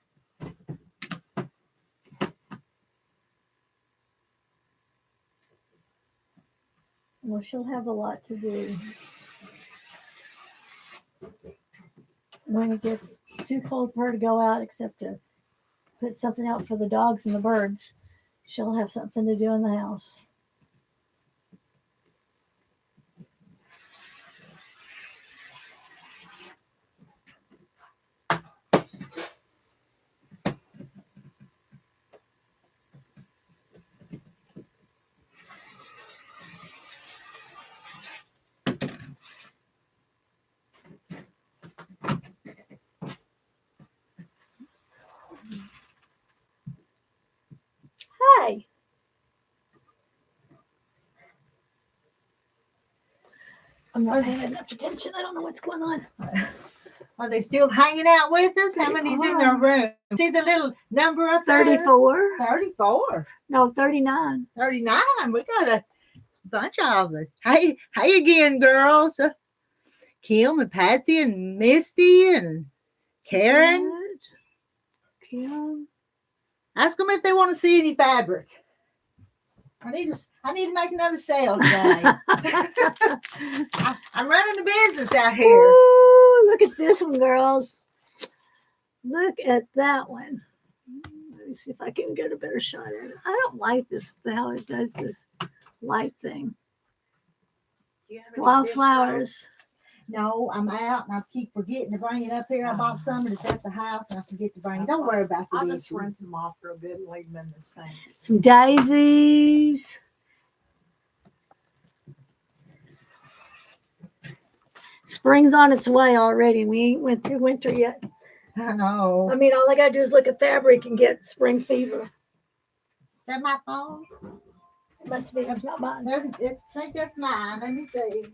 Well, she'll have a lot to do. When it gets too cold for her to go out, except to put something out for the dogs and the birds, she'll have something to do in the house. Hi. I'm not paying enough attention. I don't know what's going on. Are they still hanging out with us? How many's in their room? See the little number up there? 34. 34. No, 39. 39. We got a bunch of us. Hey again, girls. Kim and Patsy and Misty and Karen. Kim. Ask them if they want to see any fabric. I need to make another sale today. I'm running the business out here. Ooh, look at this one, girls. Look at that one. Let me see if I can get a better shot at it. I don't like this, how it does this light thing. Wildflowers. No, I'm out and I keep forgetting to bring it up here. I bought some and it's at the house and I forget to bring it. Don't worry about the I'll dishes. just rinse them off real good and leave them in the sink. Some daisies. Spring's on its way already. We ain't went through winter yet. I know. I mean, all I gotta do is look at fabric and get spring fever. Is that my phone? It must be. It's not mine. I think that's mine. Let me see.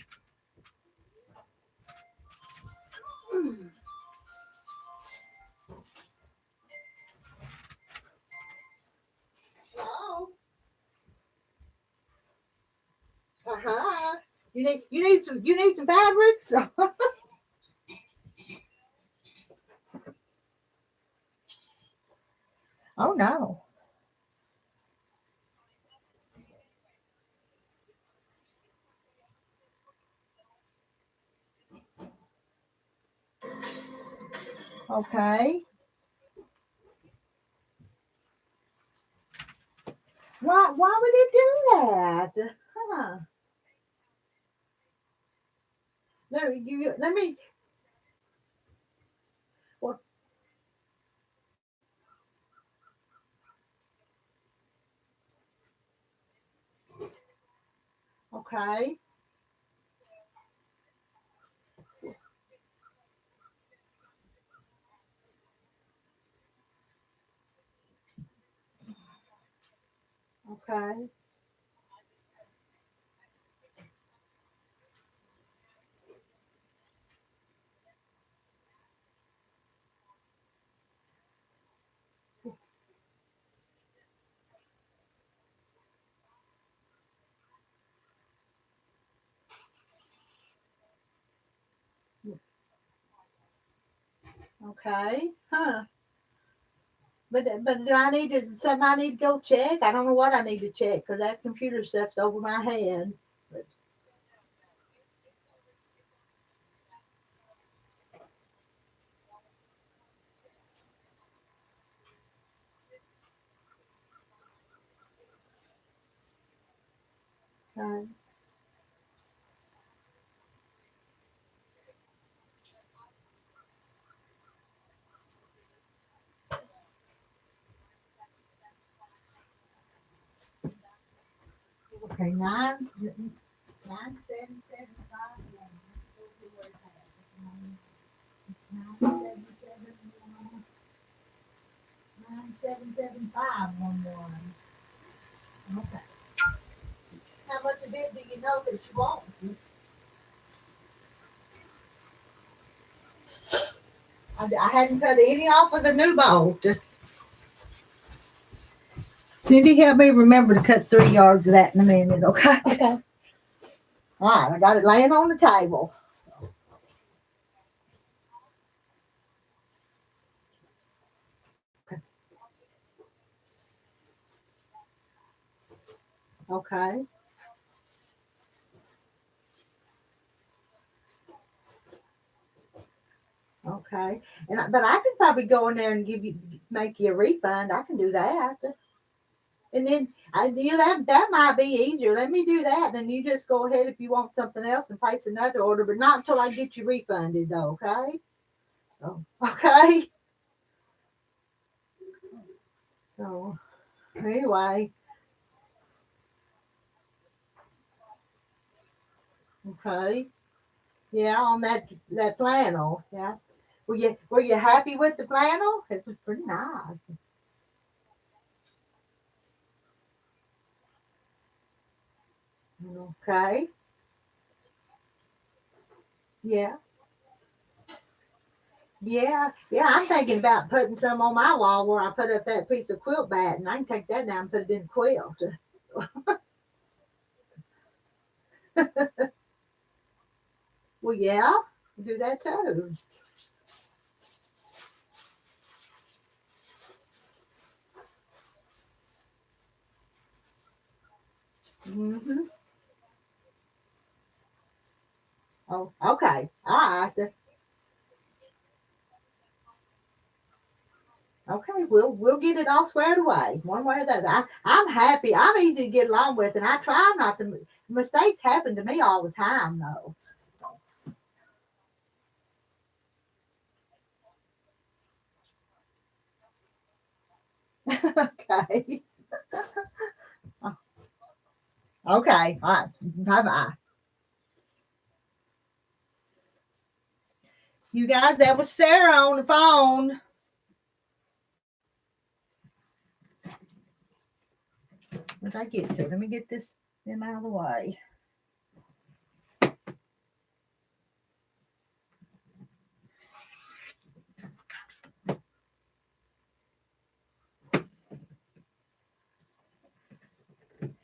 Hello. Uh-huh. You need some fabrics. Oh no. Okay. Why would it do that? Huh. Let me. Well, okay. Okay. Okay, huh? But do I need to, something I need to go check? I don't know what I need to check because that computer stuff's over my head. But, uh, okay, 97775. 977511. Okay. How much of it do you know that you want? I hadn't cut any off of the new bolt. Cindy, help me remember to cut 3 yards of that in a minute, okay? Okay. All right, I got it laying on the table. Okay. Okay. But I could probably go in there and make you a refund. I can do that. And then that might be easier. Let me do that. Then you just go ahead if you want something else and place another order, but not until I get you refunded though, okay? So, okay. So anyway. Okay. Yeah, on that flannel. Yeah. Were you happy with the flannel? It was pretty nice. Okay. Yeah. Yeah, I'm thinking about putting some on my wall where I put up that piece of quilt bat, and I can take that down and put it in the quilt. Well, yeah, do that too. Mm-hmm. Oh, okay. All right. Okay, we'll get it all squared away, one way or the other. I'm happy. I'm easy to get along with, and I try not to. Mistakes happen to me all the time, though. Okay. Okay. All right. Bye bye. You guys, that was Sarah on the phone. What did I get to? Let me get them out of the way.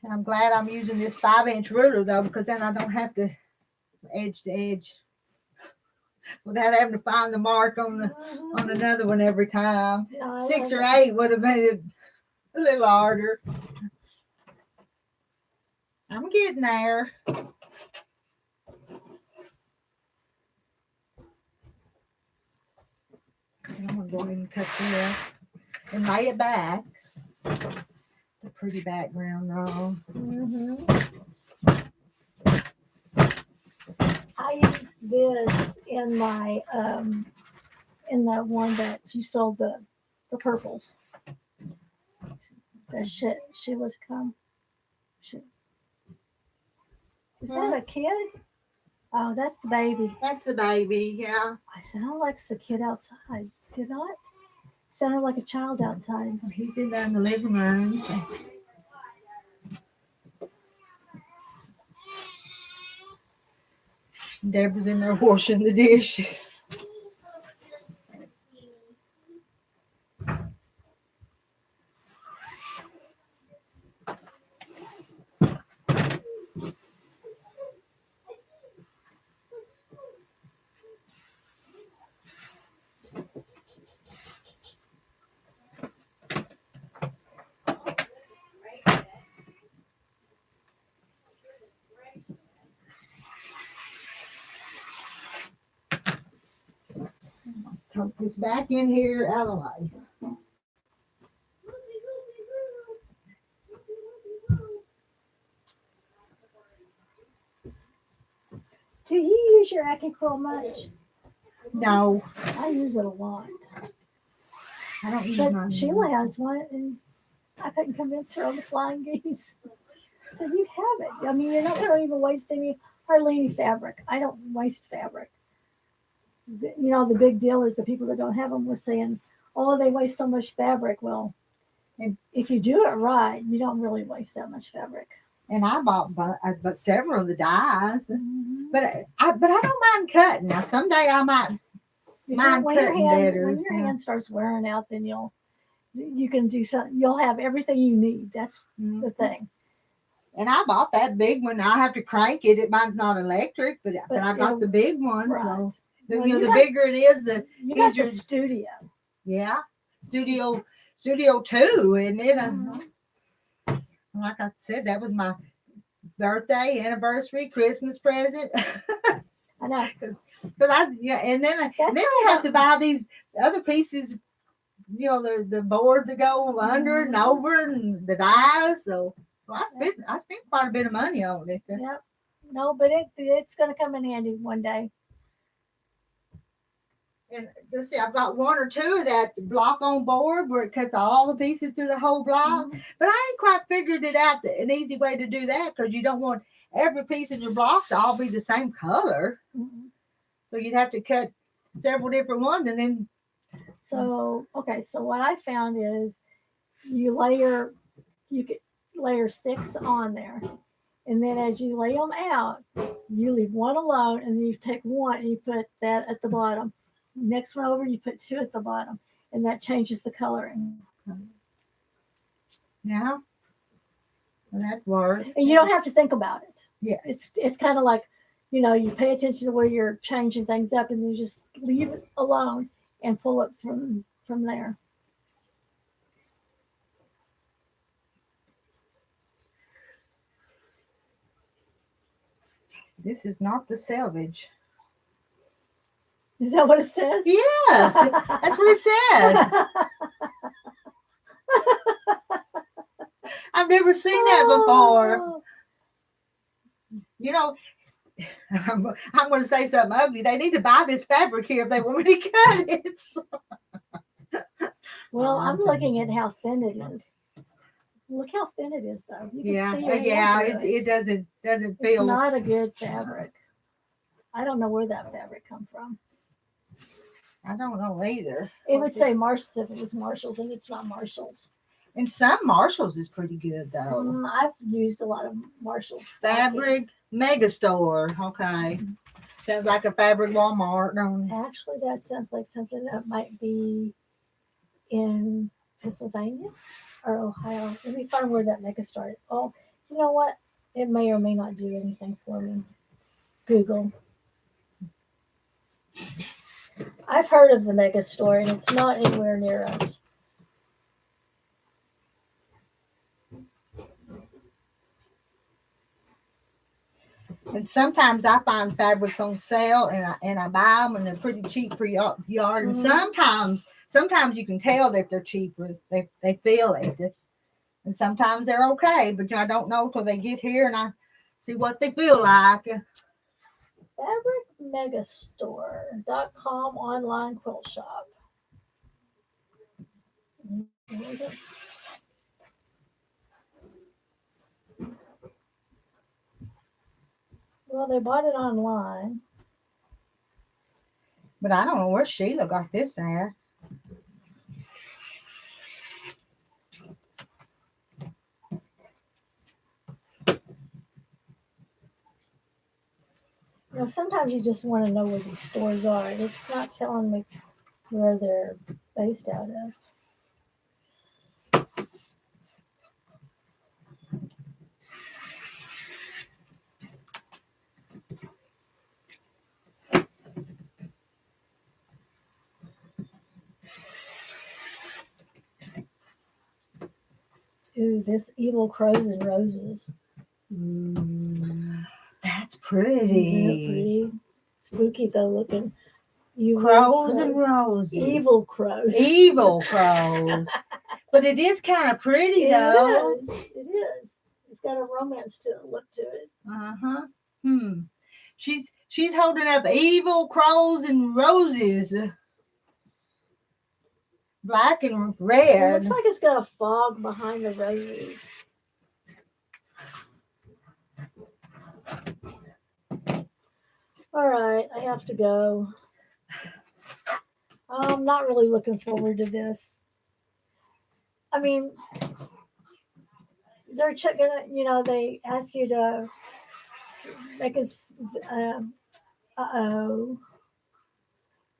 And I'm glad I'm using this 5-inch ruler though, because then I don't have to edge to edge without having to find the mark on another one every time. 6 or 8 would have made it a little harder. I'm getting there. I'm gonna go ahead and cut this and lay it back. It's a pretty background though. I used this in my in that one that you sold the purples. That she was come. Is that a kid? Oh, that's the baby. That's the baby, yeah. I sound like it's a kid outside. Did I? Sounded like a child outside. He's in there in the living room. So. Deborah's in there washing the dishes. this back in here out of the way. Do you use your AccuQuill much? No, I use it a lot. I don't use But mine. Sheila has one, and I couldn't convince her on the flying geese. So you have it. I mean, you're not going to even waste hardly any fabric. I don't waste fabric. The big deal is the people that don't have them were saying, "Oh, they waste so much fabric." Well, And- if you do it right, you don't really waste that much fabric. And I bought but several of the dyes. But I don't mind cutting. Now someday I might. Mine When your cutting hand better, when your yeah. hand starts wearing out, then you can do something. You'll have everything you need. That's the thing. And I bought that big one. I have to crank it. Mine's not electric, but I got the big one. Right. So Well, the bigger it is, the you got easier. the studio. Yeah, Studio 2, isn't it? Like I said, that was my birthday, anniversary, Christmas present. I know. Because and then you have to buy these other pieces. The boards that go under and over, and the dyes. So I spent quite a bit of money on it. Yep. No, but it's going to come in handy one day. And let's see, I've got one or two of that block on board where it cuts all the pieces through the whole block. But I ain't quite figured it out an easy way to do that, because you don't want every piece in your block to all be the same color. So you'd have to cut several different ones, and then. So what I found is you could layer 6 on there, and then as you lay them out, you leave one alone, and then you take one and you put that at the bottom. Next one over, you put 2 at the bottom, and that changes the coloring. Yeah, well, that worked. And you don't have to think about it. Yeah, it's kind of like, you pay attention to where you're changing things up, and you just leave it alone and pull it from there. This is not the selvage. Is that what it says? Yes, that's what it says. I've never seen that before. I'm going to say something ugly. They need to buy this fabric here if they want me to cut it. Well, I'm looking at how thin it is. Look how thin it is, though. You can see your hand through it doesn't It's feel. not a good fabric. I don't know where that fabric come from. I don't know either. It would say Marshalls if it was Marshalls, and it's not Marshalls. And some Marshalls is pretty good though. I've used a lot of Marshalls Fabric Megastore. Okay, sounds like a fabric Walmart. Actually, that sounds like something that might be in Pennsylvania or Ohio. Let me find where that Megastore is. Oh, you know what? It may or may not do anything for me. Google. I've heard of the Megastore, and it's not anywhere near us. And sometimes I find fabrics on sale, and I buy them, and they're pretty cheap per yard. And sometimes you can tell that they're cheaper. They feel it, and sometimes they're okay. But I don't know till they get here and I see what they feel like. FabricMegastore.com online quilt shop. Well, they bought it online. But I don't know where Sheila got this at. Sometimes you just want to know where these stores are. And it's not telling me where they're based out of. Ooh, this Evil Crows and Roses. That's pretty. Isn't it pretty? Spooky though looking. Crows and roses. evil crows. Evil crows. But it is kind of pretty though. It is. It is. It's got a romance to look to it. Uh-huh. She's holding up evil crows and roses. Black and It red. looks like it's got a fog behind the roses. All right, I have to go. I'm not really looking forward to this. I mean, they're checking, they ask you to make a, uh-oh,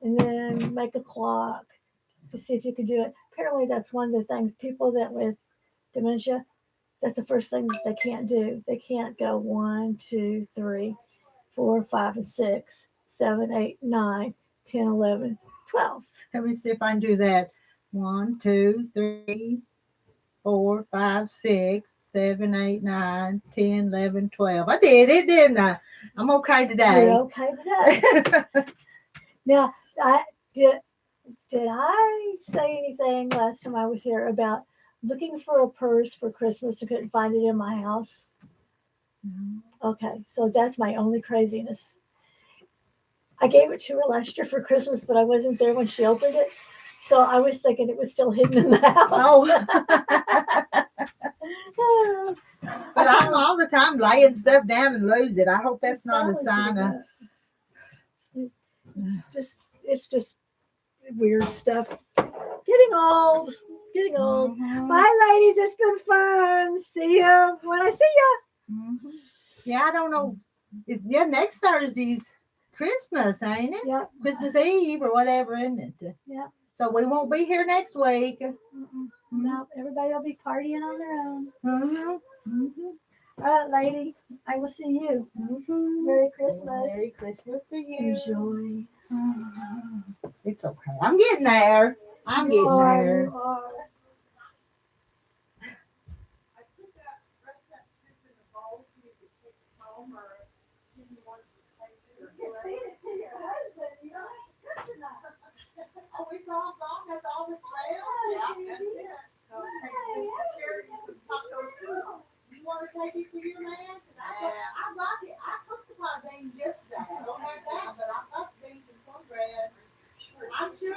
and then make a clock to see if you can do it. Apparently, that's one of the things people that with dementia, that's the first thing that they can't do. They can't go 1, 2, 3, 4, 5, and 6, 7, 8, 9, 10, 11, 12. Let me see if I can do that. 1, 2, 3, 4, 5, 6, 7, 8, 9, 10, 11, 12. I did it, didn't I? I'm okay today. You're okay today. Now, did I say anything last time I was here about looking for a purse for Christmas and couldn't find it in my house? Okay, so that's my only craziness. I gave it to her last year for Christmas, but I wasn't there when she opened it. So I was thinking it was still hidden in the house. Oh. But I'm all the time laying stuff down and lose it. I hope that's not a sign of. It's just weird stuff. Getting old. Mhm. Bye, ladies. It's been fun. See you when I see you. Mhm. Yeah, I don't know. Next Thursday's Christmas, ain't it? Yeah. Christmas Eve or whatever, isn't it? Yeah. So we won't be here next week. No, everybody will be partying on their own. Mm-hmm. All right, lady. I will see you. Mm-hmm. Merry Christmas. Merry Christmas to you. Enjoy. It's okay. I'm getting there. I'm You getting are, there. you are. I put that rest of that soup in the bowl for you to take it home, or if you want to take it or You can feed it to your husband. You know, ain't good enough. Oh, it's all gone. That's all that's left. Yeah, that's it. So take this for charity, some taco soup. You want to take it for your man? I got it. I cooked the pot beans yesterday. I don't have that, but I got the beans and cornbread. I'm sure.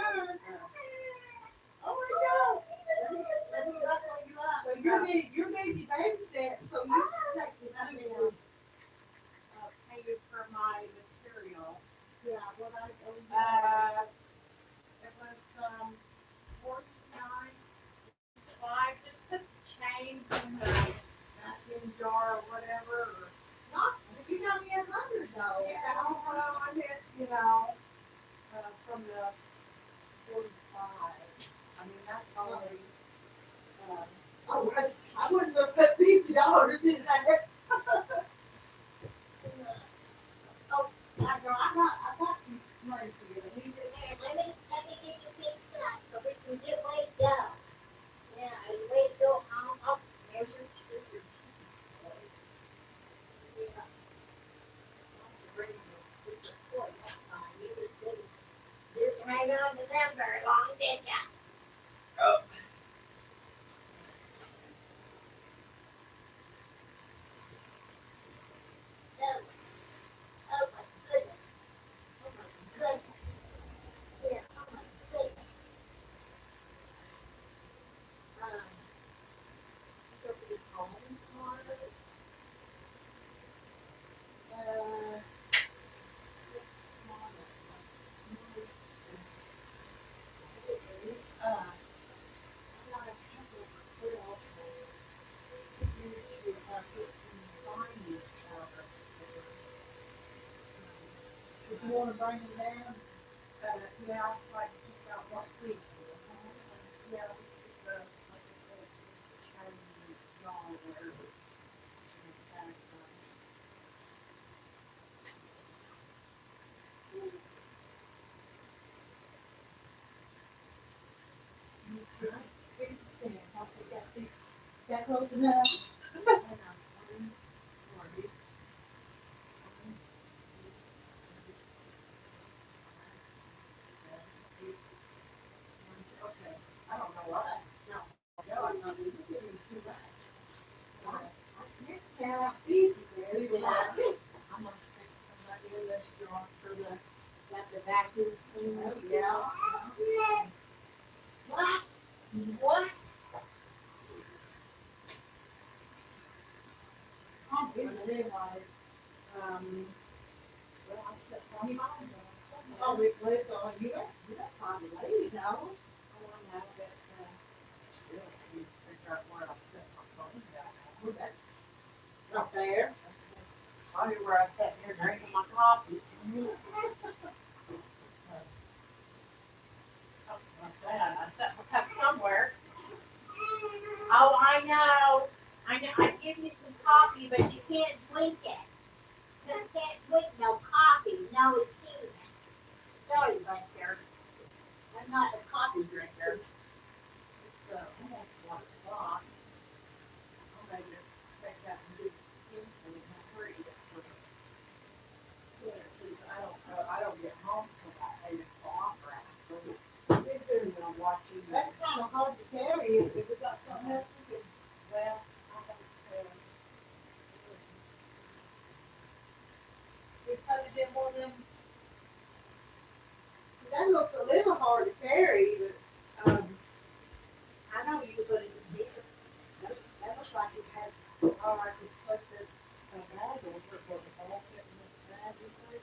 Oh my God. Let me look on you up. So you're busy babysitting, so you can take this soup. Paid for my material. Yeah, what I owe you. It was 49.5. Just put change in the napkin jar or whatever. Or not. You got me 100 though. Yeah. Well, I meant, from the 45. I mean, that's only. I wouldn't have put $50 in there. Oh, I got some money for you. Let me get you fixed up so we can get way to go. Yeah, way to go. I'll measure your yeah. You didn't hang on to them very long, did ya? Oh my goodness. Oh my goodness. Yeah, oh my goodness. Go to the home card. If you want to bring them down, yeah, so I can pick out what week. Yeah, let's get the, like I said, change y'all where. That close enough? do that. I'm gonna stick somebody in this drawer for the vacuum cleaner. Yeah. What? What? I'm doing it anyway. Well, I said, oh, we lived on, you got probably lady now. Oh, I know, but, You figure out where I set my phone down. Where's that? Up there. I knew where I sat here drinking my coffee. Like that. I set my cup somewhere. oh, I know. I give you some coffee, but you can't drink it. You can't drink no coffee. No, it's tea. Sorry, Buster. I'm not a coffee drinker. It's almost 1 o'clock. I may just take that and do Kimson and hurry it for her. Yeah, 'cause I don't get home till about 8 o'clock or after. They're doing it on watching. That's kind of hard to carry if you got something else you can. Well, I don't. We put it in one of them. That looks a little hard to carry, but I know you can put it in here. That looks like it has. Oh, I could put this bag over for the ball fit in this bag. You see?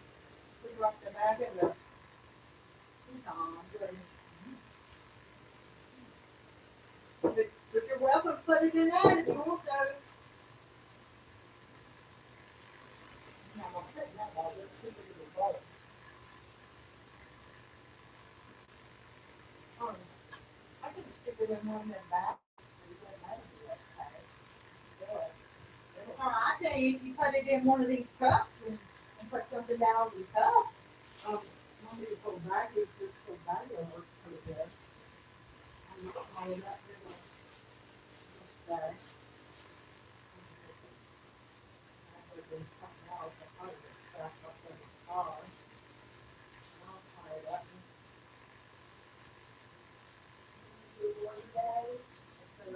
We rock the bag in the. But you're welcome to put it in that if you want to. I'm gonna take that ball. Let's see if it will roll. I can stick it in one of them bags. I tell you, if you put it in one of these cups and put something down in the cup, one of these little bags, this little bag will work pretty good. I'm not holding up this bag.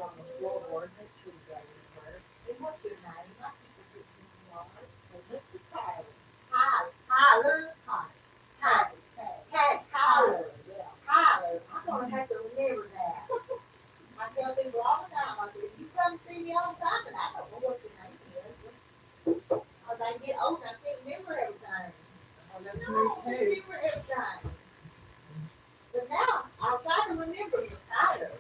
On the floor, make sure you got it there. And what's your name? I think it's Mr. Tyler. Tyler. Yeah. Tyler. I'm gonna have to remember that. I tell people all the time, I said, you come see me all the time, and I don't know what your name is. As I get older, I can't remember everything. I can't remember everything. But now, I'll try to remember your Tyler.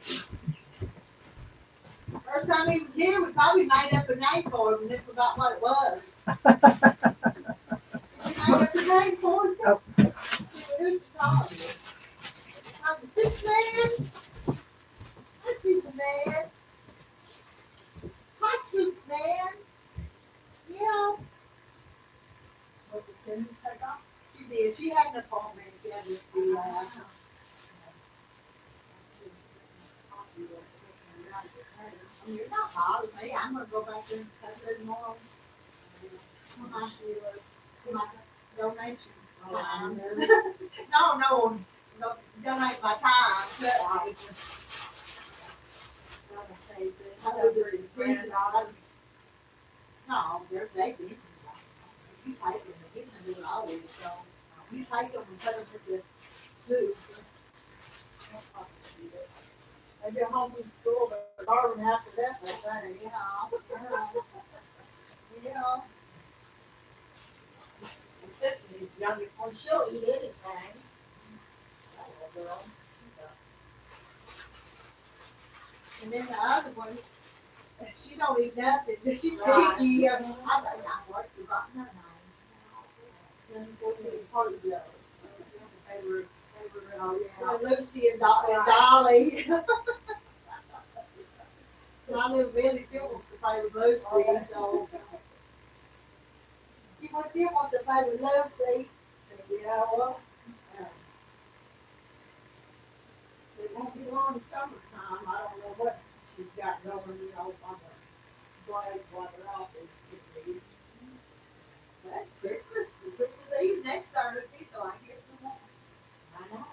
First time he was here, we probably made up a name for him and then forgot what it was. Did you make up a name for him? Who's calling you? Superman? Hi, Superman. Hi, Superman. Yeah. What did Cindy take off? She did. She had an appointment again with the, you're not bothering me. I'm gonna go back there and cut it tomorrow. My donation. Time. No, donate my time. No, they're vacant. You take them, he's gonna do it always, so you take them and put them in the soup. Maybe a home from school, but Darwin after that, I think, yeah. Tiffany's youngest one, she'll eat anything. That little girl. And then the other one, she don't eat nothing, she's picky. I don't know what she got in her name. Then it's okay, party girl. Lucy and Dolly. I knew Billy still wants to play with Lucy, so. He still wants to play with Lucy. Yeah, well. It won't be long in summertime. I don't know what she's got going, on the blade while they're off in Chickadees. That's Christmas Eve next Thursday, so I guess we won't. I know.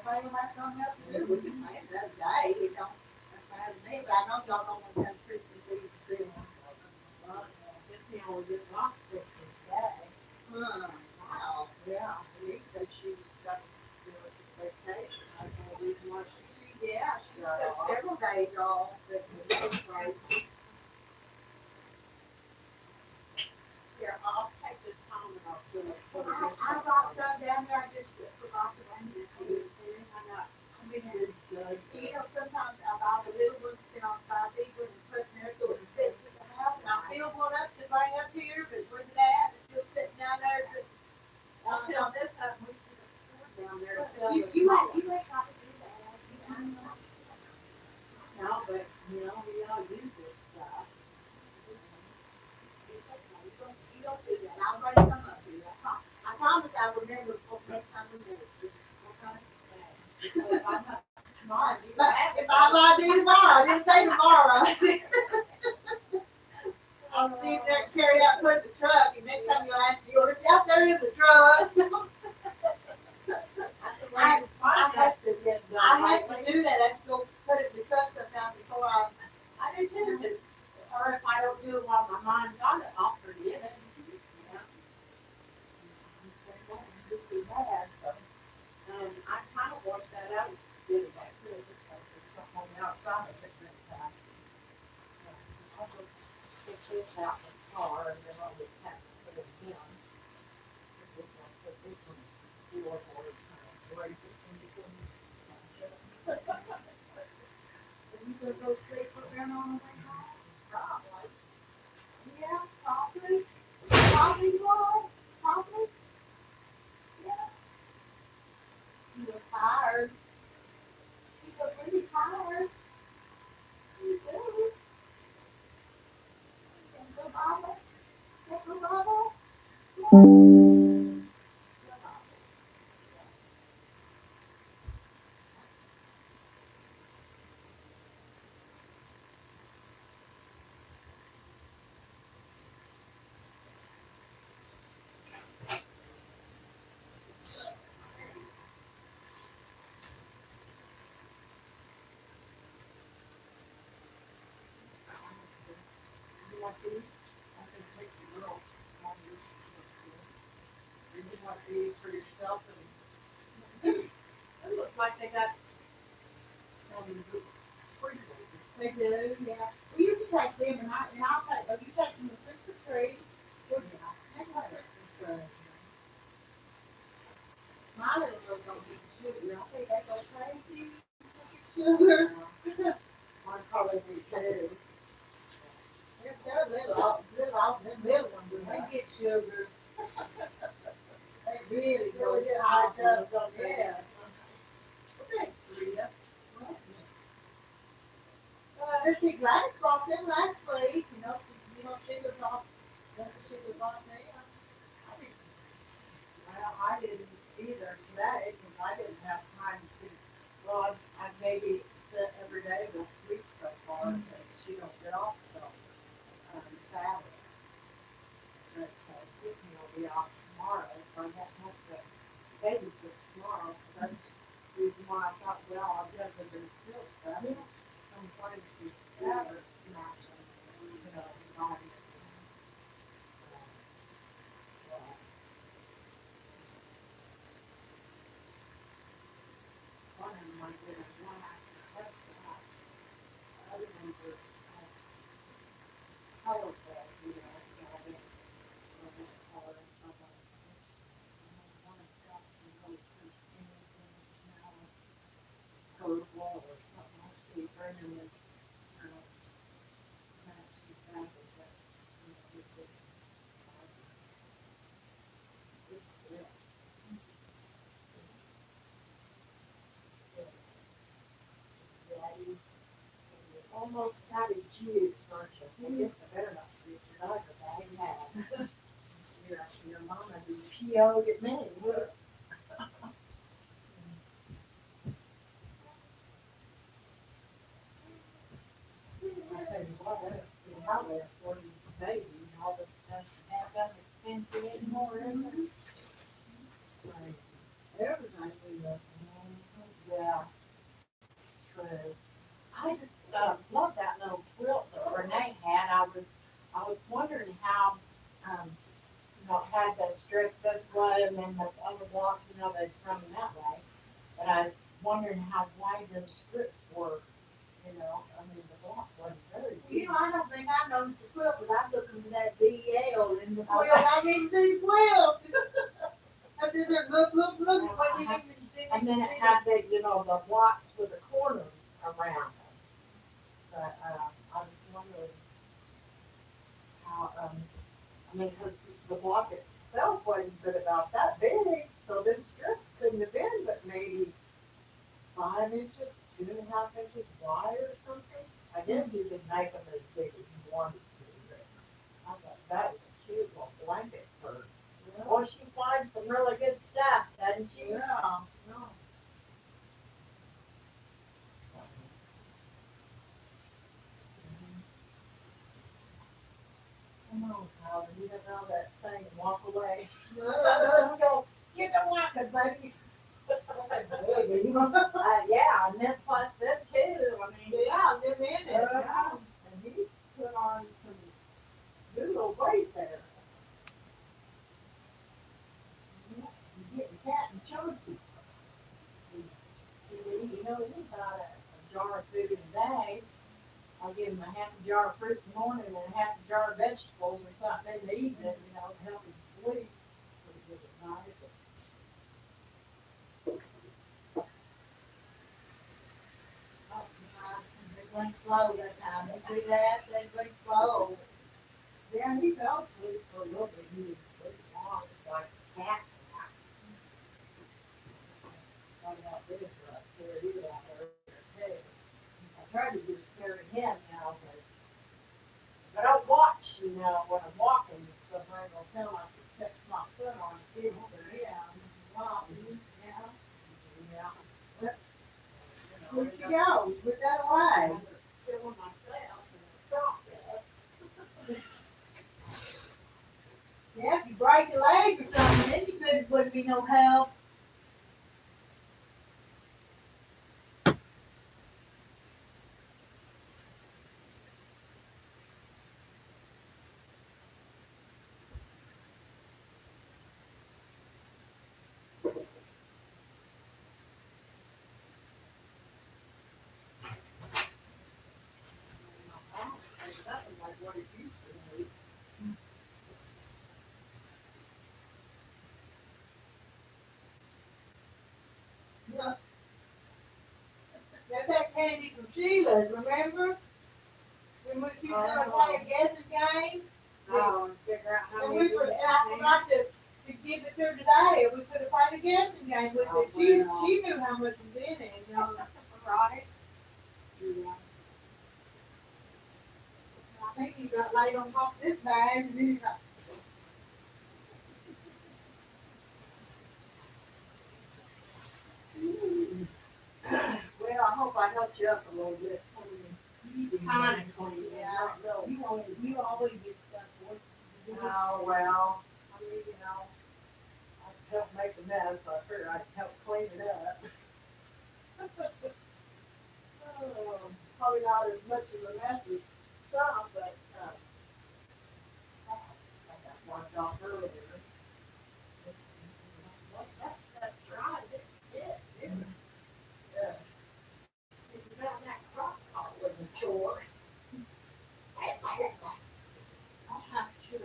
Everybody will have something else to do. We can plan another day. It don't matter to me, but I know y'all don't want to have Christmas Eve Here, I'll take this home and I'll fill it. I brought some down there, I just forgot to bring it. You know, sometimes I buy the little ones, and I'll buy big ones and put in there so it sits in the house, and I filled one up to bring up here, but where's it at? It's still sitting down there. I'll fill this up, we put a store down there. to fill You, this you hole. might not do that. No, but, you know, we all use this stuff. You don't do that. I'll bring some up here. I promise I'll remember for next time we do it. Mine, you But have if I do tomorrow, I didn't say tomorrow, I said. I'll see if they carry out, put in the truck, and next time you'll ask me, well, it's out there in the truck, so. I have to do that, I have to go put it in the truck sometimes before I I do too, 'cause- or if I don't do it while my mind's on it, I'll forget it. Just be bad, so. I kind of washed that out, did it back too, just like there's something on the outside of it next time. I'll just take this out in the car and then I'll just have to put it in. Put this one, four more, raise it in between. Are you gonna go sleep around on the way home? Probably. Yeah, probably. Probably you are. Probably. Yeah. You look tired. You look really tired. You do. Take the Bible. Take the Bible. Yeah. You want these? I can take the girls. You just want these for yourself and. It looks like they got. Sprinkles. They do, yeah. Well, you can take them and I'll take, oh, you take them to Christmas tree. Well, yeah, take my Christmas tree. My little girl don't get sugar. I think they go crazy. Sugar. Mine probably do too. They're them little ones, when they get sugar. They really go high up on Yeah. that. Thanks, Rita. Let's see, Gladys brought them last week, she was off, she was off there. Well, I didn't either today, because I didn't have time to, well, I maybe spent every day this week so far, because she don't get off till, Saturday. But, Tiffany will be off tomorrow, so I won't have to babysit tomorrow, so that's the reason why I thought, well, I'll get the field stuff, some places better, not, not. One of them was in a black, that's black. Other ones are colorful, so I didn't. Color of us. One has got some color now. Colorful or something. I see Brendan was, matched exactly, but, almost kind of juice, aren't you? I guess I better not juice your dog, but I have. Your mama who PO'd at me, look. I tell you what, I don't see how they're affording these babies, and all this stuff, that doesn't expensive anymore, isn't it? Like, everything we look, yeah, true. I just, love that little quilt that Renee had, I was wondering how, it had the strips this way and then the other block, they from that way. But I was wondering how wide those strips were, know, I mean, the block wasn't very You big. know, I don't think I noticed the quilt, but I looked into that DL and the quilt, I didn't see the quilt. I did there, look, it wasn't even. And then it had the, you know, the blocks with the corners around them. But, I was wondering how, I mean, cause the block itself wasn't but about that big, so them strips couldn't have been but maybe 5 inches, 2.5 inches wide or something. I guess you could make them as big as you wanted to, but I thought that was a cute little blanket for her. Boy, she finds some really good stuff, doesn't she? Yeah. No. Come on, Tyler, you don't know that thing and walk away. Let's go, get the walker, baby. Yeah, and then plus them too, I mean. Yeah, them in it. And he's put on some good little weight there. Getting cat and chunky. You know, he got a jar of food a day. I'll give him a half a jar of fruit in the morning and a half a jar of vegetables or something in the evening, you know, to help him sleep. Pretty good at night. They went slow that time. They do that, they went slow. Yeah, he fell asleep for a little bit. He didn't sleep long. It's like a cat nap. Talking about this, carry you out there too. I try to just carry him now, but I don't watch, you know, when I'm walking. Sometimes I'll tell I can catch my foot on it. Yeah, wow, yeah. Where'd you go? Put that away. Killing myself in the process. Yeah, if you break your leg or something, then wouldn't be no help. Nothing like what it used to be. That's that candy from Sheila's, remember? When we were gonna play a guessing game? And figure out how And many. we were, and I forgot to give it to her today, and we could have played a guessing game with it. She knew how much was in it, you know. Right? I think he got laid on top of this bag, and then he got. Well, I hope I helped you up a little bit. Kind Yeah, no, you always get stuff for it. Oh, well, I mean, you know, I helped make a mess, so I figured I'd help clean it up. Probably not as much of a mess as some, but, I got washed off earlier. That stuff dries, it sticks. Yeah. If you found that crock pot was a chore. I'll have to,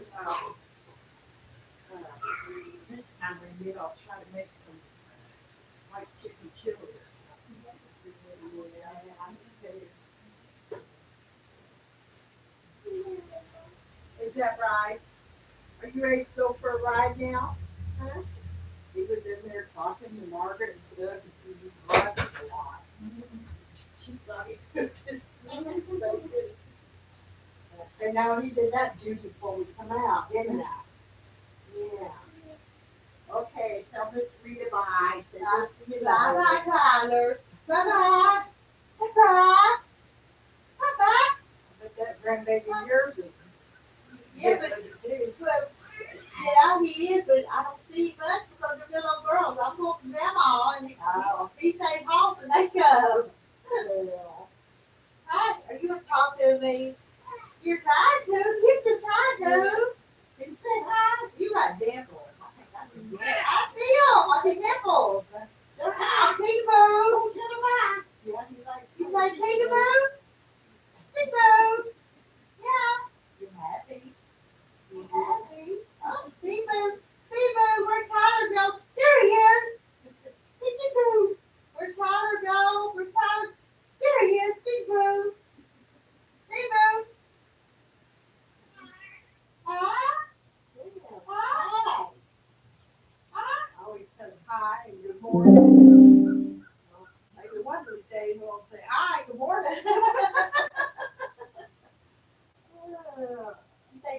this time of year, I'll try to make some white chicken chili or something. Is that right? Are you ready to go for a ride now? Huh? He was in there talking to Margaret and stuff, and he drives a lot. She thought he cooked his so good. And now he did that due before we come out, didn't I? Yeah. Okay, tell Miss Rita bye. Say good to you, Bye, Margaret. Tyler. Bye-bye. Bye-bye. Bye-bye. But that grandbaby of yours is. Yeah, but, well, yeah, he is, but I don't see much because they're little girls. I'm going from grandma and he stays home and they go. Hi, are you gonna talk to me? You're trying to. Yes, you're trying to. Can you say hi? You got dimples. I think I see them. I see them. I see dimples. They're not peekaboo. You like peekaboo?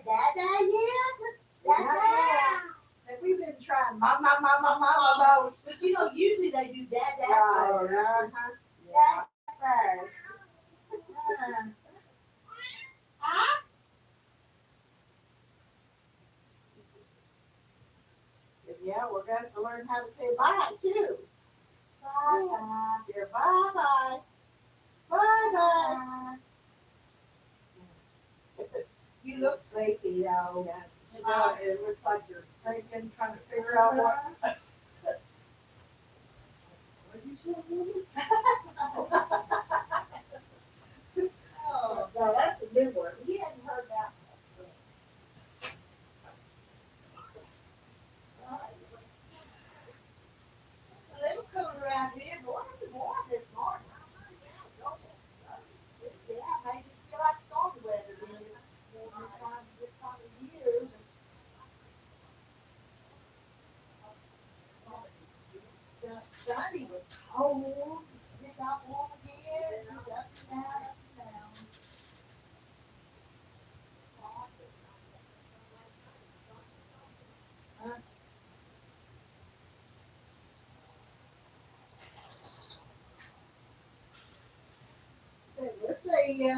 Dada yet? Dada. And we've been trying mama most. But you know, usually they do dada Right, first. Yeah. Dada first. Huh? Yeah, we're going to learn how to say bye too. Bye-bye. Yeah, bye. Bye. You look sleepy though. You know, it looks like you're thinking, trying to figure out what. What did you say? Oh, no, that's a new one. We hadn't heard that one. A little cooler around here, but it's warm this morning. Yeah, maybe it feel like storm weather this time of year. Sunday was cold. It got warm again. It was up and down, up and down. So let's see.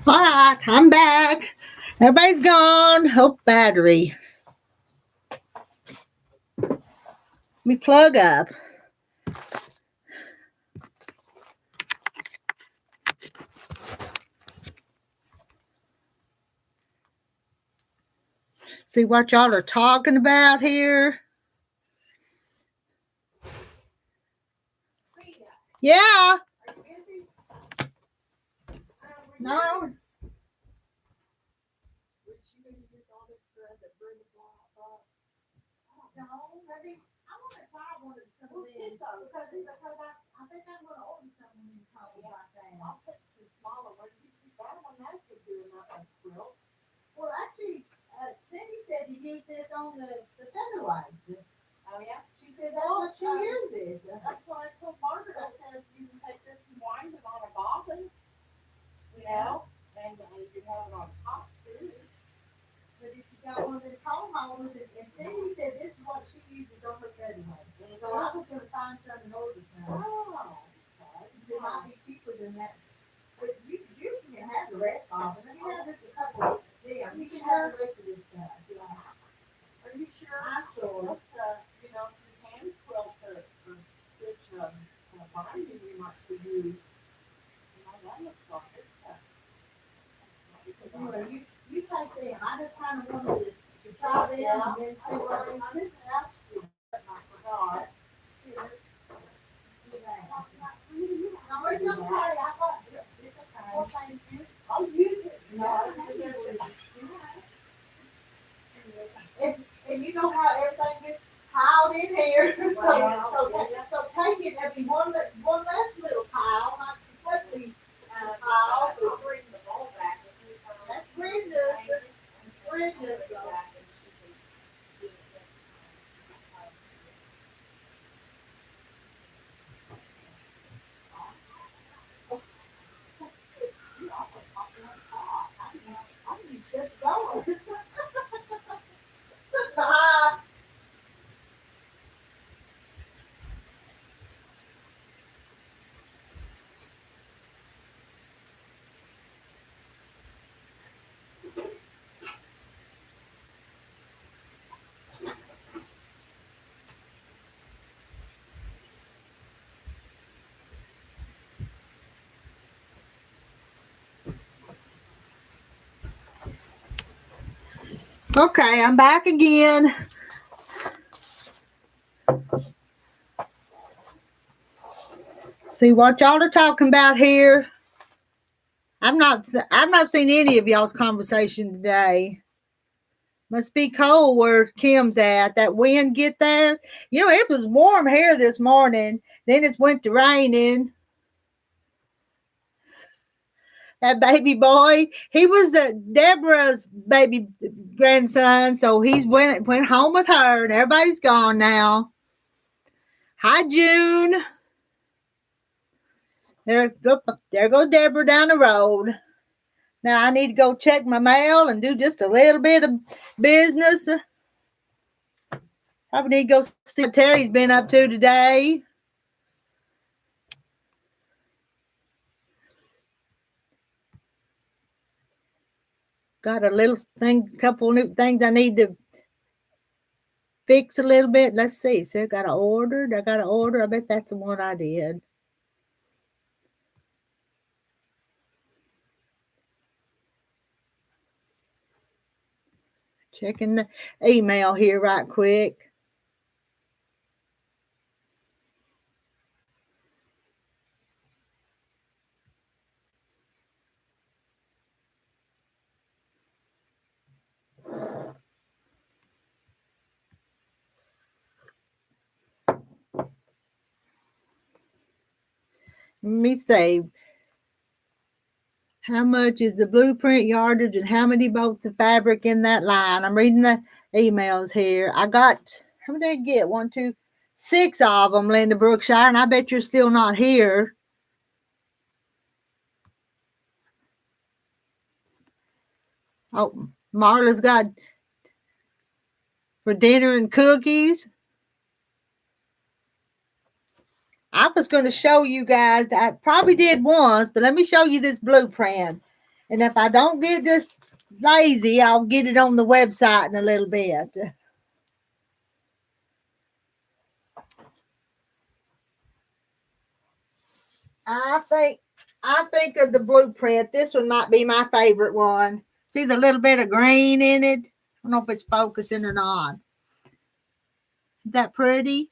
All right, I'm back. Everybody's gone. Oh, battery. Let me plug up. See what y'all are talking about here? Yeah. No. No, maybe I want to try one of some of these because I think I'm going to order some of these colors like that. I'll put some smaller ones. That one that could do enough quilt. Well, actually, Cindy said to use this on the featherweights. Oh yeah. She said that's what she uses. That's what I told Margaret. I said, you can take this and wind it on a bobbin, you know, and you can have it on top too. But if you got one of the comb holders, and Cindy said this is what she uses on her featherweight. So I was going to find some in order some. Oh, It might be cheaper than that. But you can have the rest of it. Let me have just a couple. Yeah, you can have the rest of this stuff. Yeah. are you sure? I'm sure. That's, you know, if you hand quilt or stitch a binding, you might could use, you know, that looks like it. Anyway, you take them. I just kind of wanted to try them and then see what I didn't ask you, but I forgot. No, it's okay. I got it. It's okay. Well, thank you. I'll use it. No, And you know how everything gets piled in here. So take it, there'll be one less little pile, not completely piled. bring the ball back. That's Brenda's. Brenda's. Okay, I'm back again. See what y'all are talking about here. I've not seen any of y'all's conversation today. Must be cold where Kim's at. That wind get there. You know, it was warm here this morning. Then it went to raining. That baby boy, he was Deborah's baby grandson, so he's went home with her, and everybody's gone now. Hi, June. There goes Deborah down the road. Now I need to go check my mail and do just a little bit of business. Probably need to go see what Terry's been up to today. Got couple new things I need to fix a little bit. Let's see. So I got an order. I bet that's the one I did. Checking the email here right quick. Let me say, how much is the blueprint yardage and how many bolts of fabric in that line? I'm reading the emails here. I got, how many did I get? 1, 2, 6 of them, Linda Brookshire, and I bet you're still not here. Oh, Marla's got for dinner and cookies. I was going to show you guys, I probably did once, but let me show you this blueprint. And if I don't get this lazy, I'll get it on the website in a little bit. I think of the blueprint. This one might be my favorite one. See the little bit of green in it? I don't know if it's focusing or not. Is that pretty?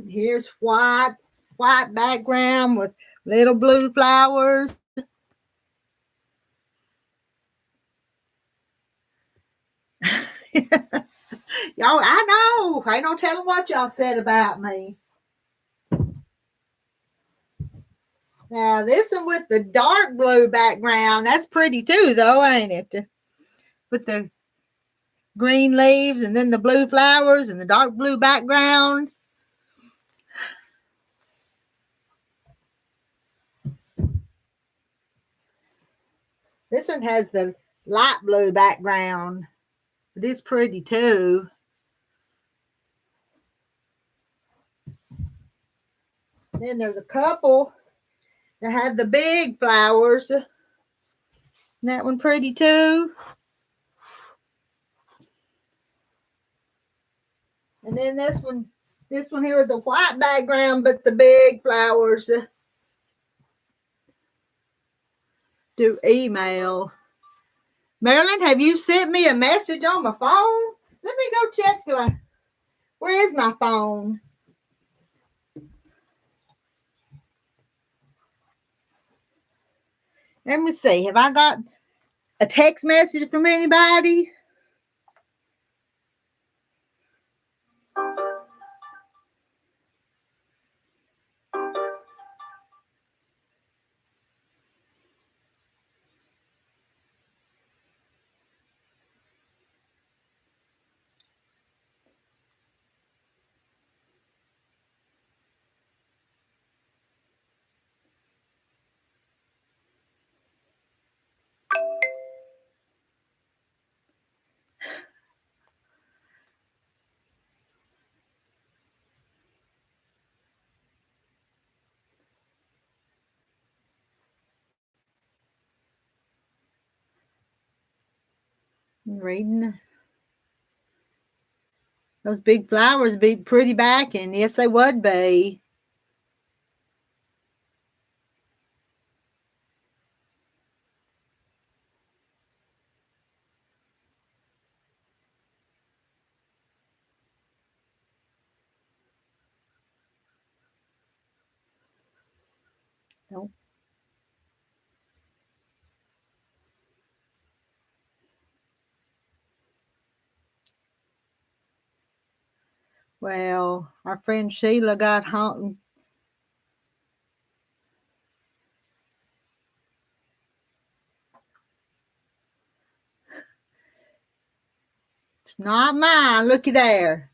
Here's white background with little blue flowers. Y'all, I know. Ain't no telling what y'all said about me. Now, this one with the dark blue background, that's pretty too, though, ain't it? With the green leaves and then the blue flowers and the dark blue background. This one has the light blue background, but it's pretty too. Then there's a couple that have the big flowers. And that one pretty too. And then this one here is a white background, but the big flowers. Do email. Marilyn, have you sent me a message on my phone? Let me go check where is my phone? Let me see. Have I got a text message from anybody? I'm reading. Those big flowers be pretty backing. Yes, they would be. Nope. Well, our friend Sheila got home. It's not mine. Looky there.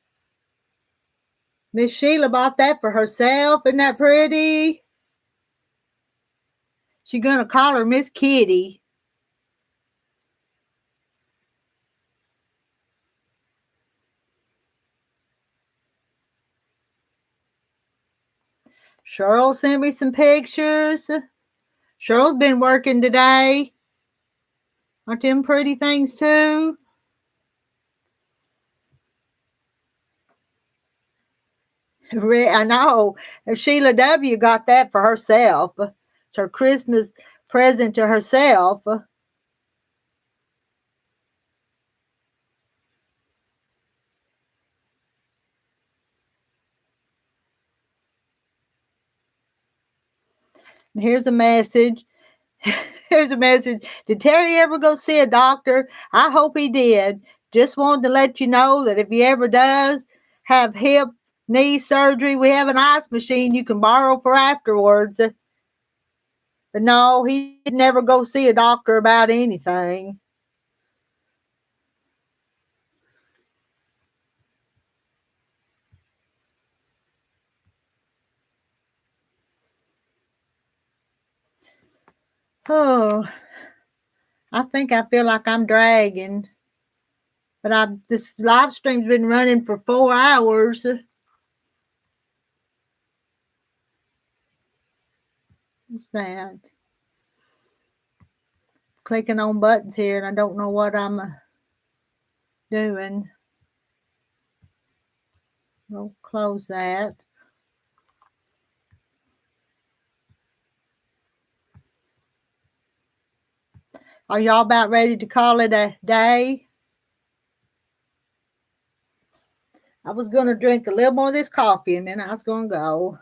Miss Sheila bought that for herself. Isn't that pretty? She's gonna call her Miss Kitty. Cheryl sent me some pictures. Cheryl's been working today. Aren't them pretty things too? I know. Sheila W. got that for herself. It's her Christmas present to herself. And here's a message. Here's a message. Did Terry ever go see a doctor? I hope he did. Just wanted to let you know that if he ever does have hip, knee surgery, we have an ice machine you can borrow for afterwards. But no, he did never go see a doctor about anything. Oh, I think I feel like I'm dragging. But this live stream's been running for 4 hours. What's that? Clicking on buttons here, and I don't know what I'm doing. We'll close that. Are y'all about ready to call it a day? I was going to drink a little more of this coffee, and then I was going to go.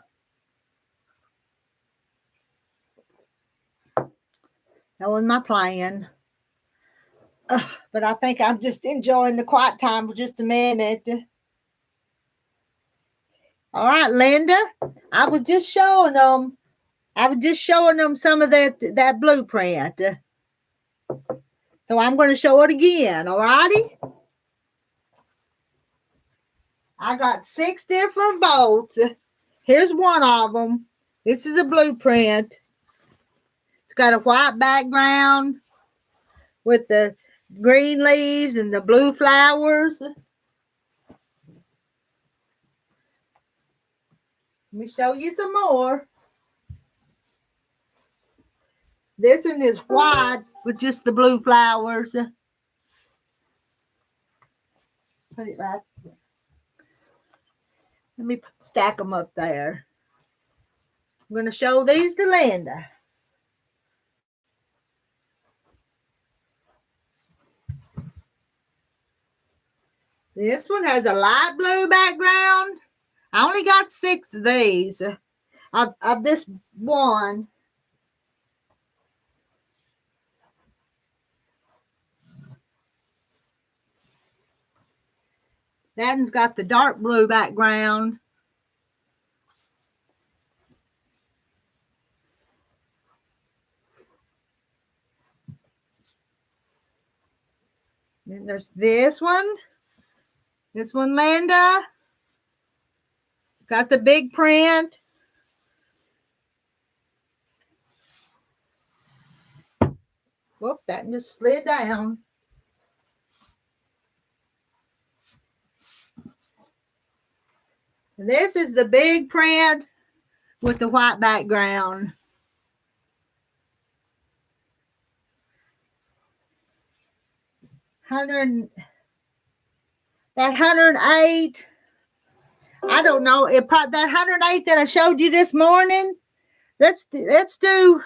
That was my plan. But I think I'm just enjoying the quiet time for just a minute. All right, Linda. I was just showing them some of that blueprint. So I'm going to show it again, all righty? I got 6 different bolts. Here's one of them. This is a blueprint. It's got a white background with the green leaves and the blue flowers. Let me show you some more. This one is white with just the blue flowers. Put it right there. Let me stack them up there. I'm going to show these to Linda. This one has a light blue background. I only got 6 of these. Of this one. That one's got the dark blue background. Then there's this one. This one, Linda. Got the big print. Whoop, that just slid down. And this is the big print with the white background. That 108. I don't know. That 108 that I showed you this morning. Let's do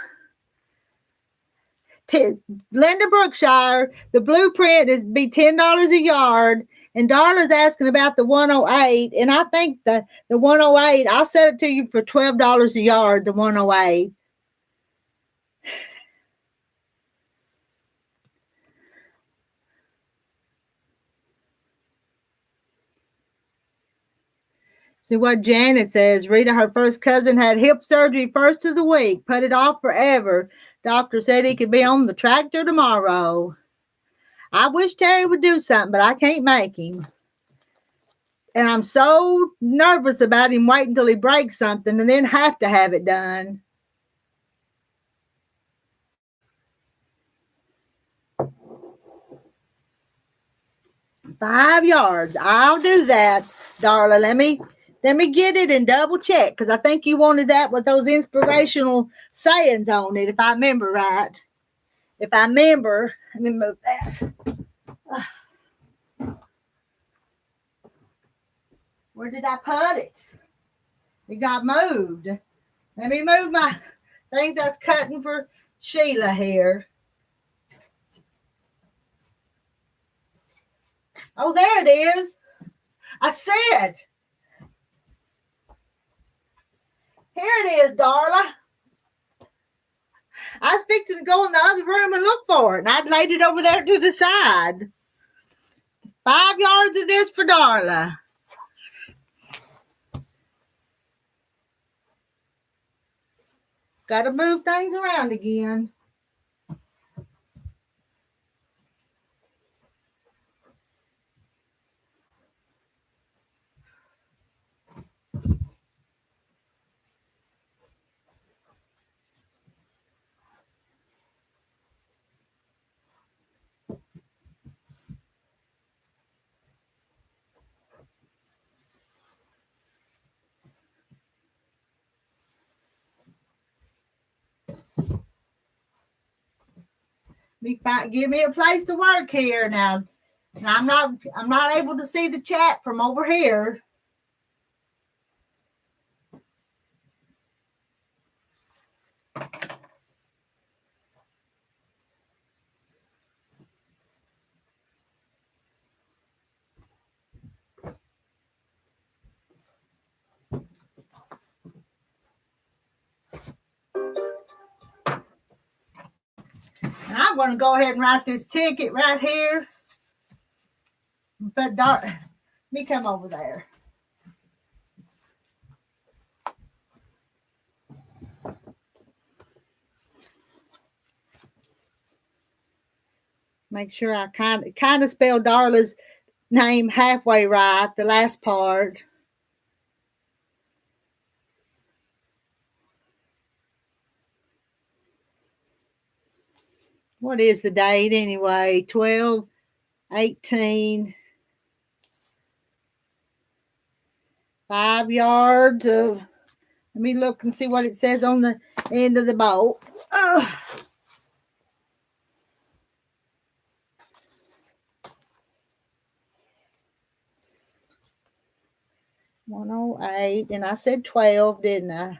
Linda Brookshire. The blueprint is be $10 a yard. And Darla's asking about the 108. And I think the 108, I'll set it to you for $12 a yard, the 108. See what Janet says. Rita, her first cousin, had hip surgery first of the week. Put it off forever. Doctor said he could be on the tractor tomorrow. I wish Terry would do something, but I can't make him. And I'm so nervous about him waiting until he breaks something and then have to have it done. $5 yards. I'll do that, Darla. Let me get it and double check, because I think you wanted that with those inspirational sayings on it, if I remember right. If I remember, let me move that. Where did I put it? It got moved. Let me move my things that's cutting for Sheila here. Oh, there it is. I see it. Here it is, Darla. I was fixing to go in the other room and look for it, and I'd laid it over there to the side. 5 yards of this for Darla. Got to move things around again. Give me a place to work here now. And I'm not able to see the chat from over here. And I'm going to go ahead and write this ticket right here. But let me come over there. Make sure I kind of spell Darla's name halfway right, the last part. What is the date anyway? 12/18. 5 yards of, let me look and see what it says on the end of the bolt. 108, and I said 12, didn't I?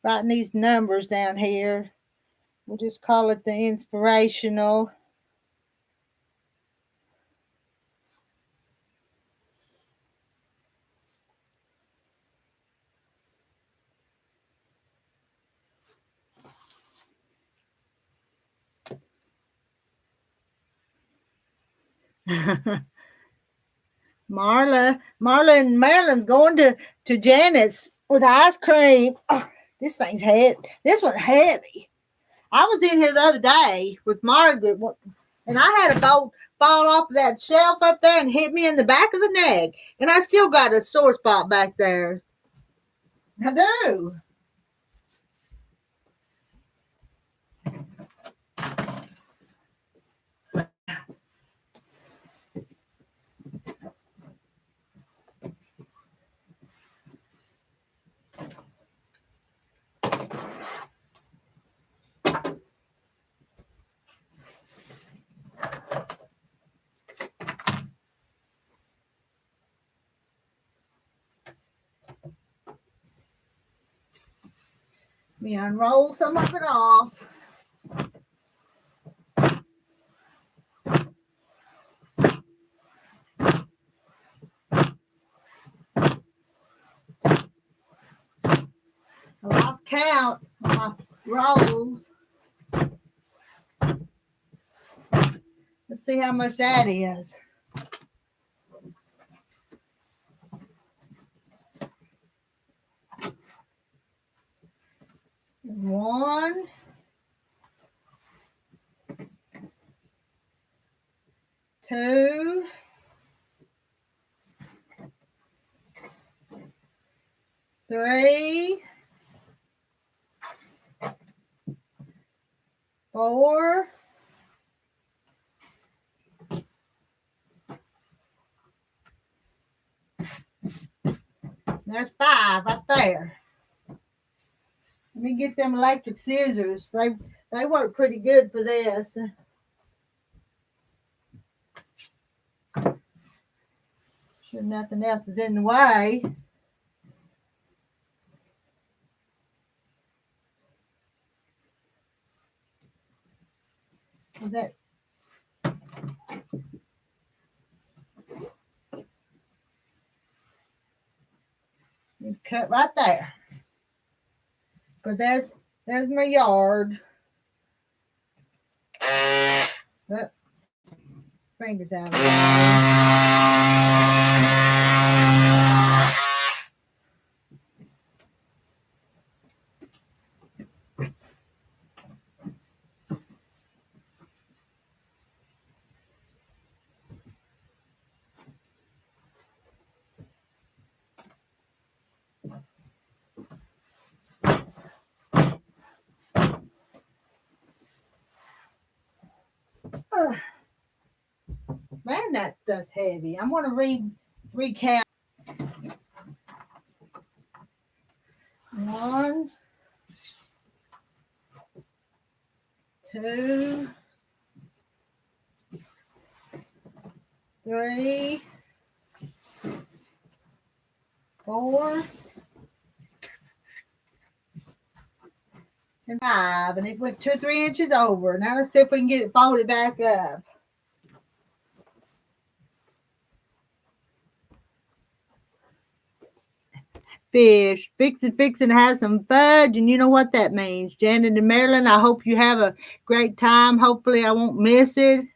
Writing these numbers down here. We'll just call it the inspirational. Marla and Marilyn's going to Janet's with ice cream. Oh, this thing's heavy. This one's heavy. I was in here the other day with Margaret, and I had a bolt fall off of that shelf up there and hit me in the back of the neck. And I still got a sore spot back there. I do. Let me unroll some of it off. count my rolls. Let's see how much that is. One, two, three, four, there's 5 right there. Let me get them electric scissors. They work pretty good for this. Sure nothing else is in the way. That you cut right there. But there's my yard. Oh, fingers out of the man, that stuff's heavy. I'm gonna recount. 1, 2, 3, 4, and 5. And it went 2 or 3 inches over. Now let's see if we can get it folded back up. Fish. Fixing to have some fudge, and you know what that means. Janet and Marilyn, I hope you have a great time. Hopefully I won't miss it.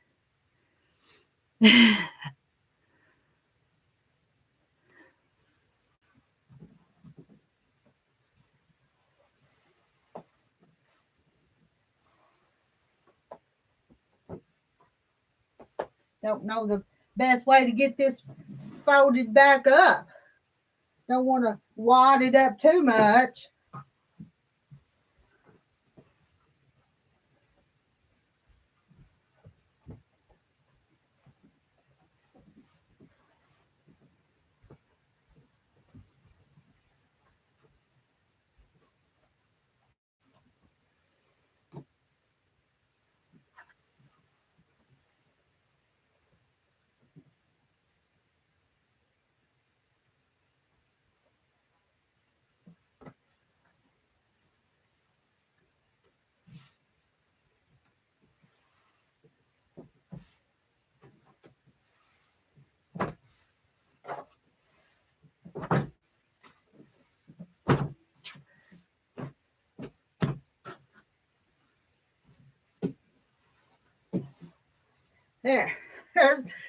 Don't know the best way to get this folded back up. Don't want to wad it up too much.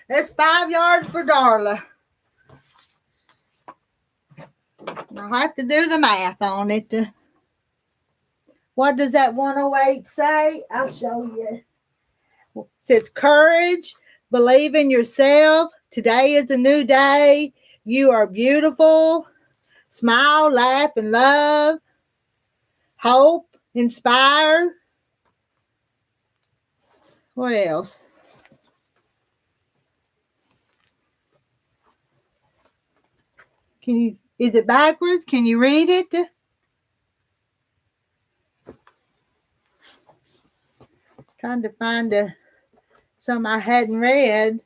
There's 5 yards for Darla. I'll have to do the math on it. What does that 108 say? I'll show you. It says courage, believe in yourself. Today is a new day. You are beautiful. Smile, laugh, and love. Hope, inspire. What else? Is it backwards? Can you read it? Trying to find some I hadn't read.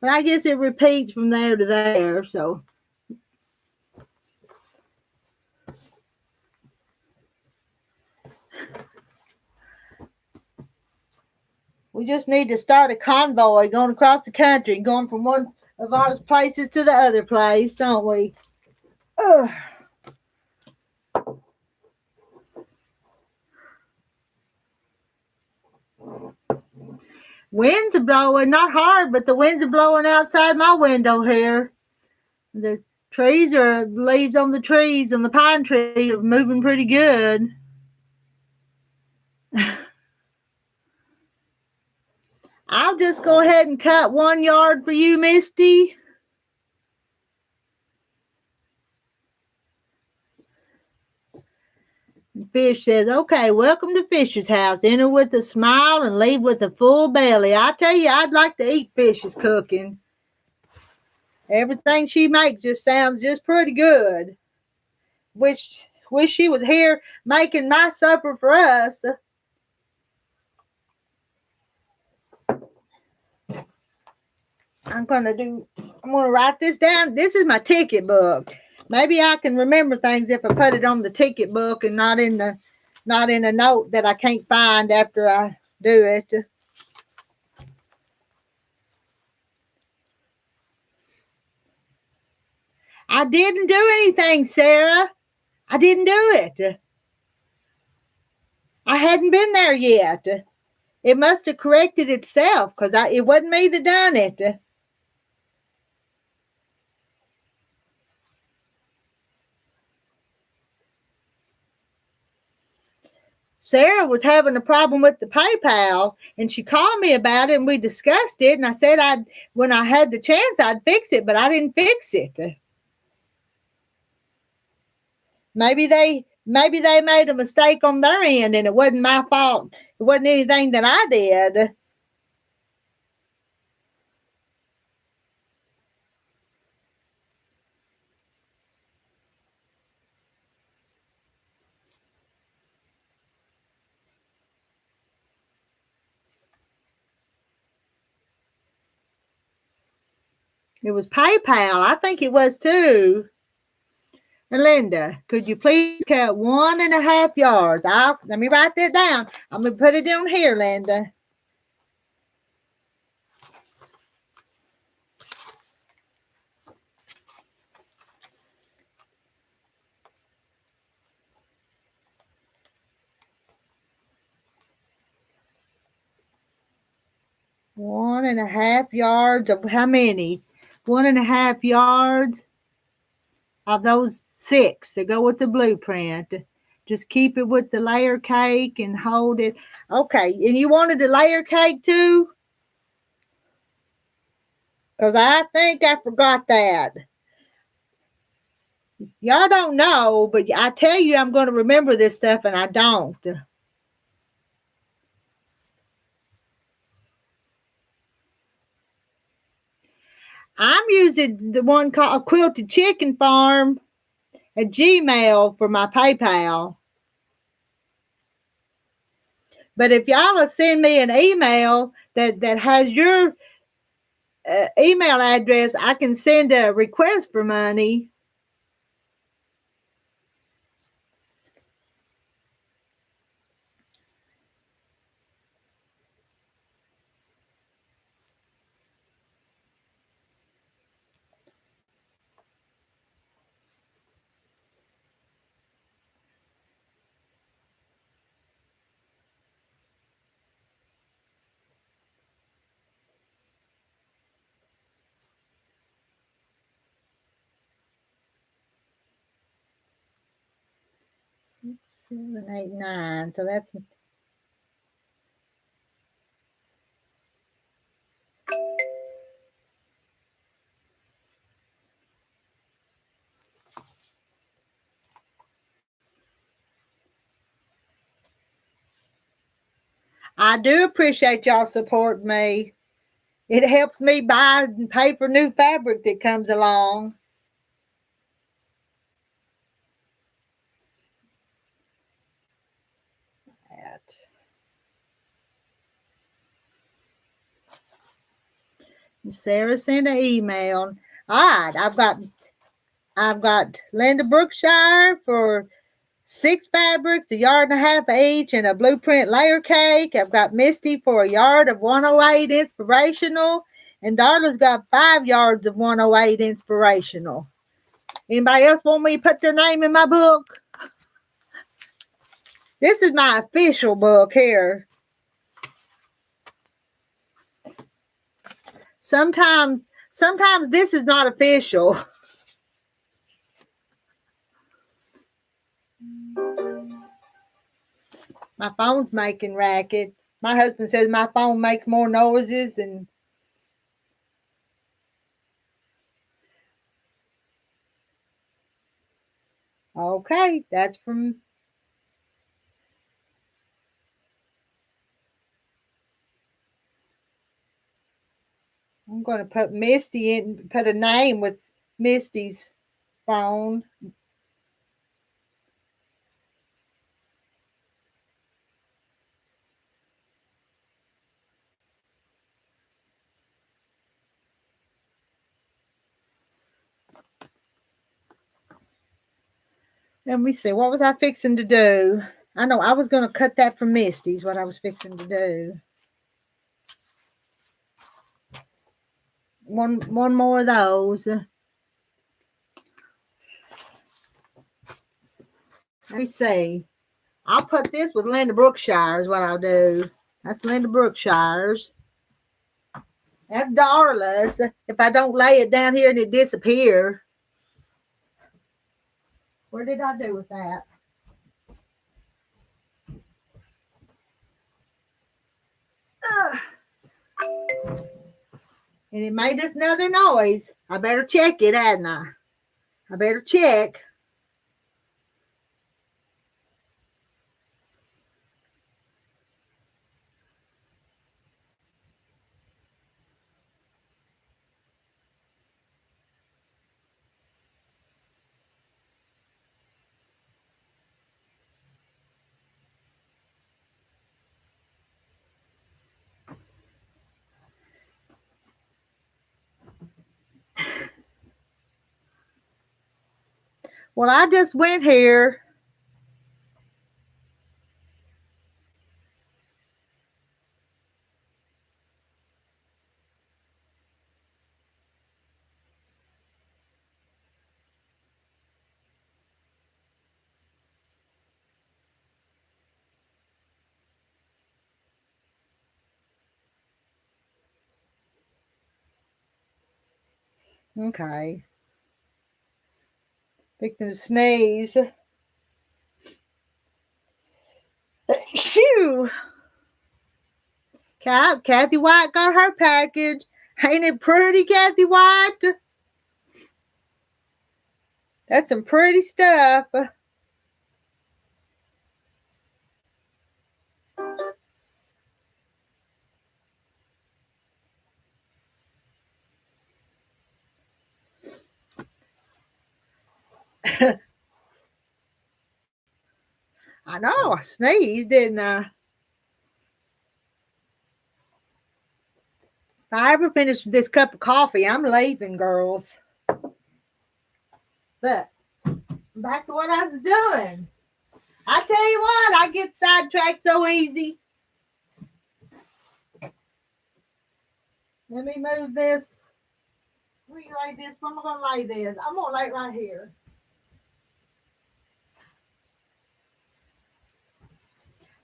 But I guess it repeats from there to there, so. We just need to start a convoy going across the country, going from one of our places to the other place, don't we? Ugh. Winds are blowing, not hard, but the winds are blowing outside my window here. The leaves on the trees and the pine trees are moving pretty good. I'll just go ahead and cut 1 yard for you, Misty. Fish says, okay, welcome to Fisher's house. Enter with a smile and leave with a full belly. I tell you, I'd like to eat Fish's cooking. Everything she makes just sounds just pretty good. Wish she was here making my supper for us. I'm gonna write this down. This is my ticket book. Maybe I can remember things if I put it on the ticket book and not in a note that I can't find after I do it. I didn't do anything, Sarah. I didn't do it. I hadn't been there yet. It must have corrected itself because it wasn't me that done it. Sarah was having a problem with the PayPal, and she called me about it, and we discussed it. And I said when I had the chance, I'd fix it, but I didn't fix it. Maybe they made a mistake on their end, and it wasn't my fault. It wasn't anything that I did. It was PayPal. I think it was too. And Linda, could you please cut 1.5 yards? Let me write that down. I'm going to put it down here, Linda. One and a half yards of how many? 1.5 yards of those 6 that go with the blueprint. Just keep it with the layer cake and hold it. Okay, and you wanted the layer cake too? Because I think I forgot that. Y'all don't know, but I tell you I'm going to remember this stuff and I don't. I'm using the one called Quilted Chicken Farm at Gmail for my PayPal. But if y'all will send me an email that has your email address, I can send a request for money. Six, 7, 8, 9. So that's I do appreciate y'all supporting me. It helps me buy and pay for new fabric that comes along. Sarah sent an email. All right, I've got Linda Brookshire for 6 fabrics, 1.5 yards each, and a blueprint layer cake. I've got Misty for 1 yard of 108 inspirational, and Darla's got 5 yards of 108 inspirational. Anybody else want me to put their name in my book? This is my official book here. Sometimes this is not official. My phone's making racket. My husband says my phone makes more noises than. Okay, that's from. I'm going to put Misty in, put a name with Misty's phone. Let me see. What was I fixing to do? I know I was going to cut that from Misty's, what I was fixing to do. One more of those. Let me see. I'll put this with Linda Brookshire's, what I'll do. That's Linda Brookshire's. That's Darla's. If I don't lay it down here and it disappear. Where did I do with that? And it made this another noise. I better check it, hadn't I? I better check. Well, I just went here. Okay. Fixing to sneeze. Phew. Kathy White got her package. Ain't it pretty, Kathy White? That's some pretty stuff. I know, I sneezed, didn't I? If I ever finish this cup of coffee, I'm leaving, girls. But back to what I was doing. I tell you what, I get sidetracked so easy. Let me move this. Where you lay this? Where am I going to lay this? I'm going to lay it right here.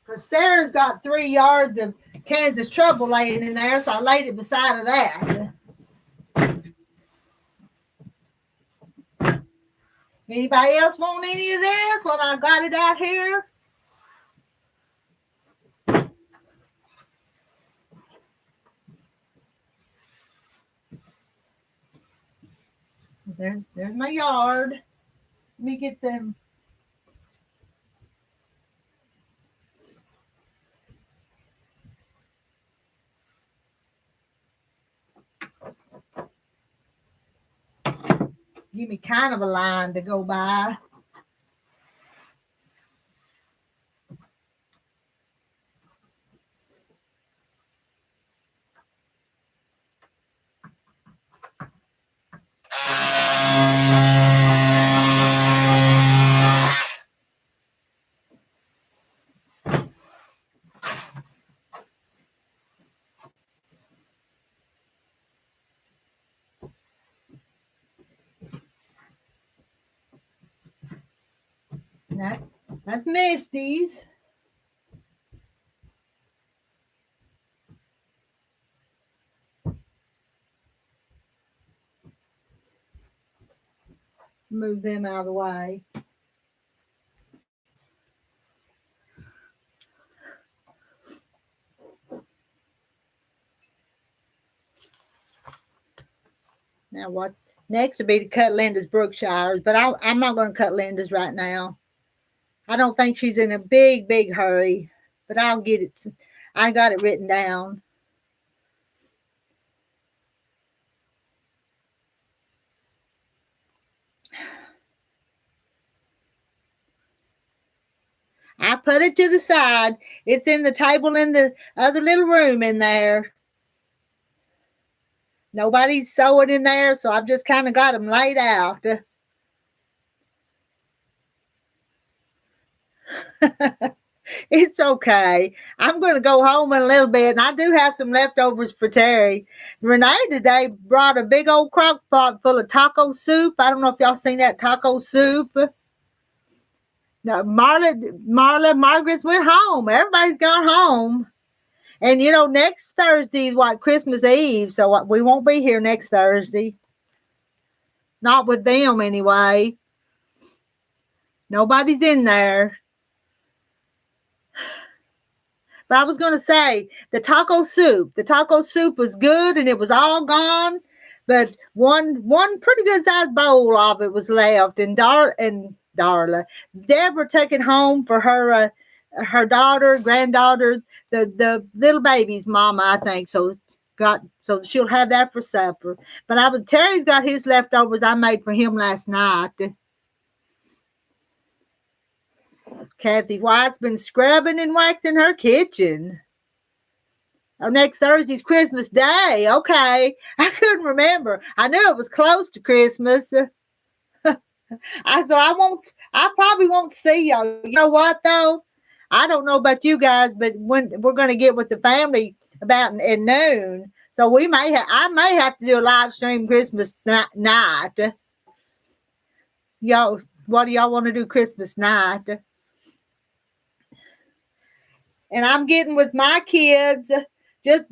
Because Sarah's got 3 yards of Kansas trouble laying in there, so I laid it beside of that. Anybody else want any of this when I got it out here? There's my yard. Let me get them. Give me kind of a line to go by. That's Misty's. Move them out of the way. Now what? Next would be to cut Linda's Brookshires, but I'm not going to cut Linda's right now. I don't think she's in a big hurry, but I'll get it. I got it written down. I put it to the side. It's in the table in the other little room in there. Nobody's sewing in there, so I've just kind of got them laid out. It's okay. I'm going to go home in a little bit, and I do have some leftovers for Terry. Renee today brought a big old crock pot full of taco soup. I don't know if y'all seen that taco soup. No, Margaret's went home. Everybody's gone home. And, you know, next Thursday is what, Christmas Eve, so we won't be here next Thursday. Not with them, anyway. Nobody's in there. But I was going to say, the taco soup was good, and it was all gone. But one pretty good sized bowl of it was left, and Darla, Deborah took it home for her granddaughter, the little baby's mama, I think. So she'll have that for supper. But Terry's got his leftovers I made for him last night. Kathy White's been scrubbing and waxing her kitchen. Oh, next Thursday's Christmas Day. Okay. I couldn't remember. I knew it was close to Christmas. I probably won't see y'all. You know what though? I don't know about you guys, but when we're going to get with the family about at noon. So I may have to do a live stream Christmas night. Y'all, what do y'all want to do Christmas night? And I'm getting with my kids,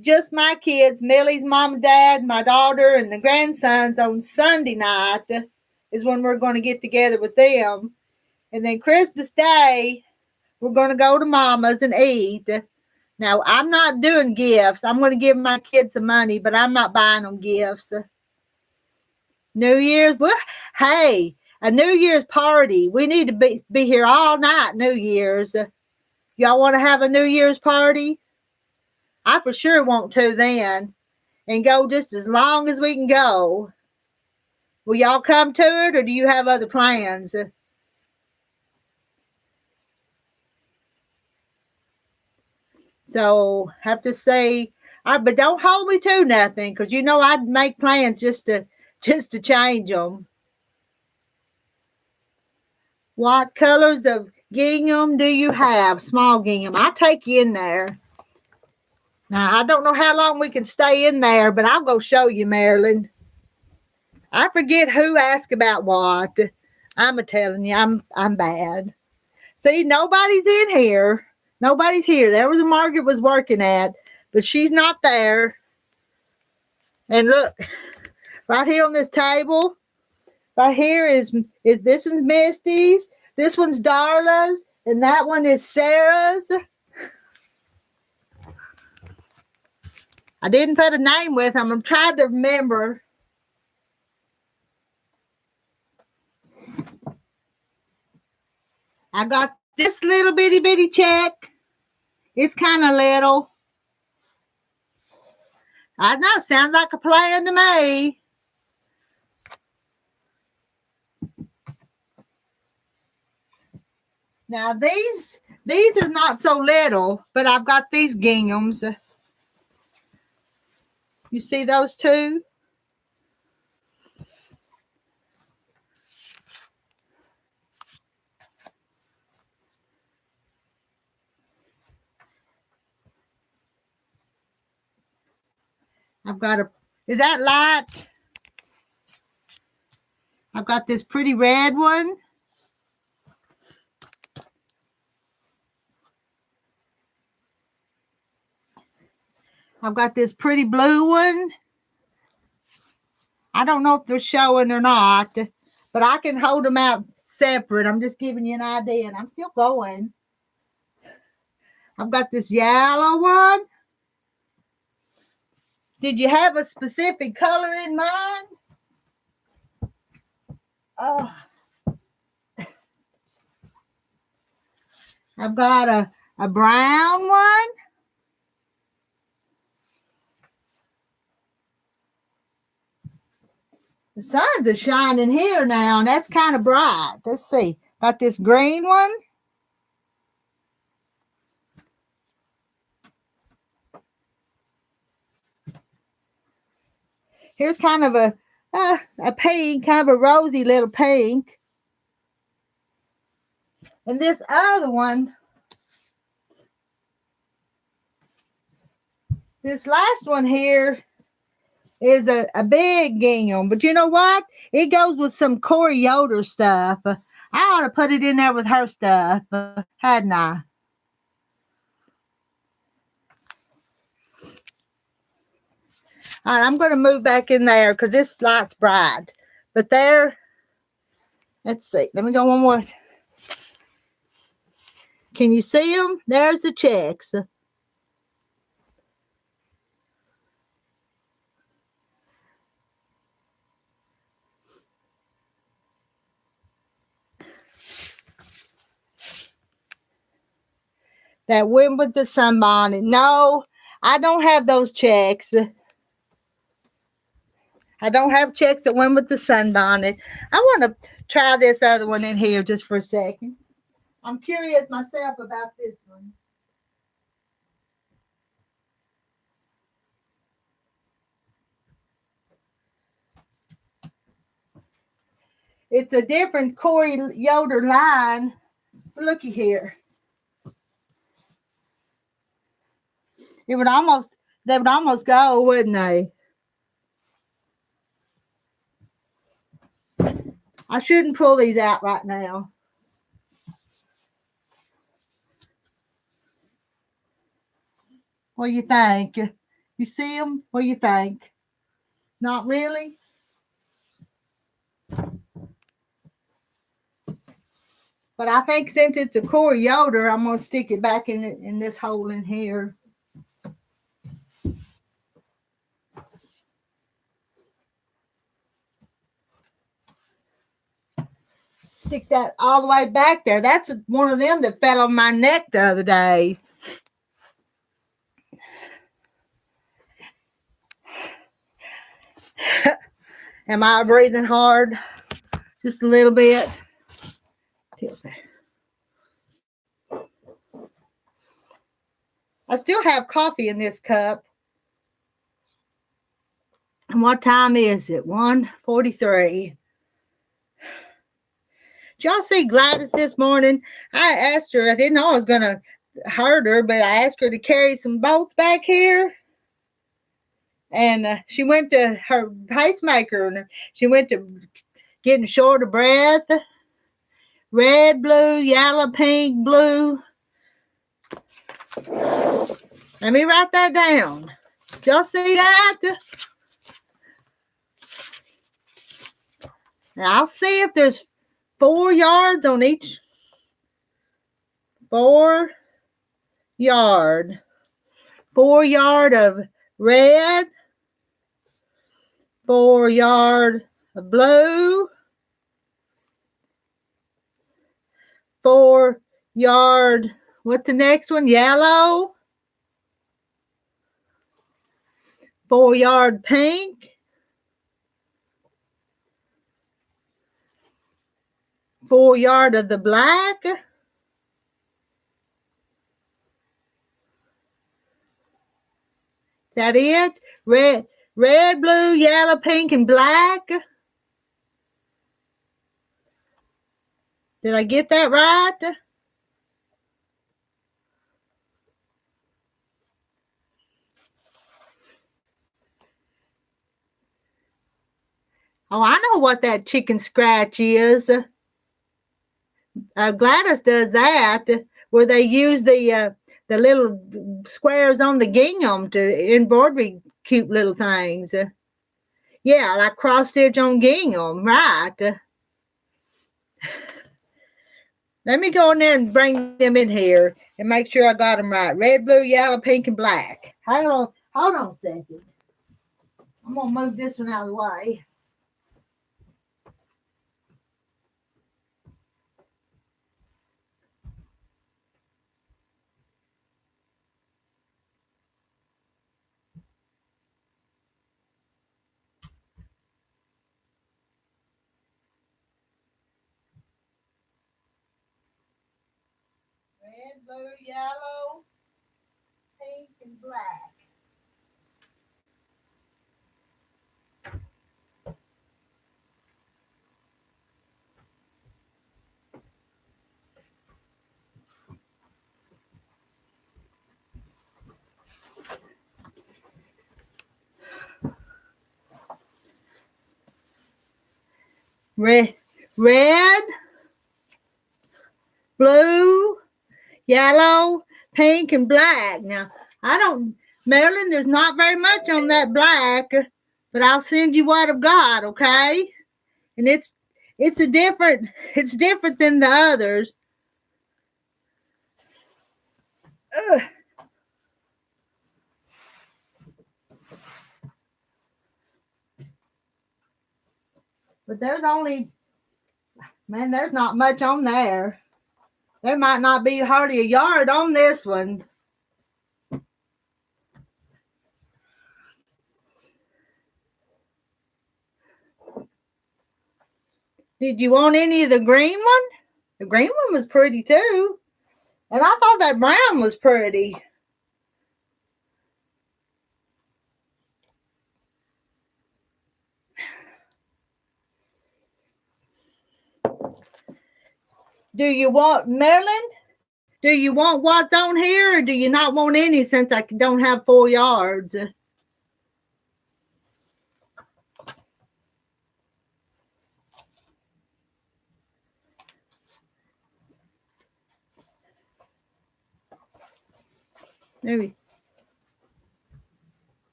just my kids, Millie's mom and dad, my daughter, and the grandsons on Sunday night is when we're going to get together with them. And then Christmas Day, we're going to go to Mama's and eat. Now, I'm not doing gifts. I'm going to give my kids some money, but I'm not buying them gifts. New Year's, well, hey, a New Year's party. We need to be here all night, New Year's. Y'all want to have a New Year's party? I for sure want to then. And go just as long as we can go. Will y'all come to it, or do you have other plans? So, have to say, but don't hold me to nothing, because you know I'd make plans just to change them. What colors of gingham do you have? Small gingham. I'll take you in there. Now, I don't know how long we can stay in there, but I'll go show you, Marilyn. I forget who asked about what. I'm telling you, I'm bad. See, nobody's in here. Nobody's here. There was a Margaret was working at, but she's not there. And look, right here on this table, right here is this one's Misty's, this one's Darla's, and that one is Sarah's. I didn't put a name with them. I'm trying to remember. I got this little bitty check. It's kind of little. I know, sounds like a plan to me. Now these are not so little, but I've got these ginghams. You see those two? Is that light? I've got this pretty red one. I've got this pretty blue one. I don't know if they're showing or not, but but I can hold them out separate. I'm just giving you an idea, and I'm still going. I've got this yellow one. Did you have a specific color in mind? Oh, I've got a brown one. The suns are shining here now, and that's kind of bright. Let's see. Got this green one. Here's kind of a pink, kind of a rosy little pink. And this other one, this last one here is a big gingham. But you know what? It goes with some Corey Yoder stuff. I ought to put it in there with her stuff, hadn't I? All right, I'm going to move back in there because this light's bright. But there, let's see. Let me go one more. Can you see them? There's the checks. That went with the sunbonnet. No, I don't have those checks. I don't have checks that went with the sunbonnet. I want to try this other one in here just for a second. I'm curious myself about this one. It's a different Corey Yoder line. Looky here. They would almost go, wouldn't they? I shouldn't pull these out right now. What do you think? You see them? What do you think? Not really? But I think since it's a Corey Yoder, I'm going to stick it back in this hole in here. Stick that all the way back there. That's one of them that fell on my neck the other day. Am I breathing hard? Just a little bit. Tilt that. I still have coffee in this cup. And what time is it? 1:43. Did y'all see Gladys this morning? I asked her, I didn't know I was going to hurt her, but I asked her to carry some bolts back here. And she went to her pacemaker, and she went to getting short of breath. Red, blue, yellow, pink, blue. Let me write that down. Did y'all see that? Now I'll see if there's 4 yards on each. 4 yard. 4 yard of red. 4 yard of blue. 4 yard. What's the next one? Yellow. 4 yard pink. 4 yard of the black. That it? Red, blue, yellow, pink, and black. Did I get that right? Oh, I know what that chicken scratch is. Gladys does that, where they use the little squares on the gingham to embroider cute little things. Yeah, like cross stitch on gingham, right? Let me go in there and bring them in here and make sure I got them right. Red, blue, yellow, pink, and black. Hold on a second. I'm gonna move this one out of the way. Red, blue, yellow, pink, and black. Red, blue, yellow, pink, and black. Now, Marilyn, there's not very much on that black, but I'll send you what I've got, okay? And it's different than the others. Ugh. But there's not much on there. There might not be hardly a yard on this one. Did you want any of the green one? The green one was pretty too. And I thought that brown was pretty. Do you want, Marilyn? Do you want what's on here or do you not want any since I don't have 4 yards? Maybe.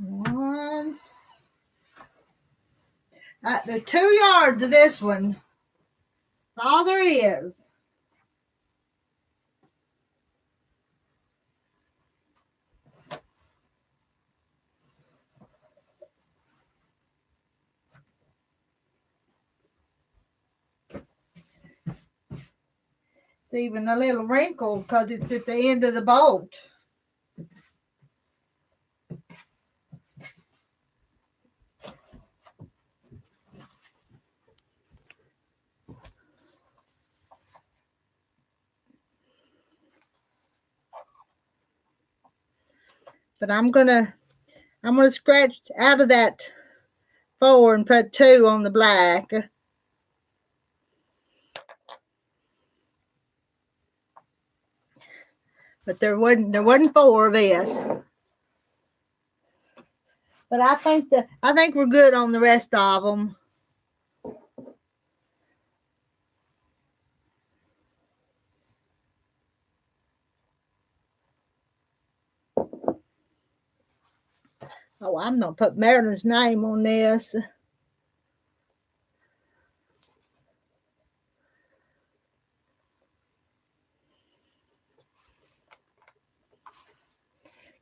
One. There's 2 yards of this one. That's all there is. It's even a little wrinkled because it's at the end of the bolt. But I'm gonna scratch out of that 4 and put 2 on the black. But there wasn't 4 of it. But I think we're good on the rest of them. Oh, I'm gonna put Marilyn's name on this.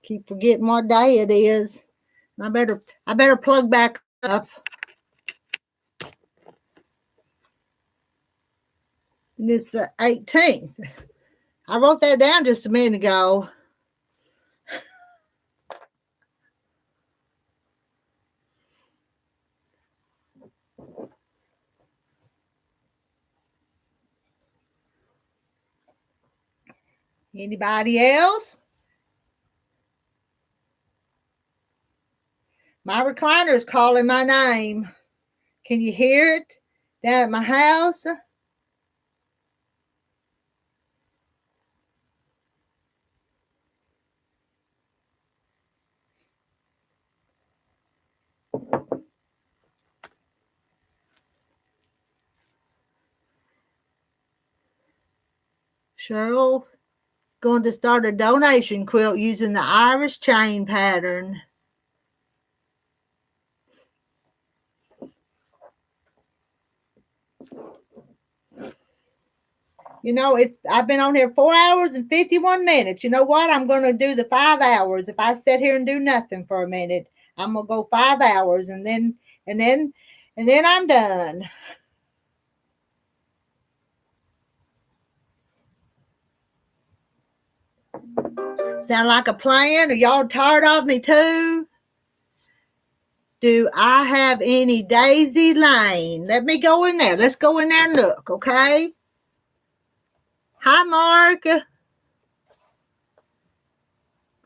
Keep forgetting what day it is. I better plug back up. And it's the 18th. I wrote that down just a minute ago. Anybody else? My recliner is calling my name. Can you hear it down at my house? Cheryl Going to start a donation quilt using the Irish chain pattern. You know, I've been on here 4 hours and 51 minutes. You know what? I'm going to do the 5 hours. If I sit here and do nothing for a minute, I'm going to go 5 hours and then I'm done. Sound like a plan? Are y'all tired of me too? Do I have any Daisy Lane? Let me go in there. Let's go in there and look, okay? Hi, Mark.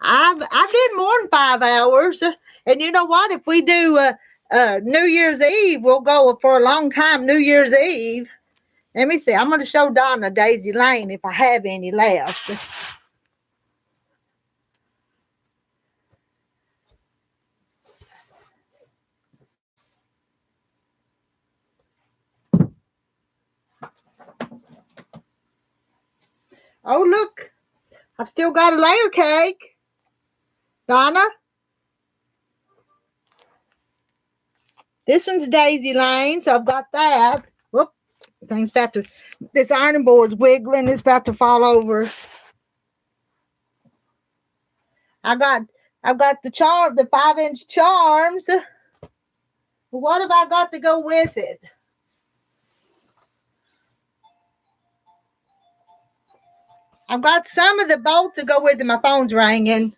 I did more than 5 hours. And you know what? If we do New Year's Eve, we'll go for a long time New Year's Eve. Let me see. I'm going to show Donna Daisy Lane if I have any left. Oh, look. I've still got a layer cake. Donna? This one's Daisy Lane, so I've got that. Whoop. Thing's about to, this ironing board's wiggling. It's about to fall over. I've got the 5-inch charms. What have I got to go with it? I've got some of the bolts to go with it. My phone's ringing.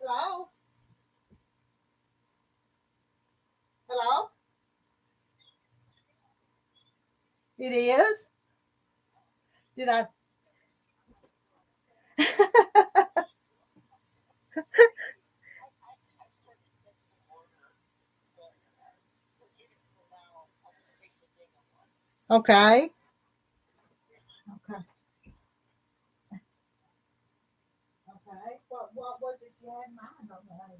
Hello? Hello? It is? Did I? Okay. Okay. Okay. What was it you had in mind on that?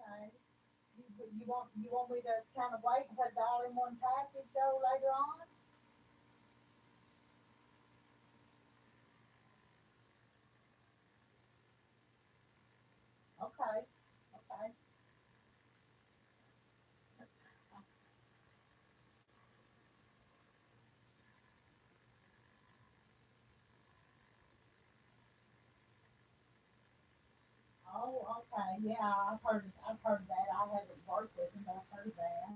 Okay. You want me to kind of wait and put it all in one package though later on? Okay. Okay. Oh, okay. Yeah, I've heard that. I haven't worked with them, but I've heard that.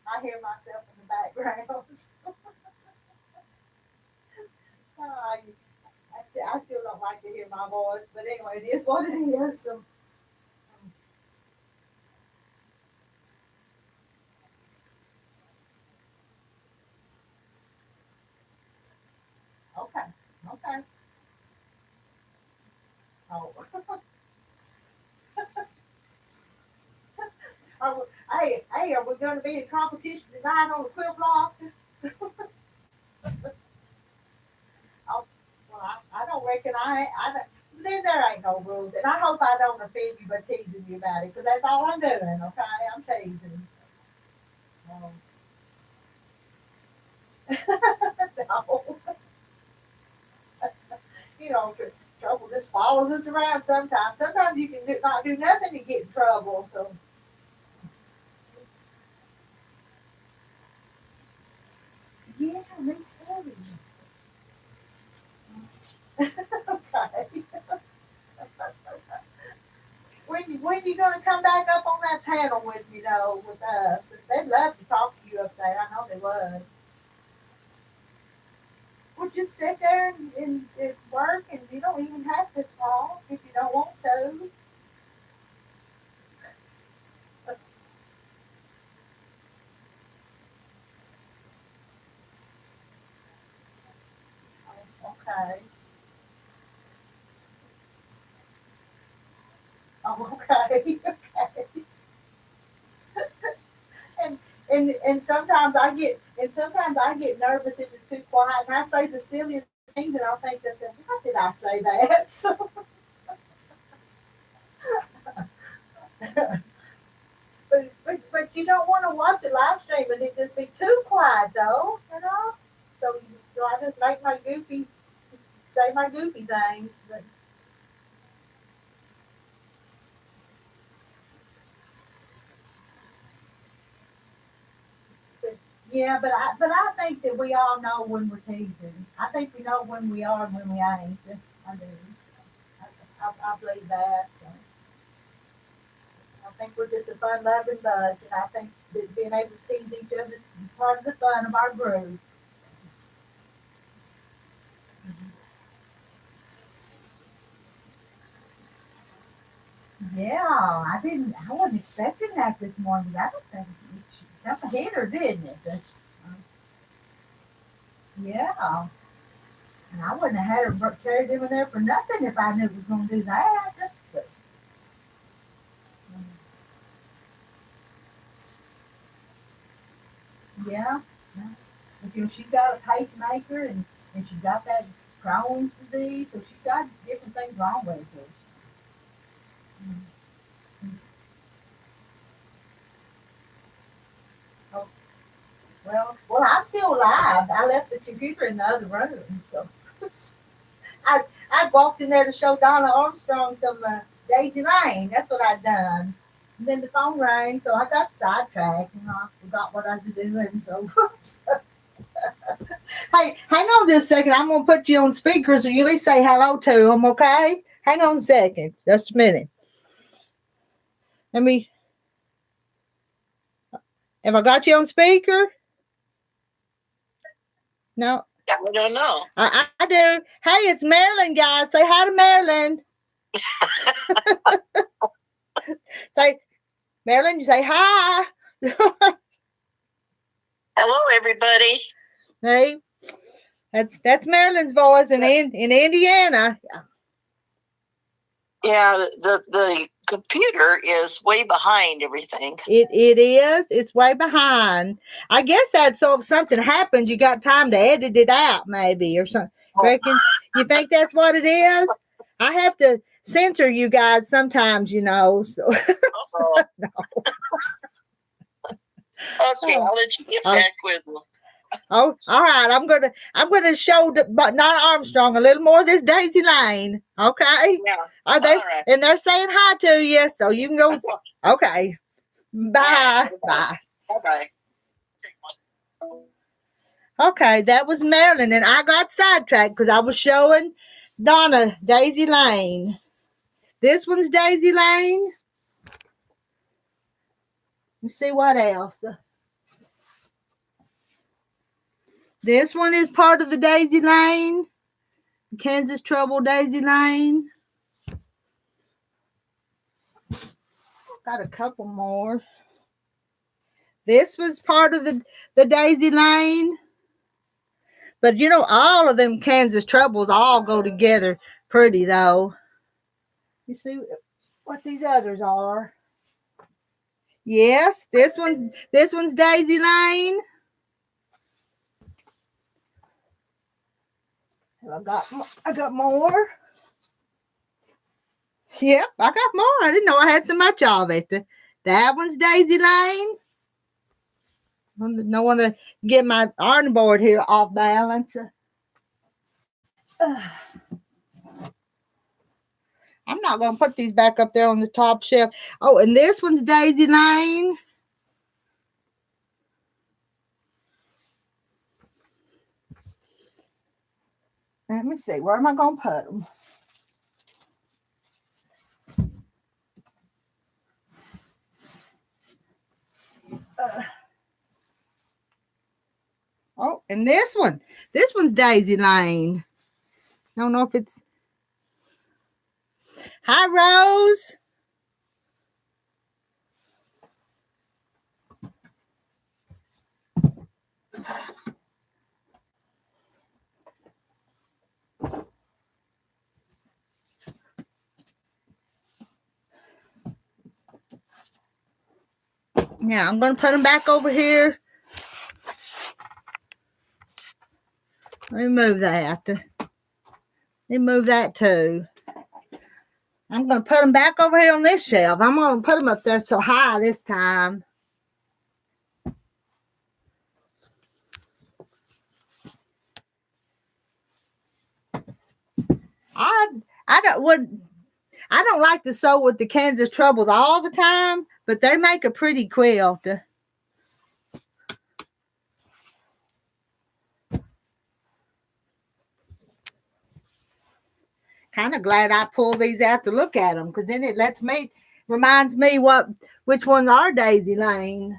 I hear myself in the background. I still don't like to hear my voice, but anyway, it is what it is. So. Okay. Okay. Oh. Hey, are we going to be in competition tonight on the quilt block? Oh, well, I don't reckon then there ain't no rules. And I hope I don't offend you by teasing you about it, because that's all I'm doing, okay? I'm teasing. No. You know, trouble just follows us around sometimes. Sometimes you can not do nothing to get in trouble, so. Yeah, me too. Okay. When you gonna come back up on that panel with me though, with us? They'd love to talk to you up there. I know they would. Well, just sit there and work, and you don't even have to talk if you don't want to. Okay. Oh, okay. Okay. and sometimes I get nervous if it's too quiet, and I say the silliest things, and I'll think to myself, why did I say that? So, but you don't want to watch a live stream and it just be too quiet though, you know. So I just make my say my goofy things. Yeah, but I think that we all know when we're teasing. I think we know when we are and when we ain't. I do. I believe that. So I think we're just a fun-loving bunch, and I think that being able to tease each other is part of the fun of our group. Yeah, I wasn't expecting that this morning. I don't think that's a hitter, didn't it? Yeah. And I wouldn't have had her carry them in there for nothing if I knew it was going to do that. But, yeah. Yeah. But, she got a pacemaker and she got that Crohn's disease, so she got different things wrong with her. Oh, well, I'm still alive. I left the computer in the other room, so I walked in there to show Donna Armstrong some Daisy Lane. That's what I'd done. And then the phone rang, so I got sidetracked. I forgot what I was doing. So, hey, hang on just a second. I'm gonna put you on speaker so you at least say hello to them, okay? Hang on a second, just a minute. Let me. Have I got you on speaker? No. I don't know. I do. Hey, it's Marilyn, guys. Say hi to Marilyn. Say, Marilyn, you say hi. Hello, everybody. Hey, that's Marilyn's voice in Indiana. Yeah, the computer is way behind everything. It is. It's way behind. I guess that's so if something happens, you got time to edit it out, maybe, or something. Reckon? You think that's what it is? I have to censor you guys sometimes, So, no. Okay, I'll let you get back with them. Oh, all right. I'm gonna show not Armstrong a little more of this Daisy Lane. Okay. Yeah. Are they? Right. And they're saying hi to you, so you can go. Okay. Bye. Bye. Bye. Okay, that was Marilyn, and I got sidetracked because I was showing Donna Daisy Lane. This one's Daisy Lane. Let's see what else. This one is part of the Daisy Lane. Kansas Trouble Daisy Lane. Got a couple more. This was part of the Daisy Lane. But all of them Kansas Troubles all go together pretty though. You see what these others are. Yes, this one's Daisy Lane. I got more. Yep, I got more. I didn't know I had so much of it. That one's Daisy Lane. I don't want to get my iron board here off balance. I'm not going to put these back up there on the top shelf. Oh, and this one's Daisy Lane. Let me see. Where am I going to put them? Oh, and this one's Daisy Lane. I don't know if it's. Hi, Rose. Now I'm going to put them back over here. Let me move that. Let me move that too. I'm going to put them back over here on this shelf. I'm going to put them up there so high this time. I don't like to sew with the Kansas Troubles all the time, but they make a pretty quilt. Kind of glad I pulled these out to look at them, because then it reminds me which ones are Daisy Lane.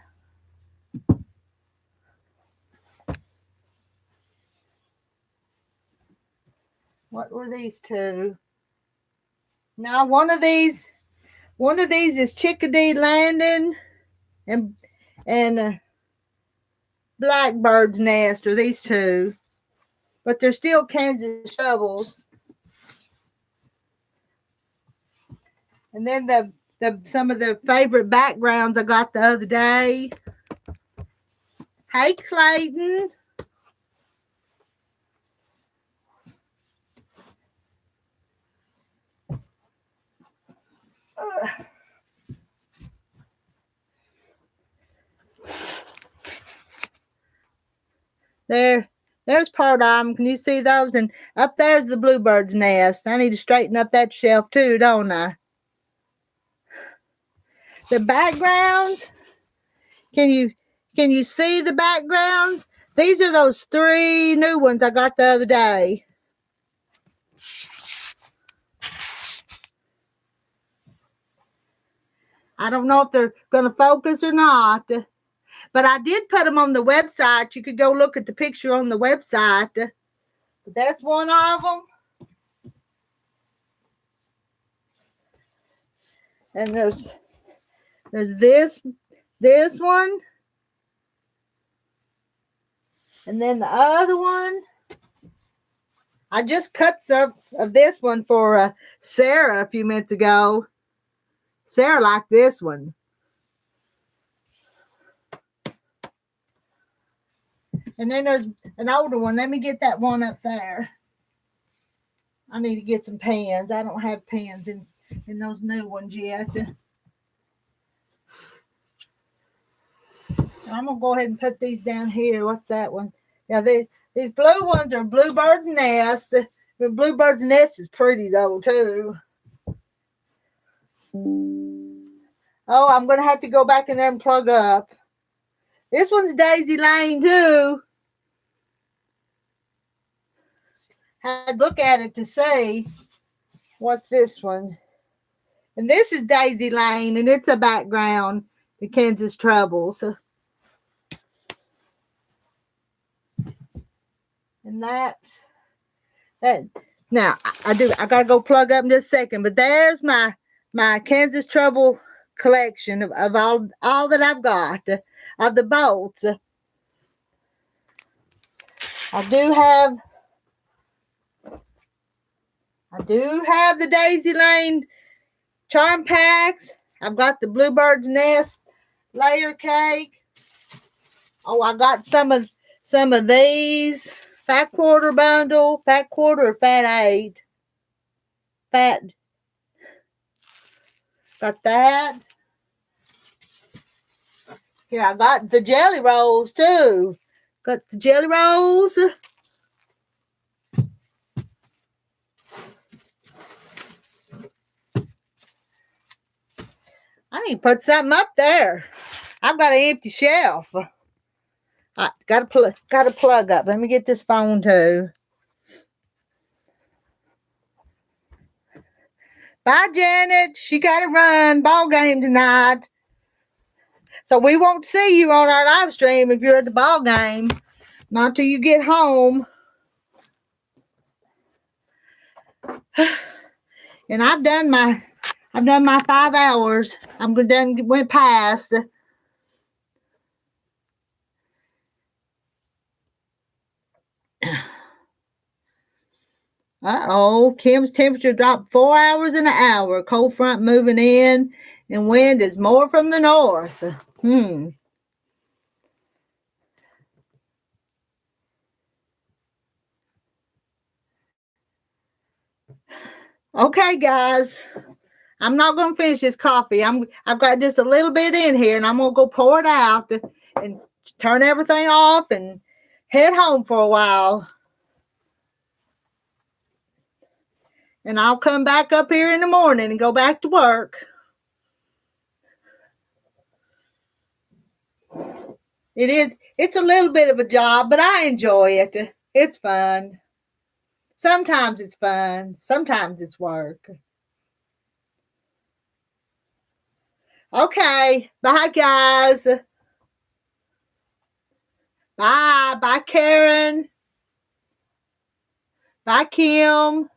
What were these two? Now one of these is Chickadee Landing and Blackbird's Nest, or these two, but they're still Kansas Shovels. And then some of the favorite backgrounds I got the other day. Hey, Clayton. There's part of them. Can you see those? And up there's the bluebird's nest. I need to straighten up that shelf too, don't I? The backgrounds. Can you see the backgrounds? These are those 3 new ones I got the other day. I don't know if they're going to focus or not, but I did put them on the website. You could go look at the picture on the website. But that's one of them. And there's this one. And then the other one. I just cut some of this one for Sarah a few minutes ago. Sarah liked this one. And then there's an older one. Let me get that one up there. I need to get some pens. I don't have pens in those new ones yet. I'm going to go ahead and put these down here. What's that one? Yeah, these blue ones are Bluebird's Nest. The Bluebird's Nest is pretty, though, too. Oh, I'm going to have to go back in there and plug up. This one's Daisy Lane, too. Had to look at it to see what's this one. And this is Daisy Lane, and it's a background, the Kansas Troubles. And that now I gotta go plug up in just a second, but there's my Kansas Trouble collection of all that I've got of the bolts. I do have the Daisy Lane charm packs. I've got the Bluebird's Nest layer cake. Oh, I got some of these. Fat quarter bundle, fat quarter or fat 8. Fat. Got that. Here, I got the jelly rolls too. Got the jelly rolls. I need to put something up there. I've got an empty shelf. I got to plug up. Let me get this phone too. Bye, Janet. She got to run. Ball game tonight. So we won't see you on our live stream if you're at the ball game. Not till you get home. And I've done my 5 hours. Went past. Uh-oh, Kim's temperature dropped 4 hours in an hour. Cold front moving in, and wind is more from the north. Okay, guys. I'm not gonna finish this coffee. I've got just a little bit in here, and I'm gonna go pour it out and turn everything off and head home for a while. And I'll come back up here in the morning and go back to work. It's a little bit of a job, but I enjoy it. It's fun. Sometimes it's fun. Sometimes it's work. Okay. Bye, guys. Bye. Bye, Karen. Bye, Kim.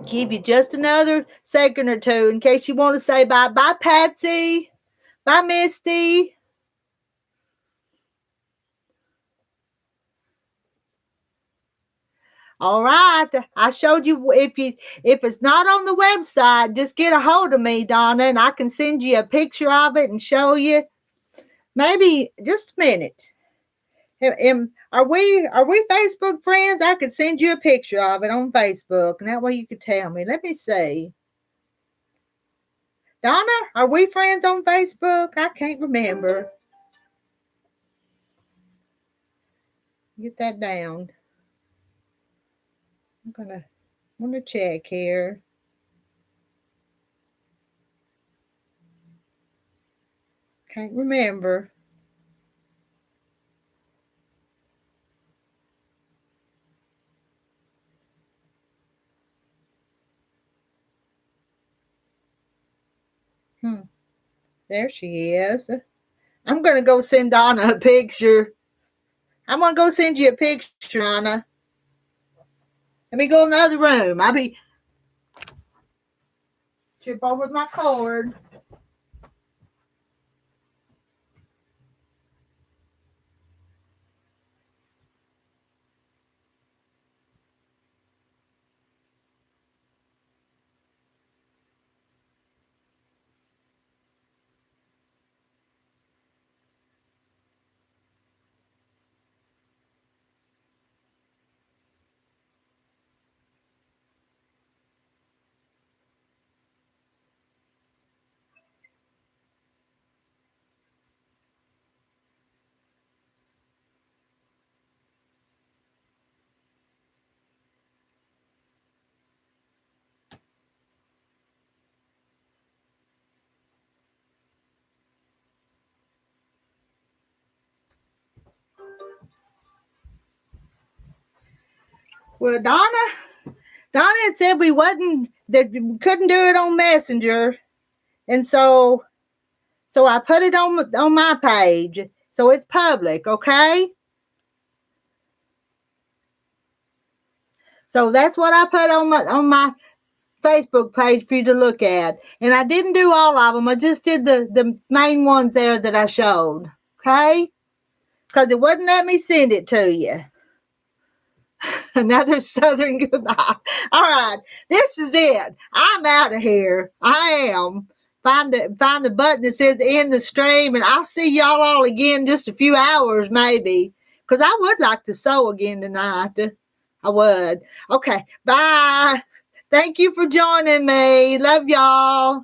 Give you just another second or two in case you want to say bye. Bye, Patsy. Bye, Misty. All right. I showed you if it's not on the website, just get a hold of me, Donna, and I can send you a picture of it and show you. Maybe just a minute. Are we Facebook friends? I could send you a picture of it on Facebook, and that way you could tell me. Let me see. Donna, are we friends on Facebook? I can't remember. Get that down. I'm gonna check here. Can't remember. There she is. I'm gonna go send Donna a picture. I'm gonna go send you a picture, Donna. Let me go in the other room. I'll be trip over my cord. Well, Donna had said we couldn't do it on Messenger, and so I put it on my page, so it's public, okay? So that's what I put on my Facebook page for you to look at, and I didn't do all of them. I just did the main ones there that I showed, okay? Because it wouldn't let me send it to you. Another Southern goodbye. All right, this is it. I'm out of here. I am. Find the button that says end the stream, and I'll see y'all all again in just a few hours, maybe. Because I would like to sew again tonight. I would. Okay, bye. Thank you for joining me. Love y'all.